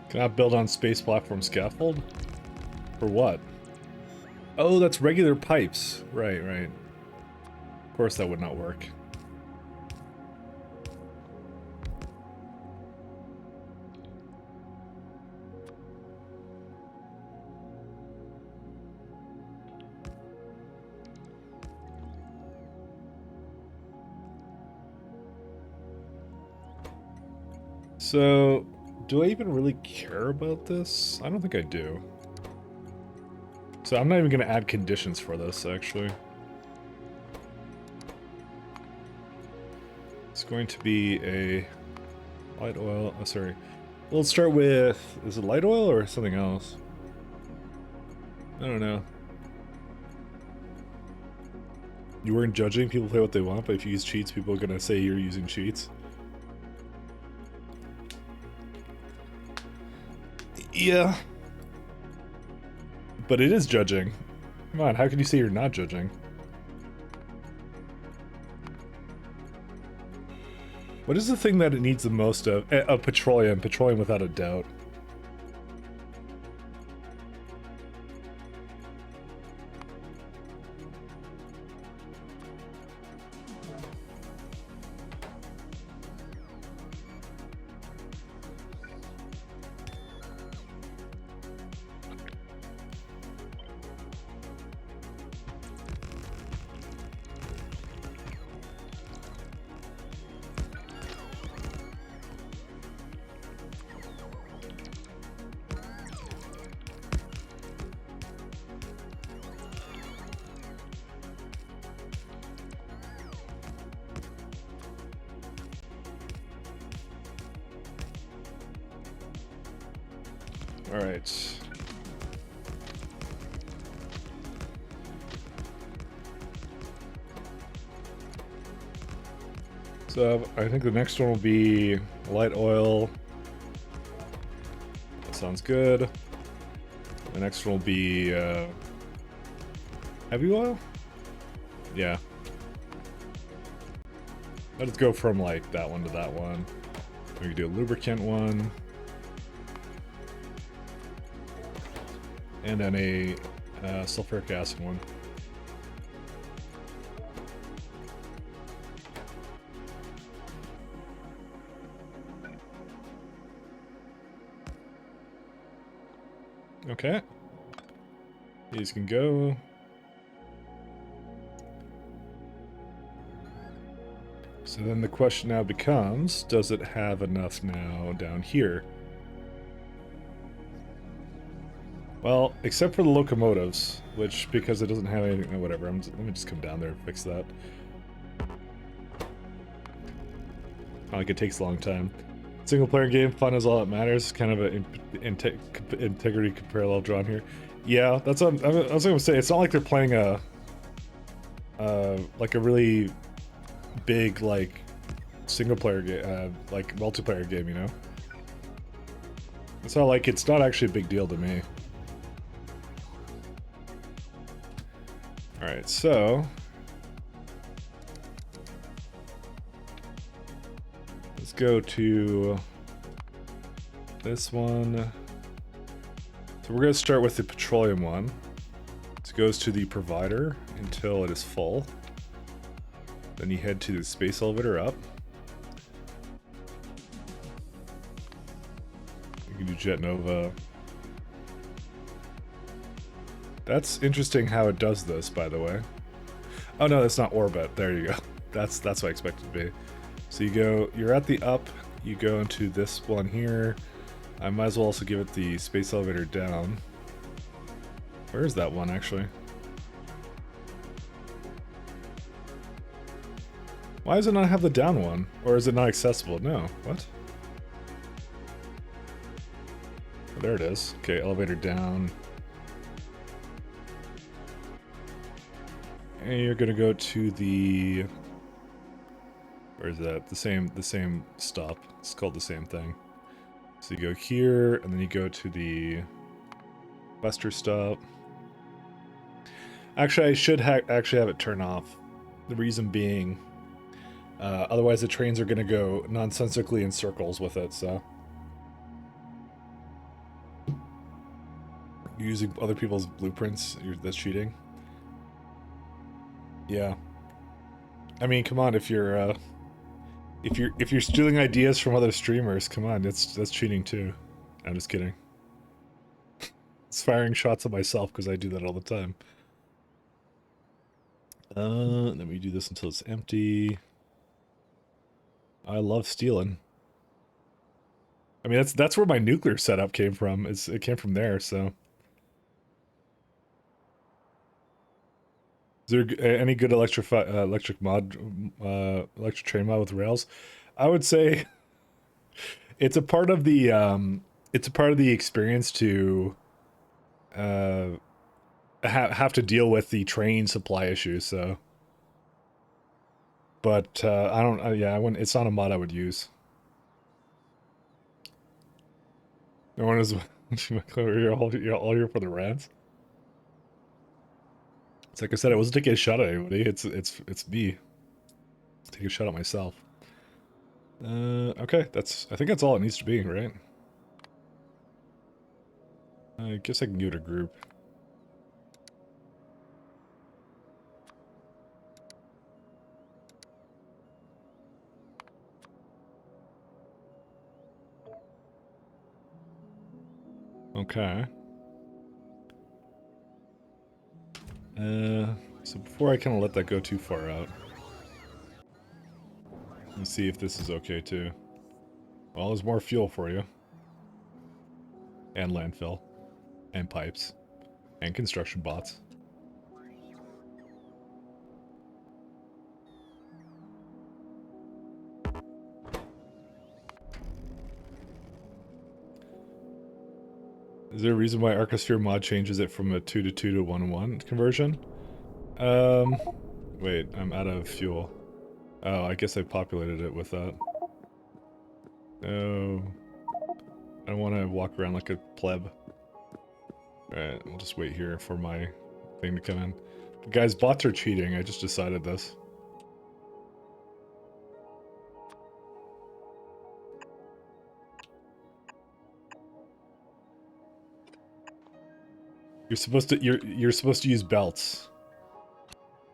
Can I build on space platform scaffold? For what? Oh, that's regular pipes. Right, right. Of course that would not work. So, do I even really care about this? I don't think I do. So I'm not even going to add conditions for this, actually. It's going to be a light oil. Oh, sorry. Well, let's start with, is it light oil or something else? I don't know. You weren't judging, people play what they want, but if you use cheats, people are going to say you're using cheats. Yeah. But it is judging. Come on, how can you say you're not judging? What is the thing that it needs the most of? Petroleum. Petroleum without a doubt. All right. So I think the next one will be light oil. That sounds good. The next one will be heavy oil? Yeah. Let's go from like that one to that one. We can do a lubricant one. And then a sulfuric acid one. Okay. These can go. So then the question now becomes, does it have enough now down here? Well, except for the locomotives, which, because it doesn't have anything, oh, whatever, let me just come down there and fix that. Like, it takes a long time. Single player game, fun is all that matters. Kind of an integrity parallel drawn here. Yeah, that's what I was gonna say. It's not like they're playing like a really big, like, single player game, like multiplayer game, you know? It's not like, it's not actually a big deal to me. Alright, so let's go to this one. So we're going to start with the petroleum one. It goes to the provider until it is full. Then you head to the space elevator up. You can do Jet Nova. That's interesting how it does this, by the way. Oh no, that's not orbit. There you go. That's what I expected to be. So you're at the up, you go into this one here. I might as well also give it the space elevator down. Where is that one, actually? Why does it not have the down one? Or is it not accessible? No. What? Oh, there it is. Okay, elevator down. And you're gonna go to the... Where is that? The same stop. It's called the same thing. So you go here, and then you go to the Buster stop. Actually, I should actually have it turn off. The reason being, otherwise the trains are going to go nonsensically in circles with it, so. Using other people's blueprints, that's cheating. Yeah. I mean, come on, if you're stealing ideas from other streamers, come on, that's cheating too. I'm just kidding. It's firing shots at myself because I do that all the time. Then we do this until it's empty. I love stealing. I mean, that's where my nuclear setup came from. It came from there, so. Is there any good electric train mod with rails? I would say it's a part of the experience to have to deal with the train supply issues. So, but I don't. Yeah, I wouldn't. It's not a mod I would use. No one is. You're all here for the rants. It's like I said, I wasn't taking a shot at anybody. It's me. Take a shot at myself. Okay, I think that's all it needs to be, right? I guess I can give it a group. Okay. So before I kind of let that go too far out, let's see if this is okay too. Well, there's more fuel for you. And landfill. And pipes. And construction bots. Is there a reason why Arcosphere mod changes it from a 2 to 2 to 1 to 1 conversion? Wait, I'm out of fuel. Oh, I guess I populated it with that. No. I don't want to walk around like a pleb. Alright, I'll just wait here for my thing to come in. But guys, bots are cheating, I just decided this. You're supposed to use belts.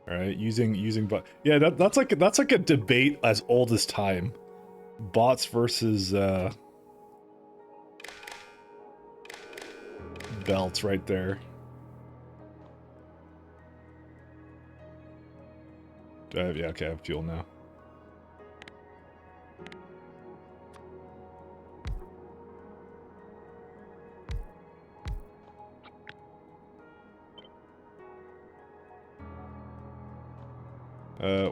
All right, using bot. Yeah, that's like a debate as old as time. Bots versus belts, right there. Yeah, okay, I have fuel now.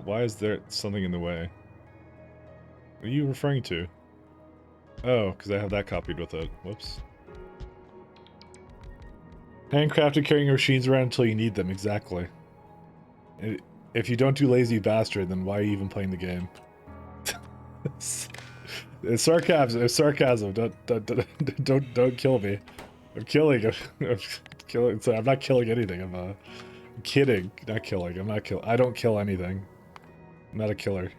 Why is there something in the way? What are you referring to? Oh, because I have that copied with it. Whoops. Handcrafted carrying your machines around until you need them, exactly. If you don't do lazy bastard, then why are you even playing the game? It's sarcasm. It's sarcasm. Don't kill me. I'm killing. I'm killing. So I'm not killing anything. I'm Kidding. Not killing. I'm not kill. I don't kill anything. I'm not a killer.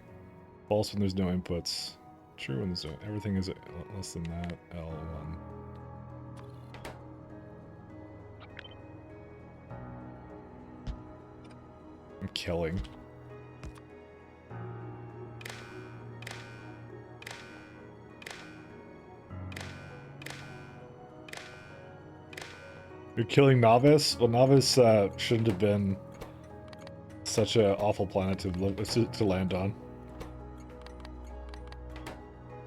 False when there's no inputs. True when there's no... Everything is less than that. L1. I'm killing. You're killing Novice? Well, Novice shouldn't have been such an awful planet to land on.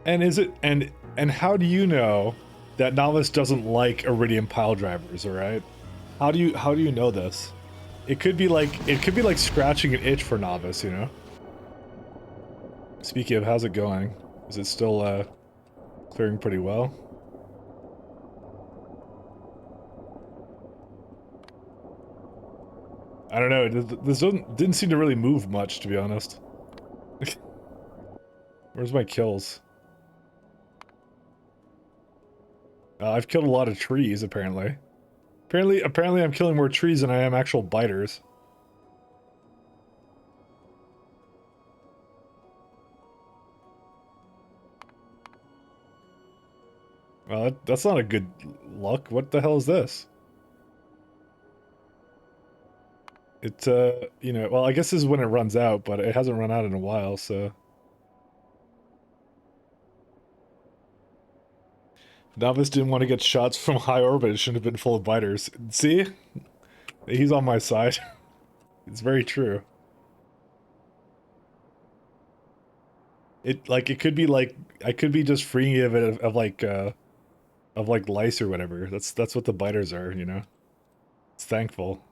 And is it and how do you know that Novice doesn't like Iridium pile drivers? All right, how do you know this? It could be like scratching an itch for Novice, you know. Speaking of, how's it going? Is it still clearing pretty well? I don't know. This didn't seem to really move much, to be honest. Where's my kills? I've killed a lot of trees, apparently. Apparently I'm killing more trees than I am actual biters. Well, that's not a good luck. What the hell is this? It, you know, well, I guess this is when it runs out, but it hasn't run out in a while, so... Novice didn't want to get shots from high orbit. It shouldn't have been full of biters. See? He's on my side. It's very true. It could be like I could be just freeing it of like lice or whatever. That's what the biters are, you know. It's thankful.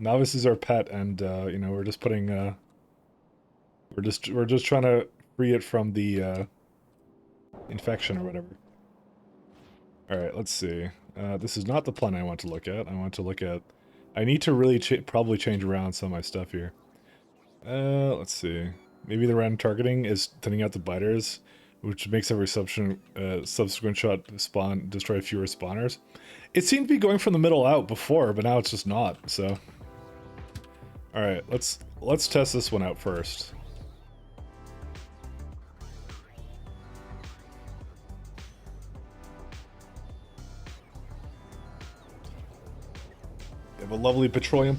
Novice is our pet, and you know, we're just putting we're just trying to free it from the infection or whatever. Alright, let's see. This is not the planet I want to look at. I want to look at... I need to really probably change around some of my stuff here. Let's see. Maybe the random targeting is thinning out the biters, which makes every subsequent shot destroy fewer spawners. It seemed to be going from the middle out before, but now it's just not, so... Alright, let's test this one out first. We have a lovely petroleum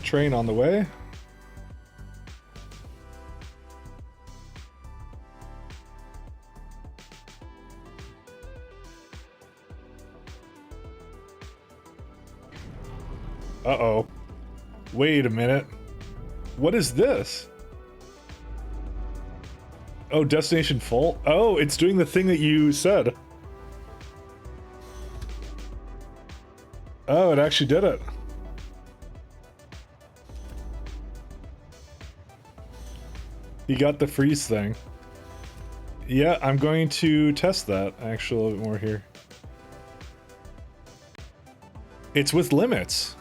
train on the way. Uh-oh. Wait a minute. What is this? Oh, destination full? Oh, it's doing the thing that you said. Oh, it actually did it. You got the freeze thing. Yeah, I'm going to test that actually a little bit more here. It's with limits.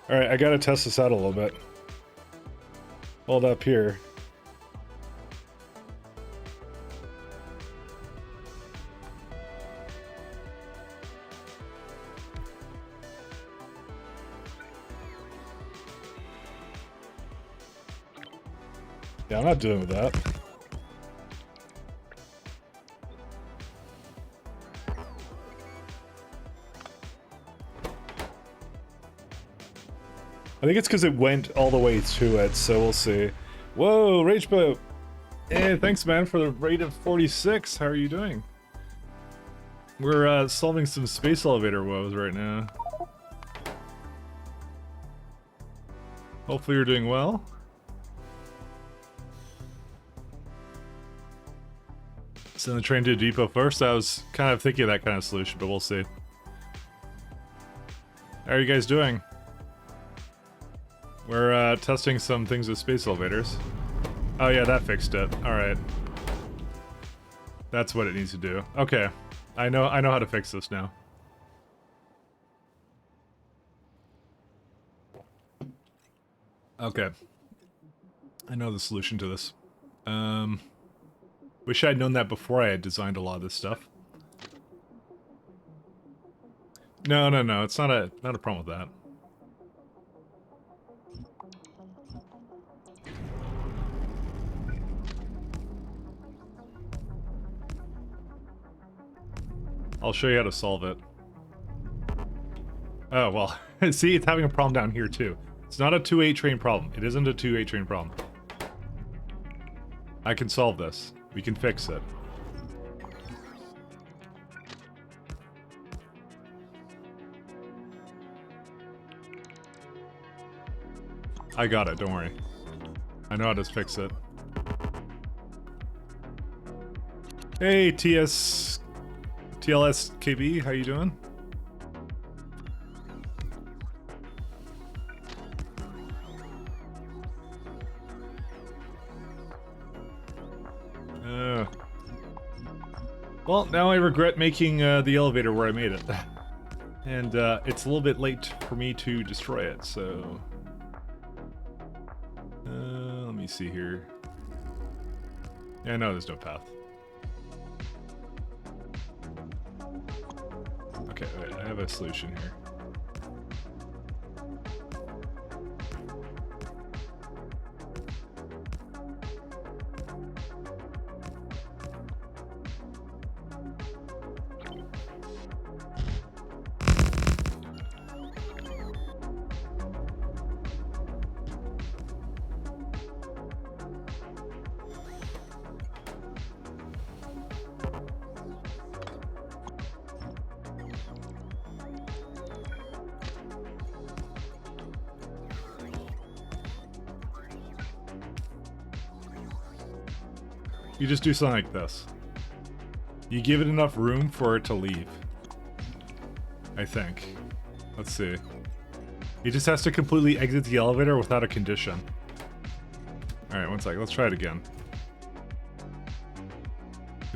Alright, I gotta test this out a little bit. Hold up here. Yeah, I'm not doing with that. I think it's because it went all the way to it, so we'll see. Whoa, Rage Boat! Hey, thanks man for the rate of 46. How are you doing? We're solving some space elevator woes right now. Hopefully you're doing well. Send the train to a depot first. I was kind of thinking of that kind of solution, but we'll see. How are you guys doing? We're testing some things with space elevators. Oh yeah, that fixed it. Alright. That's what it needs to do. Okay. I know how to fix this now. Okay. I know the solution to this. Wish I had known that before I had designed a lot of this stuff. No, no, no. It's not a problem with that. I'll show you how to solve it. Oh, well. See, it's having a problem down here, too. It's not a 2-8 train problem. It isn't a 2-8 train problem. I can solve this. We can fix it. I got it, don't worry. I know how to fix it. Hey, TLS KB, how you doing? Well, now I regret making the elevator where I made it. And it's a little bit late for me to destroy it, so... let me see here. Yeah, no, there's no path. Okay, wait, I have a solution here. You just do something like this. You give it enough room for it to leave. I think. Let's see. He just has to completely exit the elevator without a condition. Alright, one sec. Let's try it again.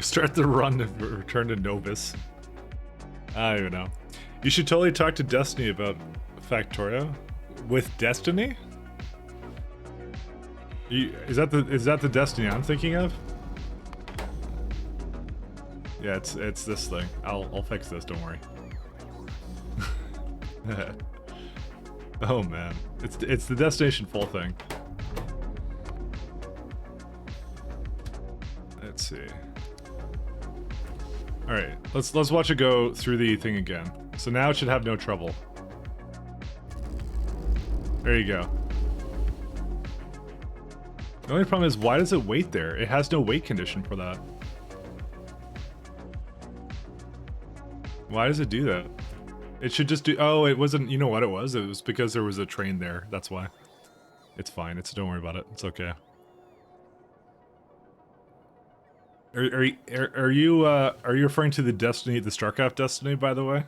Start the run to return to Novus. I don't even know. You should totally talk to Destiny about Factorio. With Destiny? Is that the Destiny I'm thinking of? Yeah, it's this thing. I'll fix this, don't worry. Oh man. It's the destination full thing. Let's see. Alright, let's watch it go through the thing again. So now it should have no trouble. There you go. The only problem is, why does it wait there? It has no wait condition for that. Why does it do that? It should just do... Oh, it wasn't... You know what it was? It was because there was a train there. That's why. It's fine. Don't worry about it. It's okay. Are you referring to the Destiny, the StarCraft Destiny, by the way?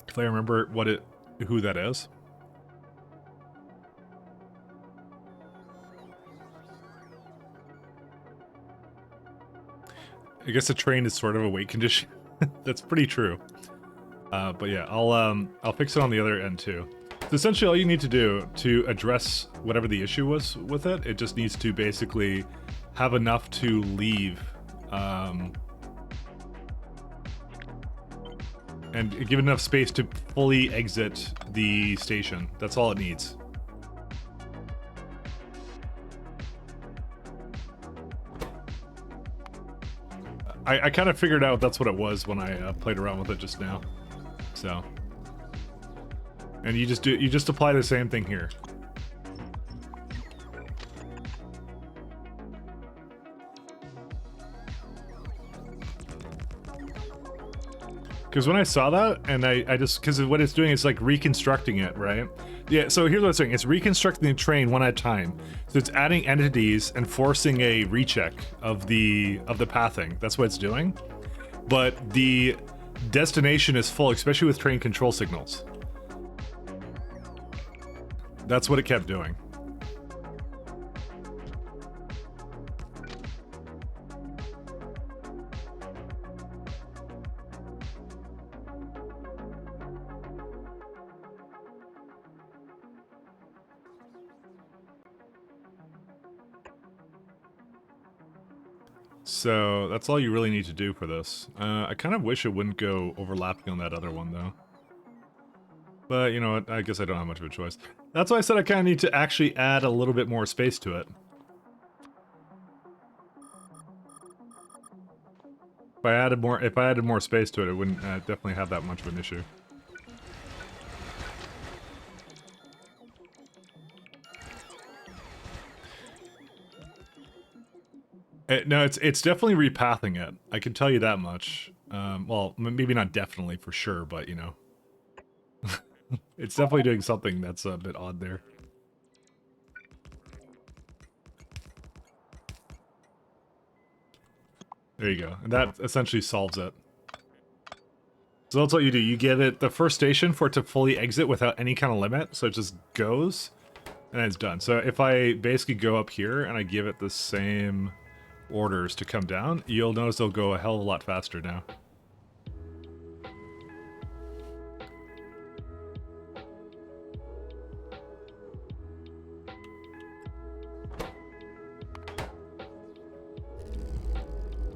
If I remember who that is. I guess a train is sort of a wait condition. That's pretty true. But yeah, I'll fix it on the other end too. So essentially all you need to do to address whatever the issue was with it, it just needs to basically have enough to leave, and give enough space to fully exit the station. That's all it needs. I kind of figured out that's what it was when I played around with it just now. So, and you just apply the same thing here. Because when I saw that, and I just, because what it's doing is like reconstructing it, right? Yeah, so here's what it's doing. It's reconstructing the train one at a time. So it's adding entities and forcing a recheck of the pathing. That's what it's doing. But the destination is full, especially with train control signals. That's what it kept doing. So that's all you really need to do for this. I kind of wish it wouldn't go overlapping on that other one though. But you know what, I guess I don't have much of a choice. That's why I said I kind of need to actually add a little bit more space to it. If I added more space to it, it wouldn't definitely have that much of an issue. No, it's definitely repathing it. I can tell you that much. Well, maybe not definitely for sure, but you know, it's definitely doing something that's a bit odd there. There you go, and that essentially solves it. So that's what you do. You give it the first station for it to fully exit without any kind of limit, so it just goes, and then it's done. So if I basically go up here and I give it the same orders to come down, you'll notice they'll go a hell of a lot faster now.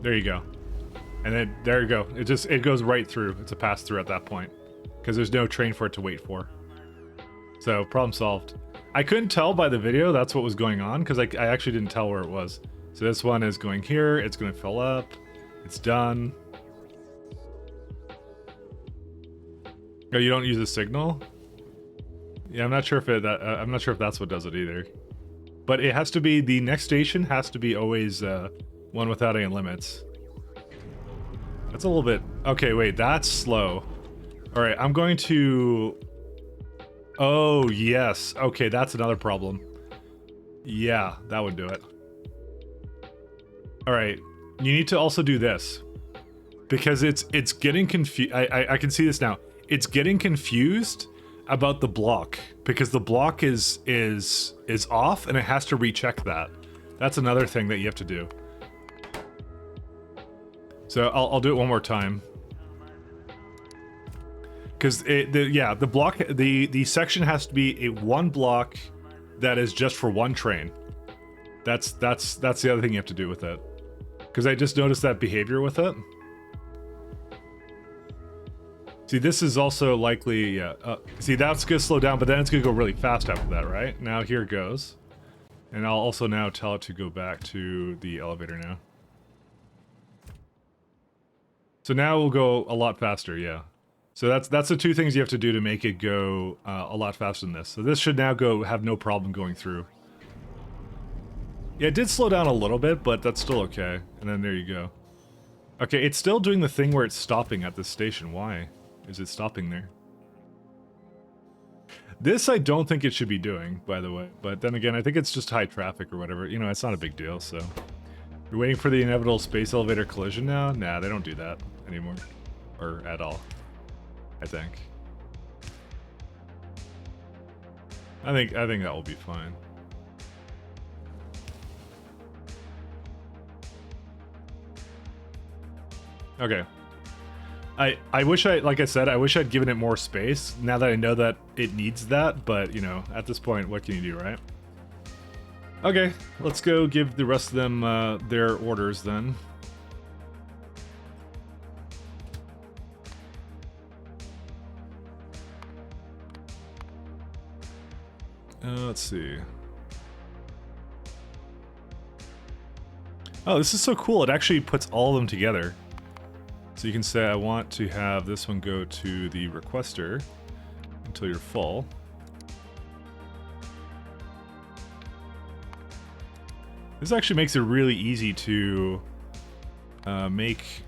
There you go. And then there you go. It goes right through. It's a pass through at that point because there's no train for it to wait for. So problem solved. I couldn't tell by the video that's what was going on because I actually didn't tell where it was. So this one is going here. It's going to fill up. It's done. Oh, you don't use a signal? Yeah, I'm not sure if I'm not sure if that's what does it either. But it has to be, the next station has to be always one without any limits. That's a little bit... Okay, wait, that's slow. Alright, I'm going to... Oh, yes. Okay, that's another problem. Yeah, that would do it. Alright, you need to also do this. Because it's getting confused... I can see this now. It's getting confused about the block. Because the block is off, and it has to recheck that. That's another thing that you have to do. So I'll do it one more time. Because the block, the section has to be one block that is just for one train. That's the other thing you have to do with it. Because I just noticed that behavior with it. See, this is also likely, yeah. See, that's gonna slow down, but then it's gonna go really fast after that, right? Now here it goes. And I'll also now tell it to go back to the elevator now. So now we'll go a lot faster, yeah. So that's the two things you have to do to make it go a lot faster than this. So this should now have no problem going through. Yeah, it did slow down a little bit, but that's still okay. And then there you go. Okay, it's still doing the thing where it's stopping at this station. Why is it stopping there? This I don't think it should be doing, by the way. But then again, I think it's just high traffic or whatever. You know, it's not a big deal, so... You're waiting for the inevitable space elevator collision now? Nah, they don't do that anymore. Or at all. I think. I think that will be fine. Okay. I wish like I said, I wish I'd given it more space now that I know that it needs that, but you know, at this point, what can you do, right? Okay, let's go give the rest of them their orders then. Let's see. Oh, this is so cool. It actually puts all of them together. So you can say, I want to have this one go to the requester until you're full. This actually makes it really easy to make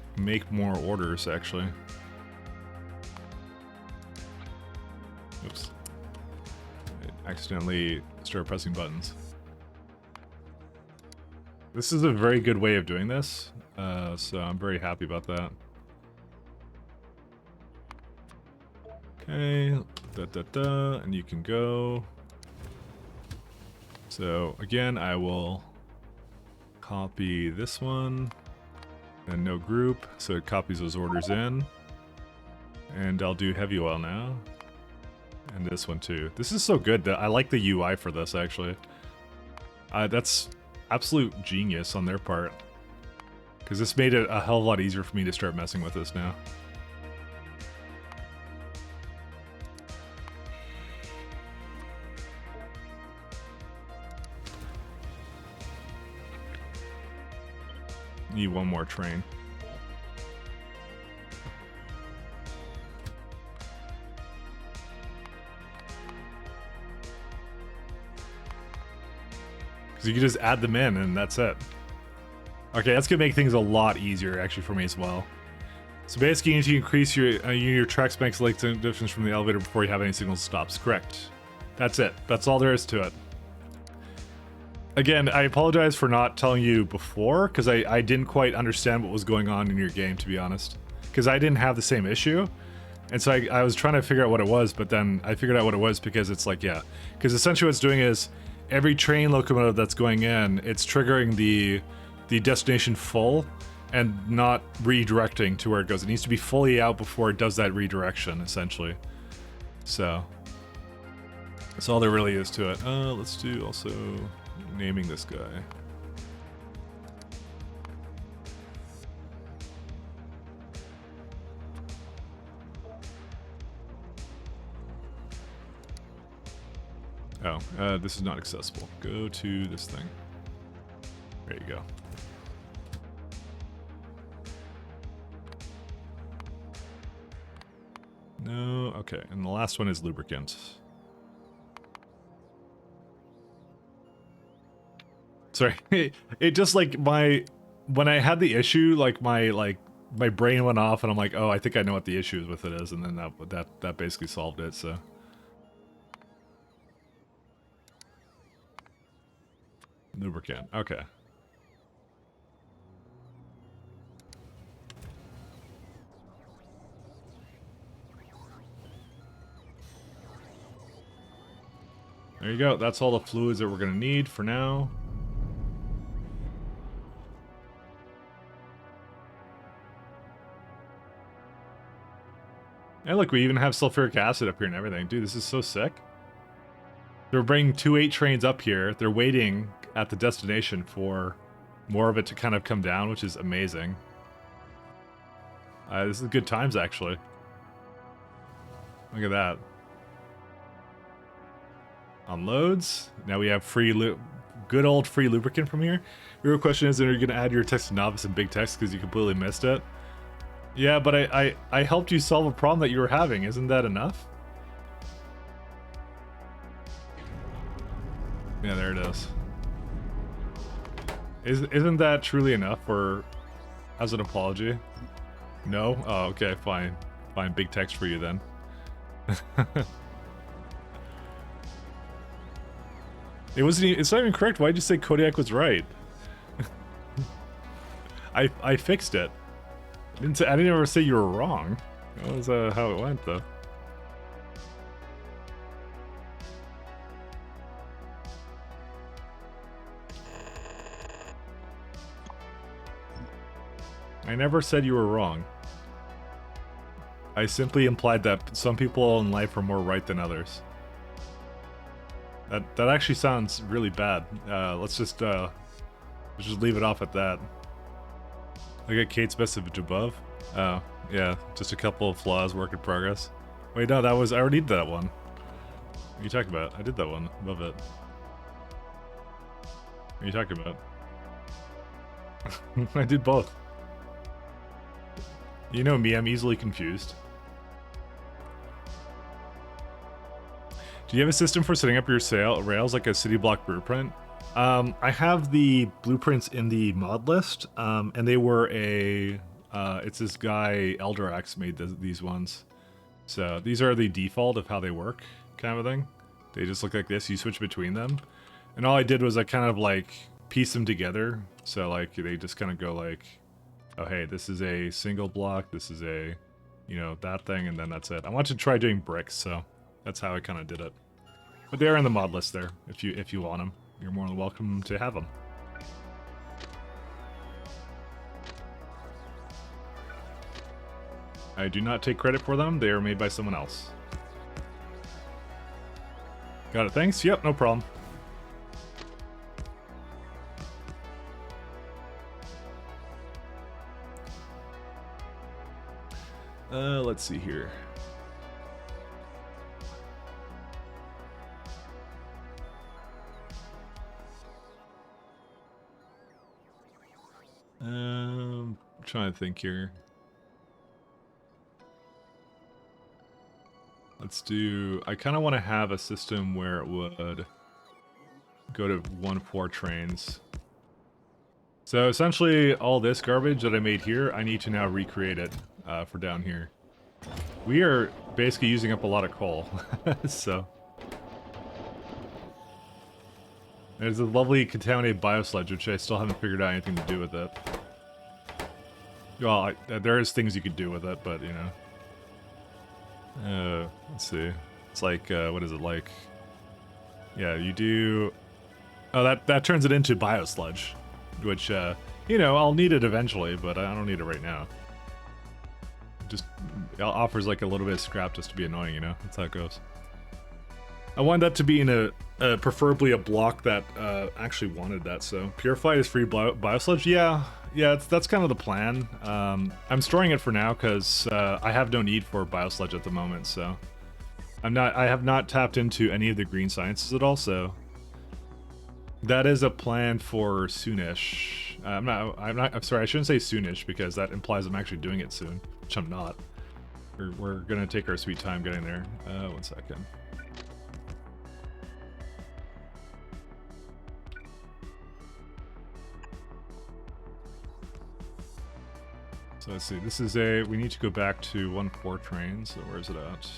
more orders, actually. Oops. I accidentally started pressing buttons. This is a very good way of doing this, so I'm very happy about that. Okay, and you can go. So again, I will copy this one, and no group, so it copies those orders in. And I'll do heavy oil now. And this one too. This is so good. I like the UI for this, actually. That's absolute genius on their part. Because this made it a hell of a lot easier for me to start messing with this now. Need one more train. Because you can just add them in and that's it. Okay, that's gonna make things a lot easier actually for me as well. So basically, you need to increase your track specs length and distance from the elevator before you have any signal stops. Correct. That's it. That's all there is to it. Again, I apologize for not telling you before, because I didn't quite understand what was going on in your game, to be honest. Because I didn't have the same issue. And so I was trying to figure out what it was, but then I figured out what it was because it's like, yeah. Because essentially what it's doing is, every train locomotive that's going in, it's triggering the destination full and not redirecting to where it goes. It needs to be fully out before it does that redirection, essentially. So that's all there really is to it. Let's do also naming this guy. Oh, this is not accessible. Go to this thing. There you go. No, okay, and the last one is lubricant. Sorry, it just like when I had the issue, like my brain went off and I'm like, oh, I think I know what the issue with it is, and then that basically solved it. So. Lubricant, okay. There you go, that's all the fluids that we're gonna need for now. And look, we even have sulfuric acid up here and everything. Dude, this is so sick. They're bringing 2 8 trains up here. They're waiting at the destination for more of it to kind of come down, which is amazing. This is good times, actually. Look at that. Unloads. Now we have good old free lubricant from here. The real question is, are you going to add your text to novice and big text because you completely missed it? Yeah, but I helped you solve a problem that you were having. Isn't that enough? Yeah, there it is. Isn't that truly enough for as an apology? No? Oh, okay, fine. Fine, big text for you then. It's not even correct. Why'd you say Kodiak was right? I fixed it. I didn't ever say you were wrong. That was how it went though. I never said you were wrong. I simply implied that some people in life are more right than others. That actually sounds really bad. Let's just leave it off at that. Look at Kate's message above. Oh, yeah, just a couple of flaws, work in progress. Wait, no, I already did that one. What are you talking about? I did that one above it. What are you talking about? I did both. You know me, I'm easily confused. Do you have a system for setting up your rails like a city block blueprint? I have the blueprints in the mod list, and they were it's this guy, Eldorax, made these ones. So these are the default of how they work, kind of a thing. They just look like this, you switch between them. And all I did was I kind of like piece them together. So like they just kind of go like, oh hey, this is a single block, this is a, that thing, and then that's it. I wanted to try doing bricks, so that's how I kind of did it. But they're in the mod list there, if you want them. You're more than welcome to have them. I do not take credit for them, they are made by someone else. Got it, thanks? Yep, no problem. Let's see here. Trying to think here. Let's do... I kind of want to have a system where it would go to 1-4 trains. So essentially, all this garbage that I made here, I need to now recreate it for down here. We are basically using up a lot of coal, so... There's a lovely contaminated biosludge, which I still haven't figured out anything to do with it. Well, there is things you could do with it, but, you know. Let's see. It's like, what is it like? Yeah, you do... Oh, that turns it into biosludge, which, you know, I'll need it eventually, but I don't need it right now. Just offers like a little bit of scrap just to be annoying, you know? That's how it goes. I want that to be in preferably a block that actually wanted that, so... Purified is free biosludge? Yeah, that's kind of the plan. I'm storing it for now because I have no need for biosludge at the moment, so... I have not tapped into any of the green sciences at all, so... That is a plan for soonish. I'm sorry, I shouldn't say soonish because that implies I'm actually doing it soon, which I'm not. We're gonna take our sweet time getting there. 1 second. So let's see, this is we need to go back to 1-4 train, so where is it at?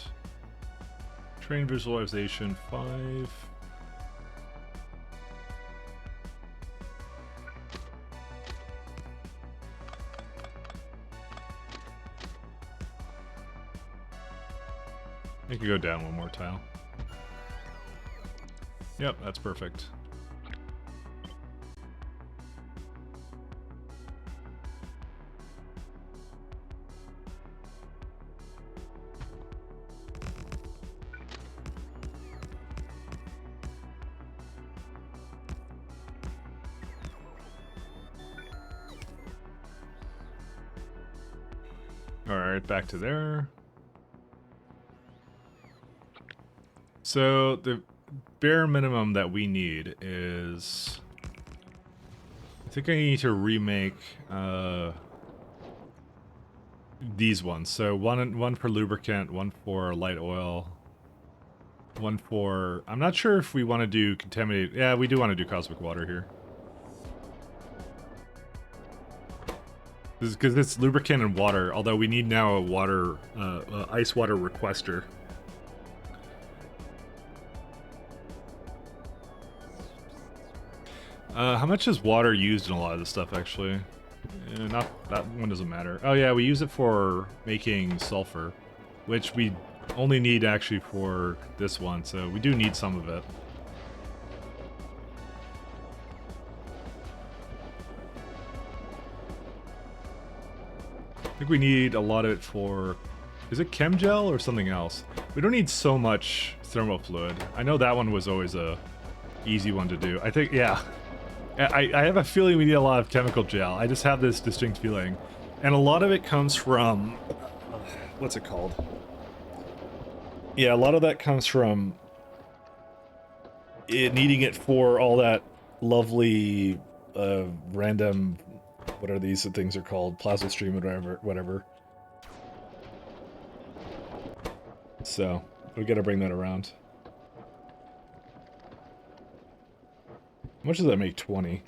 Train visualization 5. I could go down one more tile. Yep, that's perfect. Alright, back to there. So, the bare minimum that we need is... I think I need to remake these ones. So, one for lubricant, one for light oil, one for... I'm not sure if we want to do contaminated... Yeah, we do want to do cosmic water here. Because it's lubricant and water, although we need now a water, ice water requester. How much is water used in a lot of this stuff, actually? Not that one doesn't matter. Oh yeah, we use it for making sulfur, which we only need actually for this one, so we do need some of it. I think we need a lot of it for... Is it chem gel or something else? We don't need so much thermal fluid. I know that one was always a easy one to do. I think, yeah. I have a feeling we need a lot of chemical gel. I just have this distinct feeling. And a lot of it comes from... What's it called? Yeah, a lot of that comes from... needing it for all that lovely random... What are these things are called? Plasma stream or whatever. So, we gotta bring that around. How much does that make? 20.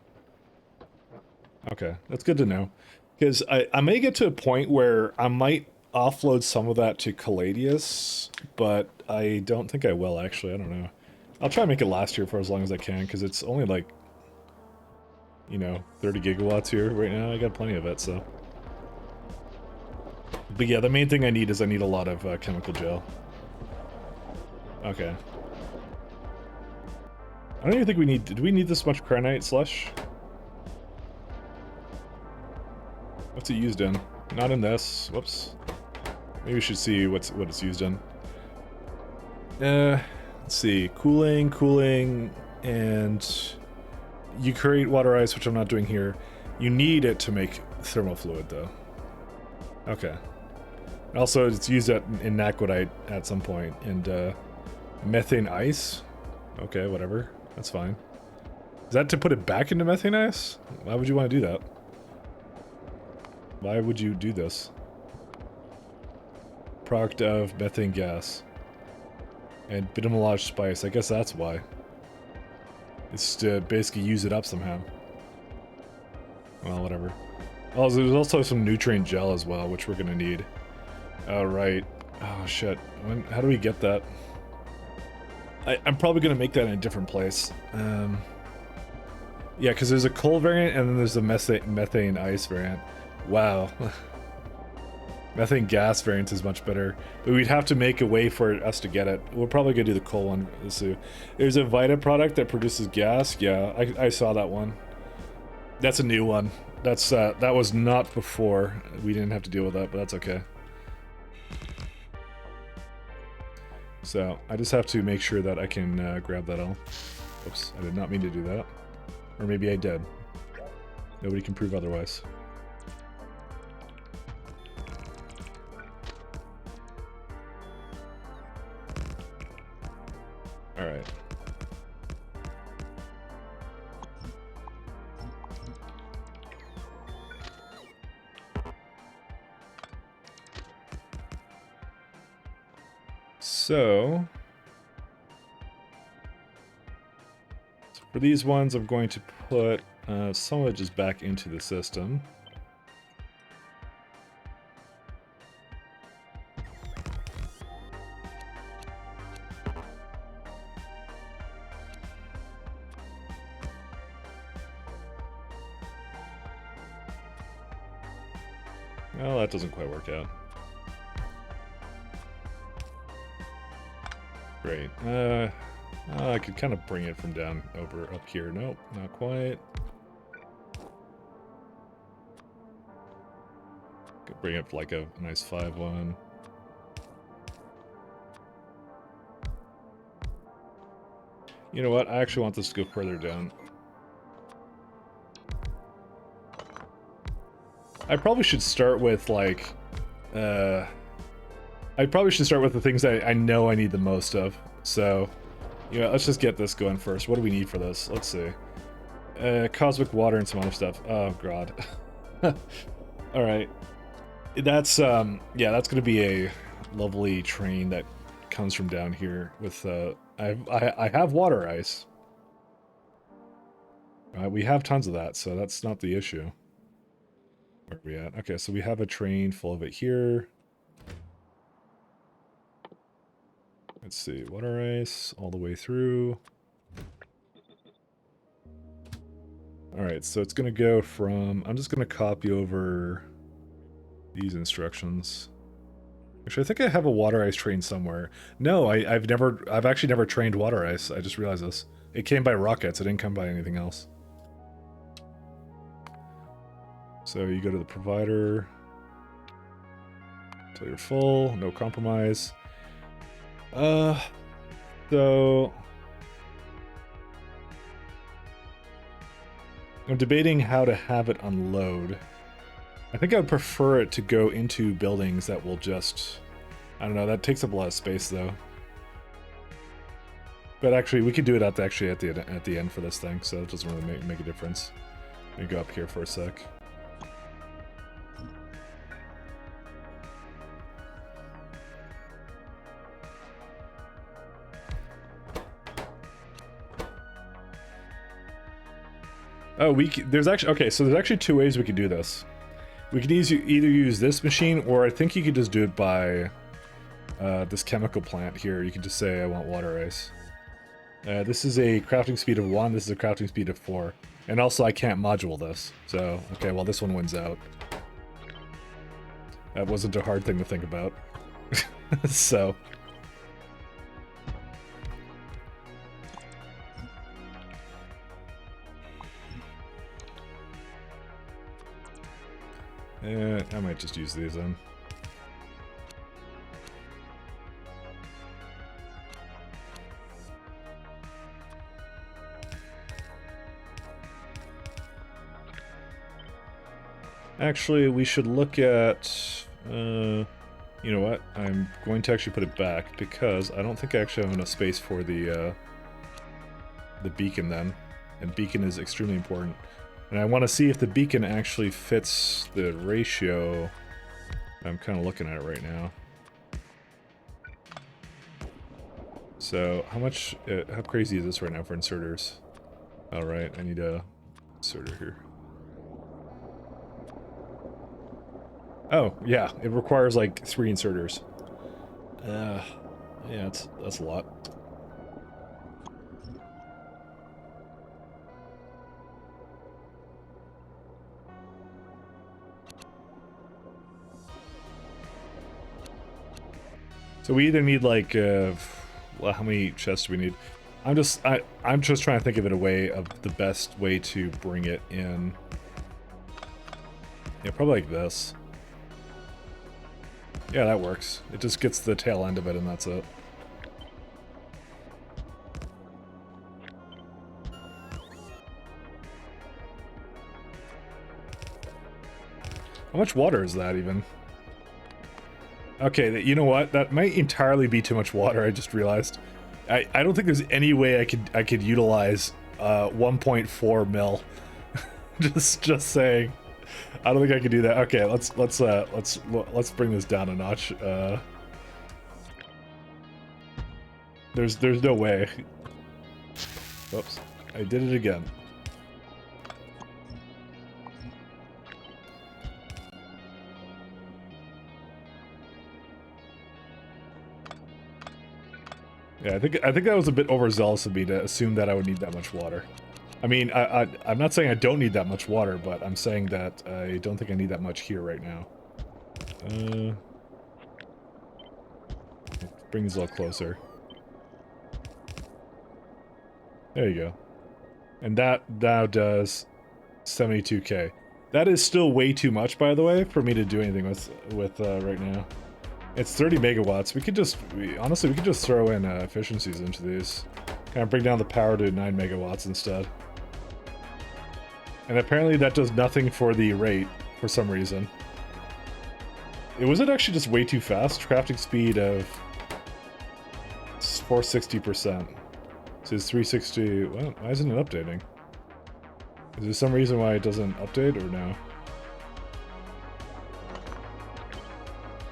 Okay, that's good to know. Because I may get to a point where I might offload some of that to Caladius, but I don't think I will, actually. I don't know. I'll try and make it last here for as long as I can, because it's only like, you know, 30 gigawatts here right now. I got plenty of it, so. But yeah, the main thing I need is I need a lot of chemical gel. Okay. I don't even think we need... Did we need this much cranite slush? What's it used in? Not in this. Whoops. Maybe we should see what it's used in. Let's see. Cooling, and... You create water ice, which I'm not doing here. You need it to make thermal fluid, though. Okay. Also, it's used in naquadite at some point, and methane ice. Okay, whatever. That's fine. Is that to put it back into methane ice? Why would you want to do that? Why would you do this? Product of methane gas. And bitumelage spice. I guess that's why. It's to basically use it up somehow. Well, whatever. Oh, there's also some nutrient gel as well, which we're gonna need. Oh, right. Oh, shit. How do we get that? I'm probably gonna make that in a different place. Yeah, because there's a coal variant and then there's the methane ice variant. Wow. Methane gas variant is much better, but we'd have to make a way for us to get it. We're probably gonna do the coal one. So there's a Vita product that produces gas. Yeah, I saw that one. That's a new one. That's that was not before. We didn't have to deal with that, but that's okay. So I just have to make sure that I can grab that all. Oops, I did not mean to do that. Or maybe I did. Nobody can prove otherwise. Alright. So for these ones, I'm going to put some of it just back into the system. Well, that doesn't quite work out. Great. I could kind of bring it from down over up here. Nope, not quite. Could bring it like a nice 5-1. You know what? I actually want this to go further down. I probably should start with like, I probably should start with the things that I know I need the most of. So, you know, let's just get this going first. What do we need for this? Let's see. Cosmic water and some other stuff. Oh god. All right. That's yeah, that's gonna be a lovely train that comes from down here with I have water ice. We have tons of that, so that's not the issue. Where are we at? Okay, so we have a train full of it here. Let's see, water ice all the way through. Alright, so it's gonna go from, I'm just gonna copy over these instructions. Actually, I think I have a water ice train somewhere. No, I've actually never trained water ice. I just realized this. It came by rockets, it didn't come by anything else. So you go to the provider until you're full, no compromise. So I'm debating how to have it unload. I think I would prefer it to go into buildings that will just, I don't know, that takes up a lot of space though. But actually, we could do it at the end for this thing, so it doesn't really make a difference. Let me go up here for a sec. Oh, there's actually two ways we could do this. We could either use this machine, or I think you could just do it by this chemical plant here. You could just say, I want water ice. This is a crafting speed of 1, this is a crafting speed of 4. And also, I can't module this. So, okay, well, this one wins out. That wasn't a hard thing to think about. So... I might just use these then. Actually, we should look at... You know what? I'm going to actually put it back because I don't think I actually have enough space for the beacon then. And beacon is extremely important. And I want to see if the beacon actually fits the ratio. I'm kind of looking at it right now. So how much, how crazy is this right now for inserters? All right, I need a inserter here. Oh, yeah, it requires like 3 inserters. Yeah, that's a lot. So we either need like, well, how many chests do we need? I'm just trying to think of it a way of the best way to bring it in. Yeah, probably like this. Yeah, that works. It just gets the tail end of it and that's it. How much water is that even? Okay, you know what? That might entirely be too much water, I just realized. I don't think there's any way I could utilize 1.4 mil. just saying. I don't think I could do that. Okay, let's bring this down a notch. There's no way. Oops. I did it again. Yeah, I think that was a bit overzealous of me to assume that I would need that much water. I mean, I'm not saying I don't need that much water, but I'm saying that I don't think I need that much here right now. Bring this a little closer. There you go. And that now does 72k. That is still way too much, by the way, for me to do anything with right now. It's 30 megawatts. Honestly, we could just throw in efficiencies into these. Kind of bring down the power to 9 megawatts instead. And apparently that does nothing for the rate, for some reason. Was it actually just way too fast? Crafting speed of 460%. So it's 360... Well, why isn't it updating? Is there some reason why it doesn't update, or no?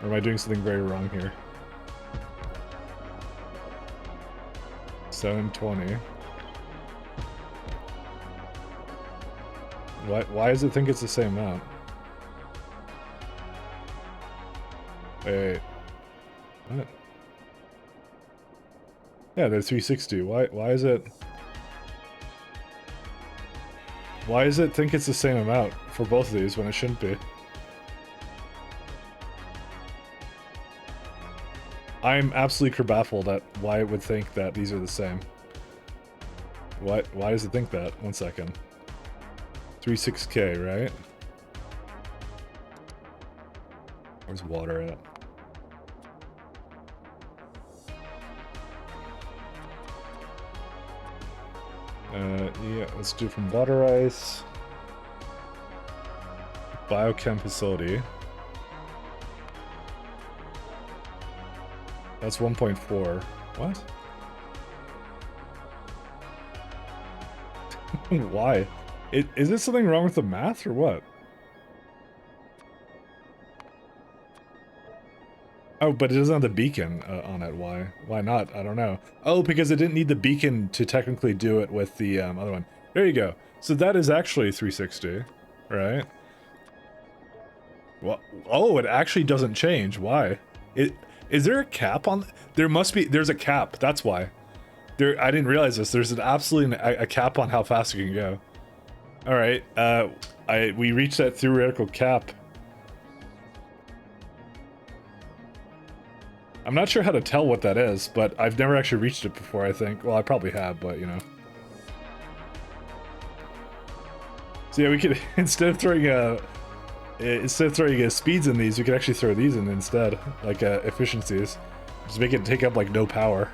Or am I doing something very wrong here? 720. Why does it think it's the same amount? Wait. What? Yeah, they're 360. Why is it... Why does it think it's the same amount for both of these when it shouldn't be? I'm absolutely kerbaffled at why it would think that these are the same. Why does it think that? 1 second. 36k, right? Where's water at? Yeah, let's do from water ice. Biochem facility. That's 1.4. What? Why? Is there something wrong with the math or what? Oh, but it doesn't have the beacon on it. Why? Why not? I don't know. Oh, because it didn't need the beacon to technically do it with the other one. There you go. So that is actually 360, right? Well, oh, it actually doesn't change. Why? Is there a cap on? There must be. There's a cap. That's why. I didn't realize this. There's an absolutely a cap on how fast it can go. All right. We reached that theoretical cap. I'm not sure how to tell what that is, but I've never actually reached it before, I think. Well, I probably have, but, you know. So yeah, we could, instead of throwing speeds in these, we could actually throw these in instead, like efficiencies. Just make it take up, like, no power.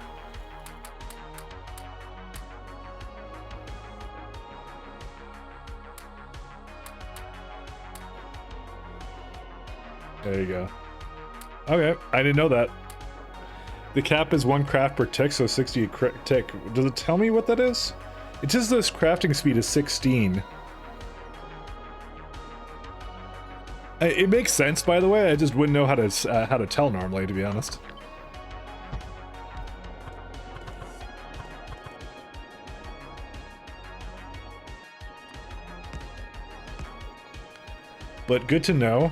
There you go. Okay, I didn't know that. The cap is 1 craft per tick, so 60 a tick. Does it tell me what that is? It says this crafting speed is 16. It makes sense, by the way. I just wouldn't know how to tell normally, to be honest. But good to know.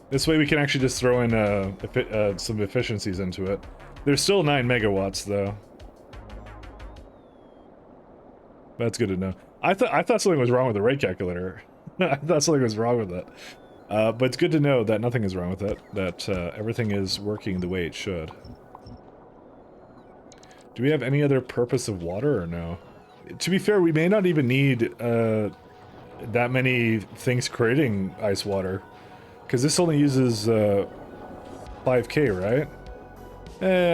This way we can actually just throw in some efficiencies into it. There's still 9 megawatts, though. That's good to know. I thought something was wrong with the rate calculator. I thought something was wrong with it. But it's good to know that nothing is wrong with it. That everything is working the way it should. Do we have any other purpose of water or no? To be fair, we may not even need that many things creating ice water. Because this only uses 5k, right?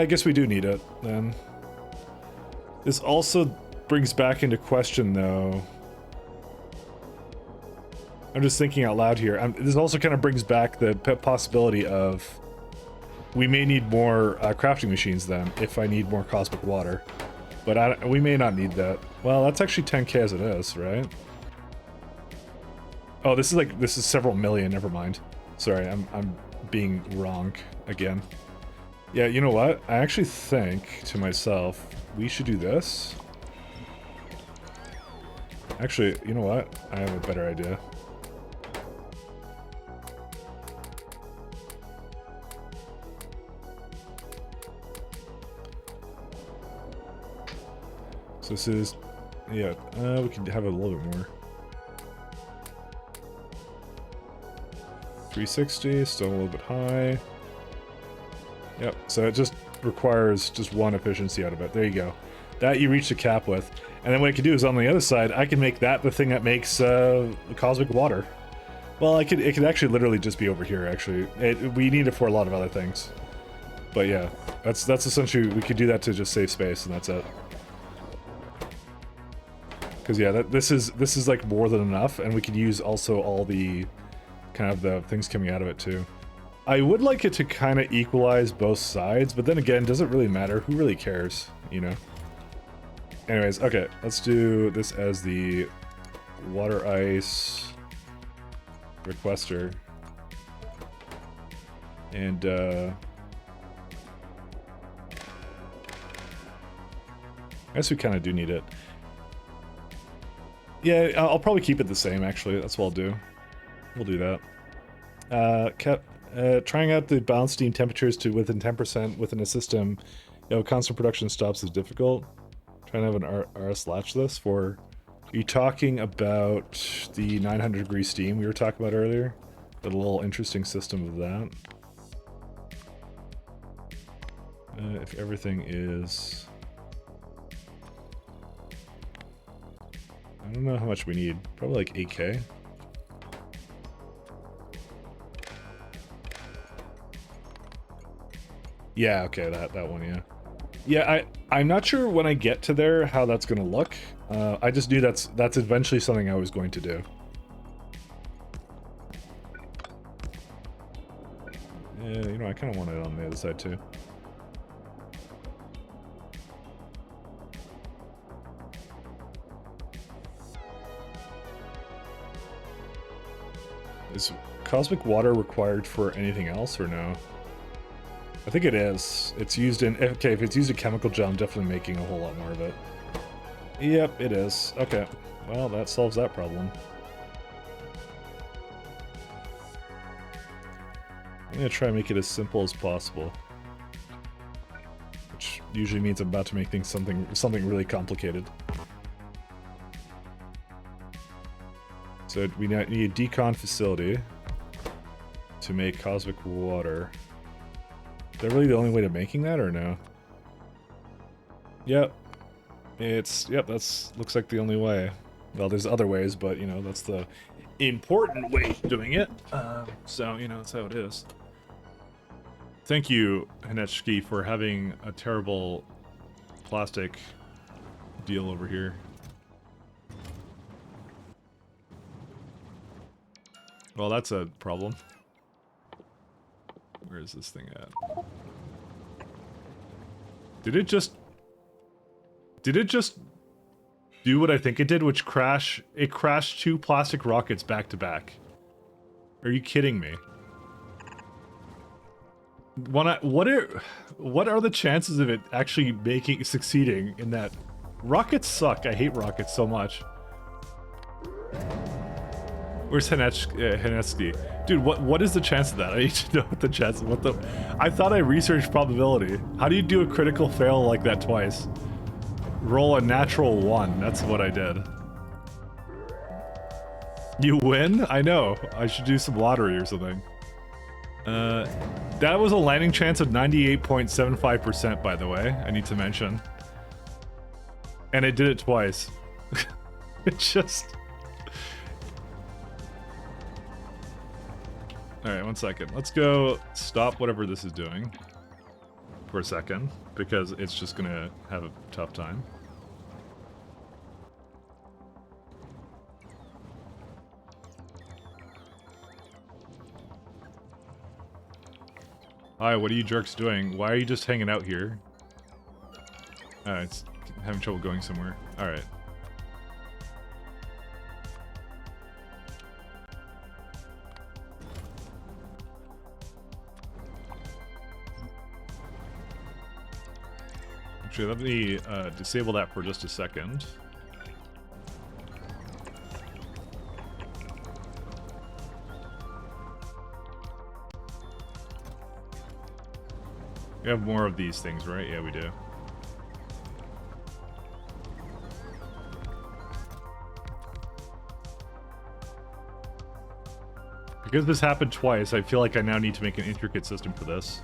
I guess we do need it, then. This also brings back into question, though. I'm just thinking out loud here. This also kind of brings back the possibility of we may need more crafting machines then, if I need more cosmic water. But we may not need that. Well, that's actually 10k as it is, right? Oh, this is several million, never mind. Sorry, I'm being wrong again. Yeah, you know what? I actually think to myself, we should do this. Actually, you know what? I have a better idea. So this is, yeah, we can have a little bit more. 360, still a little bit high. Yep, so it just requires just 1 efficiency out of it. There you go. That you reach the cap with. And then what I can do is on the other side, I can make that the thing that makes cosmic water. Well, it could actually literally just be over here, actually. We need it for a lot of other things. But yeah, that's essentially, we could do that to just save space, and that's it. Because yeah, this is like more than enough, and we could use also all the kind of the things coming out of it too. I would like it to kind of equalize both sides, but then again, does it really matter? Who really cares, you know? Anyways, okay, let's do this as the water ice requester. And I guess we kind of do need it. Yeah, I'll probably keep it the same, actually. That's what I'll do. We'll do that. Trying out the balanced steam temperatures to within 10% within a system. You know, constant production stops is difficult. Trying to have an RS latch this for... Are you talking about the 900 degree steam we were talking about earlier? The little interesting system of that. If everything is... I don't know how much we need. Probably like 8k. Yeah, okay, that one, yeah. Yeah, I'm not sure when I get to there how that's gonna look. I just knew that's eventually something I was going to do. Yeah, you know, I kind of want it on the other side too. Is cosmic water required for anything else or no? I think it is. It's used in... Okay, if it's used in chemical gel, I'm definitely making a whole lot more of it. Yep, it is. Okay. Well, that solves that problem. I'm gonna try and make it as simple as possible. Which usually means I'm about to make things something really complicated. So we need a decon facility to make cosmic water. Is that really the only way to making that, or no? Yep. That's looks like the only way. Well, there's other ways, but you know, that's the important way of doing it. So, you know, that's how it is. Thank you, Hinechki, for having a terrible plastic deal over here. Well, that's a problem. Where is this thing at? Did it just do what I think it did, which it crashed 2 plastic rockets back to back? Are you kidding me? What are the chances of it actually succeeding in that? Rockets suck. I hate rockets so much. Where's Henetsky? Dude, what is the chance of that? I need to know what the chance. I thought I researched probability. How do you do a critical fail like that twice? Roll a natural 1. That's what I did. You win? I know. I should do some lottery or something. That was a landing chance of 98.75%, by the way. I need to mention. And it did it twice. It's just... Alright, 1 second. Let's go stop whatever this is doing for a second, because it's just gonna have a tough time. Hi, what are you jerks doing? Why are you just hanging out here? It's having trouble going somewhere. Alright. Actually, let me disable that for just a second. We have more of these things, right? Yeah, we do. Because this happened twice, I feel like I now need to make an intricate system for this.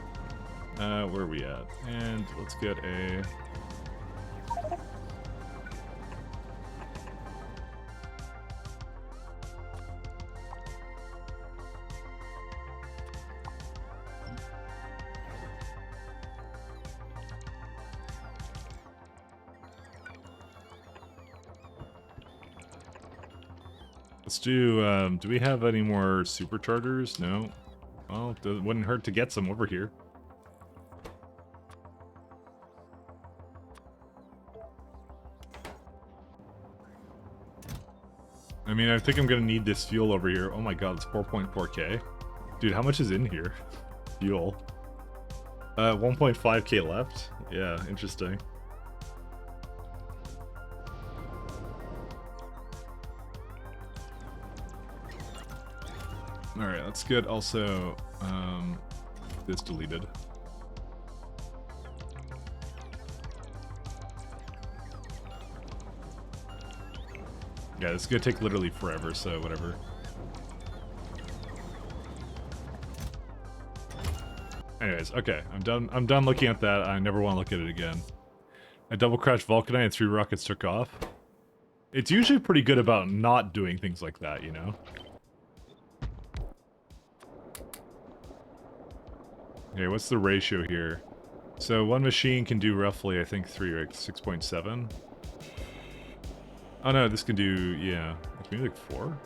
Where are we at? And let's get a... Let's do we have any more superchargers? No. Well, it wouldn't hurt to get some over here. I mean, I think I'm gonna need this fuel over here. Oh my god, it's 4.4k. Dude, how much is in here? Fuel. 1.5k left? Yeah, interesting. Alright, let's get also this deleted. Yeah, this is gonna take literally forever, so whatever. Anyways, okay, I'm done looking at that. I never want to look at it again. I double crashed Vulcanite and 3 rockets took off. It's usually pretty good about not doing things like that, you know? Okay, what's the ratio here? So one machine can do roughly, I think, 3 or 6.7. Oh no, this can do, yeah, maybe like 4?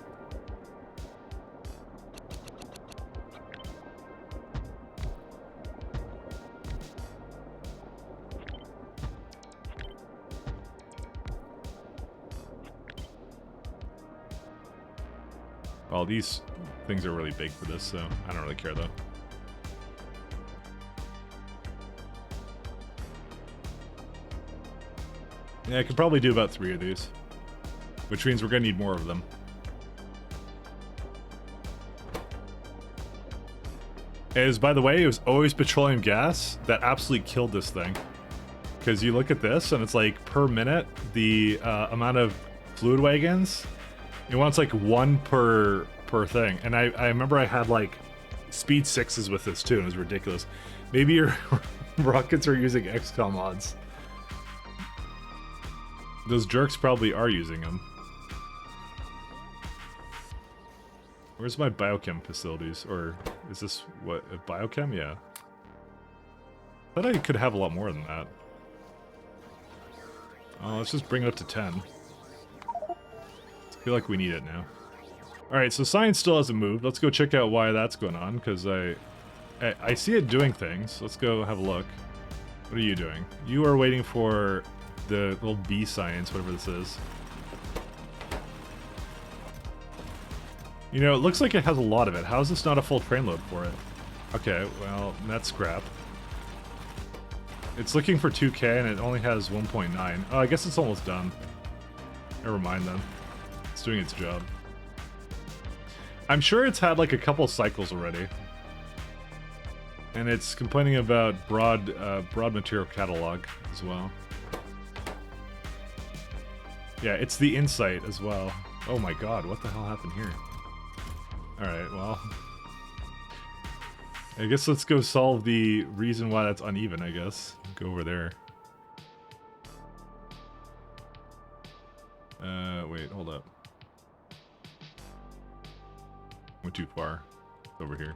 Well, these things are really big for this, so I don't really care though. Yeah, I could probably do about 3 of these. Which means we're gonna need more of them. By the way, it was always petroleum gas that absolutely killed this thing. Because you look at this, and it's like, per minute, the amount of fluid wagons, it wants like 1 per thing. And I remember I had like speed 6s with this too, and it was ridiculous. Maybe your rockets are using XCOM mods. Those jerks probably are using them. Where's my biochem facilities? Or is this what, a biochem? Yeah. I thought I could have a lot more than that. Oh, let's just bring it up to 10. I feel like we need it now. Alright, so science still hasn't moved. Let's go check out why that's going on, because I see it doing things. Let's go have a look. What are you doing? You are waiting for the little B science, whatever this is. You know, it looks like it has a lot of it. How is this not a full train load for it? Okay, well, that's scrap. It's looking for 2K and it only has 1.9. Oh, I guess it's almost done. Never mind then. It's doing its job. I'm sure it's had like a couple cycles already. And it's complaining about broad material catalog as well. Yeah, it's the insight as well. Oh my god, what the hell happened here? Alright, well. I guess let's go solve the reason why that's uneven, I guess. Go over there. Wait, hold up. Went too far. It's over here.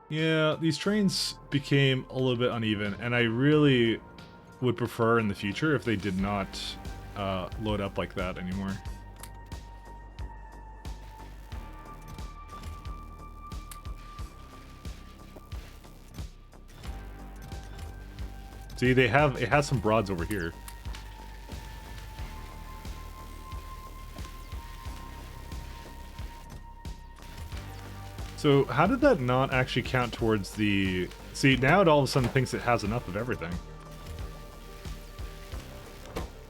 Yeah, these trains became a little bit uneven, and I really would prefer in the future if they did not load up like that anymore. See, it has some broads over here. So how did that not actually count towards the... See, now it all of a sudden thinks it has enough of everything.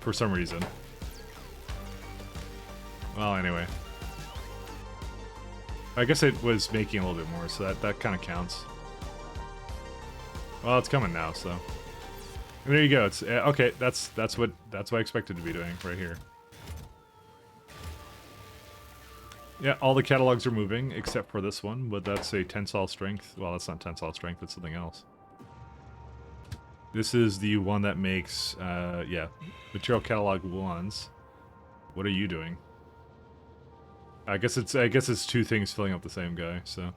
For some reason. Well, anyway. I guess it was making a little bit more, so that kind of counts. Well, it's coming now, so... And there you go. It's okay. That's what I expected to be doing right here. Yeah, all the catalogs are moving except for this one, but that's a tensile strength. Well, that's not tensile strength. It's something else. This is the one that makes yeah, material catalog ones. What are you doing? I guess it's two things filling up the same guy. So.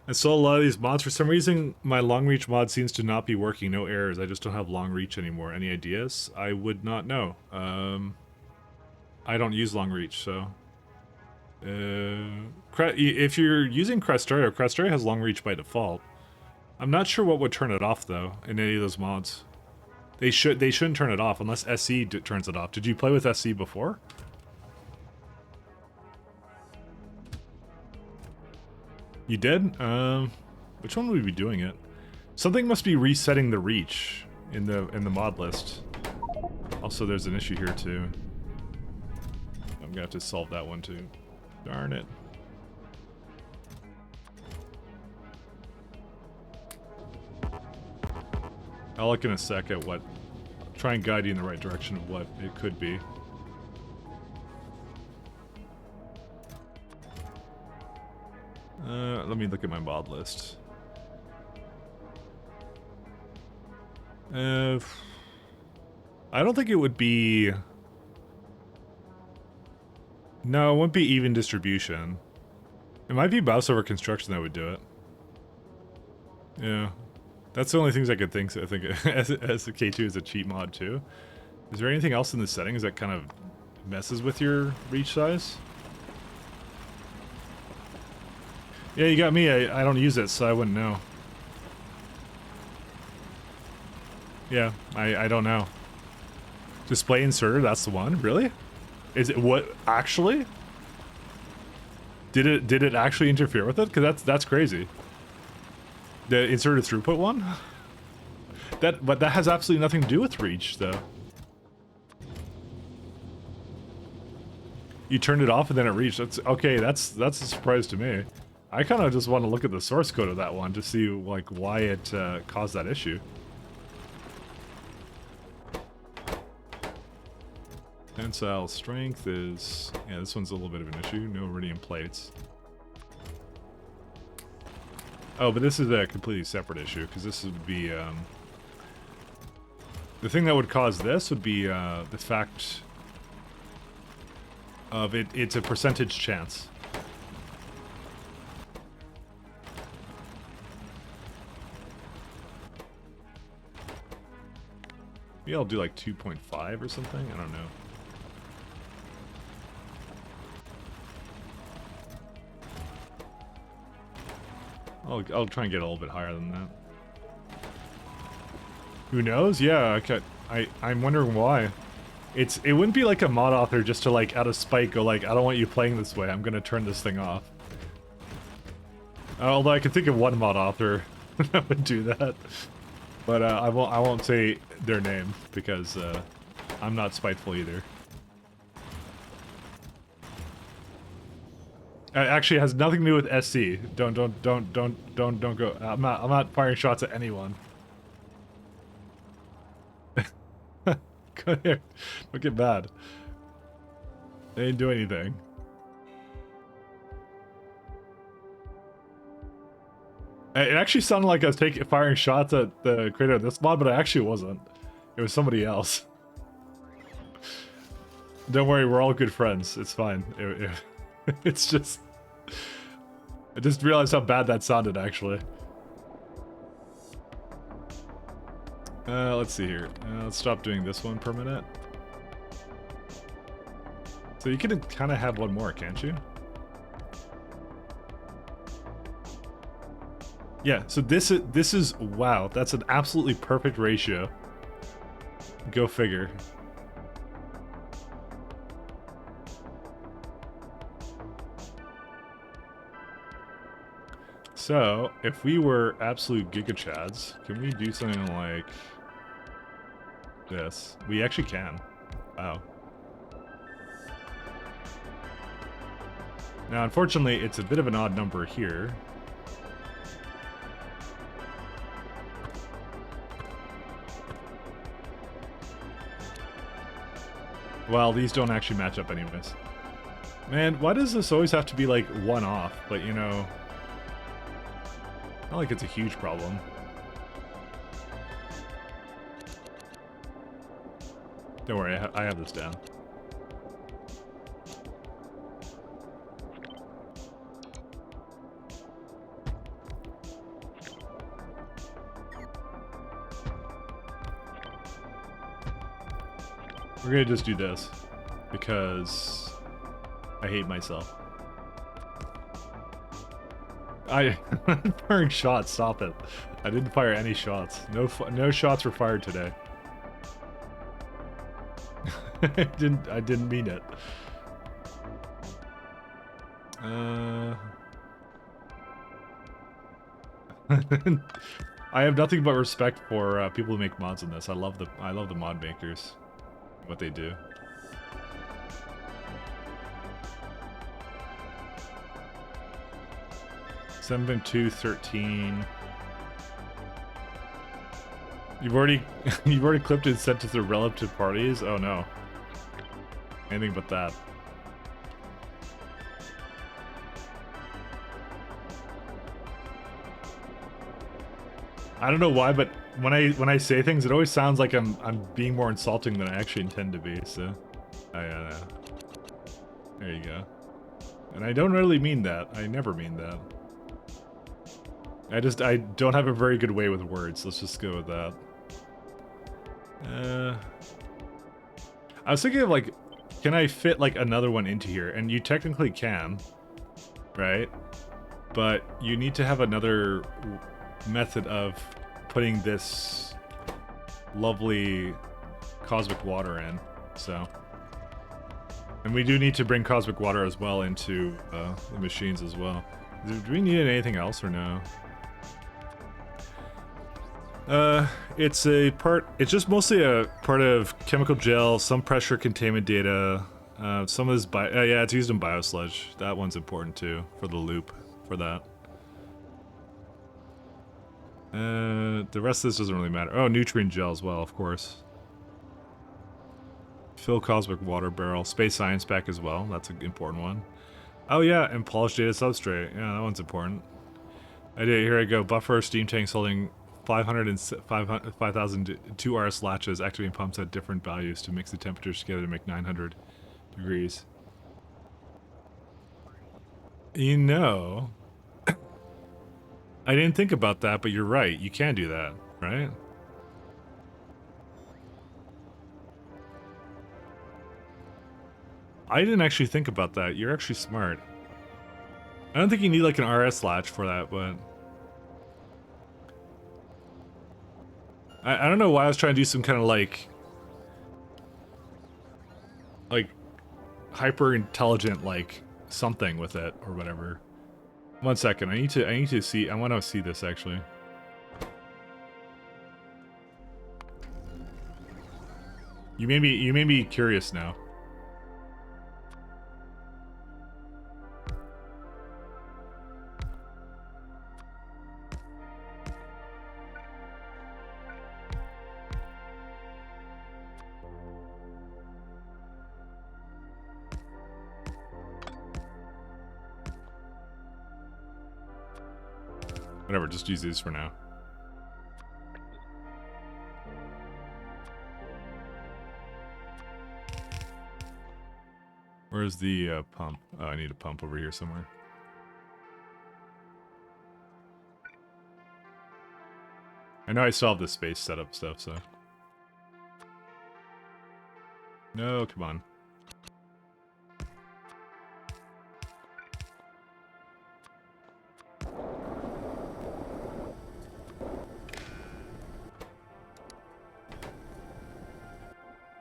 I saw a lot of these mods. For some reason, my long reach mod seems to not be working. No errors. I just don't have long reach anymore. Any ideas? I would not know. I don't use long reach, so... if you're using Crestoria has long reach by default. I'm not sure what would turn it off, though, in any of those mods. They shouldn't turn it off unless SE turns it off. Did you play with SE before? You did? Which one would we be doing it? Something must be resetting the reach in the mod list. Also, there's an issue here too. I'm gonna have to solve that one too. Darn it. I'll look in a sec at what... Try and guide you in the right direction of what it could be. Let me look at my mod list. I don't think it would be... No, it wouldn't be even distribution. It might be mouse over construction that would do it. Yeah. That's the only things I could think. So I think as the K2 is a cheat mod too. Is there anything else in the settings that kind of messes with your reach size? Yeah, you got me. I don't use it, so I wouldn't know. Yeah, I don't know. Display inserter, that's the one? Really? Is it what actually? Did it actually interfere with it? Because that's crazy. The inserted throughput one? But that has absolutely nothing to do with reach, though. You turned it off and then it reached. That's okay. That's a surprise to me. I kind of just want to look at the source code of that one to see like why it caused that issue. Tensile strength is... Yeah, this one's a little bit of an issue. No iridium plates. Oh, but this is a completely separate issue, because this would be... the thing that would cause this would be the fact of it's a percentage chance. Maybe I'll do like 2.5 or something? I don't know. I'll try and get a little bit higher than that. Who knows? Yeah, I'm wondering why. It wouldn't be like a mod author just to like out of spite go like, I don't want you playing this way, I'm gonna turn this thing off. Although I can think of one mod author that would do that. But I won't say their name because I'm not spiteful either. Actually, it has nothing to do with SC. Don't go. I'm not firing shots at anyone. Go here. Don't get mad. They didn't do anything. It actually sounded like I was firing shots at the creator of this mod, but I actually wasn't. It was somebody else. Don't worry, we're all good friends. It's fine. It's just... I just realized how bad that sounded, actually. Let's see here. Let's stop doing this one per minute. So you can kind of have one more, can't you? Yeah, so this is wow, that's an absolutely perfect ratio. Go figure. So, if we were absolute gigachads, can we do something like this? We actually can. Wow. Now, unfortunately, it's a bit of an odd number here. Well, these don't actually match up anyways. Man, why does this always have to be like one off? But you know, not like it's a huge problem. Don't worry, I have this down. We're gonna just do this because I hate myself. I'm firing shots. Stop it! I didn't fire any shots. No shots were fired today. I didn't mean it. I have nothing but respect for people who make mods in this. I love the mod makers. What they do. Seven 213. You've already clipped and sent to the relative parties? Oh no. Anything but that. I don't know why, but when I say things, it always sounds like I'm being more insulting than I actually intend to be. So, there you go. And I don't really mean that. I never mean that. I don't have a very good way with words. Let's just go with that. I was thinking of like, can I fit like another one into here? And you technically can, right? But you need to have another method of putting this lovely cosmic water in, so. And we do need to bring cosmic water as well into the machines as well. Do we need anything else or no? It's just mostly a part of chemical gel, some pressure containment data, some of this yeah, it's used in biosludge. That one's important too, for the loop, for that. The rest of this doesn't really matter. Oh, nutrient gel as well, of course. Fill cosmic water barrel. Space science pack as well. That's an important one. Oh yeah, and polished data substrate. Yeah, that one's important. Here I go. Buffer steam tanks holding 500 and 5,000 2RS latches, activating pumps at different values to mix the temperatures together to make 900 degrees. You know, I didn't think about that, but you're right. You can do that, right? I didn't actually think about that. You're actually smart. I don't think you need like an RS latch for that, but I don't know why I was trying to do some kind of like hyper intelligent like something with it or whatever. 1 second. I need to see. I want to see this actually. You made me curious now. Whatever, just use these for now. Where's the pump? Oh, I need a pump over here somewhere. I know I still have the space setup stuff, so. No, come on.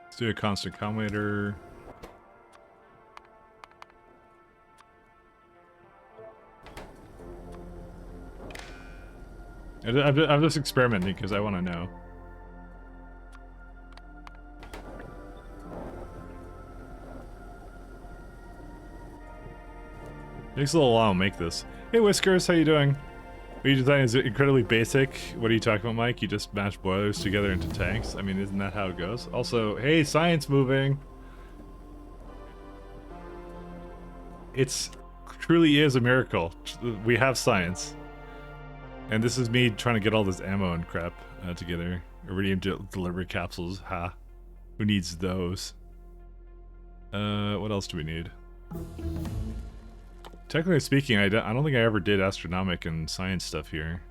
Let's do a constant commutator. I'm just experimenting because I want to know. Takes a little while to make this. Hey Whiskers, how you doing? What you design is incredibly basic. What are you talking about, Mike? You just mash boilers together into tanks? I mean, isn't that how it goes? Also, hey, science moving! It's truly is a miracle. We have science. And this is me trying to get all this ammo and crap together. Iridium delivery capsules, ha. Who needs those? What else do we need? Technically speaking, I don't think I ever did astronomic and science stuff here.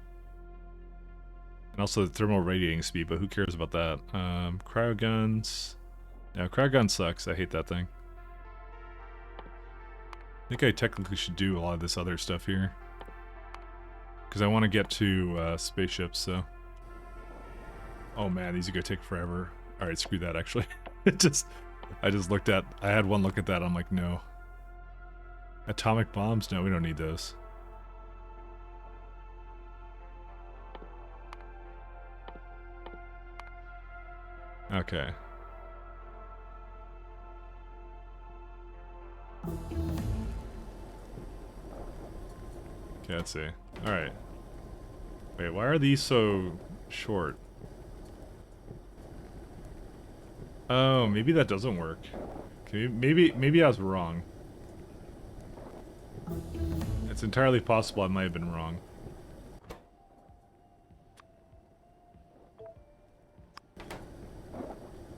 And also the thermal radiating speed, but who cares about that? Cryoguns. Yeah, cryogun sucks. I hate that thing. I think I technically should do a lot of this other stuff here. Because I want to get to spaceships, so. Oh man, these are gonna take forever. Alright, screw that actually. I just looked at, I had one look at that, I'm like, no. Atomic bombs? No, we don't need those. Okay. Okay, let's see. Alright. Wait, why are these so short? Oh, maybe that doesn't work. Okay, maybe I was wrong. It's entirely possible I might have been wrong.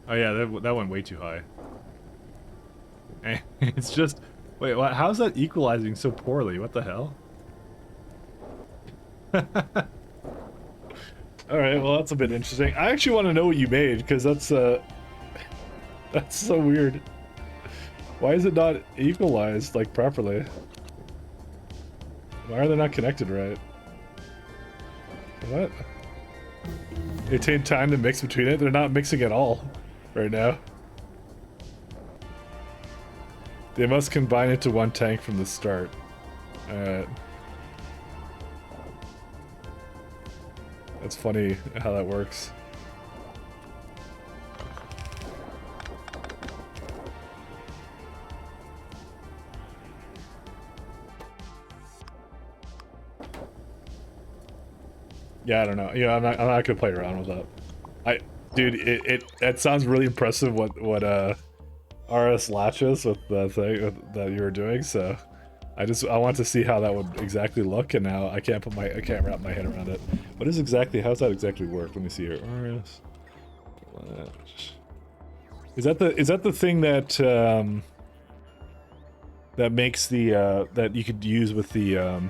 Oh yeah, that went way too high. It's just... Wait, what, how's that equalizing so poorly? What the hell? Alright, well that's a bit interesting. I actually want to know what you made, because that's that's so weird. Why is it not equalized, like, properly? Why are they not connected right? What? They take time to mix between it? They're not mixing at all right now. They must combine into one tank from the start. Alright. That's funny how that works. Yeah, I don't know. Yeah, I'm not gonna play around with that. Dude, it sounds really impressive what RS latches with the thing that you were doing. So, I want to see how that would exactly look, and now I can't wrap my head around it. What is exactly? How's that exactly work? Let me see here. RS latch. Is that the thing that that makes the that you could use with the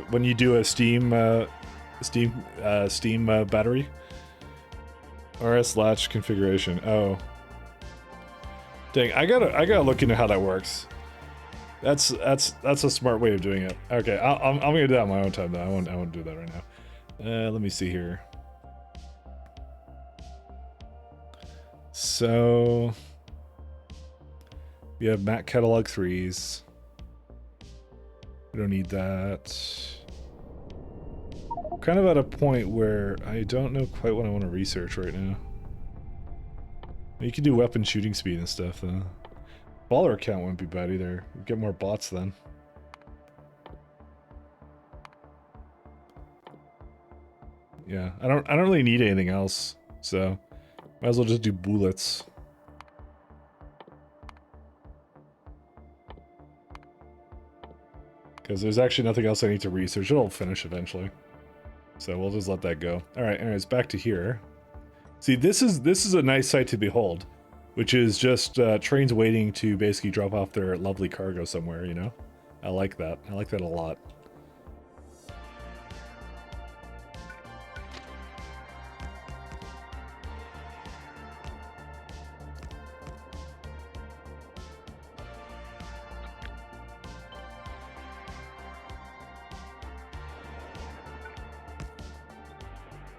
when you do a Steam battery? RS latch configuration. Oh, dang! I gotta look into how that works. That's a smart way of doing it. Okay, I'm gonna do that on my own time though. I won't do that right now. Let me see here. So we have Mac Catalog 3s. We don't need that. Kind of at a point where I don't know quite what I want to research right now. You can do weapon shooting speed and stuff though. Baller count wouldn't be bad either. We'd get more bots then. Yeah, I don't really need anything else, so might as well just do bullets. Because there's actually nothing else I need to research. It'll finish eventually. So we'll just let that go. Alright, anyways, back to here. See, this is a nice sight to behold. Which is just trains waiting to basically drop off their lovely cargo somewhere, you know? I like that. I like that a lot.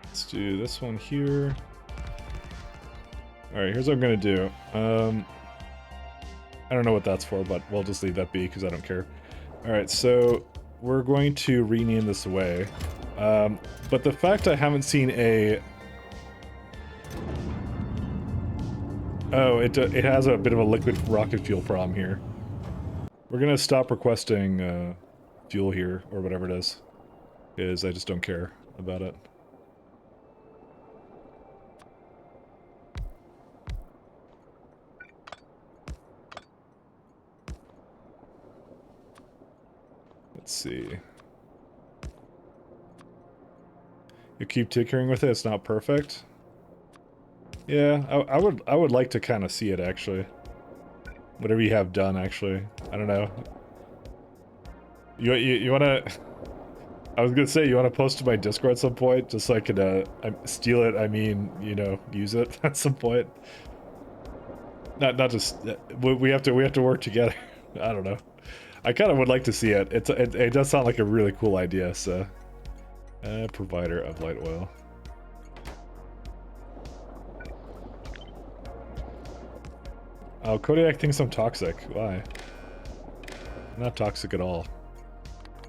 Let's do this one here. Alright, here's what I'm gonna do. I don't know what that's for, but we'll just leave that be because I don't care. Alright, so we're going to rename this away. But the fact I haven't seen a... Oh, it has a bit of a liquid rocket fuel problem here. We're gonna stop requesting fuel here, or whatever it is. Because I just don't care about it. Let's see. You keep tinkering with it, it's not perfect. Yeah, I would like to kind of see it actually. Whatever you have done actually. I don't know. You wanna I was gonna say you wanna post to my Discord at some point, just so I could steal it, I mean, you know, use it at some point. Not just we have to work together. I don't know. I kind of would like to see it. It does sound like a really cool idea, so... provider of light oil. Oh, Kodiak thinks I'm toxic. Why? I'm not toxic at all.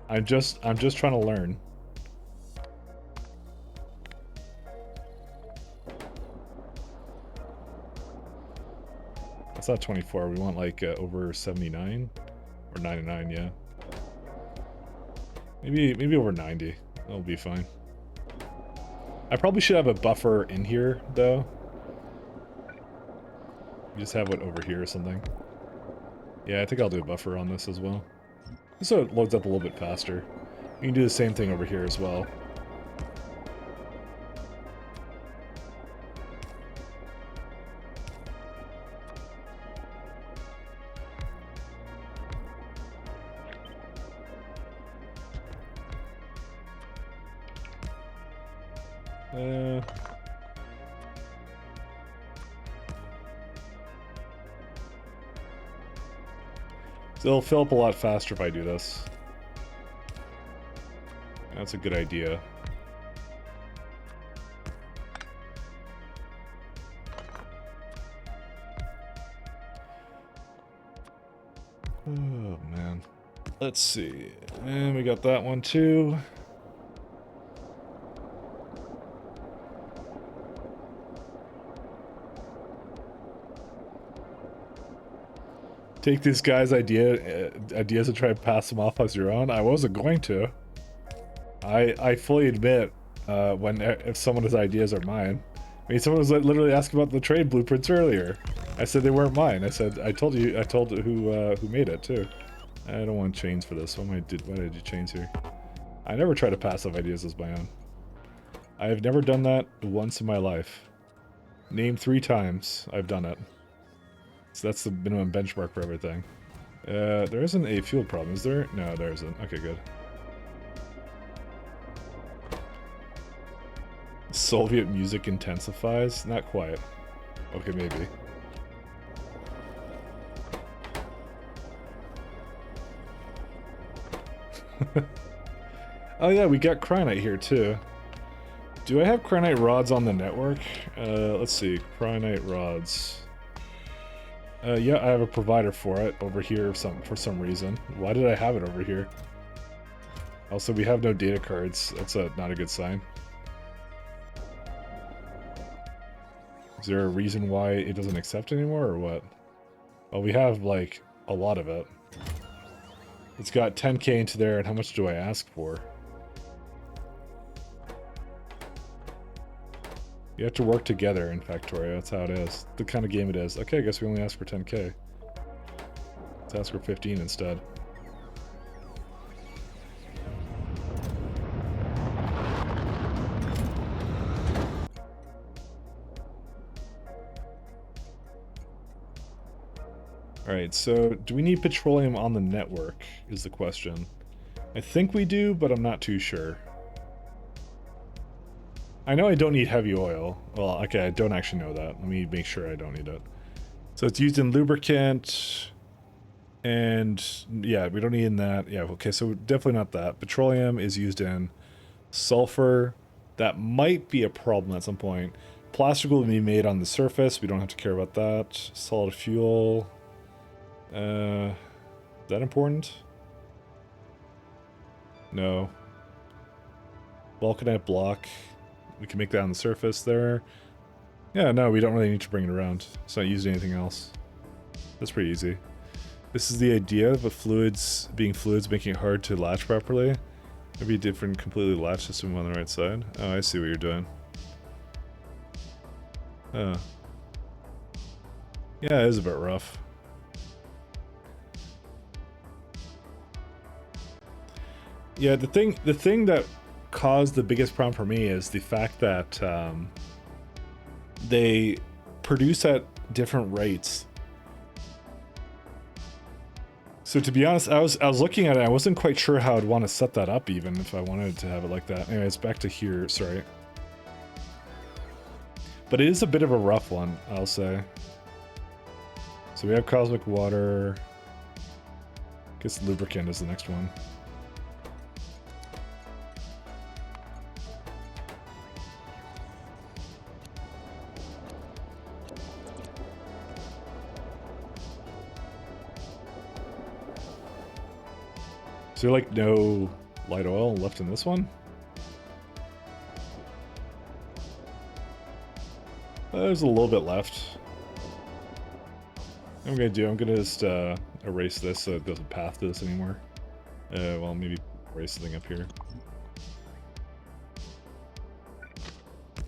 I'm just trying to learn. That's not 24. We want like over 79? Or 99, yeah. Maybe over 90. That'll be fine. I probably should have a buffer in here, though. Just have it over here or something. Yeah, I think I'll do a buffer on this as well. Just so it loads up a little bit faster. You can do the same thing over here as well. So it'll fill up a lot faster if I do this. That's a good idea. Oh man. Let's see. And we got that one too. Take this guy's ideas and try and pass them off as your own. I wasn't going to. I fully admit if someone's ideas are mine. I mean, someone was literally asking about the trade blueprints earlier. I said they weren't mine. I said I told who made it too. I don't want chains for this. Why did I do chains here? I never try to pass off ideas as my own. I have never done that once in my life. Name 3 times I've done it. So that's the minimum benchmark for everything. There isn't a fuel problem, is there? No, there isn't. Okay, good. Soviet music intensifies? Not quite. Okay, maybe. Oh yeah, we got Cryonite here too. Do I have cryonite rods on the network? Let's see. Cryonite rods. Yeah, I have a provider for it over here for some reason. Why did I have it over here? Also, we have no data cards. That's not a good sign. Is there a reason why it doesn't accept anymore, or what? Well, we have, like, a lot of it. It's got 10k into there, and how much do I ask for? You have to work together in Factorio, that's how it is. The kind of game it is. Okay, I guess we only ask for 10k. Let's ask for 15 instead. Alright, so do we need petroleum on the network, is the question. I think we do, but I'm not too sure. I know I don't need heavy oil. Well, okay, I don't actually know that. Let me make sure I don't need it. So it's used in lubricant, and yeah, we don't need in that. Yeah, okay, so definitely not that. Petroleum is used in sulfur. That might be a problem at some point. Plastic will be made on the surface. We don't have to care about that. Solid fuel. Is that important? No. Vulcanite block. We can make that on the surface there. Yeah, no, we don't really need to bring it around. It's not used in anything else. That's pretty easy. This is the idea of fluids making it hard to latch properly. Maybe a different completely latch system on the right side. Oh, I see what you're doing. Oh. Yeah, it is a bit rough. Yeah, the thing that caused the biggest problem for me is the fact that they produce at different rates. So to be honest, I was looking at it, I wasn't quite sure how I'd want to set that up even if I wanted to have it like that. Anyways, back to here, sorry. But it is a bit of a rough one, I'll say. So we have cosmic water. I guess lubricant is the next one. Is there like no light oil left in this one? There's a little bit left. What I'm gonna do, I'm gonna just erase this so it doesn't path to this anymore. Well, maybe erase the thing up here.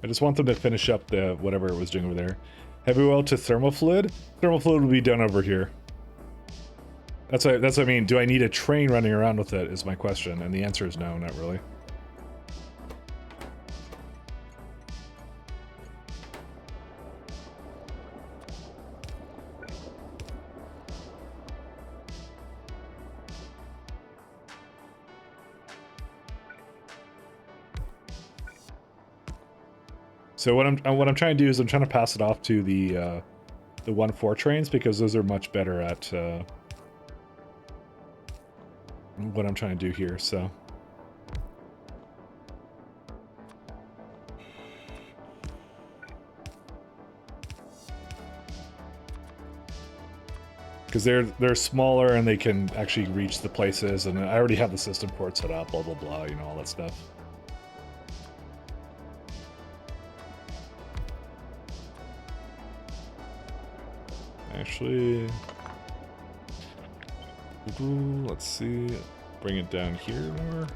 I just want them to finish up the whatever it was doing over there. Heavy oil to thermal fluid? Thermal fluid will be done over here. That's what I mean. Do I need a train running around with it is my question, and the answer is no, not really. So what I'm trying to do is I'm trying to pass it off to the 1-4 trains because those are much better at what I'm trying to do here, so. Because they're smaller and they can actually reach the places, and I already have the system port set up, blah blah blah, you know, all that stuff. Actually, let's see, bring it down here more.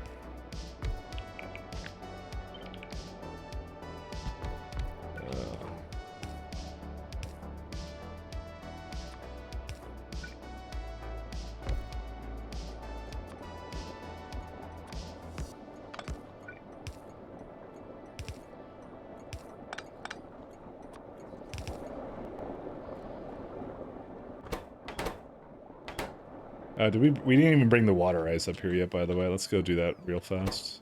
We didn't even bring the water ice up here yet, by the way. Let's go do that real fast.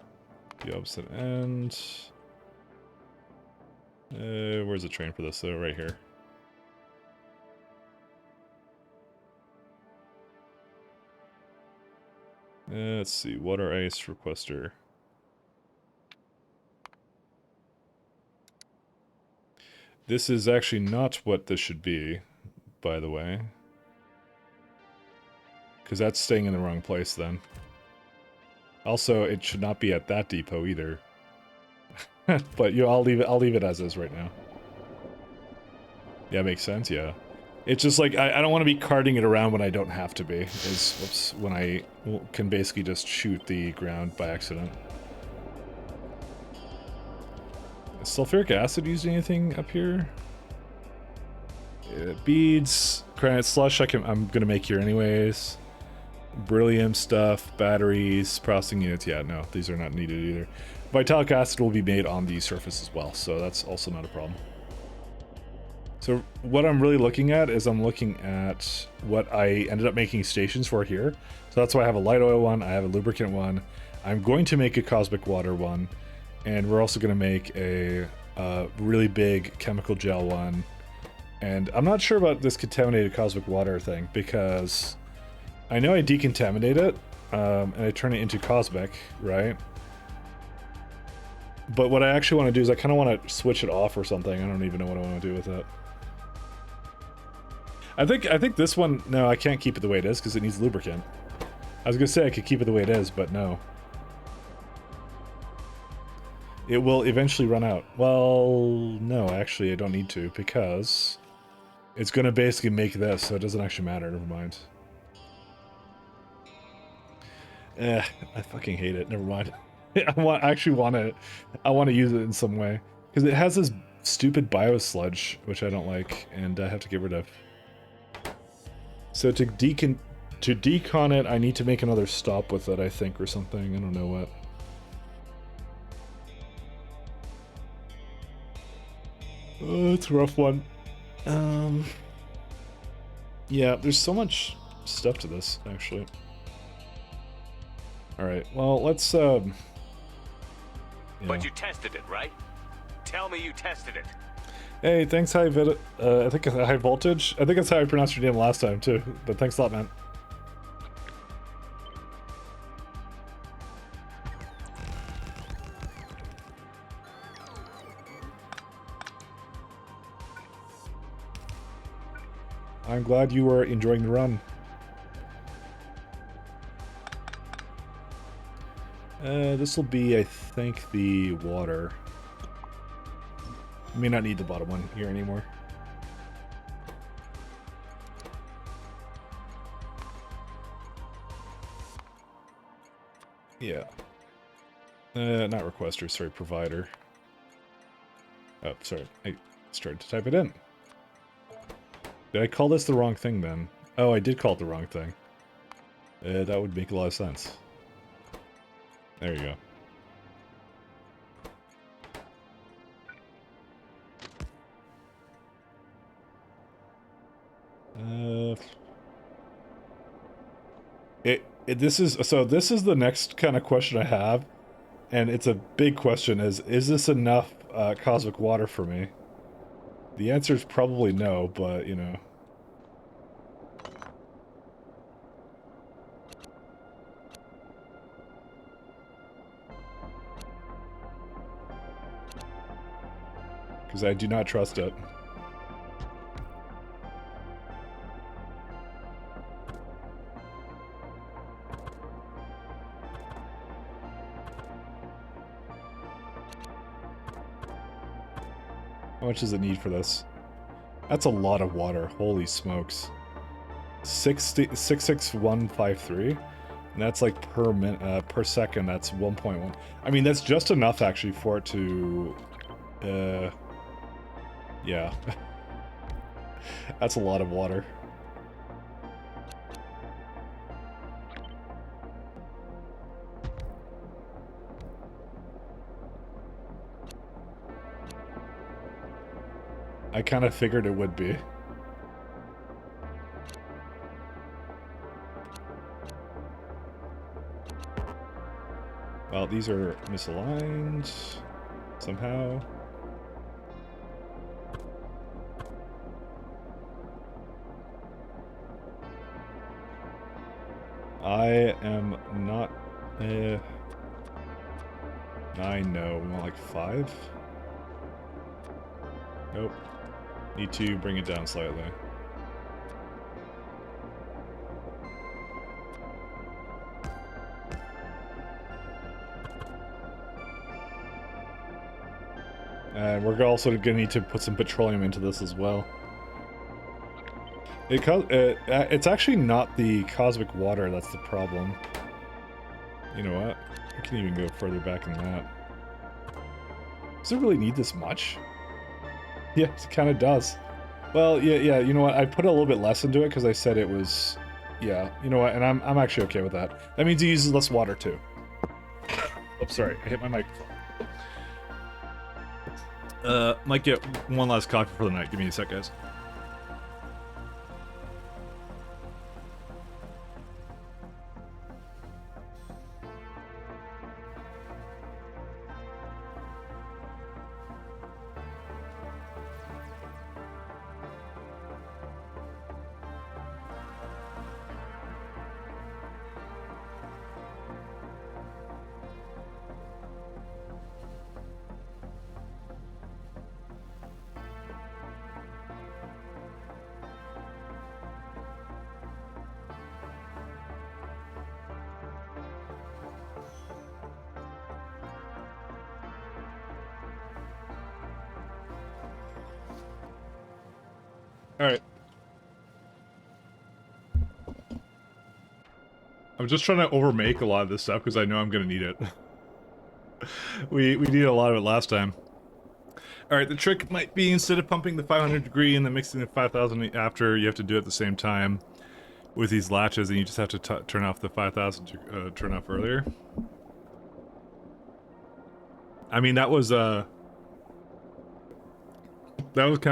The opposite end. Where's the train for this? Oh, right here. Let's see. Water ice requester. This is actually not what this should be, by the way. Because that's staying in the wrong place then. Also, it should not be at that depot either. But I'll leave it as is right now. Yeah, makes sense, yeah. It's just like, I don't want to be carting it around when I don't have to be. Whoops, when I can basically just shoot the ground by accident. Is sulfuric acid used anything up here? Beads, granite slush I'm gonna make here anyways. Beryllium stuff, batteries, processing units. Yeah, no, these are not needed either. Vitalic acid will be made on the surface as well, so that's also not a problem. So what I'm really looking at is I'm looking at what I ended up making stations for here. So that's why I have a light oil one, I have a lubricant one. I'm going to make a cosmic water one, and we're also going to make a really big chemical gel one. And I'm not sure about this contaminated cosmic water thing, because I know I decontaminate it, and I turn it into cosmic, right? But what I actually want to do is I kind of want to switch it off or something. I don't even know what I want to do with it. I think this one, no, I can't keep it the way it is because it needs lubricant. I was going to say I could keep it the way it is, but no. It will eventually run out. Well, no, actually I don't need to because it's going to basically make this, so it doesn't actually matter. Never mind. I fucking hate it. Never mind. I actually want to use it in some way because it has this stupid biosludge which I don't like, and I have to get rid of. So to decon it, I need to make another stop with it, I think, or something. I don't know what. Oh, it's a rough one. Yeah, there's so much stuff to this, actually. Alright, well, let's, yeah. But you tested it, right? Tell me you tested it. Hey, thanks, I think High Voltage. I think that's how I pronounced your name last time, too. But thanks a lot, man. I'm glad you were enjoying the run. This will be, I think, the water. May not need the bottom one here anymore. Yeah. Not requester, sorry, provider. Oh, sorry, I started to type it in. Did I call this the wrong thing then? Oh, I did call it the wrong thing. That would make a lot of sense. There you go. This is the next kind of question I have, and it's a big question: is this enough cosmic water for me? The answer is probably no, but you know. Because I do not trust it. How much does it need for this? That's a lot of water. Holy smokes. 66153? And that's like per second, that's 1.1. I mean, that's just enough actually for it to... yeah. That's a lot of water. I kind of figured it would be. Well, these are misaligned somehow. I am not... I know. We want like 5? Nope. Need to bring it down slightly. And we're also going to need to put some petroleum into this as well. It's actually not the cosmic water that's the problem. You know what? I can even go further back than that. Does it really need this much? Yeah, it kind of does. Well, yeah, you know what? I put a little bit less into it because I said it was... Yeah, you know what? And I'm actually okay with that. That means it uses less water, too. Oops, sorry. I hit my microphone. Might get one last coffee for the night. Give me a sec, guys. Alright. I'm just trying to overmake a lot of this stuff because I know I'm going to need it. we needed a lot of it last time. Alright, the trick might be instead of pumping the 500 degree and then mixing the 5000 after, you have to do it at the same time with these latches, and you just have to turn off the 5000 to turn off earlier. I mean, that was kind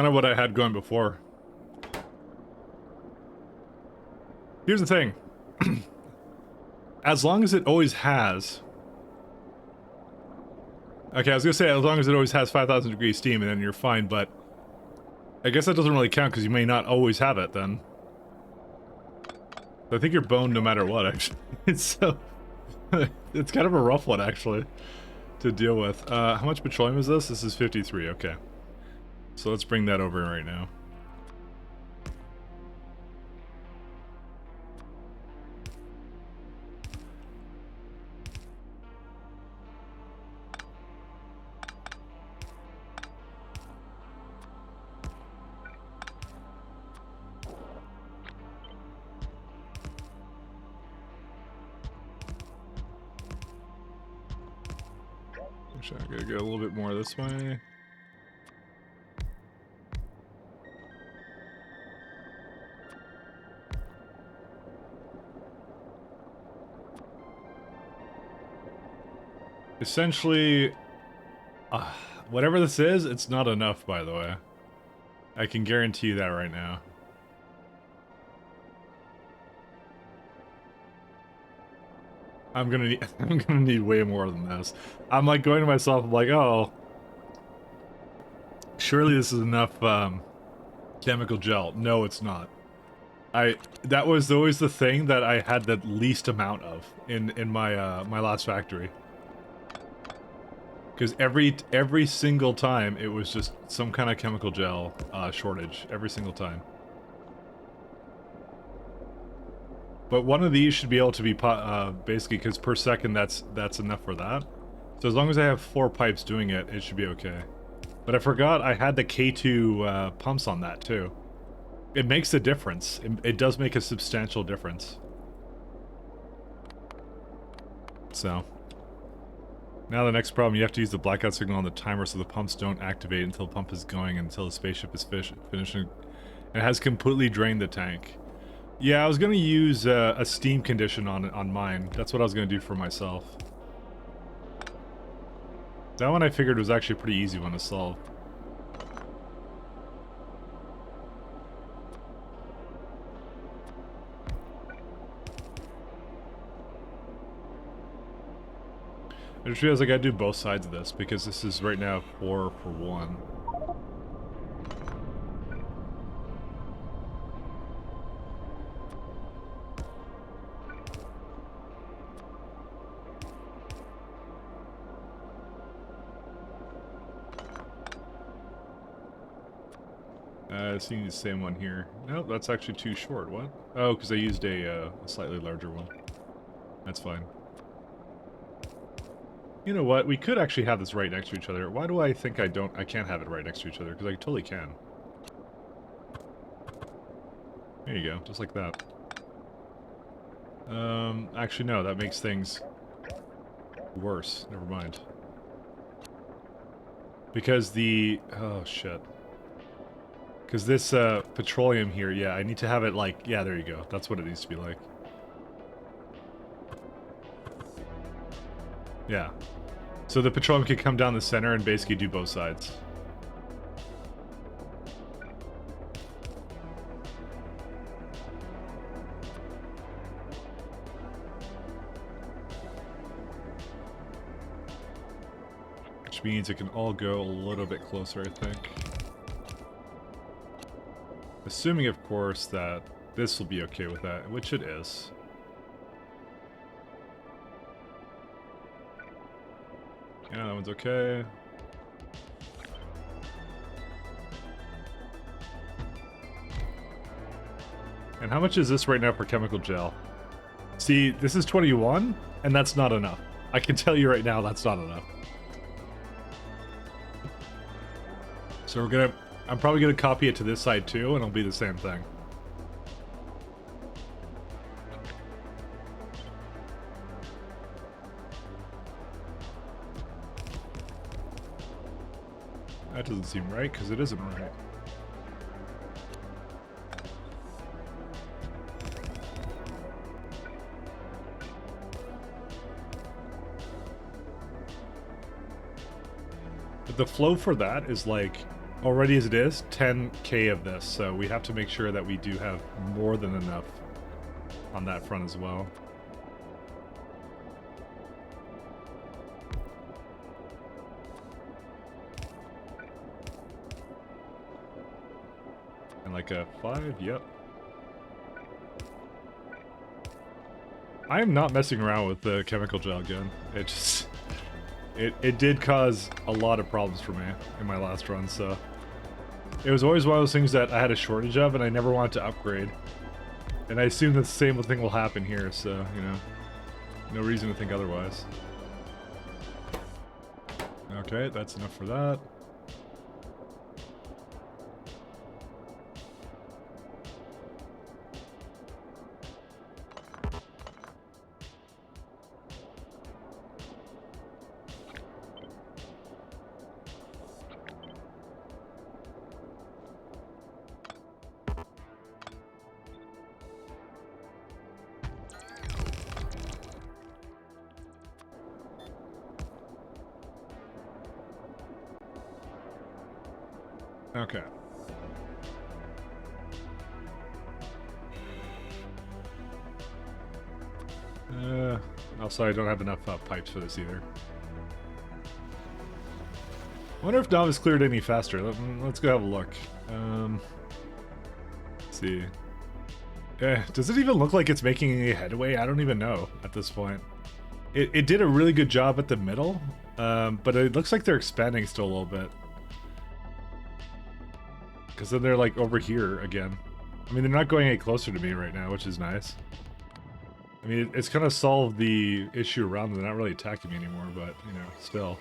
of what I had going before. Here's the thing. As long as it always has... Okay, I was gonna say as long as it always has 5000 degree steam, and then you're fine, but... I guess that doesn't really count, because you may not always have it, then. I think you're boned no matter what, actually. So... it's kind of a rough one, actually, to deal with. How much petroleum is this? This is 53, okay. So let's bring that over right now. Actually, I gotta go a little bit more this way. Essentially, whatever this is, it's not enough, by the way. I can guarantee you that right now. I'm gonna need way more than this. I'm like going to myself, I'm like, oh, surely this is enough chemical gel. No, it's not. That was always the thing that I had the least amount of in my my last factory. Because every single time it was just some kind of chemical gel shortage every single time. But one of these should be able to be basically, because per second that's enough for that. So as long as I have 4 pipes doing it, it should be okay. But I forgot I had the K2 pumps on that too. It makes a difference. It does make a substantial difference. So. Now the next problem, you have to use the blackout signal on the timer so the pumps don't activate until the pump is going until the spaceship is finishing. It has completely drained the tank. Yeah, I was gonna use a steam condition on mine. That's what I was gonna do for myself. That one I figured was actually a pretty easy one to solve. I just realized I gotta do both sides of this because this is right now 4 for 1. Seeing the same one here. Nope, that's actually too short. What? Oh, because I used a slightly larger one. That's fine. You know what? We could actually have this right next to each other. Why do I think I can't have it right next to each other? Because I totally can. There you go, just like that. Actually no, that makes things worse. Never mind. Because the... oh, shit. Because this, petroleum here, yeah, I need to have it like... yeah, there you go. That's what it needs to be like. Yeah. So the petroleum can come down the center and basically do both sides. Which means it can all go a little bit closer, I think. Assuming, of course, that this will be okay with that, which it is. Yeah, that one's okay. And how much is this right now per chemical gel? See, this is 21, and that's not enough. I can tell you right now, that's not enough. So we're gonna... I'm probably gonna copy it to this side too, and it'll be the same thing. That doesn't seem right, because it isn't right. But the flow for that is like, already as it is, 10k of this, so we have to make sure that we do have more than enough on that front as well. And like a 5, yep. I am not messing around with the chemical gel again. It just... It did cause a lot of problems for me in my last run, so... It was always one of those things that I had a shortage of, and I never wanted to upgrade. And I assume the same thing will happen here, so, you know... No reason to think otherwise. Okay, that's enough for that. Okay. Also, I don't have enough pipes for this either. Wonder if Novice cleared any faster. Let's go have a look. Let's see. Does it even look like it's making any headway? I don't even know at this point. It did a really good job at the middle, but it looks like they're expanding still a little bit. Because then they're like over here again. I mean, they're not going any closer to me right now, which is nice. I mean, it's kind of solved the issue around them. They're not really attacking me anymore, but, you know, still.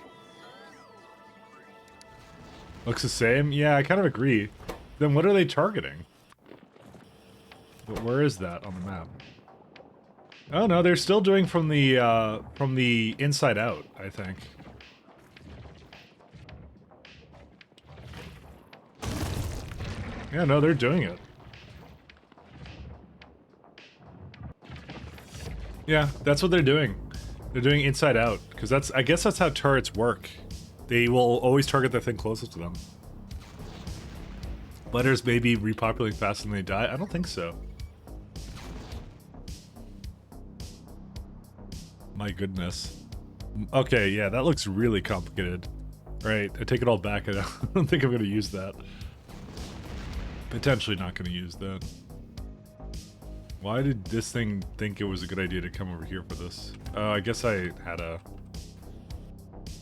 Looks the same? Yeah, I kind of agree. Then what are they targeting? But where is that on the map? Oh no, they're still doing from the inside out, I think. Yeah, no, they're doing it. Yeah, that's what they're doing. They're doing inside out, because that's, I guess that's how turrets work. They will always target the thing closest to them. Letters may be repopulating faster than they die? I don't think so. My goodness. Okay, yeah, that looks really complicated. Right, I take it all back. I don't think I'm going to use that. Potentially not going to use that. Why did this thing think it was a good idea to come over here for this? I guess I had a...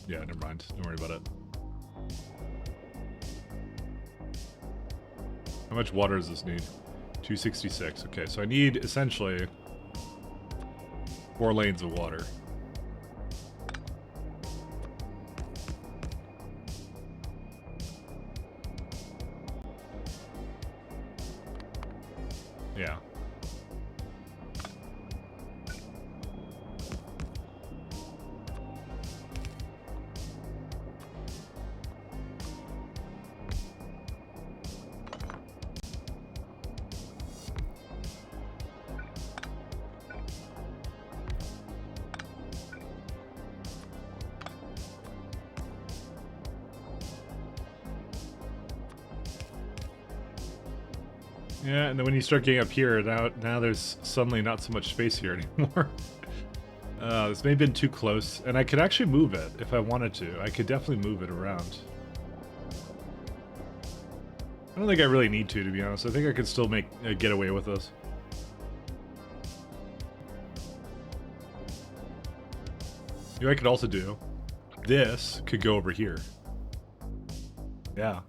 Yeah, never mind. Don't worry about it. How much water does this need? 266. Okay, so I need essentially 4 lanes of water. Yeah. Yeah, and then when you start getting up here, now there's suddenly not so much space here anymore. This may have been too close, and I could actually move it if I wanted to. I could definitely move it around. I don't think I really need to be honest. I think I could still get away with this. You know what I could also do? This could go over here. Yeah.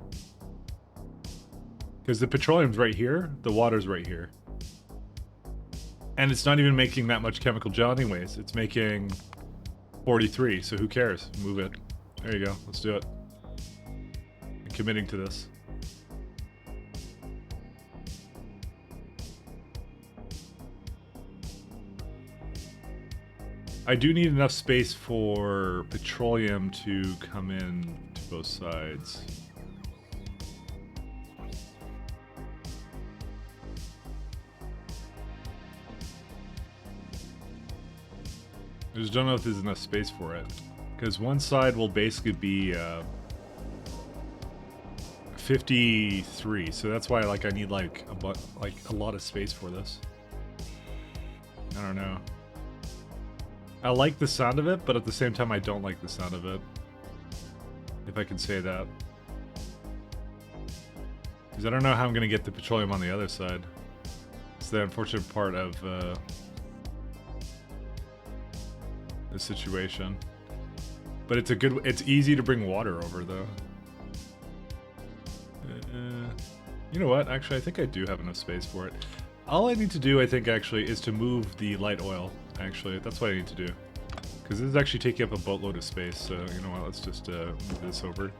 Because the petroleum's right here, the water's right here. And it's not even making that much chemical gel anyways. It's making 43, so who cares? Move it. There you go, let's do it. I'm committing to this. I do need enough space for petroleum to come in to both sides. I just don't know if there's enough space for it. Because one side will basically be 53, so that's why I need like a lot of space for this. I don't know. I like the sound of it, but at the same time I don't like the sound of it. If I can say that. Because I don't know how I'm going to get the petroleum on the other side. It's the unfortunate part of the situation. But it's easy to bring water over though. You know what? Actually, I think I do have enough space for it. All I need to do, I think, actually, is to move the light oil. Actually, that's what I need to do. Because this is actually taking up a boatload of space, so you know what, let's just move this over.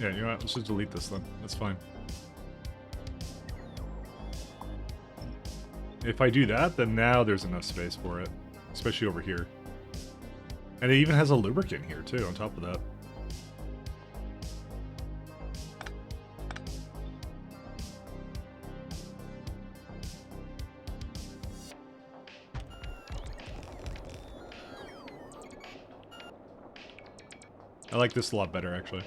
Yeah, you know what, let's just delete this then. That's fine. If I do that, then now there's enough space for it. Especially over here. And it even has a lubricant here, too, on top of that. I like this a lot better, actually.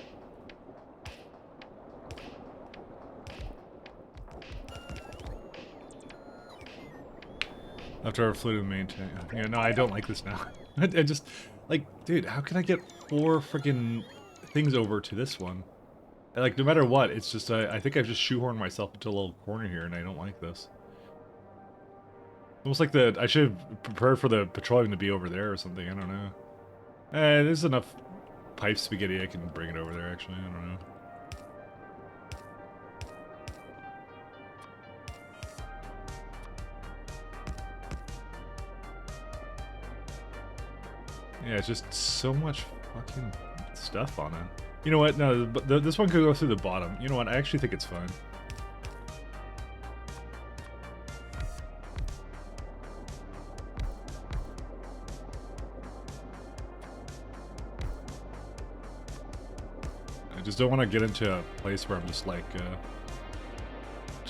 After I flew to the main tank. Yeah, no, I don't like this now. I just, like, dude, how can I get 4 freaking things over to this one? Like, no matter what, it's just, I think I've just shoehorned myself into a little corner here, and I don't like this. Almost like I should have prepared for the petroleum to be over there or something, I don't know. There's enough pipe spaghetti I can bring it over there, actually, I don't know. Yeah, it's just so much fucking stuff on it. You know what? No, this one could go through the bottom. You know what? I actually think it's fine. I just don't want to get into a place where I'm just like,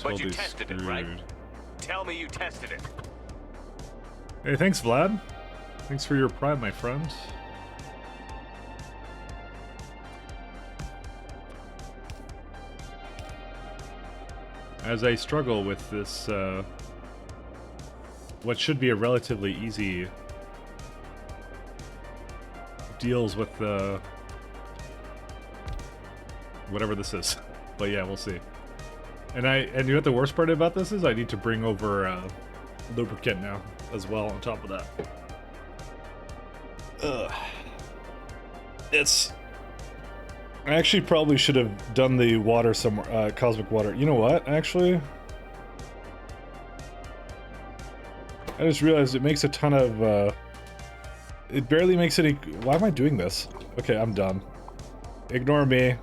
but you tested it, right? Tell me you tested it. Hey, thanks, Vlad. Thanks for your pride, my friend. As I struggle with this, what should be a relatively easy deals with whatever this is. But yeah, we'll see. And you know what the worst part about this is? I need to bring over lubricant now as well on top of that. Ugh. I actually probably should have done the water somewhere, cosmic water. You know what, actually? I just realized it makes a ton of, it barely makes any... Why am I doing this? Okay, I'm done. Ignore me.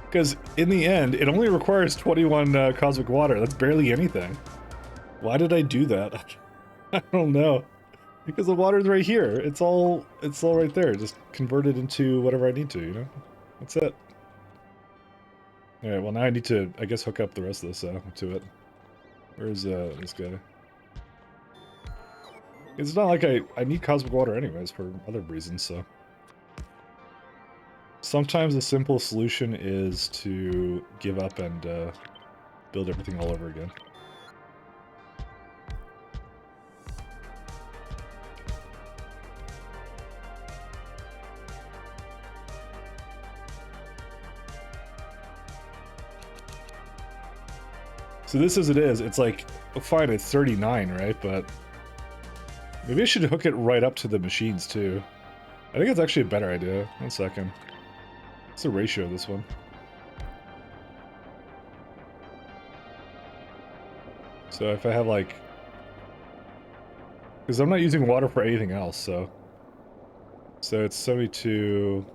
Because in the end, it only requires 21 cosmic water. That's barely anything. Why did I do that? I don't know. Because the water's right here. It's all right there. Just convert it into whatever I need to, you know? That's it. Alright, well now I need to, I guess, hook up the rest of this to it. Where's this guy? It's not like I need cosmic water anyways for other reasons, so. Sometimes the simple solution is to give up and build everything all over again. So this as it is, it's like, fine, it's 39, right? But maybe I should hook it right up to the machines too. I think it's actually a better idea. 1 second. What's the ratio of this one? So if I have like... Because I'm not using water for anything else, so... So it's 72...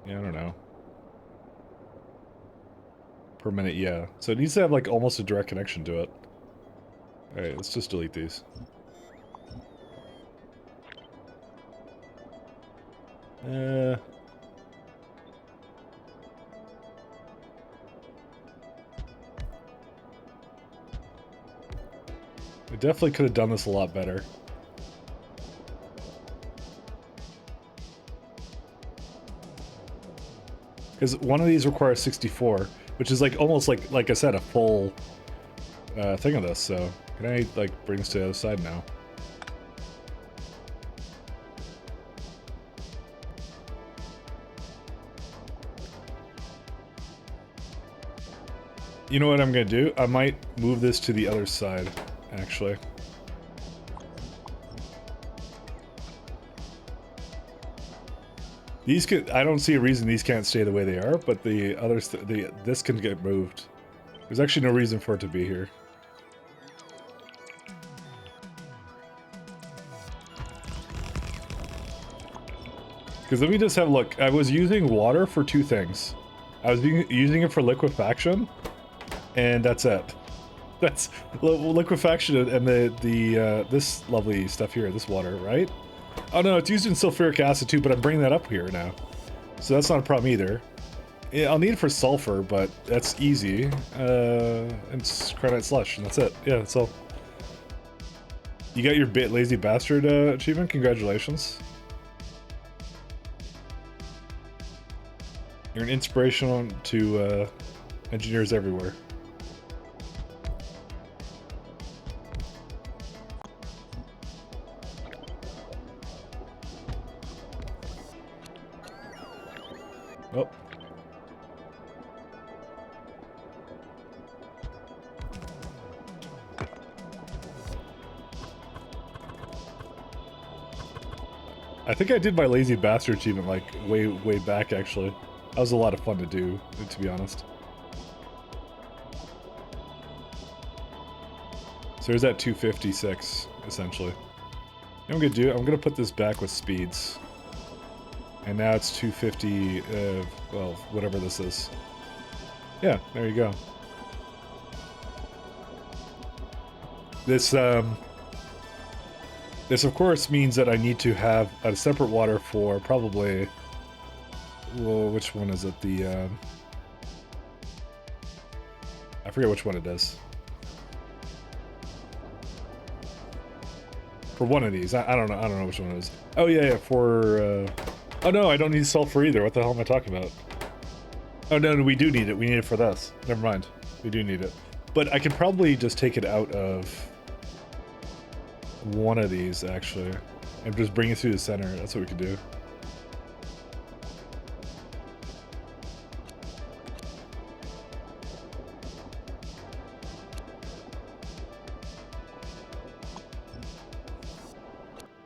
Yeah, I don't know. Per minute, yeah. So it needs to have like almost a direct connection to it. Alright, let's just delete these. I definitely could have done this a lot better. Because one of these requires 64, which is like almost like I said, a full thing of this. So can I like bring this to the other side now? You know what I'm gonna do? I might move this to the other side, actually. These could, I don't see a reason these can't stay the way they are, but the others, this can get moved. There's actually no reason for it to be here. Because let me just have a look. I was using water for two things. I was using it for liquefaction, and that's it. That's liquefaction and this lovely stuff here, this water, right? Oh no, it's used in sulfuric acid too, but I'm bringing that up here now. So that's not a problem either. Yeah, I'll need it for sulfur, but that's easy. And it's credit slush, and that's it. Yeah, that's all. You got your lazy bastard achievement? Congratulations. You're an inspiration to engineers everywhere. Oh. I think I did my lazy bastard achievement like way back actually. That was a lot of fun to do, to be honest. So there's that 256 essentially. What I'm gonna do, I'm gonna put this back with speeds. And now it's 250, well, whatever this is. Yeah, there you go. This of course means that I need to have a separate water for probably, well, which one is it? I forget which one it is. For one of these, I don't know which one it is. Oh yeah, for, oh no, I don't need sulfur either. What the hell am I talking about? Oh no, we do need it. We need it for this. Never mind. We do need it. But I could probably just take it out of one of these, actually. And just bring it through the center. That's what we could do.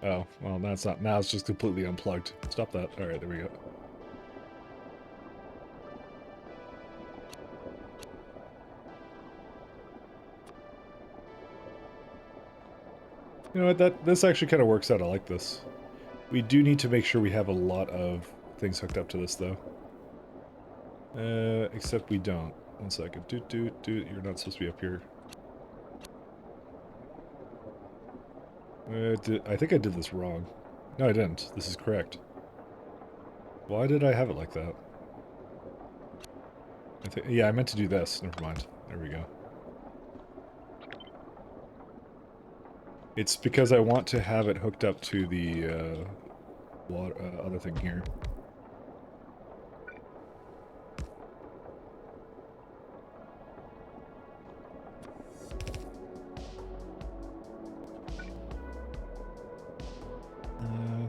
Oh, well, that's not. Now it's just completely unplugged. Stop that. All right, there we go. You know what? This actually kind of works out. I like this. We do need to make sure we have a lot of things hooked up to this, though. Except we don't. 1 second. You're not supposed to be up here. I think I did this wrong. No, I didn't. This is correct. Why did I have it like that? Yeah, I meant to do this. Never mind. There we go. It's because I want to have it hooked up to the water, other thing here.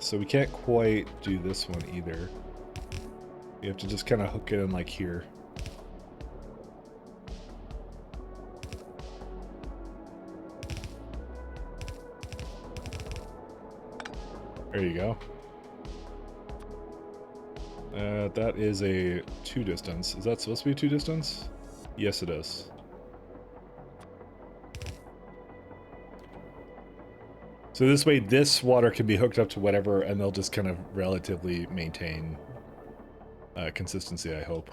So we can't quite do this one either. You have to just kind of hook it in like here. There you go. That is a 2 distance. Is that supposed to be a 2 distance? Yes, it is. So this way, this water can be hooked up to whatever, and they'll just kind of relatively maintain consistency, I hope.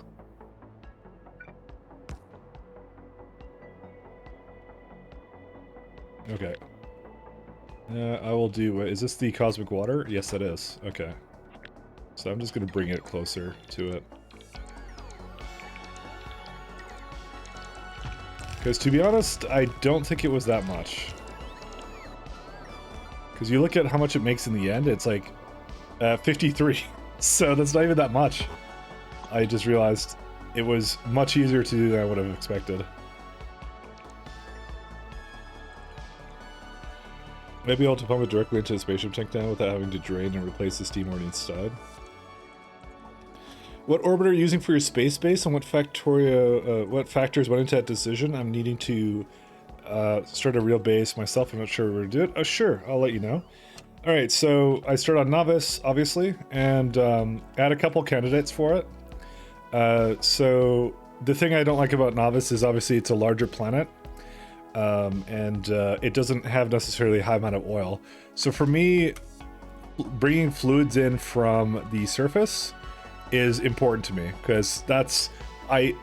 Okay. I will do... is this the cosmic water? Yes, it is. Okay. So I'm just going to bring it closer to it. Because to be honest, I don't think it was that much. Because you look at how much it makes in the end, it's like 53. So that's not even that much. I just realized it was much easier to do than I would have expected. Maybe I'll pump it directly into the spaceship tank now without having to drain and replace the steam already inside. What orbiter are you using for your space base, and what what factors went into that decision? I'm needing to start a real base myself. I'm not sure where to do it. Oh, sure, I'll let you know. All right, so I start on Novice, obviously, and add a couple candidates for it. So the thing I don't like about Novice is obviously it's a larger planet, and it doesn't have necessarily a high amount of oil. So for me, bringing fluids in from the surface is important to me, because that's,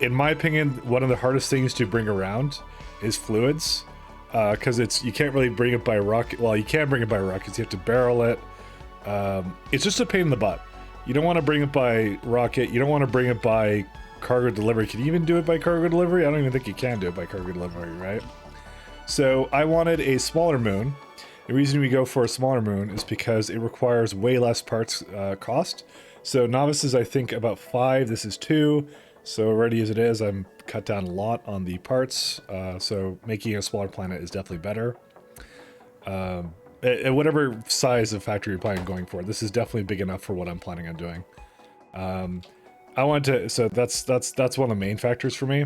in my opinion, one of the hardest things to bring around is fluids, because you can't really bring it by rocket. Well, you can bring it by rockets. You have to barrel it. It's just a pain in the butt. You don't want to bring it by rocket. You don't want to bring it by cargo delivery. Can you even do it by cargo delivery? I don't even think you can do it by cargo delivery, right? So I wanted a smaller moon. The reason we go for a smaller moon is because it requires way less parts cost. So Novice is, I think, about 5. This is 2. So already as it is, I'm cut down a lot on the parts. So making a smaller planet is definitely better. At whatever size of factory you're planning on going for, this is definitely big enough for what I'm planning on doing. I want to, so that's one of the main factors for me.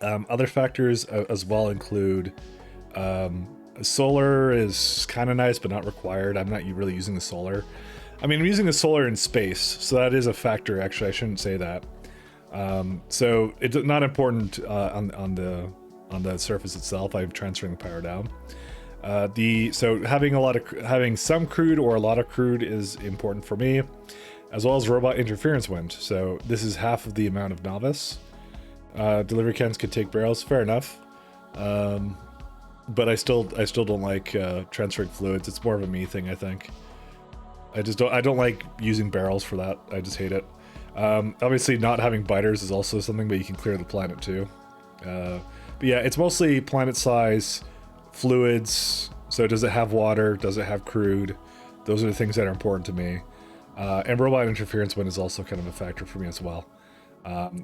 Other factors as well include solar is kind of nice, but not required. I'm not really using the solar. I mean, I'm using the solar in space, so that is a factor. Actually, I shouldn't say that. So it's not important on the surface itself. I'm transferring the power down. So having some crude or a lot of crude is important for me, as well as robot interference wind. So this is half of the amount of Novice. Delivery cans could take barrels, fair enough. But I still don't like transferring fluids. It's more of a me thing, I think. I don't like using barrels for that. I just hate it. Obviously not having biters is also something, but you can clear the planet too. But yeah, it's mostly planet size, fluids. So does it have water? Does it have crude? Those are the things that are important to me. And robot interference wind is also kind of a factor for me as well.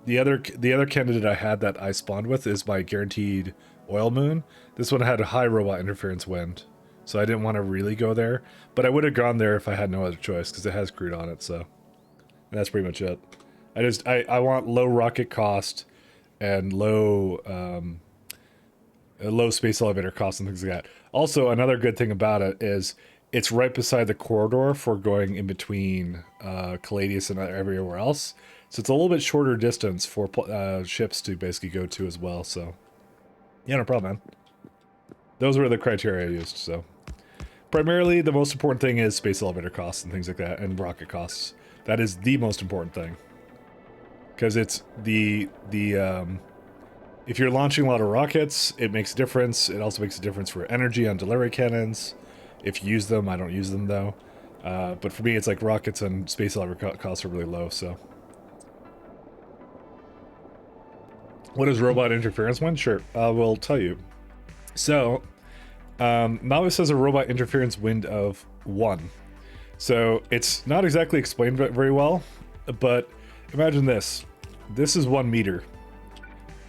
The other candidate I had that I spawned with is my guaranteed oil moon. This one had a high robot interference wind, so I didn't want to really go there, but I would have gone there if I had no other choice, because it has crude on it. So and that's pretty much it. I want low rocket cost and low space elevator cost and things like that. Also, another good thing about it is it's right beside the corridor for going in between Caladius and everywhere else. So it's a little bit shorter distance for ships to basically go to as well. So yeah, no problem, man. Those were the criteria I used. So primarily, the most important thing is space elevator costs and things like that, and rocket costs. That is the most important thing, because it's the if you're launching a lot of rockets, it makes a difference. It also makes a difference for energy on delivery cannons. If you use them, I don't use them though. But for me, it's like rockets and space elevator costs are really low. So, what is robot interference one? Sure, we'll tell you. So, Novice has a robot interference wind of 1. So it's not exactly explained very well, but imagine this. This is 1 meter.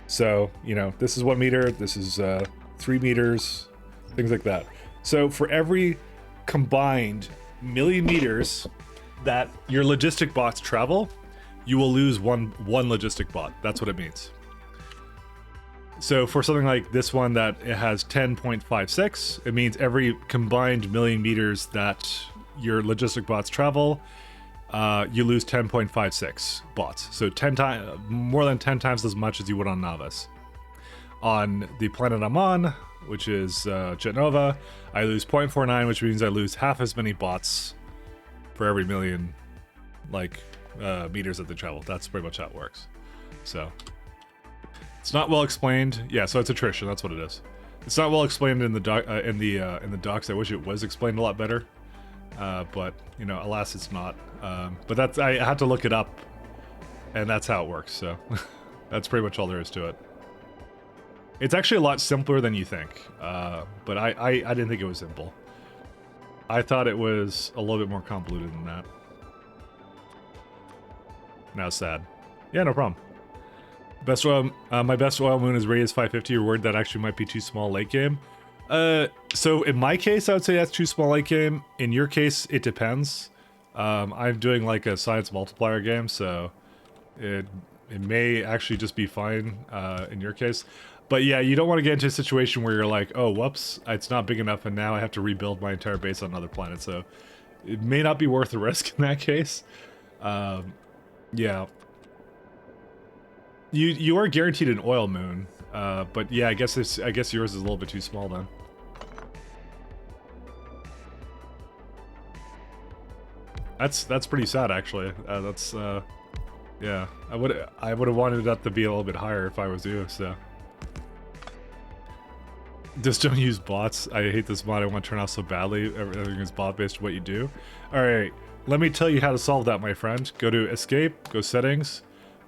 So, you know, this is 1 meter, this is 3 meters, things like that. So for every combined million meters that your logistic bots travel, you will lose one logistic bot. That's what it means. So for something like this one that it has 10.56, it means every combined million meters that your logistic bots travel, you lose 10.56 bots. So 10 times, more than 10 times as much as you would on Novice. On the planet I'm on, which is Jetnova, I lose 0.49, which means I lose half as many bots for every million meters that they travel. That's pretty much how it works. So it's not well explained. Yeah, so it's attrition. That's what it is. It's not well explained in the docs. I wish it was explained a lot better, but you know, alas, it's not. But that's I had to look it up, and that's how it works. So that's pretty much all there is to it. It's actually a lot simpler than you think, but I didn't think it was simple. I thought it was a little bit more convoluted than that. Now it's sad. Yeah, no problem. Best oil, my best oil moon is radius 550. You're worried that actually might be too small late game. So in my case, I would say that's too small late game. In your case, it depends. I'm doing like a science multiplier game, so it may actually just be fine in your case. But yeah, you don't want to get into a situation where you're like, oh, whoops, it's not big enough, and now I have to rebuild my entire base on another planet. So it may not be worth the risk in that case. Yeah. You are guaranteed an oil moon, but yeah, I guess yours is a little bit too small then. That's pretty sad actually. Yeah, I would have wanted that to be a little bit higher if I was you. So just don't use bots. I hate this mod. I want to turn off so badly. Everything is bot based. What you do. All right, let me tell you how to solve that, my friend. Go to escape. Go settings.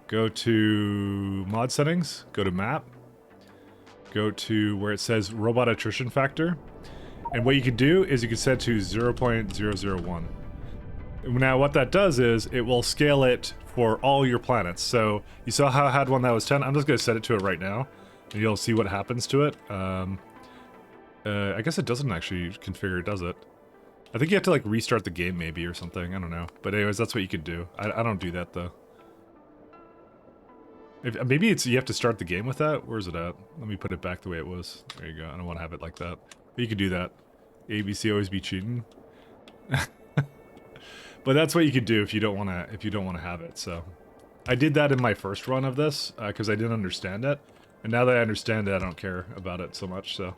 Go to mod settings, go to map, go to where it says robot attrition factor, and what you can do is you can set to 0.001. Now what that does is it will scale it for all your planets. So you saw how I had one that was 10. I'm just going to set it to it right now, and you'll see what happens to it. I guess it doesn't actually configure, does it? I think you have to like restart the game maybe or something. I don't know. But anyways, that's what you could do. I don't do that though. Maybe it's you have to start the game with that. Where's it at? Let me put it back the way it was. There you go. I don't want to have it like that. But you could do that. ABC always be cheating. But that's what you could do if you don't want to have it. So I did that in my first run of this because I didn't understand it, and now that I understand it, I don't care about it so much. So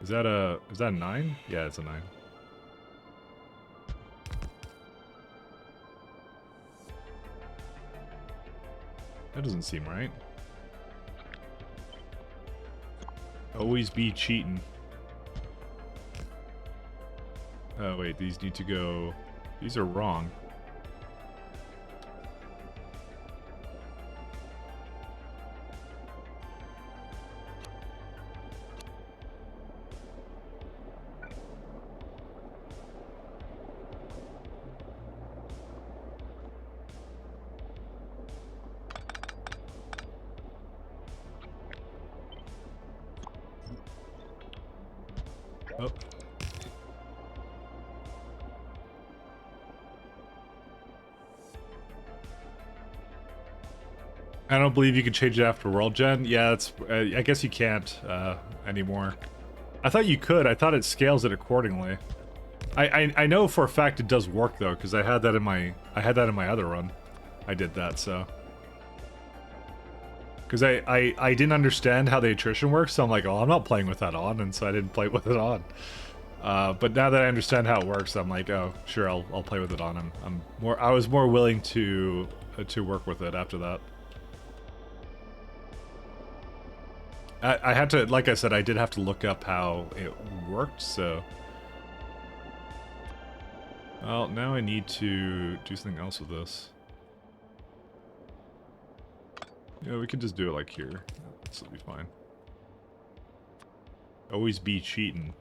is that a 9? Yeah, it's a 9. That doesn't seem right. Always be cheating. Oh wait, these need to go... These are wrong. Oh. I don't believe you can change it after World Gen. Yeah, that's. I guess you can't anymore. I thought you could. I thought it scales it accordingly. I know for a fact it does work though, because I had that in my other run. I did that, so. Because I didn't understand how the attrition works, so I'm like, oh, I'm not playing with that on, and so I didn't play with it on. But now that I understand how it works, I'm like, oh, sure, I'll play with it on. I was more willing to work with it after that. I had to, like I said, I did have to look up how it worked, so. Well, now I need to do something else with this. Yeah, we could just do it like here. This will be fine. Always be cheating.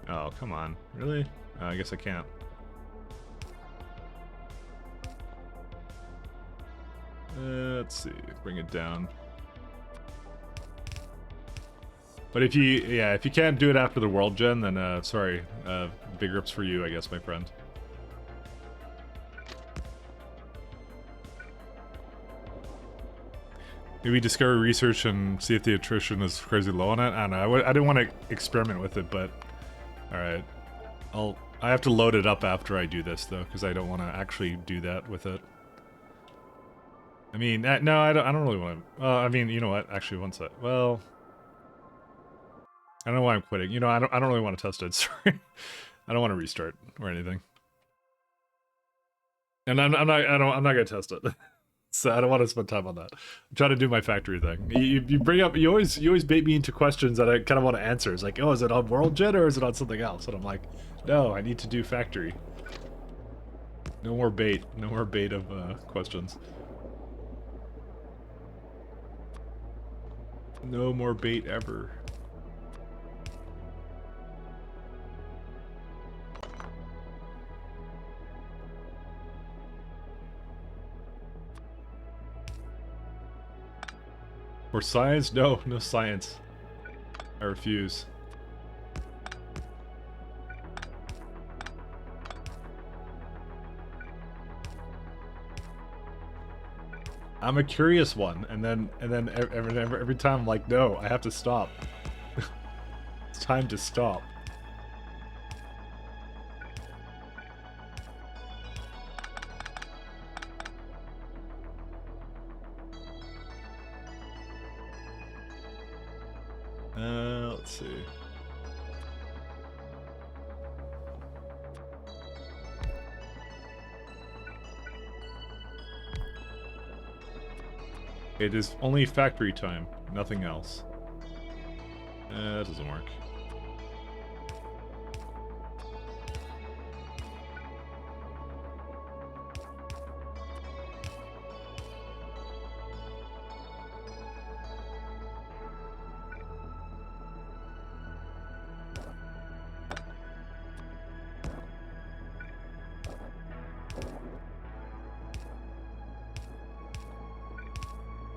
Oh, come on. Really? I guess I can't. Let's see. Bring it down. But if you can't do it after the world gen, then sorry. Big rips for you, I guess, my friend. Maybe discover research and see if the attrition is crazy low on it. I don't know. I didn't want to experiment with it, but alright. I have to load it up after I do this, though, because I don't want to actually do that with it. I mean, no, I don't really want to... I mean, you know what? Actually, one sec. Well... I don't know why I'm quitting. You know, I don't really want to test it, sorry. I don't want to restart or anything. And I'm not gonna test it. So I don't want to spend time on that. I'm trying to do my factory thing. You bring up, you always bait me into questions that I kind of want to answer. It's like, oh, is it on World Gen or is it on something else? And I'm like, no, I need to do factory. No more bait. No more bait of questions. No more bait ever. Or science? No, no science. I refuse. I'm a curious one, and then every time I'm like, no, I have to stop. It's time to stop. Let's see. It is only factory time, nothing else. That doesn't work.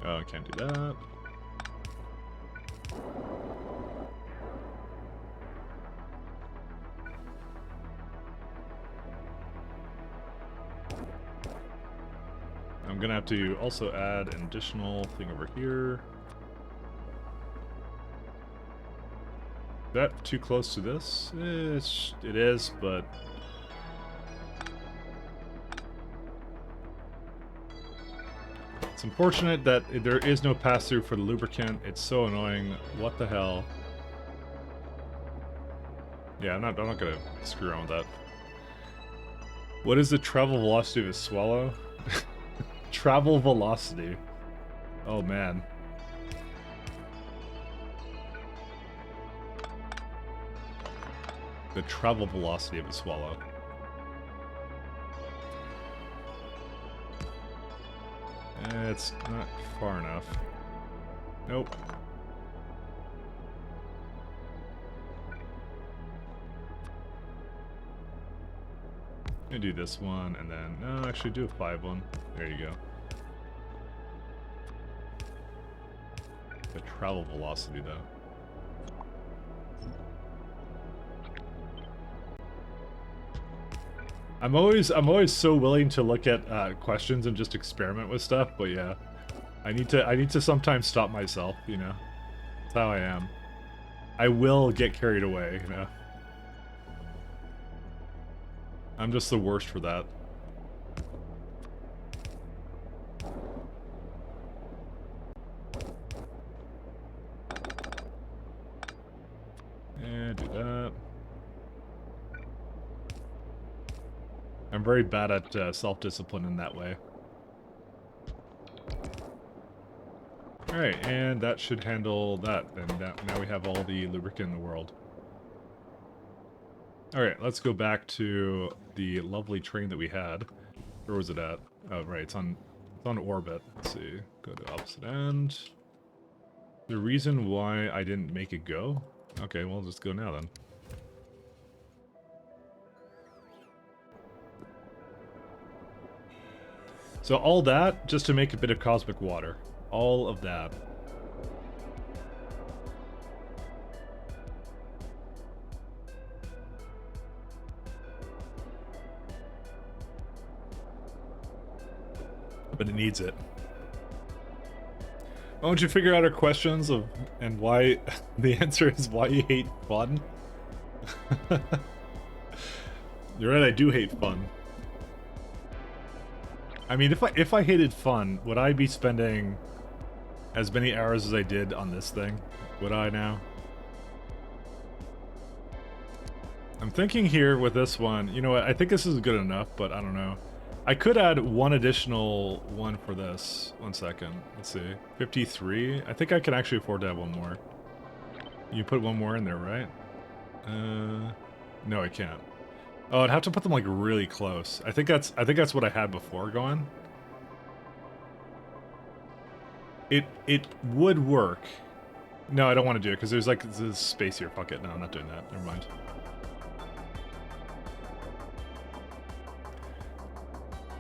Oh, I can't do that. I'm gonna have to also add an additional thing over here. Is that too close to this? It is, but... It's unfortunate that there is no pass-through for the lubricant. It's so annoying. What the hell? Yeah, I'm not gonna screw around with that. What is the travel velocity of a swallow? Travel velocity. Oh man. The travel velocity of a swallow. It's not far enough. Nope. gonna do this one, and then, no, actually do a 5 one. There you go. The travel velocity, though. I'm always so willing to look at questions and just experiment with stuff, but yeah, I need to sometimes stop myself, you know. That's how I am. I will get carried away, you know. I'm just the worst for that. And do that. I'm very bad at self-discipline in that way. Alright, and that should handle that. And now we have all the lubricant in the world. Alright, let's go back to the lovely train that we had. Where was it at? Oh, right, it's on orbit. Let's see. Go to opposite end. The reason why I didn't make it go? Okay, well, just go now then. So all that just to make a bit of cosmic water. All of that. But it needs it. Why don't you figure out our questions of and why the answer is why you hate fun? You're right, I do hate fun. I mean, if I hated fun, would I be spending as many hours as I did on this thing? Would I now? I'm thinking here with this one, you know what, I think this is good enough, but I don't know. I could add one additional one for this. 1 second. Let's see. 53? I think I can actually afford to have one more. You put one more in there, right? No, I can't. Oh, I'd have to put them like really close. I think that's what I had before going. It would work. No, I don't want to do it because there's like this space here. Fuck it. No, I'm not doing that. Never mind.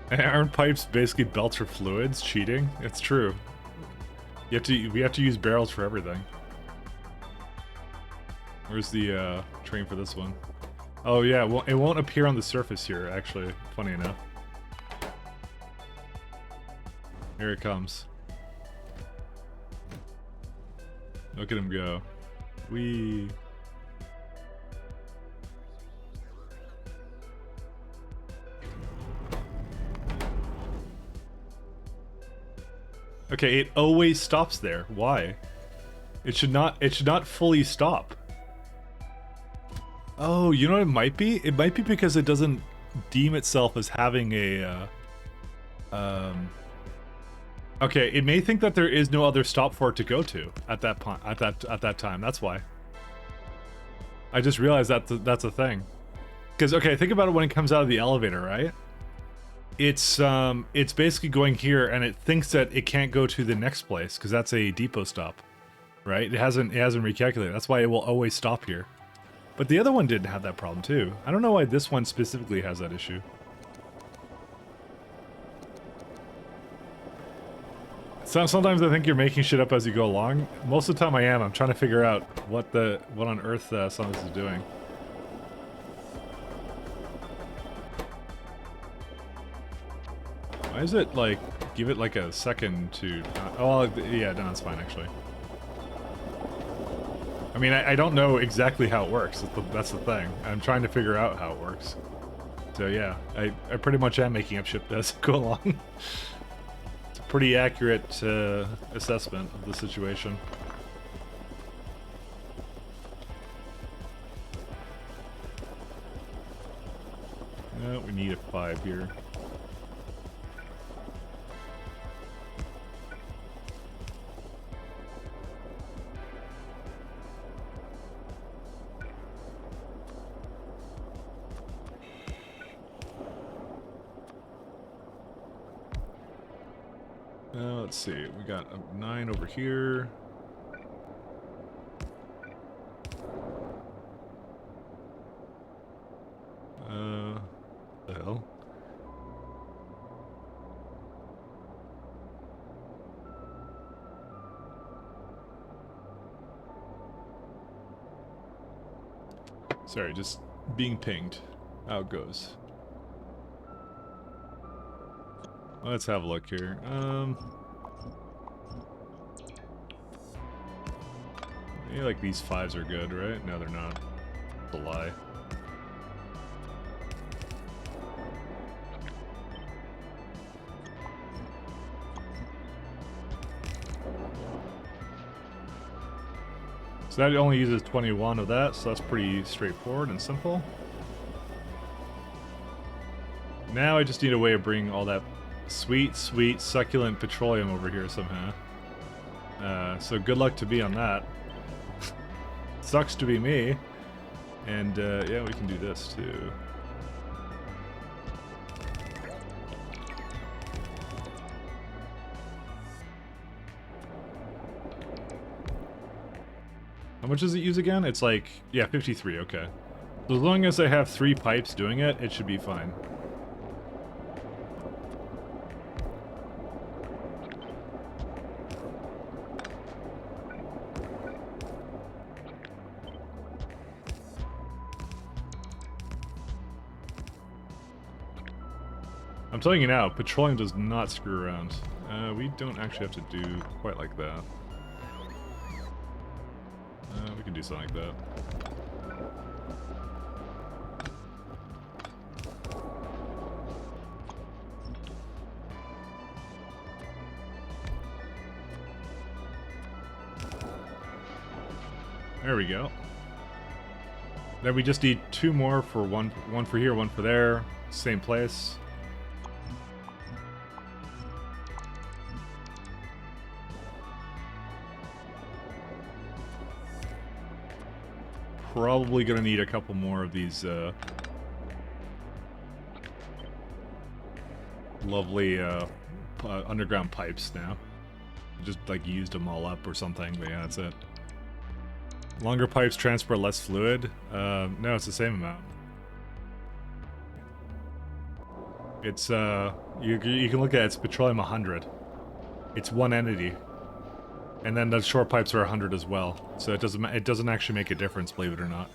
Iron pipes basically belts for fluids. Cheating. It's true. We have to use barrels for everything. Where's the train for this one? Oh yeah, well, it won't appear on the surface here, actually, funny enough. Here it comes. Look at him go. Whee! Okay, it always stops there. Why? It should not fully stop. Oh, you know what it might be? It might be because it doesn't deem itself as having a, okay, it may think that there is no other stop for it to go to at that point, at that time. That's why. I just realized that that's a thing. Because okay, think about it when it comes out of the elevator, right? It's basically going here, and it thinks that it can't go to the next place because that's a depot stop, right? It hasn't recalculated. That's why it will always stop here. But the other one didn't have that problem too. I don't know why this one specifically has that issue. So sometimes I think you're making shit up as you go along. Most of the time I am. I'm trying to figure out what on earth some of this is doing. Why is it like give it like a second to? Oh yeah, no, it's fine actually. I mean, I don't know exactly how it works. That's the thing. I'm trying to figure out how it works. So yeah, I pretty much am making up shit as I go along. It's a pretty accurate assessment of the situation. No, we need a 5 here. Let's see, we got a 9 over here. The hell? Sorry, just being pinged. How it goes. Let's have a look here. Maybe like these 5s are good, right? No, they're not. It's a lie. So that only uses 21 of that, so that's pretty straightforward and simple. Now I just need a way of bringing all that sweet, sweet, succulent petroleum over here somehow. So good luck to me on that. Sucks to be me. And yeah, we can do this too. How much does it use again? It's like, yeah, 53, okay. So as long as I have 3 pipes doing it, it should be fine. I'm telling you now, petroleum does not screw around. We don't actually have to do quite like that. We can do something like that. There we go. Then we just need 2 more for one for here, 1 for there, same place. Probably gonna need a couple more of these lovely underground pipes now. Just like used them all up or something, but yeah, that's it. Longer pipes transport less fluid. No, it's the same amount. It's you can look at it, it's petroleum 100. It's one entity. And then the short pipes are 100 as well, so it doesn't actually make a difference, believe it or not.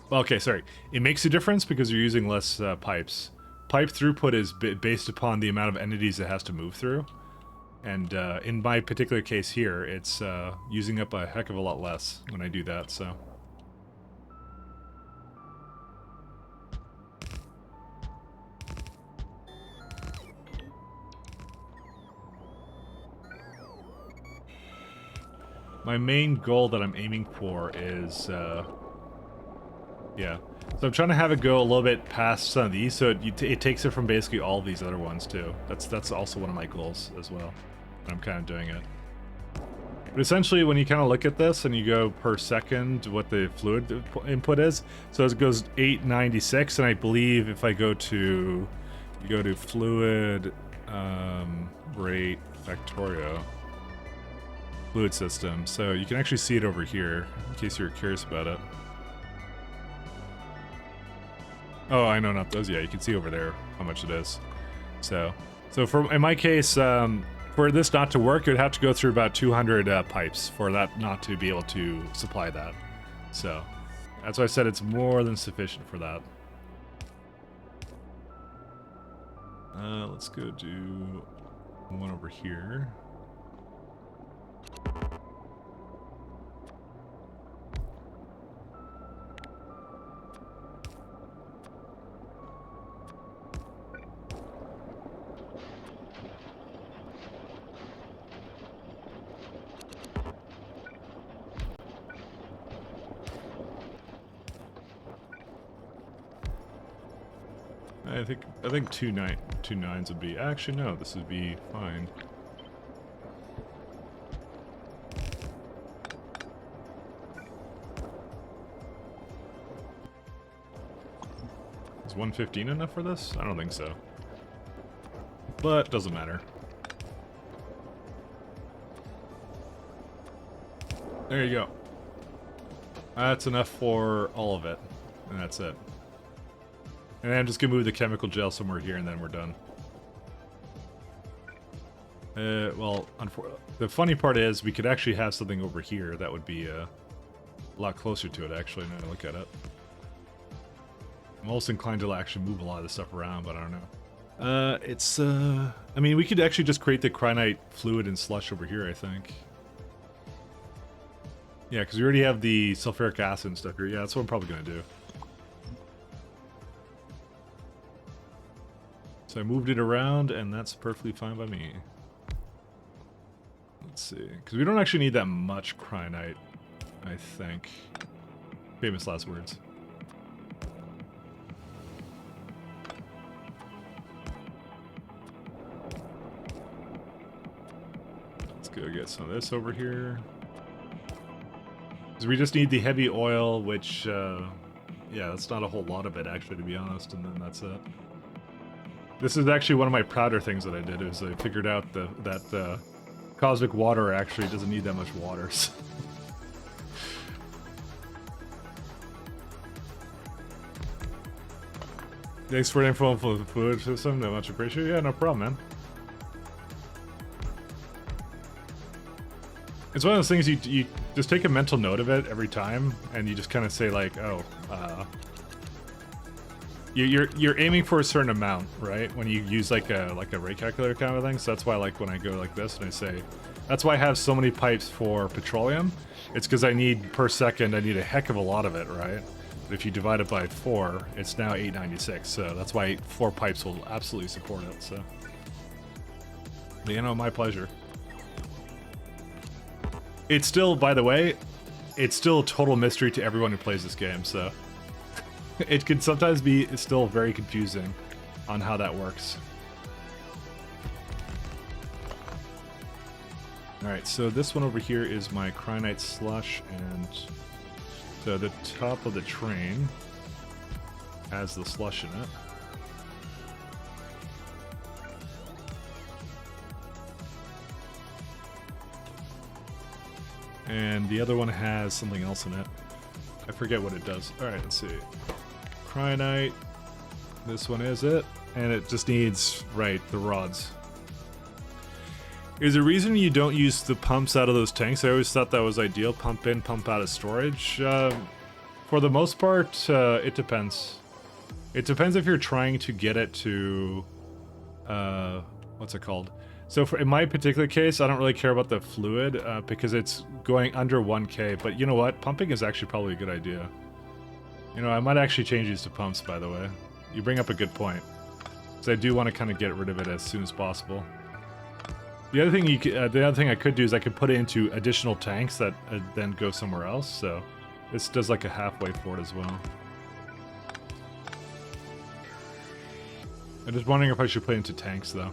Well, okay, sorry, it makes a difference because you're using less pipes. Pipe throughput is based upon the amount of entities it has to move through, and in my particular case here, it's using up a heck of a lot less when I do that. So. My main goal that I'm aiming for is, yeah. So I'm trying to have it go a little bit past some of these, so it takes it from basically all these other ones too. That's also one of my goals as well. I'm kind of doing it. But essentially, when you kind of look at this and you go per second, what the fluid input is, so it goes 896, and I believe if I go to, fluid rate Factorio. Fluid system, so you can actually see it over here in case you're curious about it. Oh, I know, not those. Yeah, you can see over there how much it is. So in my case, for this not to work, it would have to go through about 200 pipes for that not to be able to supply that. So that's why I said it's more than sufficient for that. Let's go do one over here. I think two nines would be, actually no, this would be fine. Is 115 enough for this? I don't think so. But doesn't matter. There you go. That's enough for all of it. And that's it. And then I'm just gonna move the chemical gel somewhere here and then we're done. Well, the funny part is we could actually have something over here that would be a lot closer to it actually, now I look at it. I'm almost inclined to actually move a lot of this stuff around, but I don't know. I mean, we could actually just create the cryonite fluid and slush over here, I think. Yeah, because we already have the sulfuric acid and stuff here. Yeah, that's what I'm probably going to do. So I moved it around, and that's perfectly fine by me. Let's see. Because we don't actually need that much cryonite, I think. Famous last words. Let's go get some of this over here. Because we just need the heavy oil, which, yeah, that's not a whole lot of it, actually, to be honest, and then that's it. This is actually one of my prouder things that I did, is I figured out that cosmic water actually doesn't need that much water. So. Thanks for the info for the fluid system, no much appreciated. Yeah, no problem, man. It's one of those things you just take a mental note of it every time, and you just kind of say like, oh, you're aiming for a certain amount, right? When you use like a rate calculator kind of thing. So that's why, like, when I go like this and I say, that's why I have so many pipes for petroleum. It's because I need per second, I need a heck of a lot of it, right? But if you divide it by 4, it's now 896. So that's why 4 pipes will absolutely support it. So, but, you know, my pleasure. It's still, by the way, it's still a total mystery to everyone who plays this game. So. It could sometimes be still very confusing on how that works. Alright, so this one over here is my cryonite slush, and so the top of the train has the slush in it. And the other one has something else in it. I forget what it does. Alright, let's see. Cryonite. This one is it. And it just needs, right, the rods. Is there a reason you don't use the pumps out of those tanks? I always thought that was ideal. Pump in, pump out of storage. For the most part, it depends. It depends if you're trying to get it to... what's it called? So in my particular case, I don't really care about the fluid because it's going under 1K. But you know what? Pumping is actually probably a good idea. You know, I might actually change these to pumps, by the way. You bring up a good point. Because I do want to kind of get rid of it as soon as possible. The other thing I could do is I could put it into additional tanks that then go somewhere else. So this does like a halfway for it as well. I'm just wondering if I should put it into tanks, though.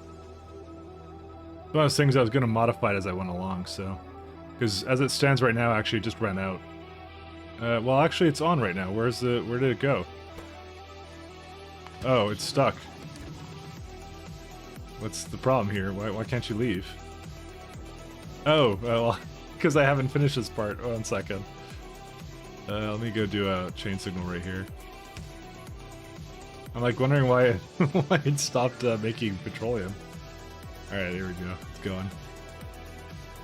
One of those things I was going to modify it as I went along, so... Because as it stands right now, actually, it just ran out. Well, actually, it's on right now. Where did it go? Oh, it's stuck. What's the problem here? Why can't you leave? Oh, well, because I haven't finished this part. 1 second. Let me go do a chain signal right here. I'm like wondering why it stopped making petroleum. Alright, here we go. It's going.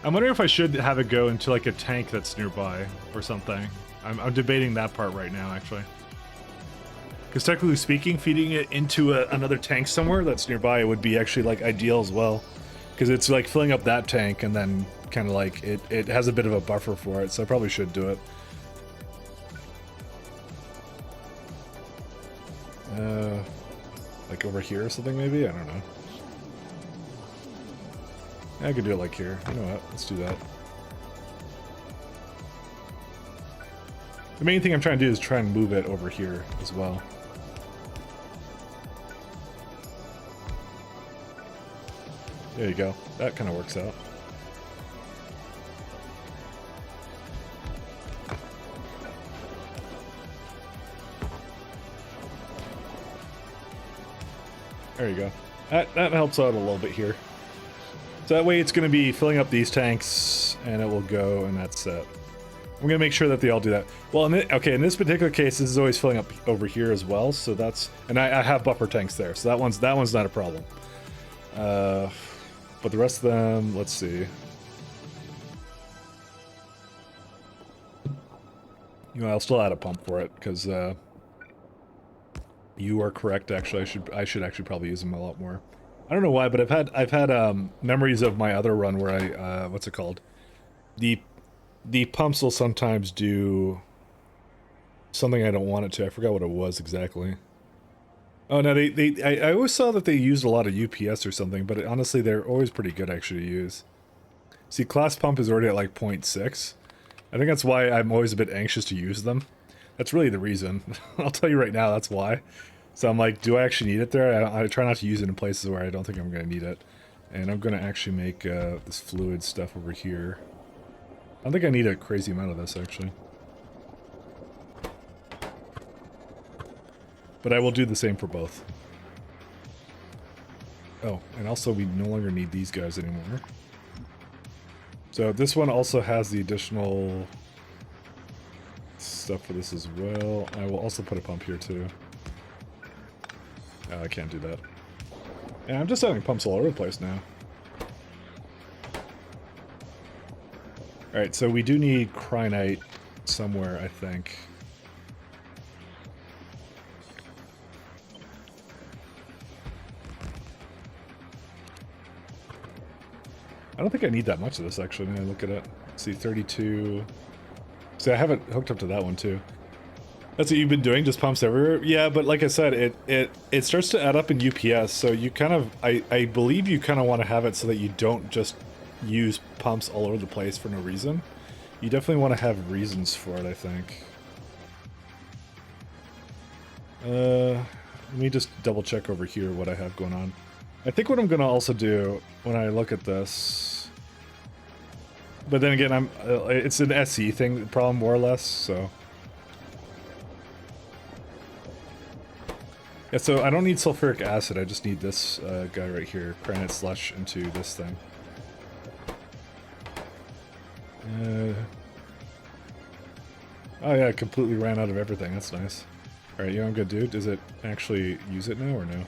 I'm wondering if I should have it go into like a tank that's nearby or something. I'm debating that part right now, actually. Because technically speaking, feeding it into another tank somewhere that's nearby would be actually like ideal as well. Because it's like filling up that tank and then kind of like it has a bit of a buffer for it, so I probably should do it. Like over here or something maybe? I don't know. I could do it like here. You know what? Let's do that. The main thing I'm trying to do is try and move it over here as well. There you go. That kind of works out. There you go. That helps out a little bit here. So that way it's going to be filling up these tanks, and it will go, and that's it. I'm going to make sure that they all do that. Well, in this particular case, this is always filling up over here as well, so that's... And I have buffer tanks there, so that one's not a problem. But the rest of them, let's see. You know, I'll still add a pump for it, because... You are correct. Actually, I should actually probably use them a lot more. I don't know why, but I've had memories of my other run where I what's it called? The pumps will sometimes do something I don't want it to. I forgot what it was exactly. Oh no, I always saw that they used a lot of UPS or something, but honestly, they're always pretty good actually to use. See, class pump is already at like 0.6. I think that's why I'm always a bit anxious to use them. That's really the reason. I'll tell you right now, that's why. So I'm like, do I actually need it there? I try not to use it in places where I don't think I'm going to need it. And I'm going to actually make this fluid stuff over here. I don't think I need a crazy amount of this, actually. But I will do the same for both. Oh, and also we no longer need these guys anymore. So this one also has the additional stuff for this as well. I will also put a pump here too. Oh, I can't do that. Yeah, I'm just having pumps all over the place now. Alright, so we do need Crinite somewhere, I think. I don't think I need that much of this, actually, when I look at it. Let's see, 32... See, I haven't hooked up to that one, too. That's what you've been doing, just pumps everywhere? Yeah, but like I said, it starts to add up in UPS, so you kind of... I believe you kind of want to have it so that you don't just use pumps all over the place for no reason. You definitely want to have reasons for it, I think. Let me just double check over here what I have going on. I think what I'm going to also do when I look at this... But then again, it's an SE thing, problem more or less, so... Yeah, so I don't need sulfuric acid, I just need this guy right here, granite slush into this thing. Oh yeah, I completely ran out of everything, that's nice. Alright, you know what I'm gonna do? Does it actually use it now or no?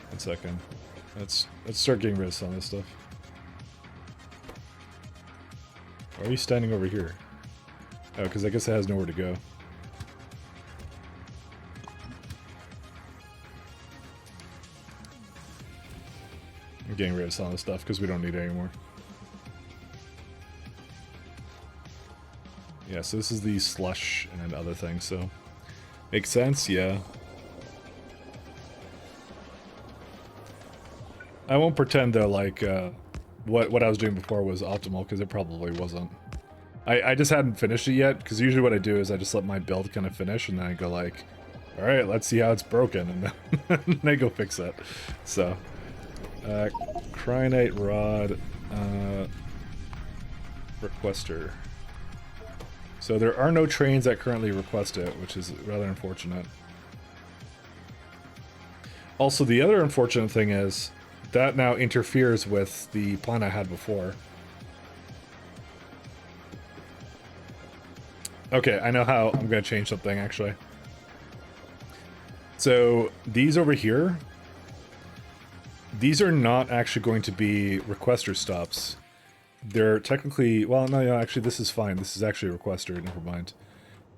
1 second. Let's start getting rid of some of this stuff. Why are you standing over here? Oh, because I guess it has nowhere to go. I'm getting rid of some of this stuff because we don't need it anymore. Yeah, so this is the slush and other things, so... Makes sense, yeah. I won't pretend though like what I was doing before was optimal, because it probably wasn't. I just hadn't finished it yet, because usually what I do is I just let my build kind of finish and then I go like, alright, let's see how it's broken, and then I go fix it. So, Crinite Rod, Requester. So there are no trains that currently request it, which is rather unfortunate. Also, the other unfortunate thing is that now interferes with the plan I had before. Okay, I know how I'm going to change something, actually. So these over here, these are not actually going to be requester stops. They're technically, well, no, actually this is fine. This is actually a requester, never mind.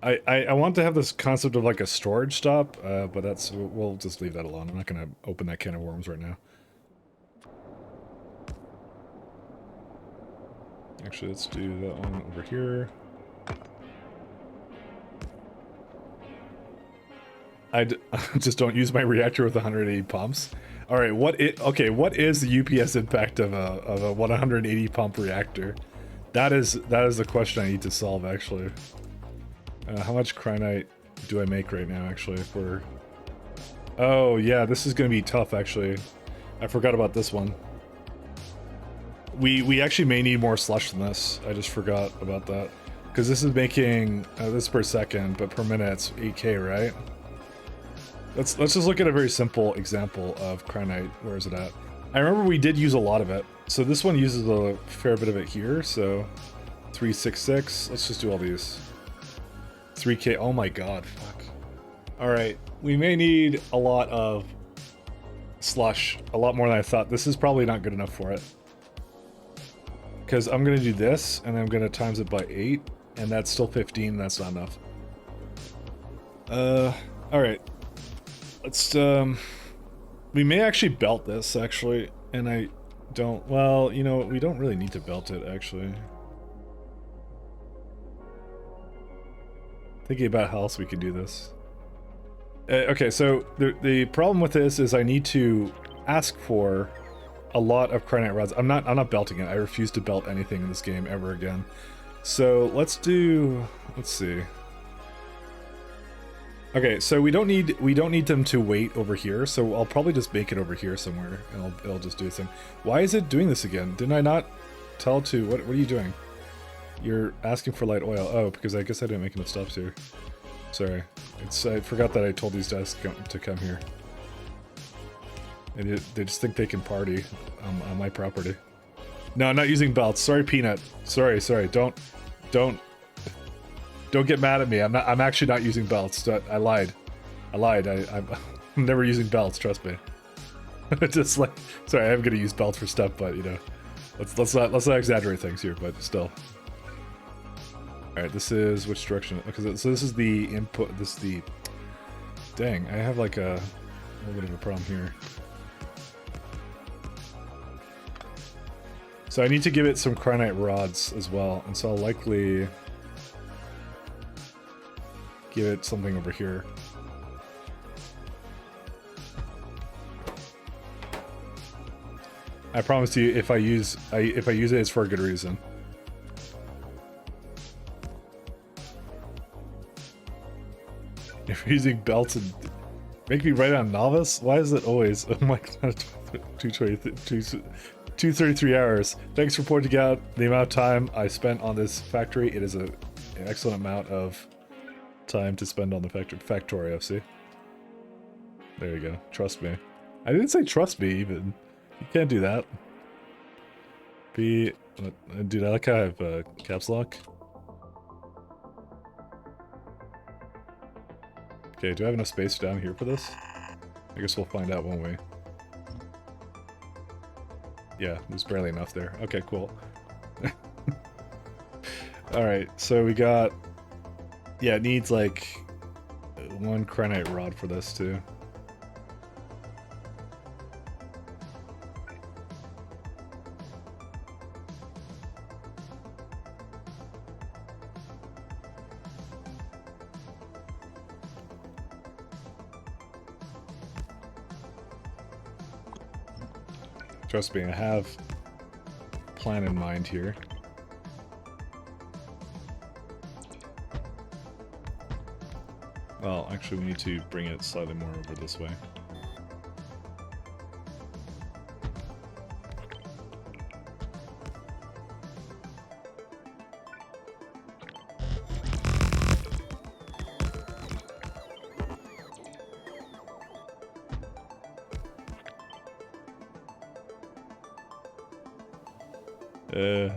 I want to have this concept of like a storage stop, but that's, we'll just leave that alone. I'm not going to open that can of worms right now. Actually, let's do that one over here. I just don't use my reactor with 180 pumps. All right, what is the UPS impact of a 180 pump reactor? That is the question I need to solve, actually. How much Crinite do I make right now, actually? For oh yeah, this is gonna be tough, actually. I forgot about this one. We actually may need more slush than this. I just forgot about that, because this is making this per second, but per minute it's 8K, right? Let's just look at a very simple example of Crinite. Where is it at? I remember we did use a lot of it. So this one uses a fair bit of it here. So 366. Let's just do all these. 3K. Oh my god. Fuck. All right. We may need a lot of slush. A lot more than I thought. This is probably not good enough for it. Because I'm going to do this and I'm going to times it by 8. And that's still 15. That's not enough. All right. Let's we may actually belt this actually, and I don't. Well, you know, we don't really need to belt it actually. Thinking about how else we could do this. Okay, so the problem with this is I need to ask for a lot of cryonite rods. I'm not belting it. I refuse to belt anything in this game ever again. So let's see. Okay, so we don't need them to wait over here. So I'll probably just make it over here somewhere, and it'll just do its thing. Why is it doing this again? Didn't I not tell it to? What are you doing? You're asking for light oil. Oh, because I guess I didn't make enough stops here. Sorry. I forgot that I told these guys to come here. And they just think they can party on my property. No, I'm not using belts. Sorry, Peanut. Sorry. Don't get mad at me. I'm actually not using belts. I lied. I'm never using belts. Trust me. Just like, sorry, I'm gonna use belts for stuff, but you know, let's not exaggerate things here. But still. All right, this is which direction? Okay, so this is the input. This is the. Dang, I have like a little bit of a problem here. So I need to give it some cryonite rods as well, and so I'll likely give it something over here. I promise you, if I use it, it's for a good reason. If you're using belts and make me write on novice, why is it always? Oh my god, 233 hours. Thanks for pointing out the amount of time I spent on this factory. It is an excellent amount of time to spend on the Factorio SE. There you go. Trust me. I didn't say trust me even. You can't do that. Dude, I like how I have caps lock. Okay, do I have enough space down here for this? I guess we'll find out, won't we? Yeah, there's barely enough there. Okay, cool. Alright, so we got... Yeah, it needs like one cryonite rod for this too. Trust me, I have a plan in mind here. Well, actually we need to bring it slightly more over this way.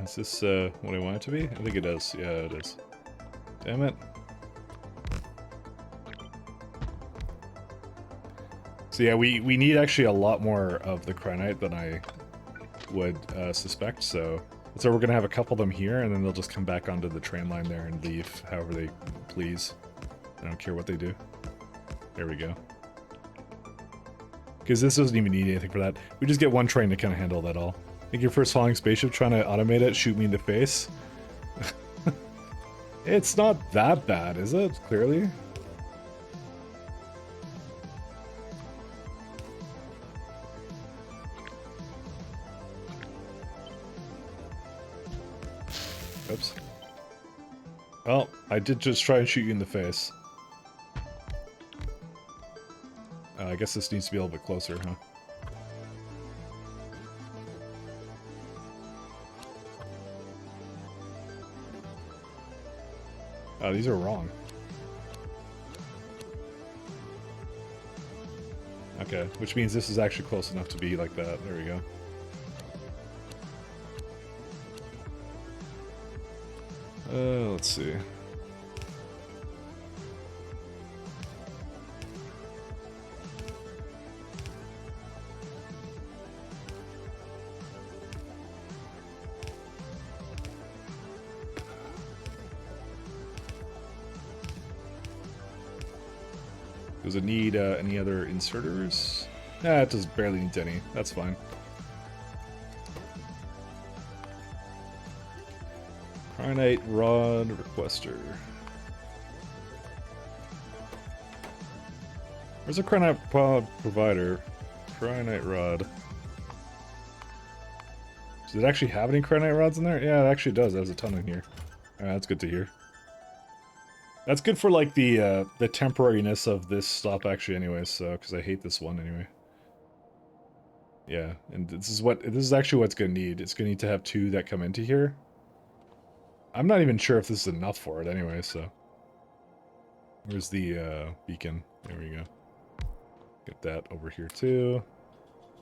Is this what I want it to be? I think it does. Yeah, it is. Damn it. So yeah, we need actually a lot more of the cryonite than I would suspect, so we're gonna have a couple of them here, and then they'll just come back onto the train line there and leave however they please. I don't care what they do. There we go. Because this doesn't even need anything for that. We just get one train to kind of handle that all. Think your first flying spaceship trying to automate it, shoot me in the face? It's not that bad, is it? Clearly. Oops. Well, I did just try and shoot you in the face. I guess this needs to be a little bit closer, huh? Oh, these are wrong. Okay, which means this is actually close enough to be like that. There we go. Let's see. Does it need any other inserters? Nah, it just barely needs any. That's fine. Cryonite rod requester. Where's a cryonite pod provider? Cryonite rod. Does it actually have any cryonite rods in there? Yeah, it actually does. It has a ton in here. That's good to hear. That's good for like the temporariness of this stop actually anyways, so because I hate this one anyway. Yeah, and this is actually what's gonna need. It's gonna need to have 2 that come into here. I'm not even sure if this is enough for it anyway, so. Where's the beacon? There we go. Get that over here too.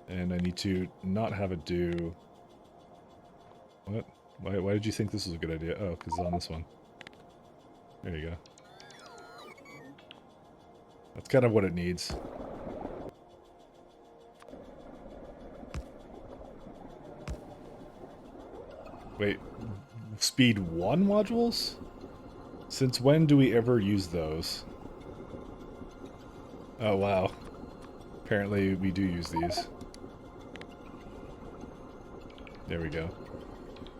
And I need to not have it do... What? Why did you think this was a good idea? Oh, because it's on this one. There you go. That's kind of what it needs. Wait, speed 1 modules? Since when do we ever use those? Oh wow. Apparently we do use these. There we go.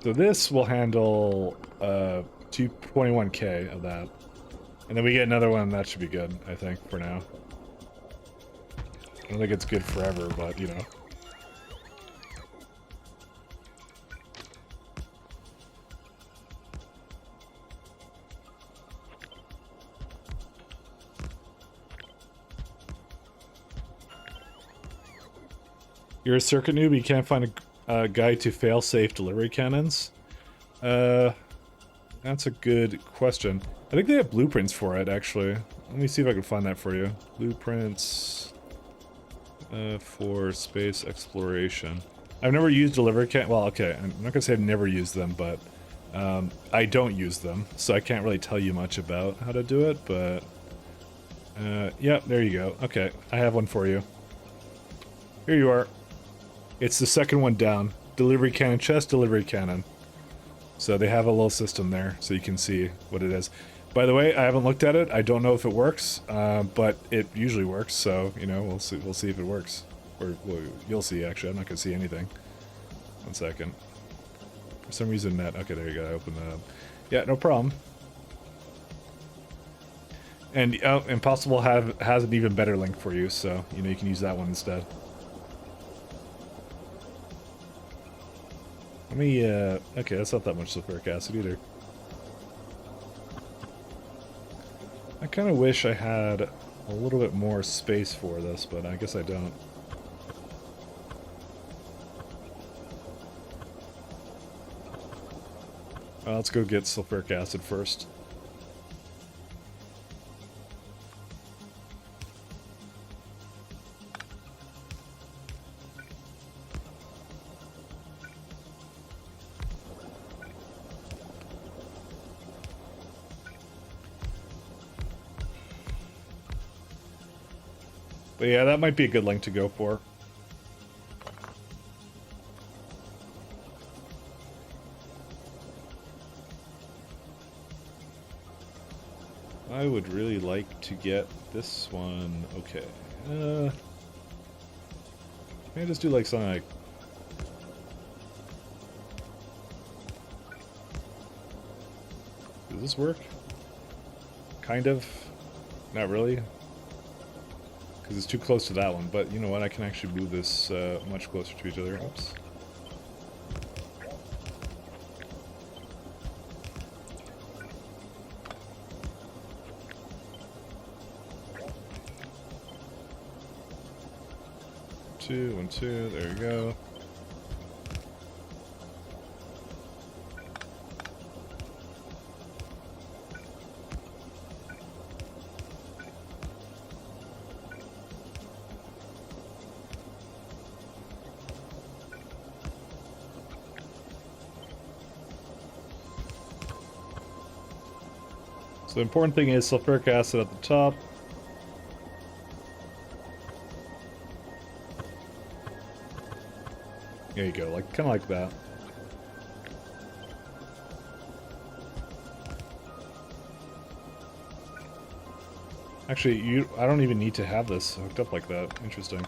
So this will handle 221k of that. And then we get another one, that should be good, I think, for now. I don't think it's good forever, but, you know. You're a circuit noob, you can't find a guide to fail-safe delivery cannons? That's a good question. I think they have blueprints for it, actually. Let me see if I can find that for you. Blueprints for space exploration. I've never used delivery can. Well, okay, I'm not gonna say I've never used them, but I don't use them, so I can't really tell you much about how to do it. But yeah, there you go. Okay, I have one for you. Here you are. It's the second one down. Delivery cannon chest, delivery cannon. So they have a little system there, so you can see what it is. By the way, I haven't looked at it. I don't know if it works, but it usually works. So you know, we'll see. We'll see if it works, or well, you'll see. Actually, I'm not gonna see anything. 1 second. For some reason, that. Okay, there you go. I opened that up. Yeah, no problem. And Impossible has an even better link for you, so you know you can use that one instead. Let me, okay, that's not that much sulfuric acid either. I kind of wish I had a little bit more space for this, but I guess I don't. Let's go get sulfuric acid first. But yeah, that might be a good link to go for. I would really like to get this one. Okay. Maybe I just do like something like... Does this work? Kind of. Not really. Because it's too close to that one, but you know what, I can actually move this much closer to each other. Oops. Two, 1, 2, there you go. The important thing is sulfuric acid at the top. There you go, like kind of like that. Actually, I don't even need to have this hooked up like that. Interesting.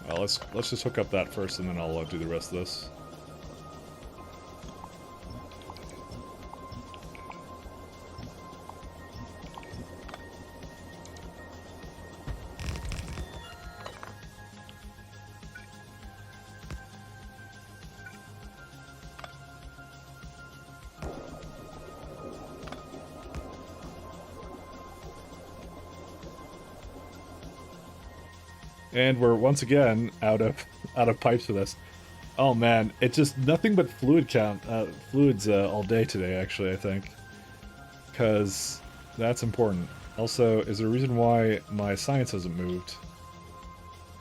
Well, let's just hook up that first, and then I'll do the rest of this. And we're once again out of pipes for this. Oh man, it's just nothing but fluids all day today. Actually, I think, because that's important. Also, is there a reason why my science hasn't moved?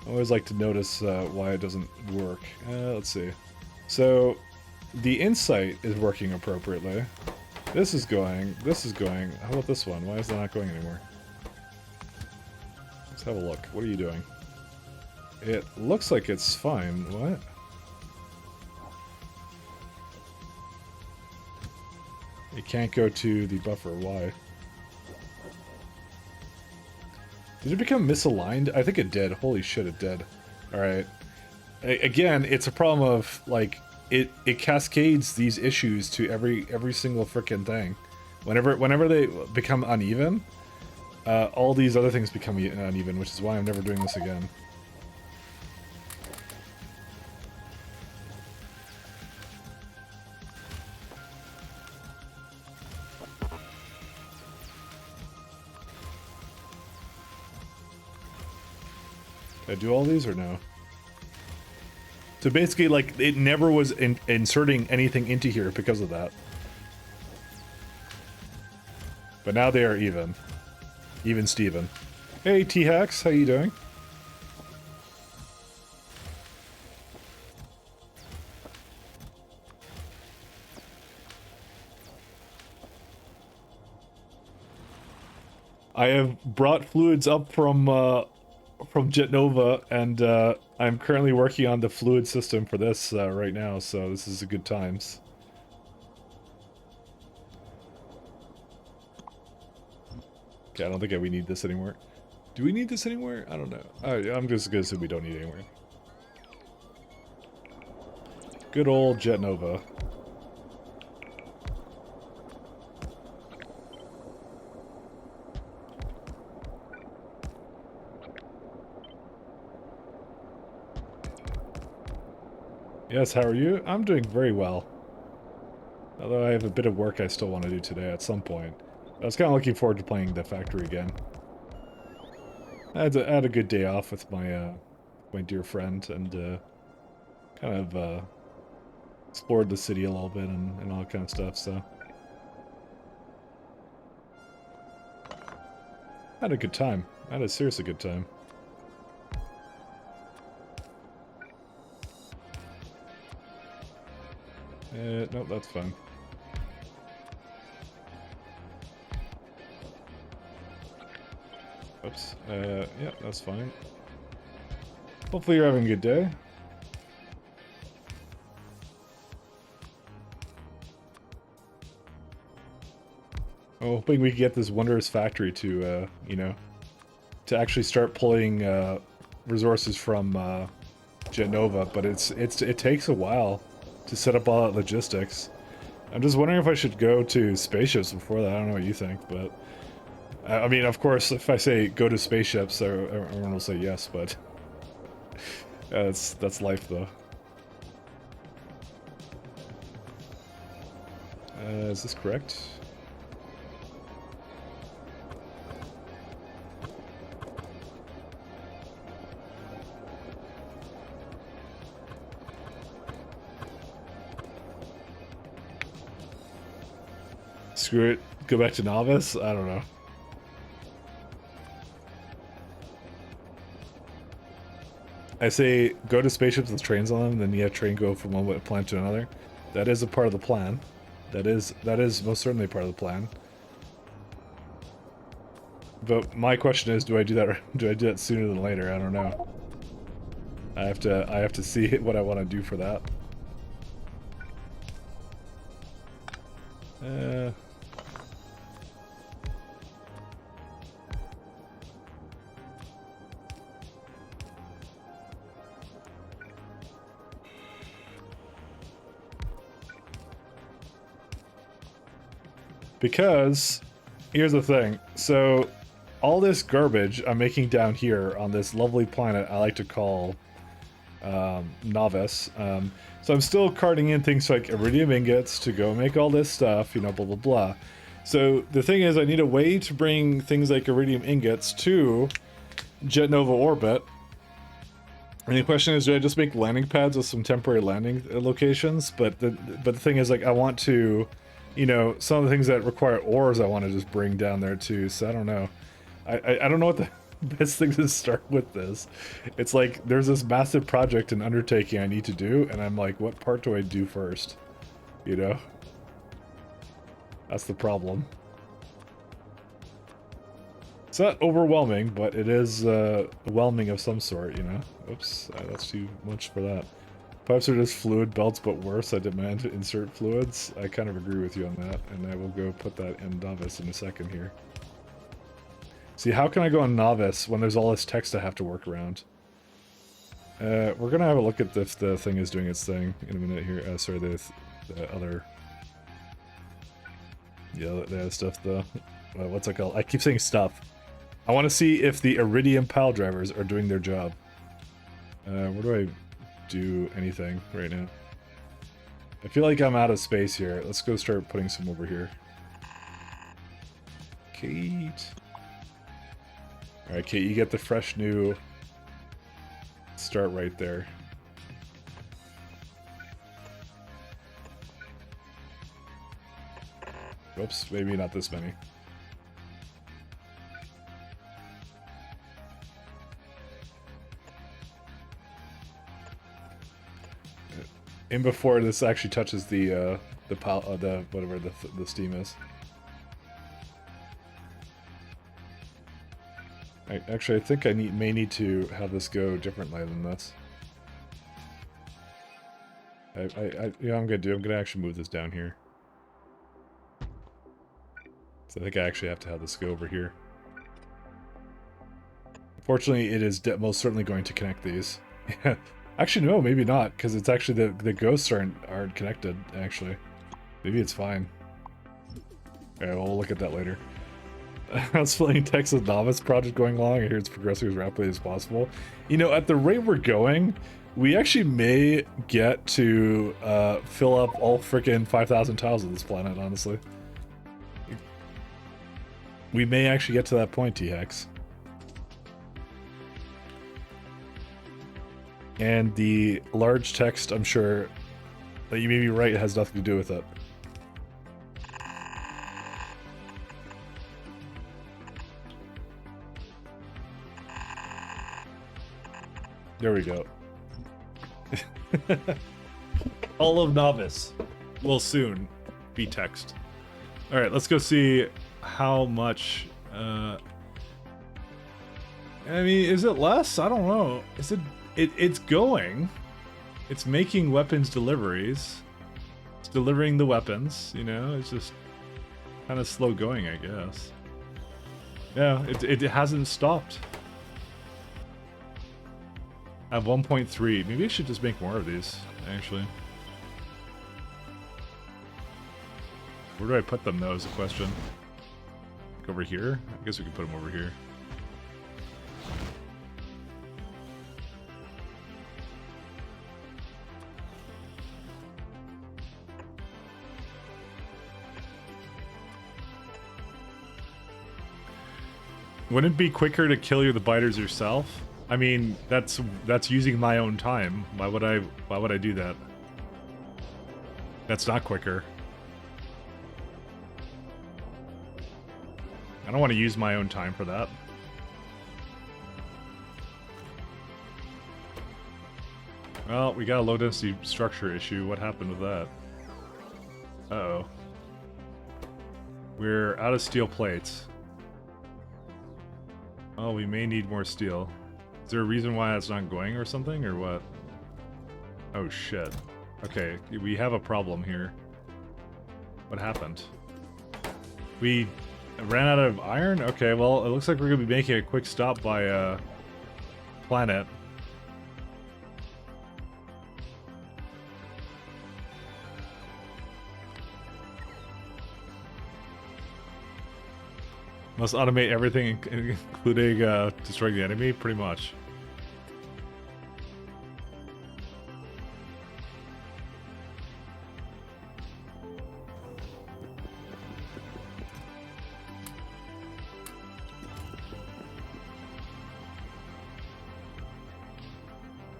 I always like to notice why it doesn't work. Let's see. So, the insight is working appropriately. This is going. This is going. How about this one? Why is that not going anymore? Let's have a look. What are you doing? It looks like it's fine. What? It can't go to the buffer. Why? Did it become misaligned? I think it did. Holy shit, it did. Alright. Again, it's a problem of, like, it cascades these issues to every single frickin' thing. Whenever they become uneven, all these other things become uneven, which is why I'm never doing this again. Did I do all these or no? So basically, like, it never was inserting anything into here because of that. But now they are even. Even Steven. Hey, T-Hax, how you doing? I have brought fluids up from Jetnova, and I'm currently working on the fluid system for this right now, so this is a good times. Okay, I don't think we need this anymore. Do we need this anymore? I don't know. I'm just gonna assume we don't need it anymore. Good old Jetnova. Yes, how are you? I'm doing very well. Although I have a bit of work I still want to do today at some point. I was kind of looking forward to playing the factory again. I had a good day off with my dear friend, and kind of explored the city a little bit and all that kind of stuff, so. I had a good time. I had a seriously good time. No, that's fine. Oops. Yeah, that's fine. Hopefully you're having a good day. I'm hoping we can get this wondrous factory to, you know, to actually start pulling resources from Jetnova, but it takes a while to set up all that logistics. I'm just wondering if I should go to spaceships before that. I don't know what you think, but I mean, of course, if I say go to spaceships, everyone will say yes, but that's life, though. Is this correct? Screw it. Go back to novice? I don't know. I say go to spaceships with trains on them, and then you have train go from one planet to another. That is a part of the plan. That is most certainly part of the plan. But my question is, do I do that? Do I do that sooner than later? I don't know. I have to see what I want to do for that. Because here's the thing. So all this garbage I'm making down here on this lovely planet I like to call Novice. So I'm still carting in things like iridium ingots to go make all this stuff, you know, blah, blah, blah. So the thing is, I need a way to bring things like iridium ingots to Jet Nova orbit. And the question is, do I just make landing pads with some temporary landing locations? But the thing is, like, I want to, you know, some of the things that require ores I want to just bring down there too. So I don't know. I don't know what the best thing to start with this. It's like there's this massive project and undertaking I need to do, and I'm like, what part do I do first? You know? That's the problem. It's not overwhelming, but it is whelming of some sort, you know? Oops, that's too much for that. Pipes are just fluid belts, but worse. I demand to insert fluids. I kind of agree with you on that, and I will go put that in Novice in a second here. See, how can I go on Novice when there's all this text I have to work around? We're gonna have a look at if the thing is doing its thing in a minute here. Sorry, the other... Yeah, the other stuff, though. What's it called? I keep saying stuff. I want to see if the Iridium pile drivers are doing their job. Where do I do anything right now? I feel like I'm out of space here. Let's go start putting some over here. Kate. Alright, Kate, you get the fresh new start right there. Oops, maybe not this many. In before this actually touches the whatever the steam is. Actually, I think I may need to have this go differently than this. You know, I'm gonna actually move this down here. So I think I actually have to have this go over here. Unfortunately, it is most certainly going to connect these. Actually, no, maybe not, because it's actually the ghosts aren't connected. Actually, maybe it's fine. Okay, well, we'll look at that later. I was playing Texas Novice project going along. I hear it's progressing as rapidly as possible. You know, at the rate we're going, we actually may get to fill up all freaking 5,000 tiles of this planet, honestly. We may actually get to that point, T-Hex. And the large text, I'm sure that you may be right, it has nothing to do with it. There we go. All of Novice will soon be text. Alright, let's go see how much... I mean, is it less? I don't know. Is it... It's going. It's making weapons deliveries. It's delivering the weapons, you know? It's just kind of slow going, I guess. Yeah, it hasn't stopped. I have 1.3. Maybe I should just make more of these, actually. Where do I put them, though, is the question. Like over here? I guess we could put them over here. Wouldn't it be quicker to kill the biters yourself? I mean, that's using my own time. Why would I do that? That's not quicker. I don't want to use my own time for that. Well, we got a low density structure issue. What happened with that? Uh-oh. We're out of steel plates. Oh, we may need more steel. Is there a reason why it's not going or something, or what? Oh shit. Okay, we have a problem here. What happened? We ran out of iron? Okay, well, it looks like we're gonna be making a quick stop by, planet. Must automate everything, including, destroying the enemy? Pretty much.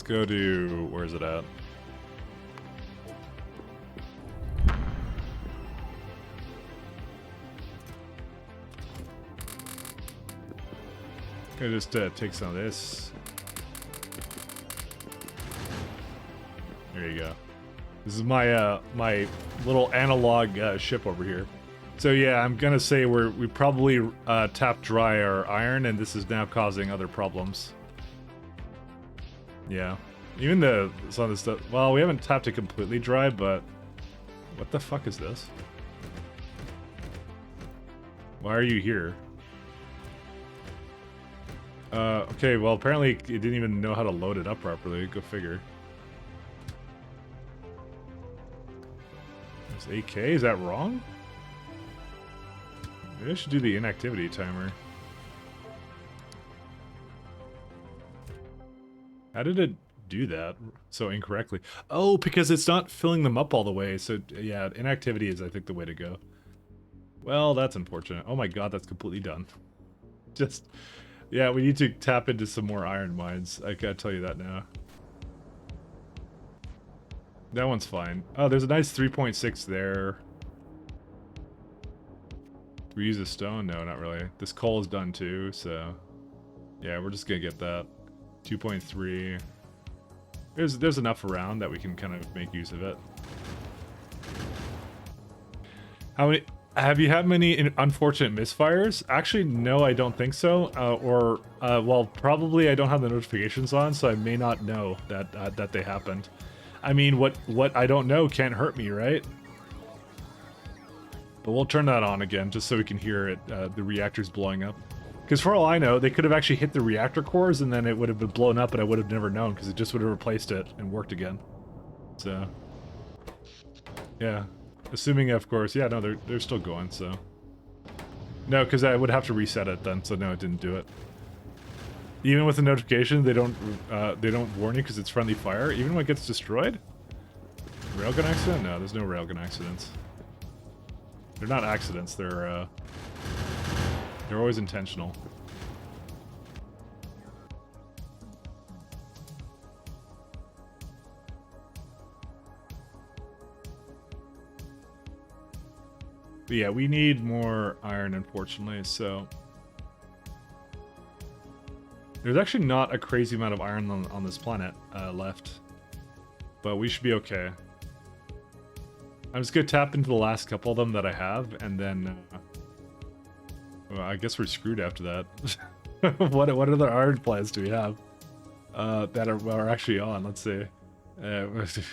Go to, where is it at? Gonna just take some of this. There you go. This is my my little analog ship over here. So yeah, I'm gonna say we probably tapped dry our iron, and this is now causing other problems. Yeah, even some of the stuff. Well, we haven't tapped it completely dry, but what the fuck is this? Why are you here? Okay, well, apparently it didn't even know how to load it up properly. Go figure. It's 8K? Is that wrong? Maybe I should do the inactivity timer. How did it do that so incorrectly? Oh, because it's not filling them up all the way. So, yeah, inactivity is, I think, the way to go. Well, that's unfortunate. Oh my god, that's completely done. Just... yeah, we need to tap into some more iron mines. I gotta tell you that now. That one's fine. Oh, there's a nice 3.6 there. Do we use a stone? No, not really. This coal is done too, so... yeah, we're just gonna get that. 2.3. There's enough around that we can kind of make use of it. How many... have you had many unfortunate misfires? Actually, no, I don't think so. Well, probably I don't have the notifications on, so I may not know that that they happened. I mean, what I don't know can't hurt me, right? But we'll turn that on again, just so we can hear it, the reactors blowing up. Because for all I know, they could have actually hit the reactor cores, and then it would have been blown up, and I would have never known, because it just would have replaced it and worked again. So, yeah. Assuming, of course, yeah, no, they're still going, so... no, because I would have to reset it then, so no, it didn't do it. Even with the notification, they don't warn you because it's friendly fire, even when it gets destroyed? Railgun accident? No, there's no railgun accidents. They're not accidents, they're always intentional. But yeah, we need more iron, unfortunately, so... there's actually not a crazy amount of iron on this planet left. But we should be okay. I'm just gonna tap into the last couple of them that I have, and then... well, I guess we're screwed after that. What other iron plants do we have? That are actually on, let's see.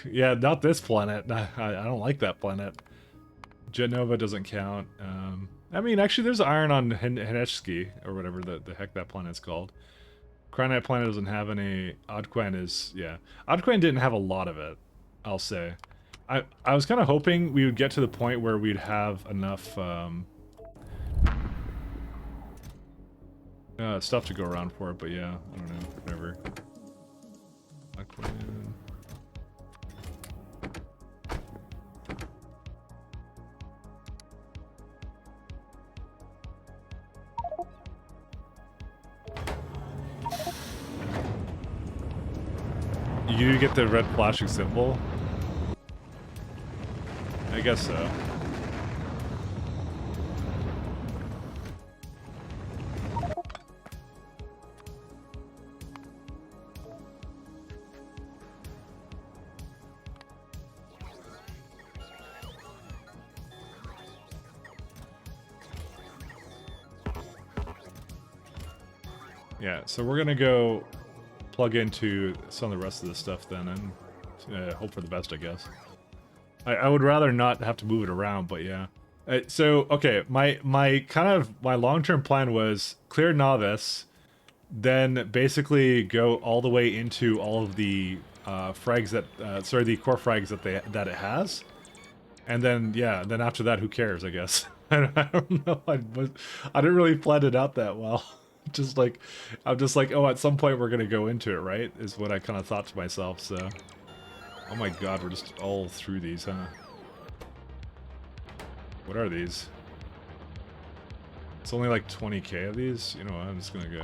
Yeah, not this planet. I don't like that planet. Genova doesn't count. I mean, actually, there's iron on Heneshki, or whatever the heck that planet's called. Cryonite planet doesn't have any. Oddquan is, yeah. Oddquan didn't have a lot of it, I'll say. I was kind of hoping we would get to the point where we'd have enough stuff to go around for it, but yeah, I don't know, whatever. Oddquan. You get the red flashing symbol? I guess so. Yeah, so we're gonna go plug into some of the rest of this stuff then and hope for the best, I guess. I would rather not have to move it around, but yeah. So, okay, my long-term plan was clear novice, then basically go all the way into all of the frags that, the core frags that it has. And then, yeah, then after that, who cares, I guess. I don't know, I didn't really plan it out that well. I'm just like, oh, at some point we're gonna go into it, right? Is what I kind of thought to myself, so. Oh my god, we're just all through these, huh? What are these? It's only like 20k of these? You know what, I'm just gonna go.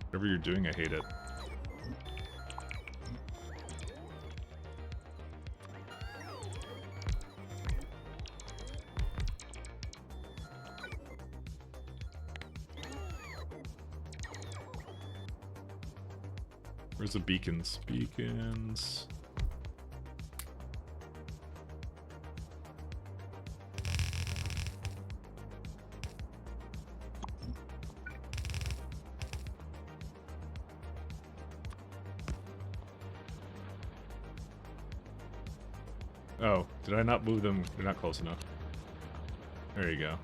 Whatever you're doing, I hate it. Where's the beacons? Beacons. Oh, did I not move them? They're not close enough. There you go.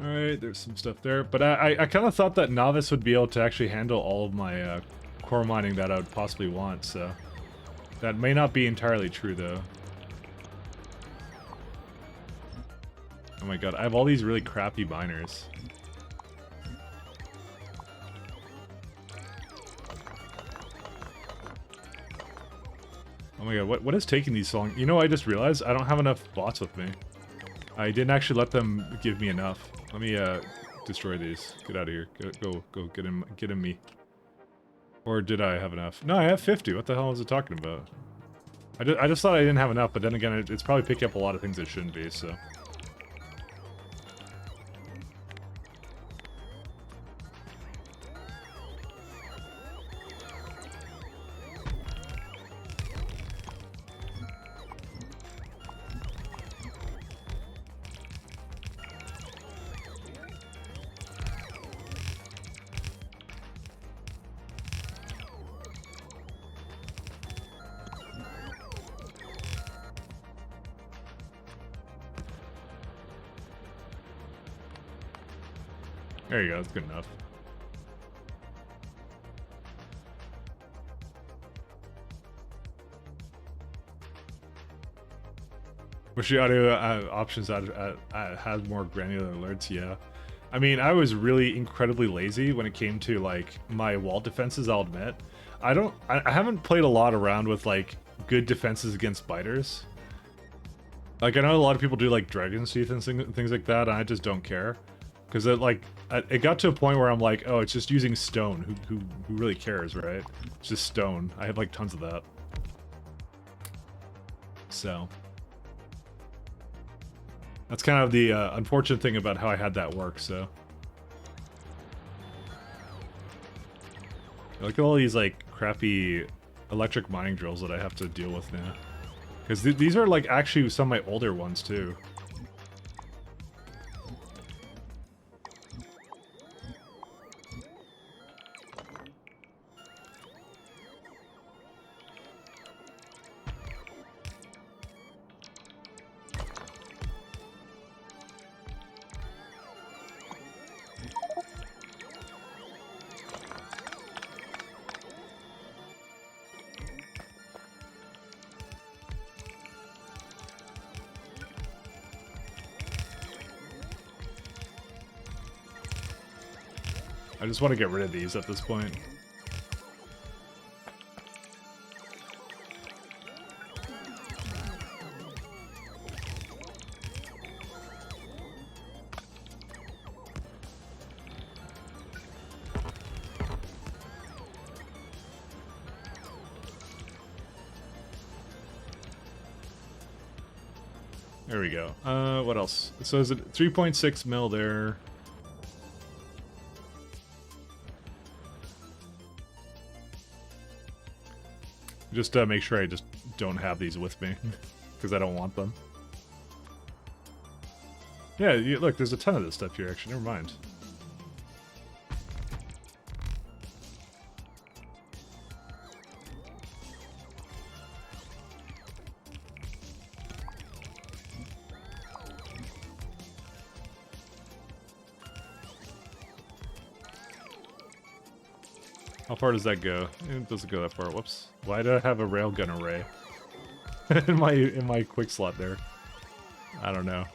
Alright, there's some stuff there. But I kind of thought that Novice would be able to actually handle all of my core mining that I would possibly want, so... That may not be entirely true, though. Oh my god, I have all these really crappy miners. Oh my god, what is taking these so long? You know, I just realized I don't have enough bots with me. I didn't actually let them give me enough. Let me destroy these. Get out of here. Go get in me. Or did I have enough? No, I have 50. What the hell was it talking about? I just thought I didn't have enough, but then again, it's probably picking up a lot of things it shouldn't be, so. There you go, that's good enough. Wish the audio options had more granular alerts, yeah. I mean, I was really incredibly lazy when it came to, like, my wall defenses, I'll admit. I haven't played a lot around with, like, good defenses against biters. Like, I know a lot of people do, like, Dragon's Teeth and things like that, and I just don't care. Because it got to a point where I'm like, oh, it's just using stone. Who really cares, right? It's just stone. I have like tons of that. So that's kind of the unfortunate thing about how I had that work. So look at all these like crappy electric mining drills that I have to deal with now. Because these are like actually some of my older ones too. I just want to get rid of these at this point. There we go. What else? So is it 3.6 mil there? Just make sure I just don't have these with me, because I don't want them. Yeah, look, there's a ton of this stuff here, actually. Never mind. How far does that go? It doesn't go that far. Whoops. Why do I have a railgun array in my quick slot there? I don't know.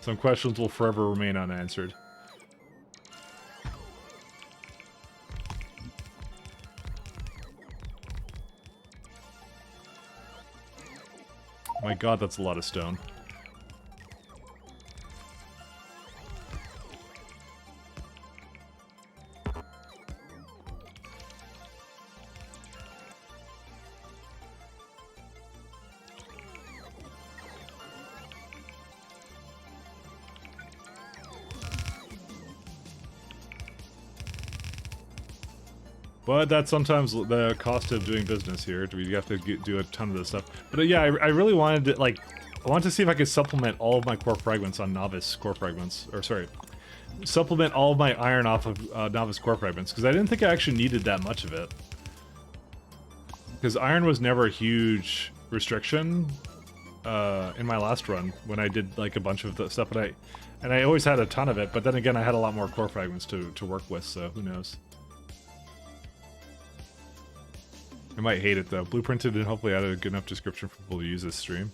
Some questions will forever remain unanswered. My god, that's a lot of stone. But that's sometimes the cost of doing business here. We have to do a ton of this stuff. But yeah, I really wanted to, like, I wanted to see if I could supplement all of my core fragments on novice core fragments. Or, sorry, supplement all of my iron off of novice core fragments. Because I didn't think I actually needed that much of it. Because iron was never a huge restriction in my last run. When I did, like, a bunch of the stuff. And I always had a ton of it. But then again, I had a lot more core fragments to work with. So, who knows. I might hate it though. Blueprinted and hopefully added a good enough description for people to use this stream.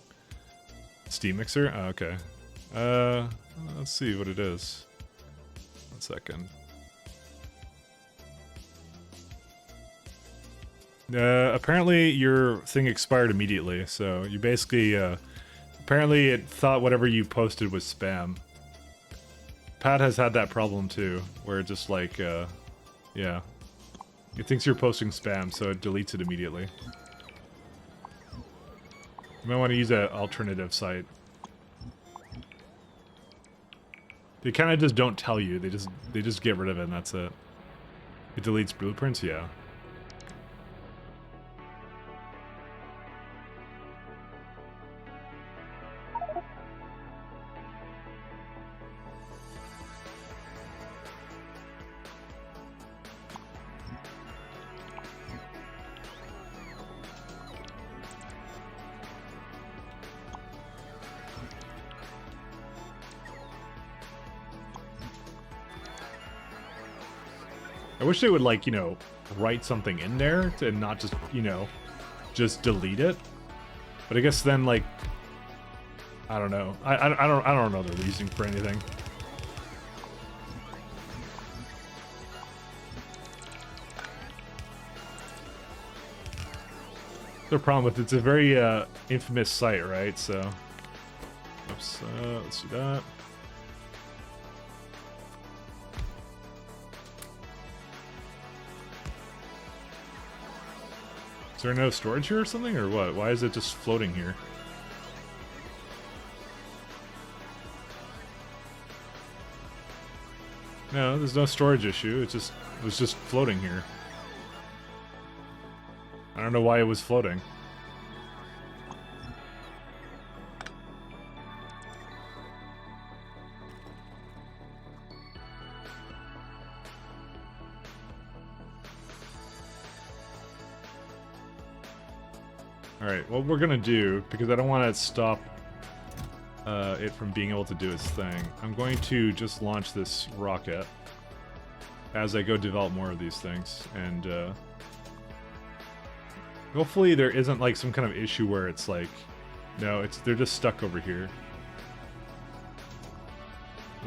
Steam mixer? Oh, okay. Let's see what it is. 1 second. Apparently your thing expired immediately, so you basically, apparently it thought whatever you posted was spam. Pat has had that problem too, where it just like, yeah. It thinks you're posting spam, so it deletes it immediately. You might want to use an alternative site. They kind of just don't tell you. They just get rid of it and that's it. It deletes blueprints, yeah. I wish they would, like, you know, write something in there and not just, you know, just delete it. But I guess then, like, I don't know. I don't know the reasoning for anything. The problem with it's a very infamous site, right? So, oops. Let's do that. Is there no storage here or something, or what? Why is it just floating here? No, there's no storage issue. It was just floating here. I don't know why it was floating. Alright, what we're gonna do, because I don't want to stop it from being able to do its thing, I'm going to just launch this rocket as I go develop more of these things, and hopefully there isn't like some kind of issue where it's like, no, they're just stuck over here.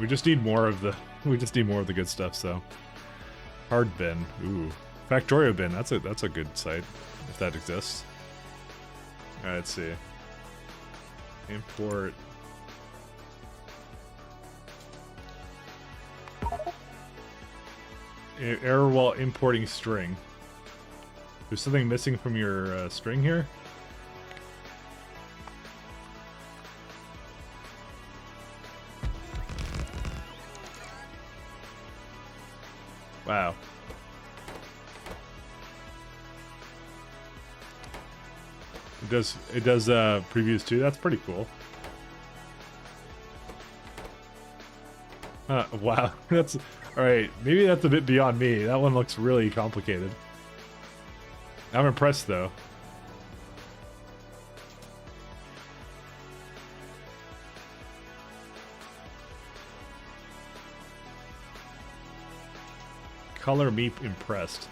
We just need more of the good stuff, so. Hard bin, ooh. Factorio bin, that's a good site, if that exists. Alright, let's see. Import. Error while importing string. There's something missing from your string here? Wow. It does previews too. That's pretty cool. Wow, that's alright. Maybe that's a bit beyond me. That one looks really complicated. I'm impressed though. Color me impressed.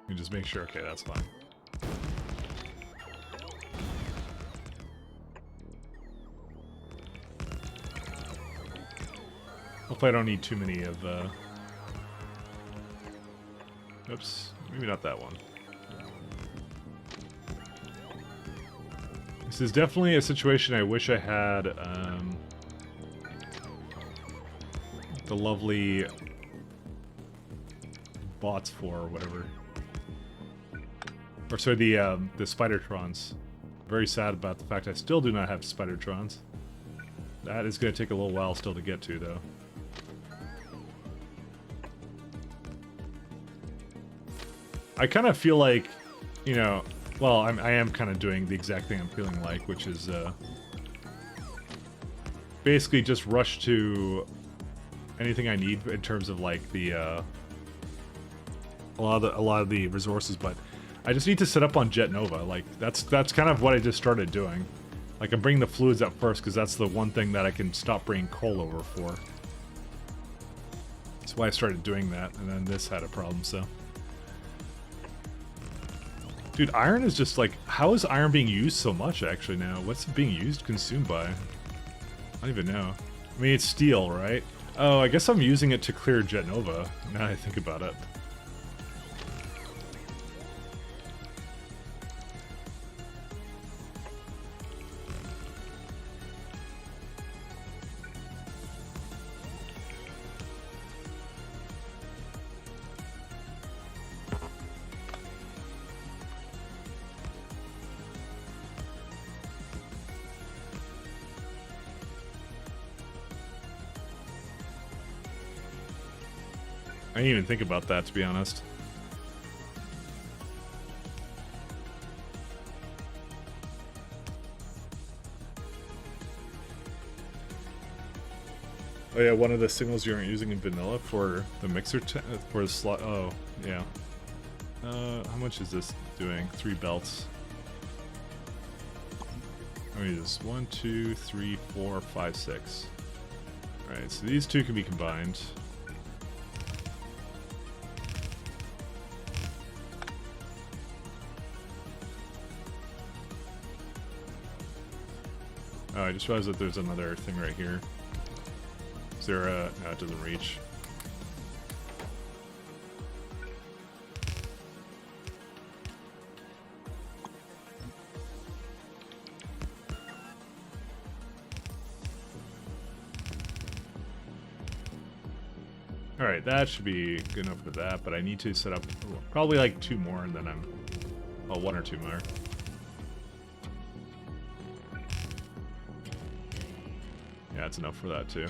You just make sure. Okay, that's fine. Hopefully I don't need too many of, oops, maybe not that one. This is definitely a situation I wish I had, the lovely bots for, or whatever. Or sorry, the Spidertrons. Very sad about the fact I still do not have Spidertrons. That is going to take a little while still to get to, though. I kind of feel like, you know, well, I am kind of doing the exact thing I'm feeling like, which is basically just rush to anything I need in terms of like the a lot of the resources, but I just need to set up on Jet Nova. Like that's kind of what I just started doing. Like I'm bringing the fluids up first because that's the one thing that I can stop bringing coal over for. That's why I started doing that, and then this had a problem, so. Dude, iron is just like, how is iron being used so much actually now? What's it being used, consumed by? I don't even know. I mean, it's steel, right? Oh, I guess I'm using it to clear Jet Nova, now that I think about it. I didn't even think about that, to be honest. Oh yeah, one of the signals you aren't using in vanilla for the mixer for the slot. Oh yeah. How much is this doing? 3 belts. How many is this? 1, 2, 3, 4, 5, 6. All right, so these two can be combined. Oh, I just realized that there's another thing right here. Is there a... no, it doesn't reach. Alright, that should be good enough for that, but I need to set up probably like 2 more and then I'm... well, 1 or 2 more. Yeah, that's enough for that too.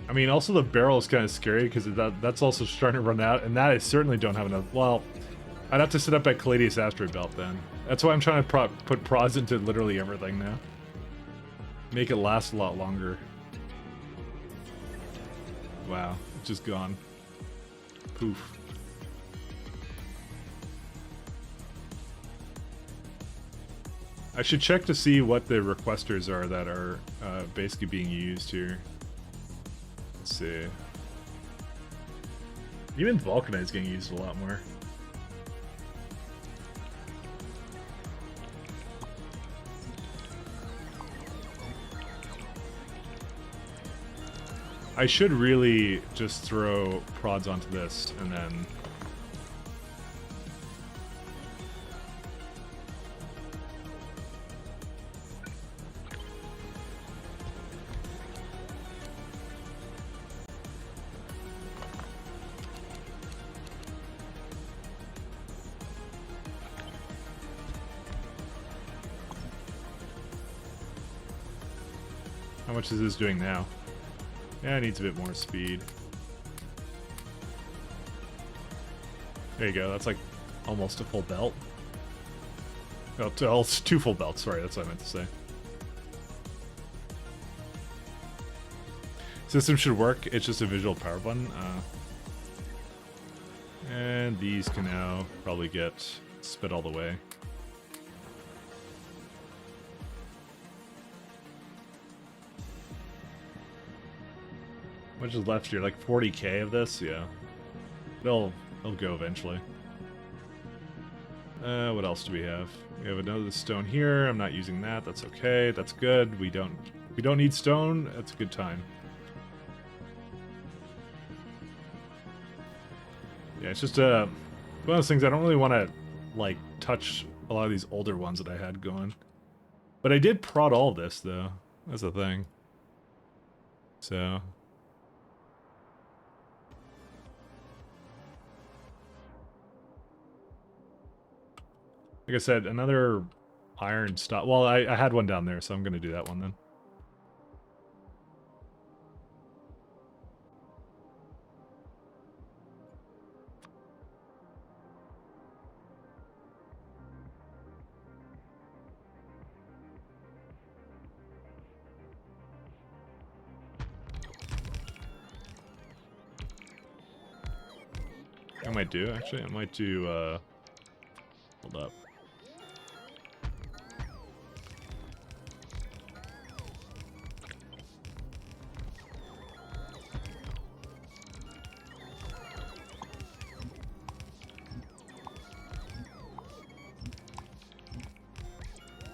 I mean, also the barrel is kind of scary because that's also starting to run out, and that I certainly don't have enough. Well, I'd have to set up at Caladius Asteroid Belt then. That's why I'm trying to put prods into literally everything now. Make it last a lot longer. Wow, it's just gone. Poof. I should check to see what the requesters are that are basically being used here. Let's see. Even Vulcanite is getting used a lot more. I should really just throw prods onto this and then... How much is this doing now? Yeah, it needs a bit more speed. There you go. That's like almost a full belt. Oh, it's 2 full belts. Sorry, that's what I meant to say. System should work. It's just a visual power button. And these can now probably get spit all the way. How much is left here? Like 40k of this? Yeah. It'll go eventually. What else do we have? We have another stone here. I'm not using that. That's okay. That's good. We don't need stone. That's a good time. Yeah, it's just one of those things I don't really want to like touch a lot of these older ones that I had going. But I did prod all of this though. That's the thing. So like I said, another iron stop. Well, I had one down there, so I'm going to do that one then. I might do, actually. I might do, hold up.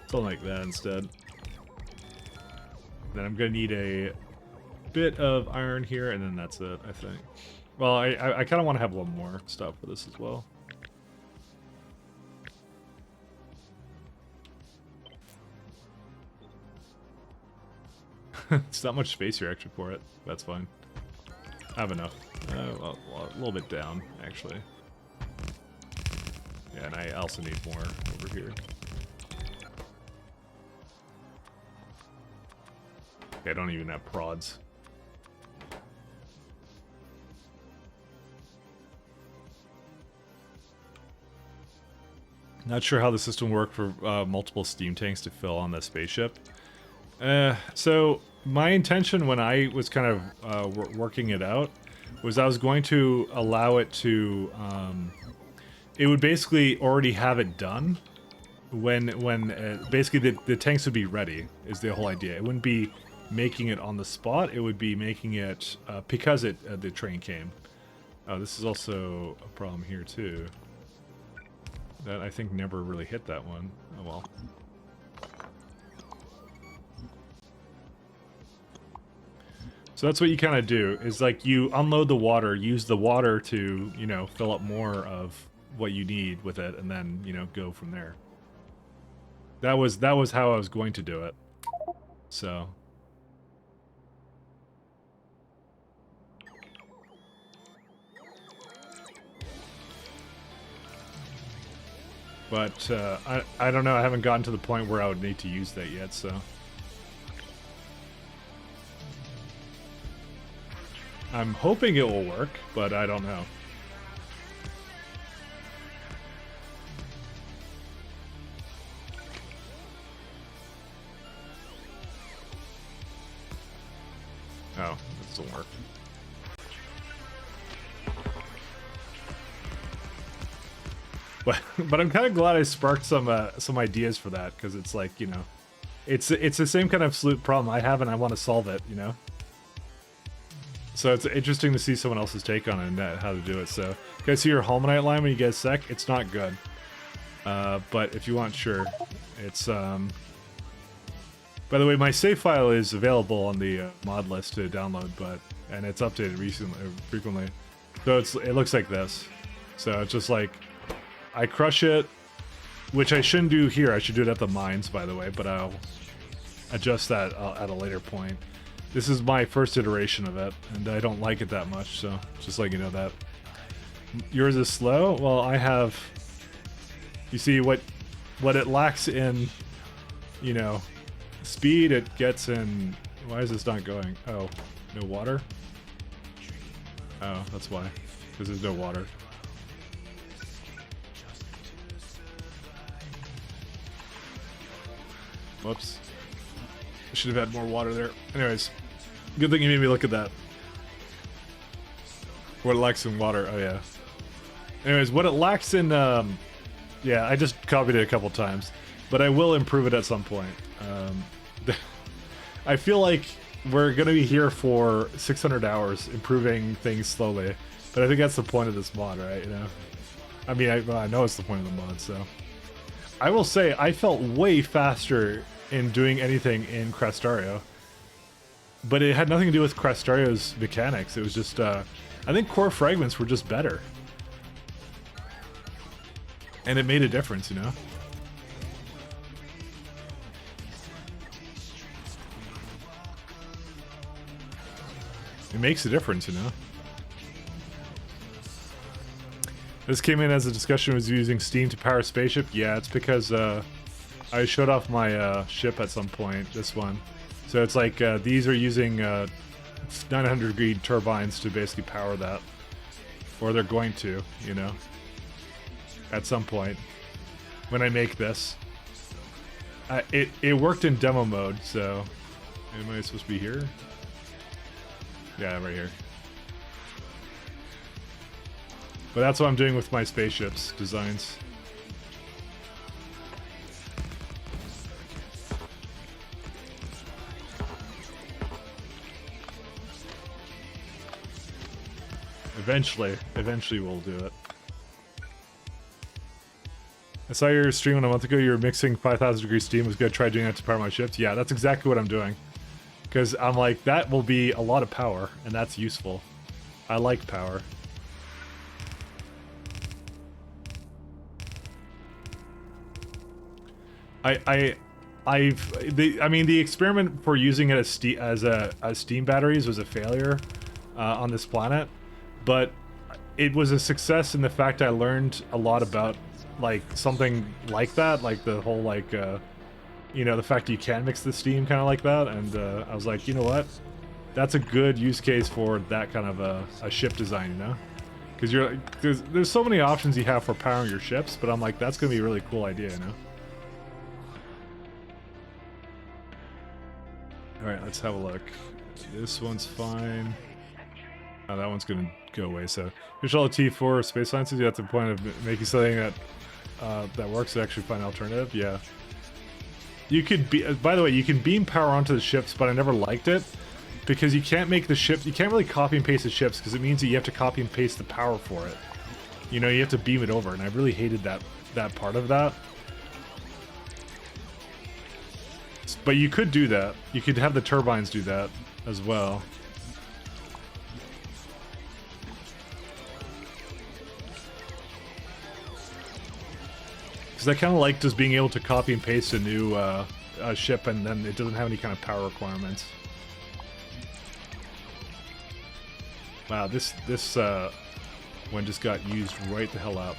Something like that instead. Then I'm gonna need a bit of iron here, and then that's it, I think. Well, I kind of want to have one more stuff for this as well. It's not much space here actually for it. That's fine. I have enough. Well, a little bit down, actually. Yeah, and I also need more over here. Okay, I don't even have prods. Not sure how the system worked for multiple steam tanks to fill on the spaceship. So my intention when I was kind of working it out was I was going to allow it to, it would basically already have it done when basically the tanks would be ready is the whole idea. It wouldn't be making it on the spot, it would be making it because the train came. Oh, this is also a problem here too. That I think never really hit that one. Oh well. So that's what you kind of do, is like you unload the water, use the water to, you know, fill up more of what you need with it, and then, you know, go from there. That was how I was going to do it. So but I don't know, I haven't gotten to the point where I would need to use that yet, so I'm hoping it will work, but I don't know. Oh, that doesn't work. But I'm kind of glad I sparked some ideas for that, because it's like, you know, it's the same kind of salute problem I have, and I want to solve it, you know. So it's interesting to see someone else's take on it and how to do it. So, you guys see your Holmanite line when you get a sec? It's not good. But if you want, sure. It's by the way, my save file is available on the mod list to download, and it's updated frequently. So it looks like this. So it's just like I crush it, which I shouldn't do here. I should do it at the mines, by the way, but I'll adjust that at a later point. This is my first iteration of it, and I don't like it that much, so just like you know that. Yours is slow? Well, I have... You see, what it lacks in, you know, speed, it gets in Why is this not going? Oh, no water? Oh, that's why. Because there's no water. Whoops. I should have had more water there. Anyways, good thing you made me look at that. What it lacks in water. Oh, yeah. Anyways, what it lacks in... yeah, I just copied it a couple times. But I will improve it at some point. I feel like we're going to be here for 600 hours improving things slowly. But I think that's the point of this mod, right? You know? I mean, I know it's the point of the mod, so... I will say, I felt way faster in doing anything in Crestario. But it had nothing to do with Crestario's mechanics. It was just, I think core fragments were just better. And it made a difference, you know? It makes a difference, you know? This came in as a discussion was using Steam to power a spaceship. Yeah, it's because I showed off my ship at some point, this one. So it's like these are using 900 degree turbines to basically power that. Or they're going to, you know, at some point when I make this. It worked in demo mode, so... Am I supposed to be here? Yeah, right here. But that's what I'm doing with my spaceships designs. Eventually we'll do it. I saw your stream a month ago. You were mixing 5,000 degree steam. Was gonna try doing that to power my ships. Yeah, that's exactly what I'm doing. Because I'm like, that will be a lot of power, and that's useful. I like power. I mean, the experiment for using it as steam batteries was a failure on this planet, but it was a success in the fact I learned a lot about like something like that, like the whole like you know, the fact that you can mix the steam kind of like that, and I was like, you know what, that's a good use case for that kind of a ship design, you know, because there's so many options you have for powering your ships, but I'm like, that's gonna be a really cool idea, you know. Alright, let's have a look. This one's fine. Oh, that one's gonna go away, so... Finish all the T4 space sciences, you have to the point of making something that that works to actually find an alternative, yeah. You could be... by the way, you can beam power onto the ships, but I never liked it. Because you can't make the ships... You can't really copy and paste the ships, because it means that you have to copy and paste the power for it. You know, you have to beam it over, and I really hated that part of that. But you could do that. You could have the turbines do that as well. Because I kind of like just being able to copy and paste a new ship, and then it doesn't have any kind of power requirements. Wow, this one just got used right the hell up.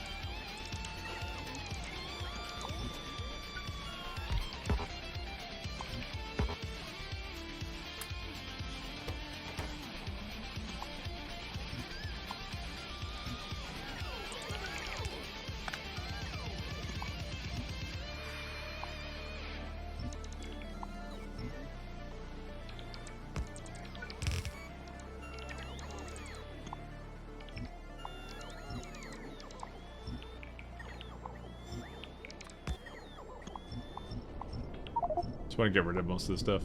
Just want to get rid of most of this stuff.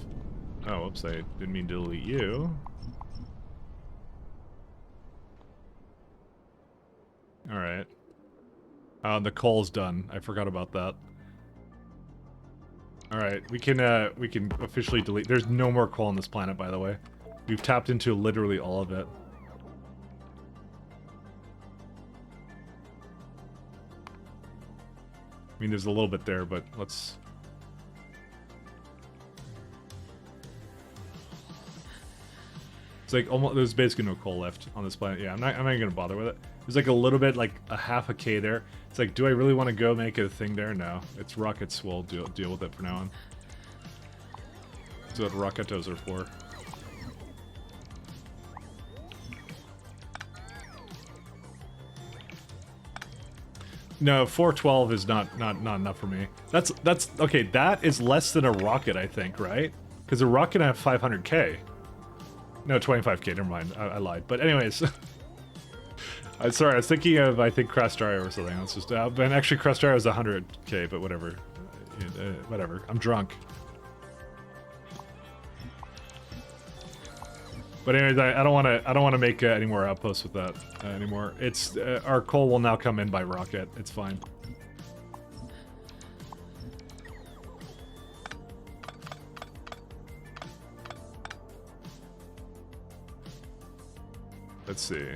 Oh, whoops, I didn't mean to delete you. Alright. The coal's done. I forgot about that. Alright, we can officially delete. There's no more coal on this planet, by the way. We've tapped into literally all of it. I mean, there's a little bit there, but let's... It's like almost, there's basically no coal left on this planet. Yeah, I'm not gonna bother with it. There's like a little bit, like a half a K there. It's like, do I really want to go make it a thing there? No, it's rockets. We'll deal with it from now on. That's what rocketos are for. No, 412 is not enough for me. That's okay. That is less than a rocket, I think, right? Because a rocket have 500k. No, 25k. Never mind. I lied. But anyways, I'm sorry. I was thinking of I think Crash Dario or something. That's just but actually Crash Dario is 100k. But whatever, whatever. I'm drunk. But anyways, I don't want to make any more outposts with that anymore. It's our coal will now come in by rocket. It's fine. Let's see.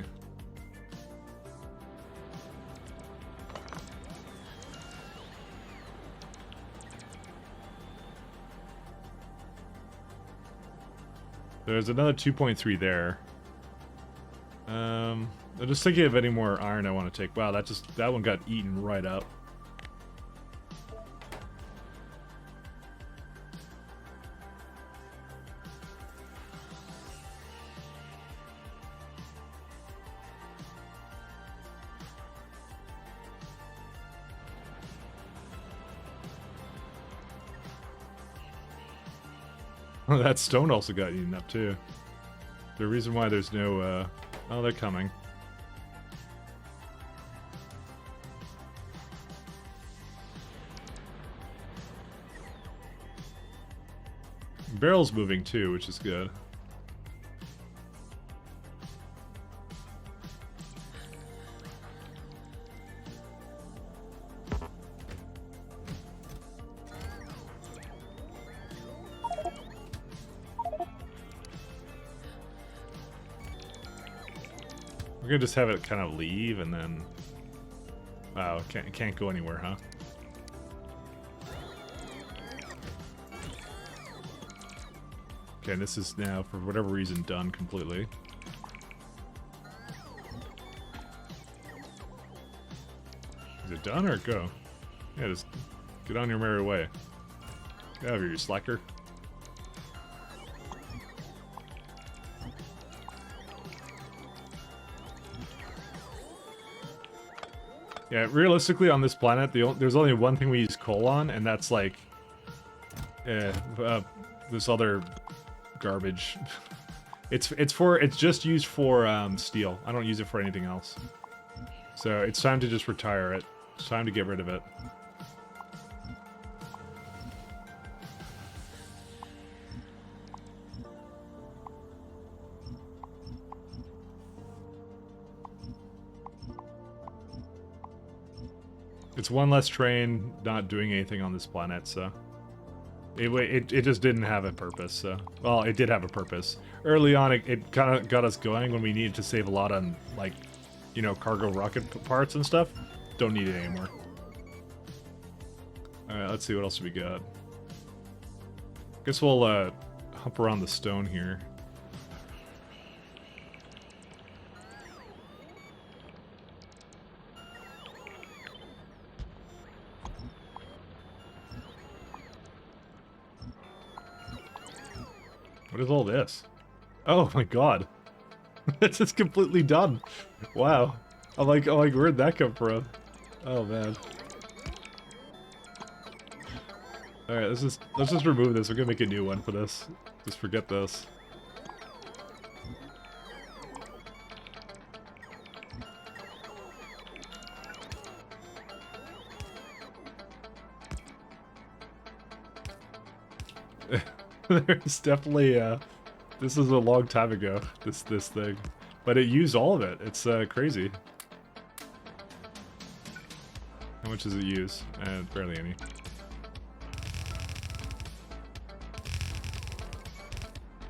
There's another 2.3 there. I'm just thinking of any more iron I want to take. Wow, that one got eaten right up. That stone also got eaten up too. The reason why there's no, oh, they're coming. Barrel's moving too, which is good. We're gonna just have it kind of leave and then... Wow, can't go anywhere, huh? Okay, this is now, for whatever reason, done completely. Is it done or go? Yeah, just get on your merry way. Get out of here, you slacker. Yeah, realistically on this planet, there's only one thing we use coal on, and that's like... this other garbage. It's just used for steel. I don't use it for anything else. So it's time to just retire it. It's time to get rid of it. It's one less train not doing anything on this planet, so... It just didn't have a purpose, so... Well, it did have a purpose. Early on, it kind of got us going when we needed to save a lot on, like, you know, cargo rocket parts and stuff. Don't need it anymore. Alright, let's see what else we got. Guess we'll, hump around the stone here. What is all this? Oh my god. This is completely done. Wow. I'm like, where'd that come from? Oh man. Alright, let's just remove this. We're gonna make a new one for this. Just forget this. There's definitely, this is a long time ago, this thing. But it used all of it. It's, crazy. How much does it use? Barely any.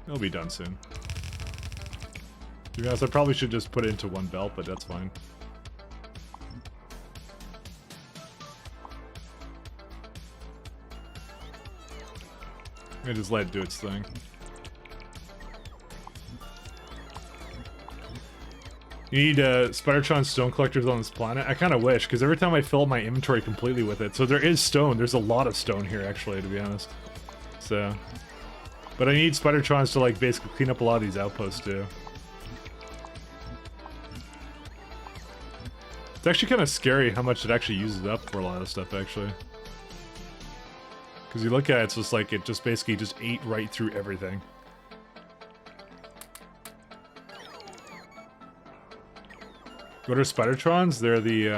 It'll be done soon. To be honest, I probably should just put it into one belt, but that's fine. I just let it do its thing. You need Spidertron stone collectors on this planet? I kind of wish, because every time I fill my inventory completely with it, so there is stone. There's a lot of stone here, actually, to be honest. So, But I need Spidertrons to like basically clean up a lot of these outposts too. It's actually kind of scary how much it actually uses up for a lot of stuff actually. Because you look at it, it's just like it just basically just ate right through everything. What are Spidertrons? They're the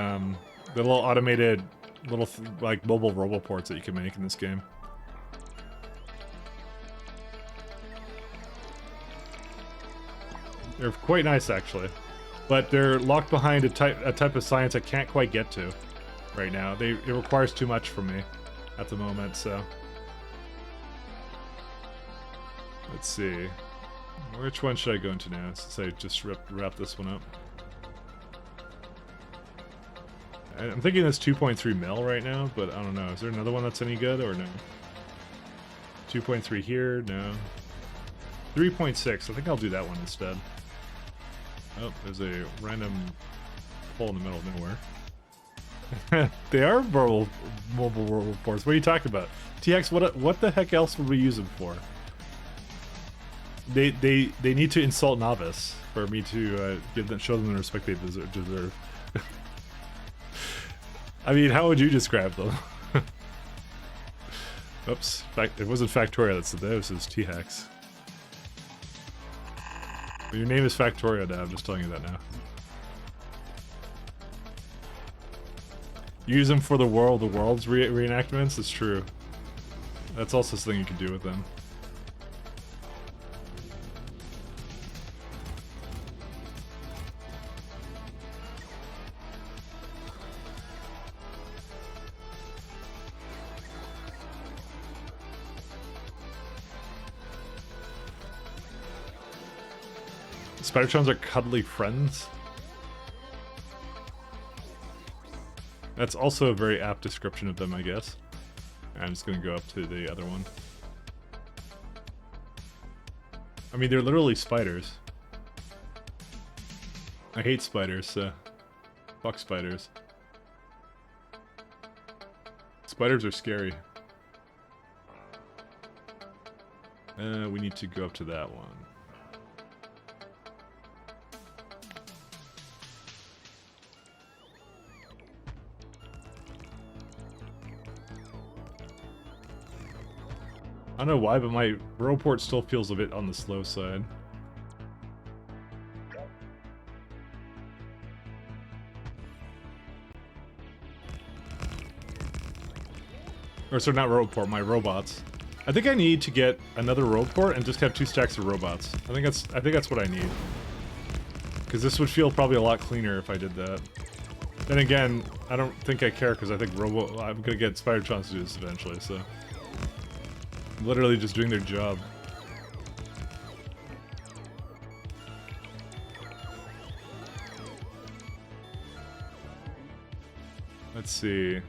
little automated little like mobile roboports that you can make in this game. They're quite nice actually, but they're locked behind a type of science I can't quite get to right now. It requires too much from me at the moment, so let's see. Which one should I go into now since I just wrap this one up? I'm thinking this 2.3 mil right now, but I don't know. Is there another one that's any good or no? 2.3 here, no. 3.6, I think I'll do that one instead. Oh, there's a random hole in the middle of nowhere. They are mobile reports. What are you talking about? TX, what the heck else would we use them for? They need to insult novice for me to show them the respect they deserve. I mean, how would you describe them? Oops, it wasn't Factorio that said that, it was T-Hex. But your name is Factorio now, I'm just telling you that now. Use them for the world's reenactments? It's true. That's also something you can do with them. Spidertrons are cuddly friends. That's also a very apt description of them, I guess. I'm just gonna go up to the other one. I mean, they're literally spiders. I hate spiders, so fuck spiders. Spiders are scary. We need to go up to that one. I don't know why, but my roboport still feels a bit on the slow side. Or sorry, not roboport, my robots. I think I need to get another roboport and just have 2 stacks of robots. I think that's what I need. Because this would feel probably a lot cleaner if I did that. Then again, I don't think I care because I think I'm gonna get Spidertrons to do this eventually, so. Literally just doing their job. Let's see.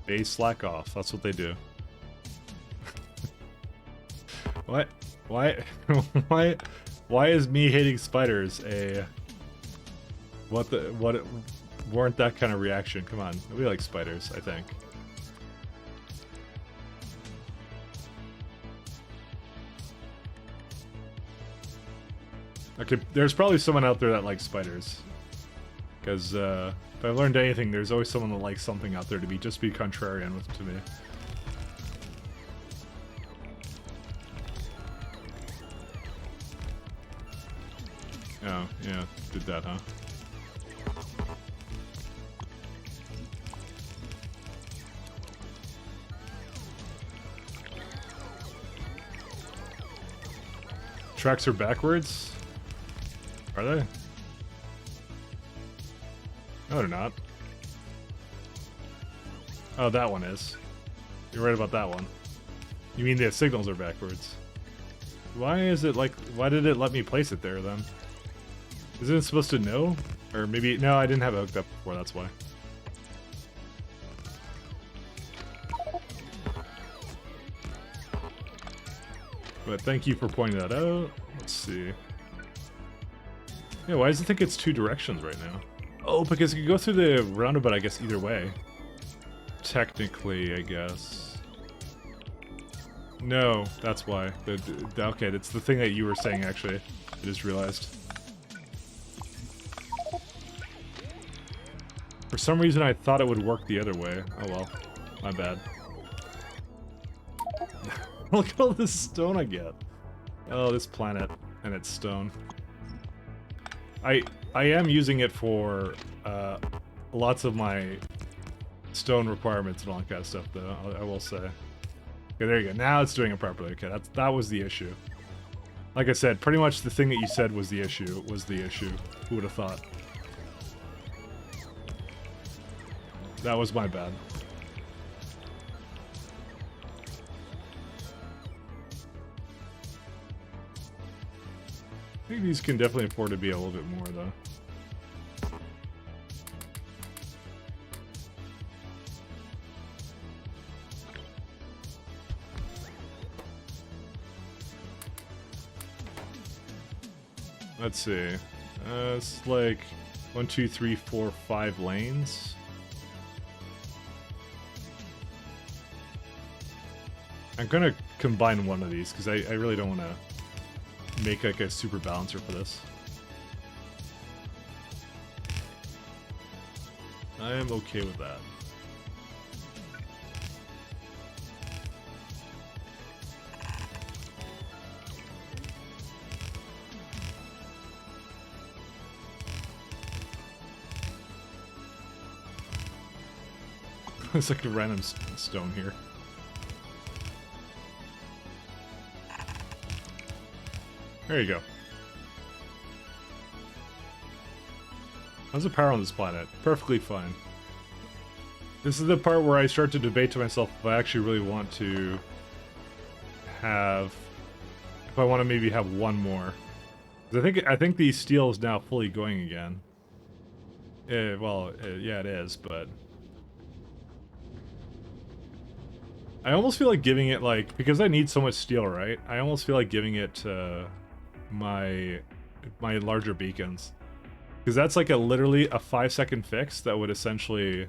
They slack off. That's what they do. What? Why? Why is me hating spiders a... What warrant that kind of reaction? Come on. We like spiders, I think. Okay, there's probably someone out there that likes spiders. Because, if I've learned anything, there's always someone that likes something out there to be contrarian with to me. Oh, yeah, did that, huh? Tracks are backwards? Are they? No, they're not. Oh, that one is. You're right about that one. You mean the signals are backwards? Why is it like... Why did it let me place it there, then? Isn't it supposed to know? Or maybe... No, I didn't have it hooked up before, that's why. But thank you for pointing that out. Let's see. Yeah, why does it think it's two directions right now? Oh, because it can go through the roundabout, I guess, either way. Technically, I guess. No, that's why. Okay, that's the thing that you were saying, actually. I just realized. For some reason, I thought it would work the other way. Oh well. My bad. Look at all this stone I get. Oh, this planet and its stone. I am using it for lots of my stone requirements and all that kind of stuff, though. I will say. Okay, there you go. Now it's doing it properly. Okay, that was the issue. Like I said, pretty much the thing that you said was the issue. Who would have thought? That was my bad. I think these can definitely afford to be a little bit more, though. Let's see. It's like 1, 2, 3, 4, 5 lanes. I'm gonna combine one of these because I really don't want to make like a super balancer for this. I am okay with that. It's like a random stone here. There you go. How's the power on this planet? Perfectly fine. This is the part where I start to debate to myself if I actually really want to have... If I want to maybe have one more. 'Cause I think the steel is now fully going again. Yeah, it is, but... I almost feel like giving it, like... Because I need so much steel, right? I almost feel like giving it my larger beacons, because that's like literally a 5-second fix that would essentially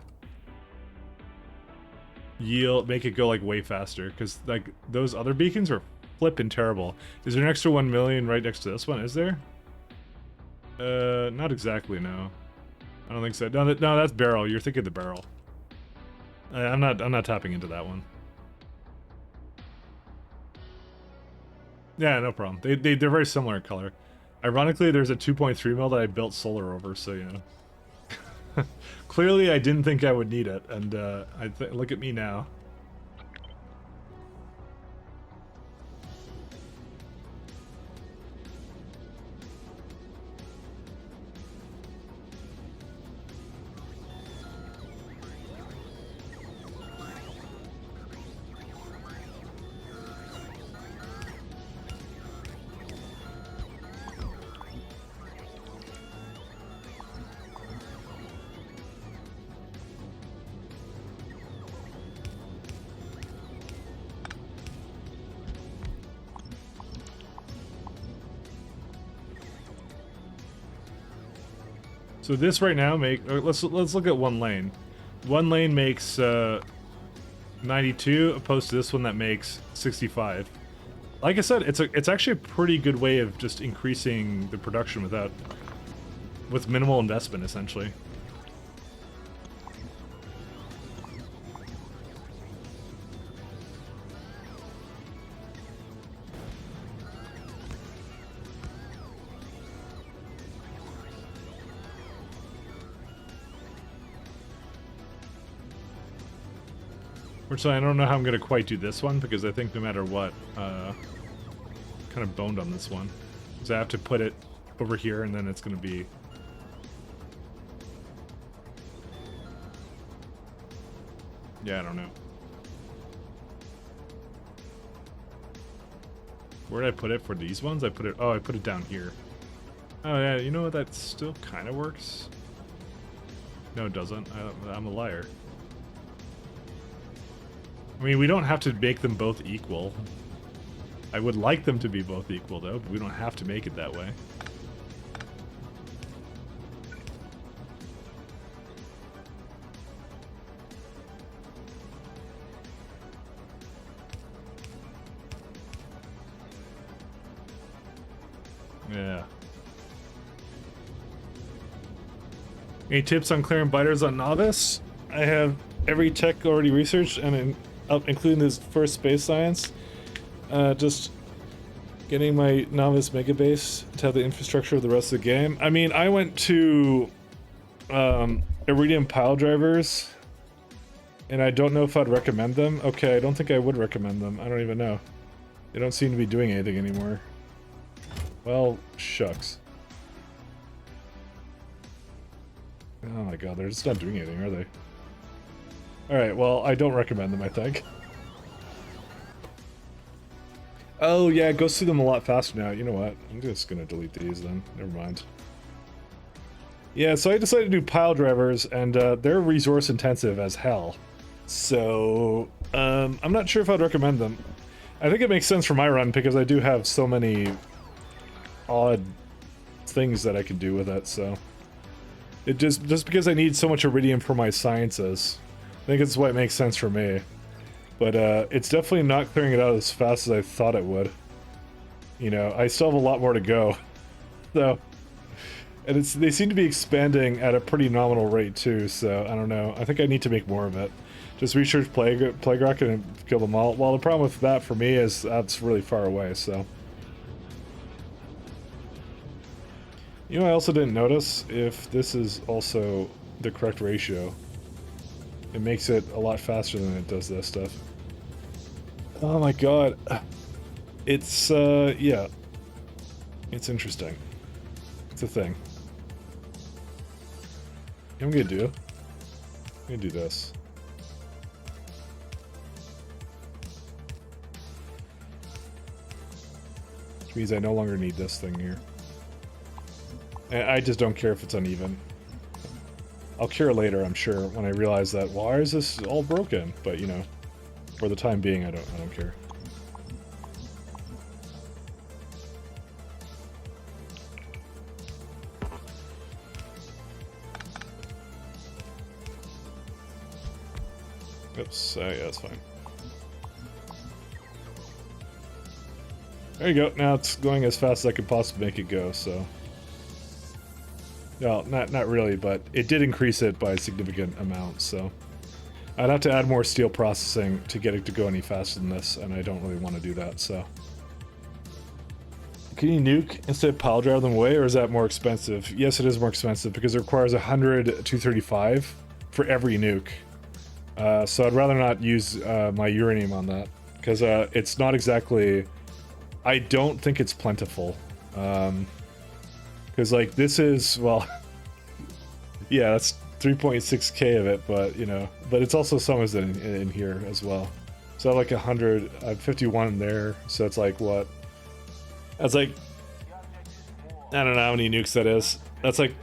make it go like way faster, because like those other beacons are flipping terrible. Is there an extra 1 million right next to this one? Is there? Not exactly, no. I don't think so. No, that's barrel. You're thinking the barrel. I'm not tapping into that one. Yeah, no problem. They're very similar in color. Ironically, there's a 2.3 mil that I built solar over, so you know. Clearly, I didn't think I would need it, and look at me now. So this right now let's look at one lane. One lane makes 92 opposed to this one that makes 65. Like I said, it's actually a pretty good way of just increasing the production with minimal investment, essentially. Fortunately, I don't know how I'm going to quite do this one, because I think no matter what, kind of boned on this one. Because I have to put it over here, and then it's going to be... Yeah, I don't know. Where did I put it for these ones? I put it down here. Oh yeah, you know what? That still kind of works. No, it doesn't. I'm a liar. I mean, we don't have to make them both equal. I would like them to be both equal, though, but we don't have to make it that way. Yeah. Any tips on clearing biters on novice? I have every tech already researched, and including this first space science. Just getting my novice mega base to have the infrastructure of the rest of the game. I mean, I went to Iridium pile drivers, and I don't know if I'd recommend them. Okay, I don't think I would recommend them. I don't even know. They don't seem to be doing anything anymore. Well, shucks. Oh my god, they're just not doing anything, are they? Alright, well, I don't recommend them, I think. Oh yeah, it goes through them a lot faster now. You know what? I'm just gonna delete these then. Never mind. Yeah, so I decided to do pile drivers, and they're resource intensive as hell. So, I'm not sure if I'd recommend them. I think it makes sense for my run because I do have so many odd things that I can do with it, so it just because I need so much iridium for my sciences, I think it's why it makes sense for me. But it's definitely not clearing it out as fast as I thought it would. You know, I still have a lot more to go. So, and they seem to be expanding at a pretty nominal rate too, so I don't know. I think I need to make more of it. Just research Plague Rocket and kill them all. Well, the problem with that for me is that's really far away, so. You know, I also didn't notice if this is also the correct ratio. It makes it a lot faster than it does this stuff. Oh my god. It's, yeah. It's interesting. It's a thing. I'm gonna do this. Which means I no longer need this thing here. I just don't care if it's uneven. I'll cure later, I'm sure, when I realize that, why is this all broken? But, you know, for the time being, I don't care. Oops, yeah, that's fine. There you go, now it's going as fast as I could possibly make it go, so... Well, not really, but it did increase it by a significant amount, so... I'd have to add more steel processing to get it to go any faster than this, and I don't really want to do that, so... Can you nuke instead of pile drive them away, or is that more expensive? Yes, it is more expensive, because it requires 100 235 for every nuke. So I'd rather not use my uranium on that, because it's not exactly... I don't think it's plentiful. Because, like, this is, well... yeah, that's 3.6k of it, but, you know... But it's also some is in here as well. So I have, like, 100... I have 51 in there, so it's like, what? That's like... I don't know how many nukes that is. That's like...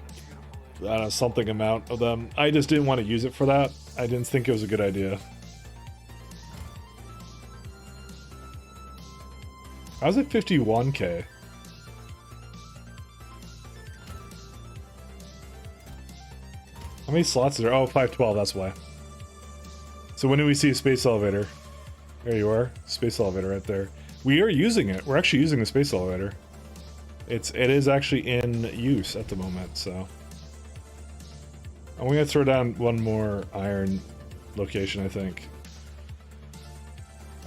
I don't know, something amount of them. I just didn't want to use it for that. I didn't think it was a good idea. I was at 51k. How many slots are there? Oh, 512, that's why. So when do we see a space elevator? There you are. Space elevator right there. We are using it. We're actually using the space elevator. It is actually in use at the moment, so... I'm gonna throw down one more iron location, I think.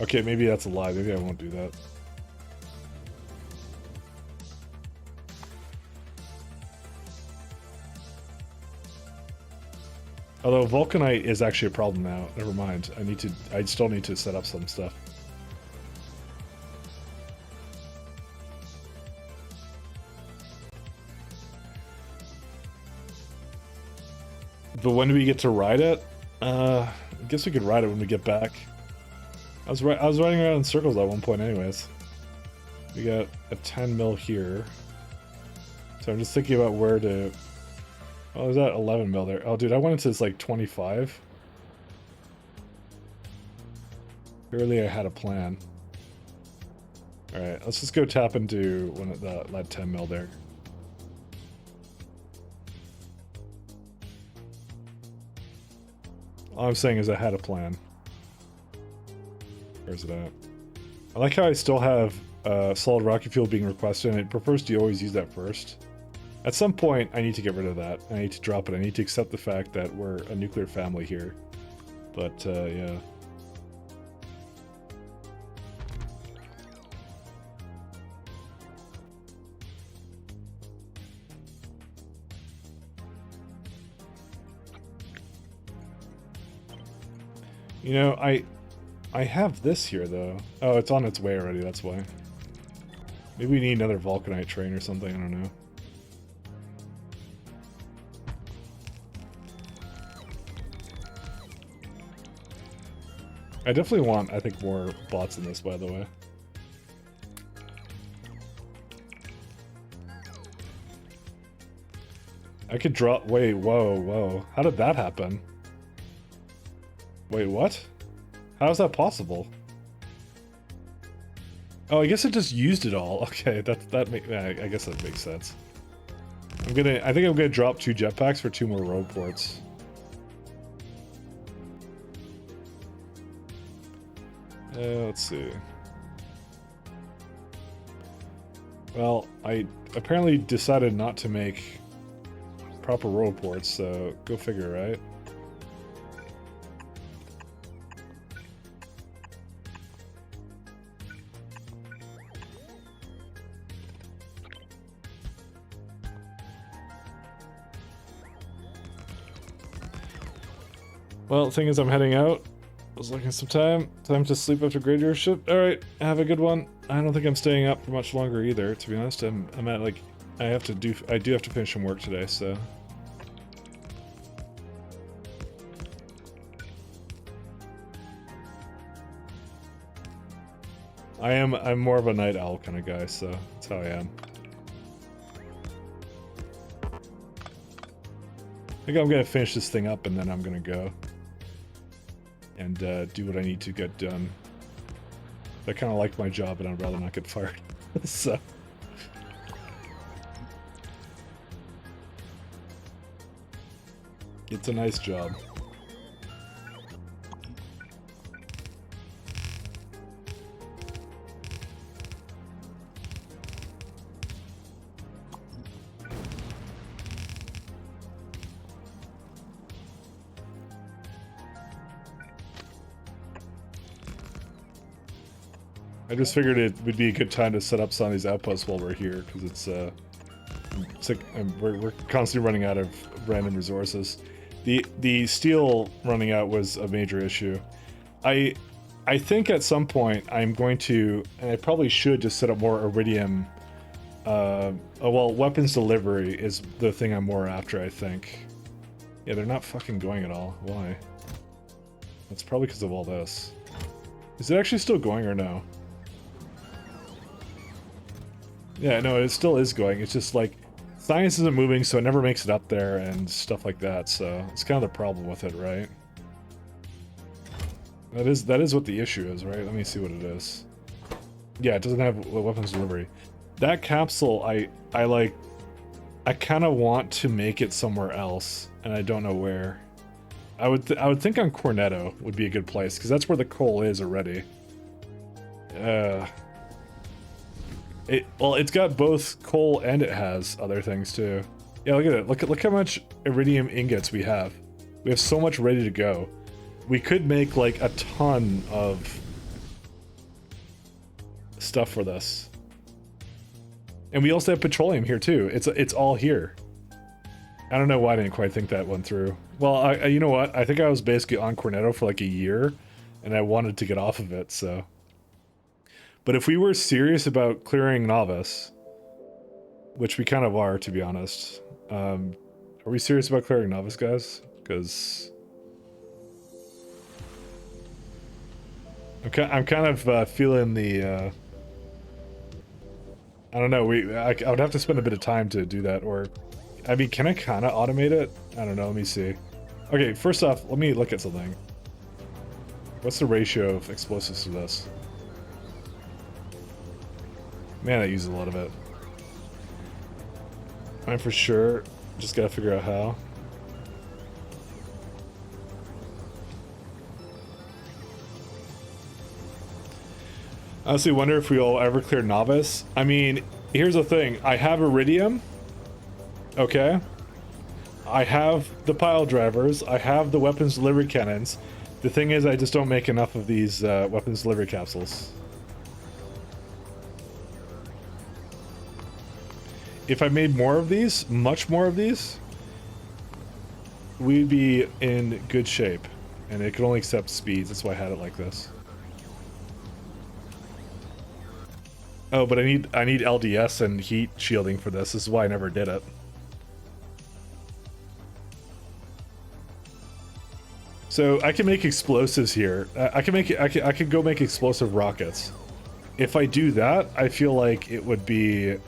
Okay, maybe that's a lie. Maybe I won't do that. Although vulcanite is actually a problem now. Never mind. I still need to set up some stuff. But when do we get to ride it? I guess we could ride it when we get back. I was riding around in circles at one point anyways. We got a 10 mil here. So I'm just thinking about where to... Oh, there's that 11 mil there. Oh, dude, I went into this like 25. Clearly I had a plan. Alright, let's just go tap into one of that 10 mil there. All I'm saying is I had a plan. Where's it at? I like how I still have solid rocket fuel being requested, and it prefers to always use that first. At some point, I need to get rid of that. I need to drop it. I need to accept the fact that we're a nuclear family here. But, yeah. You know, I have this here, though. Oh, it's on its way already, that's why. Maybe we need another Vulcanite train or something, I don't know. I definitely want, I think, more bots in this, by the way. I could drop... Wait, whoa. How did that happen? Wait, what? How is that possible? Oh, I guess it just used it all. Okay, I guess that makes sense. I think I'm gonna drop 2 jetpacks for 2 more road ports. Let's see. Well, I apparently decided not to make proper road ports, so go figure, right? Well, the thing is, I'm heading out. I was looking at some time. Time to sleep after graveyard shift. Alright, have a good one. I don't think I'm staying up for much longer either, to be honest. I'm at like... I do have to finish some work today, so... I'm more of a night owl kind of guy, so that's how I am. I think I'm gonna finish this thing up and then I'm gonna go. And do what I need to get done. I kind of like my job and I'd rather not get fired. So... It's a nice job. I just figured it would be a good time to set up some of these outposts while we're here, because we're constantly running out of random resources. The steel running out was a major issue. I think at some point I'm going to, and I probably should, just set up more iridium. Well, weapons delivery is the thing I'm more after, I think. Yeah, they're not fucking going at all. Why? That's probably because of all this. Is it actually still going or no? Yeah, no, it still is going. It's just like, science isn't moving, so it never makes it up there and stuff like that, so it's kind of the problem with it, right? That is what the issue is, right? Let me see what it is. Yeah, it doesn't have weapons delivery. That capsule, I kind of want to make it somewhere else, and I don't know where. I would think on Cornetto would be a good place, because that's where the coal is already. Well, it's got both coal and it has other things too. Yeah, look at it. Look how much iridium ingots we have. We have so much ready to go. We could make like a ton of stuff for this. And we also have petroleum here too. It's all here. I don't know why I didn't quite think that one through. Well, you know what? I think I was basically on Cornetto for like a year, and I wanted to get off of it, so... But if we were serious about clearing Novice, which we kind of are, to be honest, are we serious about clearing Novice, guys? Because I'm kind of feeling the I don't know. I would have to spend a bit of time to do that, or I mean, can I kind of automate it? I don't know. Let me see. Okay, first off, let me look at something. What's the ratio of explosives to this? Man, that uses a lot of it. I'm for sure just gotta figure out how. I honestly wonder if we'll ever clear Novice. I mean, here's the thing. I have Iridium. Okay. I have the pile drivers. I have the weapons delivery cannons. The thing is, I just don't make enough of these weapons delivery capsules. If I made more of these, much more of these, we'd be in good shape. And it could only accept speeds. That's why I had it like this. Oh, but I need LDS and heat shielding for this. This is why I never did it. So I can make explosives here. I could go make explosive rockets. If I do that, I feel like it would be,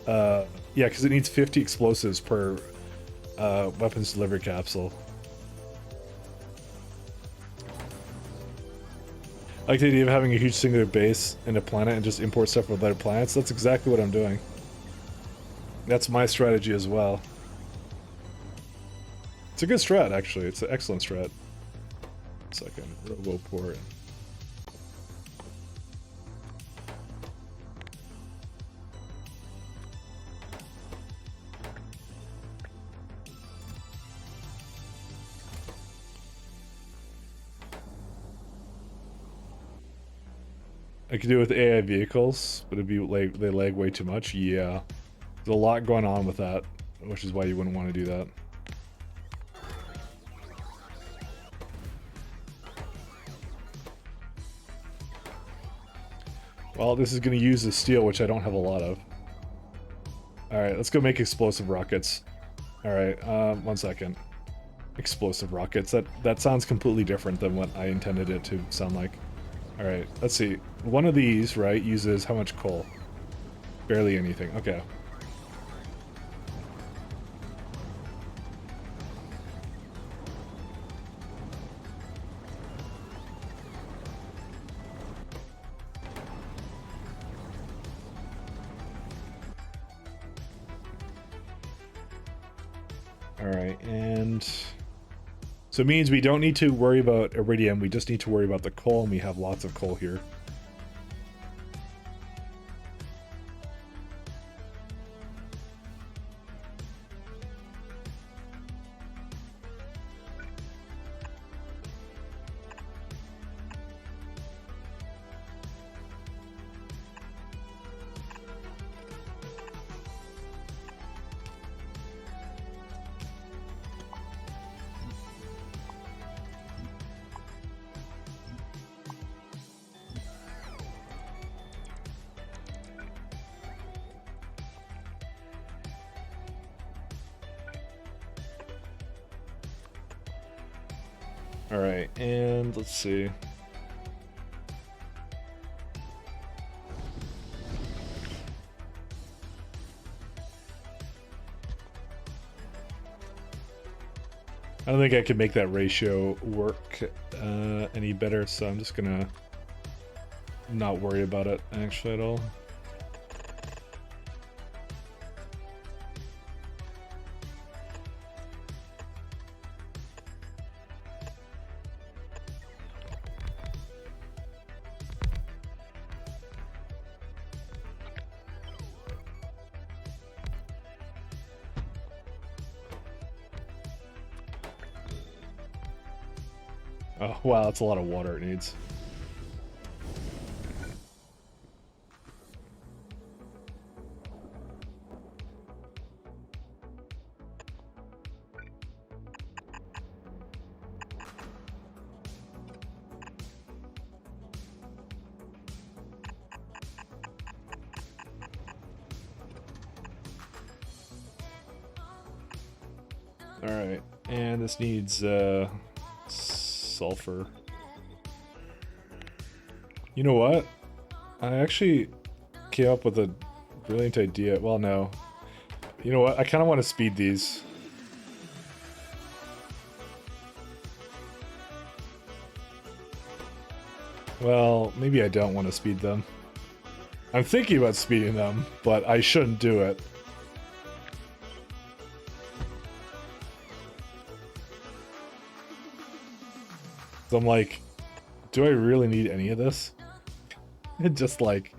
yeah, because it needs 50 explosives per weapons delivery capsule. I like the idea of having a huge singular base in a planet and just import stuff from other planets. That's exactly what I'm doing. That's my strategy as well. It's a good strat, actually. It's an excellent strat. Second, Roboport. I could do it with AI vehicles, but it'd be like they lag way too much. Yeah, there's a lot going on with that, which is why you wouldn't want to do that. Well, this is going to use the steel, which I don't have a lot of. Alright, let's go make explosive rockets. Alright, 1 second. Explosive rockets. That sounds completely different than what I intended it to sound like. Alright, let's see. One of these, right, uses how much coal? Barely anything. Okay. Alright, and so it means we don't need to worry about iridium, we just need to worry about the coal, and we have lots of coal here. Alright, and let's see. I don't think I can make that ratio work any better, so I'm just gonna not worry about it actually at all. Oh, wow, that's a lot of water it needs. Alright, and this needs sulfur. You know what? I actually came up with a Brilliant idea. Well, no. You know what? I kind of want to speed these. Well, maybe I don't want to speed them. I'm thinking about speeding them, but I shouldn't do it. So I'm like, do I really need any of this? Just like,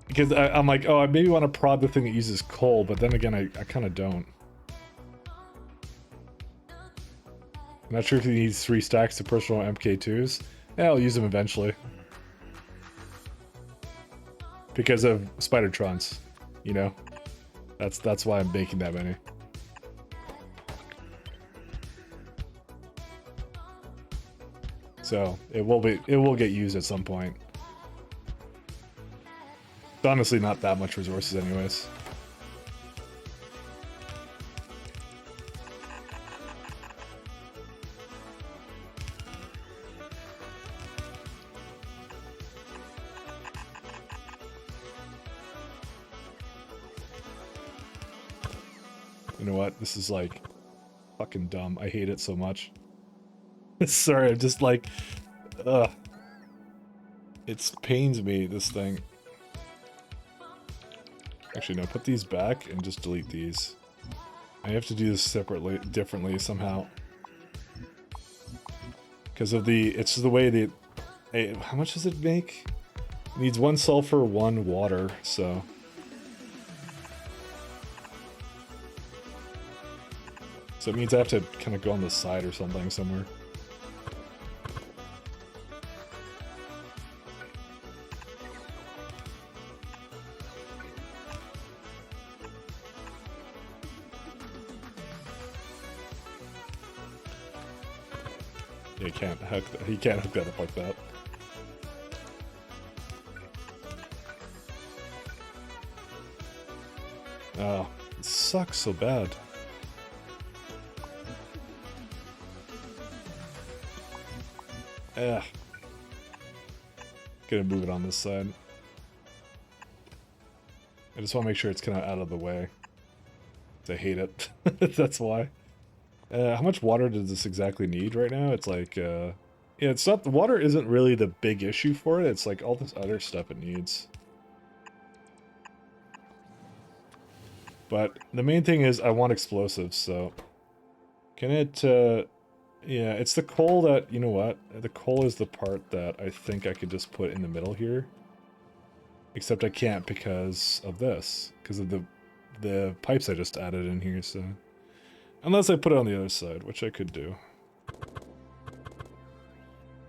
because I'm like, oh, I maybe want to prod the thing that uses coal, but then again, I kind of don't. I'm not sure if he needs 3 stacks of personal MK2s. Yeah, I'll use them eventually. Because of Spidertrons, you know? That's why I'm making that many. So, it will get used at some point. It's honestly not that much resources anyways. You know what? This is like fucking dumb. I hate it so much. Sorry, I'm just like, ugh. It pains me, this thing. Actually, no, put these back and just delete these. I have to do this separately, differently somehow. Because of it's the way the, how much does it make? It needs 1 sulfur, 1 water, so. So it means I have to kind of go on the side or something somewhere. Yeah, he can't hook that up like that. Oh, it sucks so bad. Ugh. Gonna move it on this side. I just want to make sure it's kind of out of the way. I hate it. That's why. How much water does this exactly need right now? It's like, yeah, it's not, the water isn't really the big issue for it. It's like all this other stuff it needs. But the main thing is I want explosives, so. Can it, yeah, it's the coal that, you know what? The coal is the part that I think I could just put in the middle here. Except I can't because of this. Because of the pipes I just added in here, so. Unless I put it on the other side, which I could do.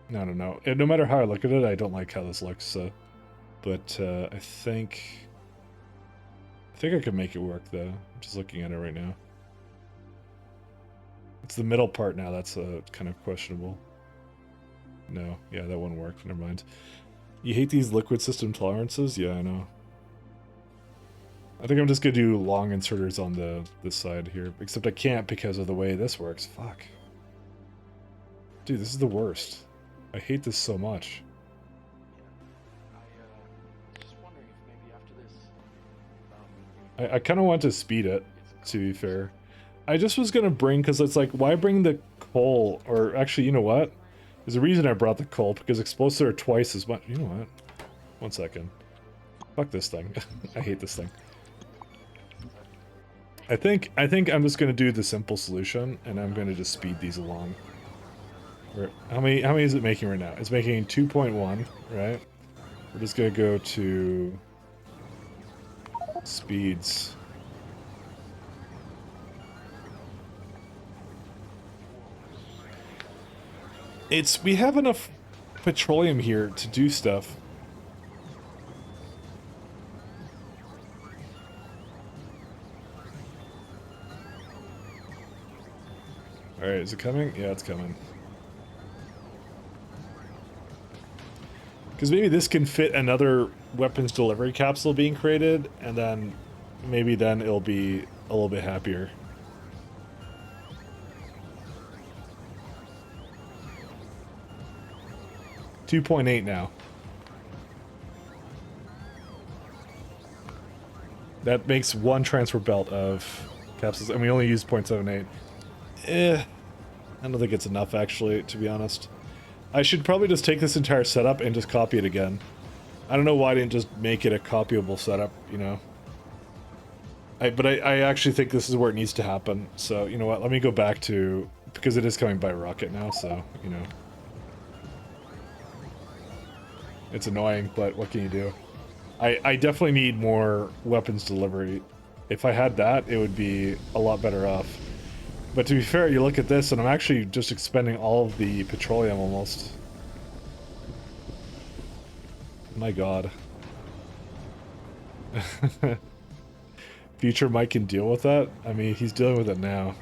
No. No matter how I look at it, I don't like how this looks, so. But, I think I could make it work, though. I'm just looking at it right now. It's the middle part now that's kind of questionable. No, yeah, that wouldn't work. Never mind. You hate these liquid system tolerances? Yeah, I know. I think I'm just gonna do long inserters on this side here. Except I can't because of the way this works. Fuck. Dude, this is the worst. I hate this so much. Just wondering if maybe after this, I kind of want to speed it, to be fair. I just was gonna bring, because it's like, why bring the coal? Or actually, you know what? There's a reason I brought the coal, because explosives are twice as much. You know what? 1 second. Fuck this thing. I hate this thing. I think I'm just gonna do the simple solution, and I'm gonna just speed these along. How many is it making right now? It's making 2.1, right? We're just gonna go to speeds. We have enough petroleum here to do stuff. Alright, is it coming? Yeah, it's coming. Because maybe this can fit another weapons delivery capsule being created, and then maybe then it'll be a little bit happier. $2.8 now. That makes one transfer belt of capsules, and we only use 0.78. I don't think it's enough, actually, to be honest. I should probably just take this entire setup and just copy it again. I don't know why I didn't just make it a copyable setup, you know. But I actually think this is where it needs to happen. So, you know what, let me go back to... Because it is coming by rocket now, so, you know. It's annoying, but what can you do? I definitely need more weapons delivery. If I had that, it would be a lot better off. But to be fair, you look at this, and I'm actually just expending all of the petroleum almost. My god. Future Mike can deal with that? I mean, he's dealing with it now.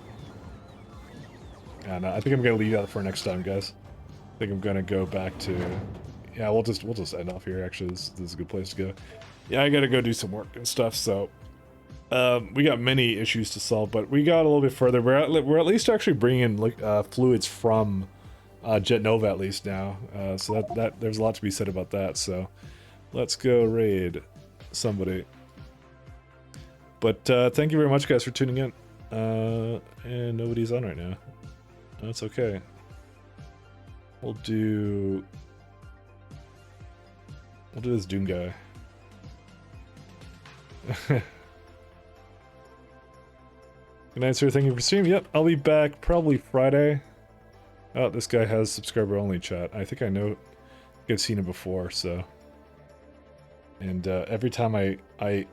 Yeah, no, I think I'm gonna leave that for next time, guys. I think I'm gonna go back to... Yeah, we'll just end off here, actually. This is a good place to go. Yeah, I gotta go do some work and stuff, so... we got many issues to solve, but we got a little bit further. We're at least actually bringing in like fluids from Jet Nova at least now. So that there's a lot to be said about that. So let's go raid somebody. But thank you very much, guys, for tuning in. And nobody's on right now. That's okay. We'll do this Doom guy. Good night, sir. Thank you for streaming. Yep, I'll be back probably Friday. Oh, this guy has subscriber only chat. I think I know. I've seen it before, so. And every time I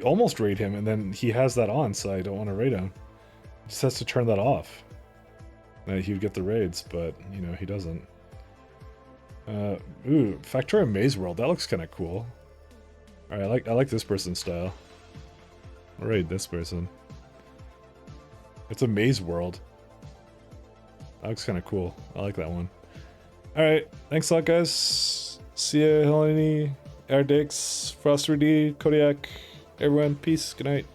almost raid him, and then he has that on, so I don't want to raid him. He just has to turn that off. He would get the raids, but you know he doesn't. Ooh, Factorio Maze World. That looks kind of cool. All right, I like this person's style. I'll raid this person. It's a maze world. That looks kind of cool. I like that one. All right, thanks a lot, guys. See ya, Helene, Erdix, Froster D, Kodiak, everyone. Peace. Good night.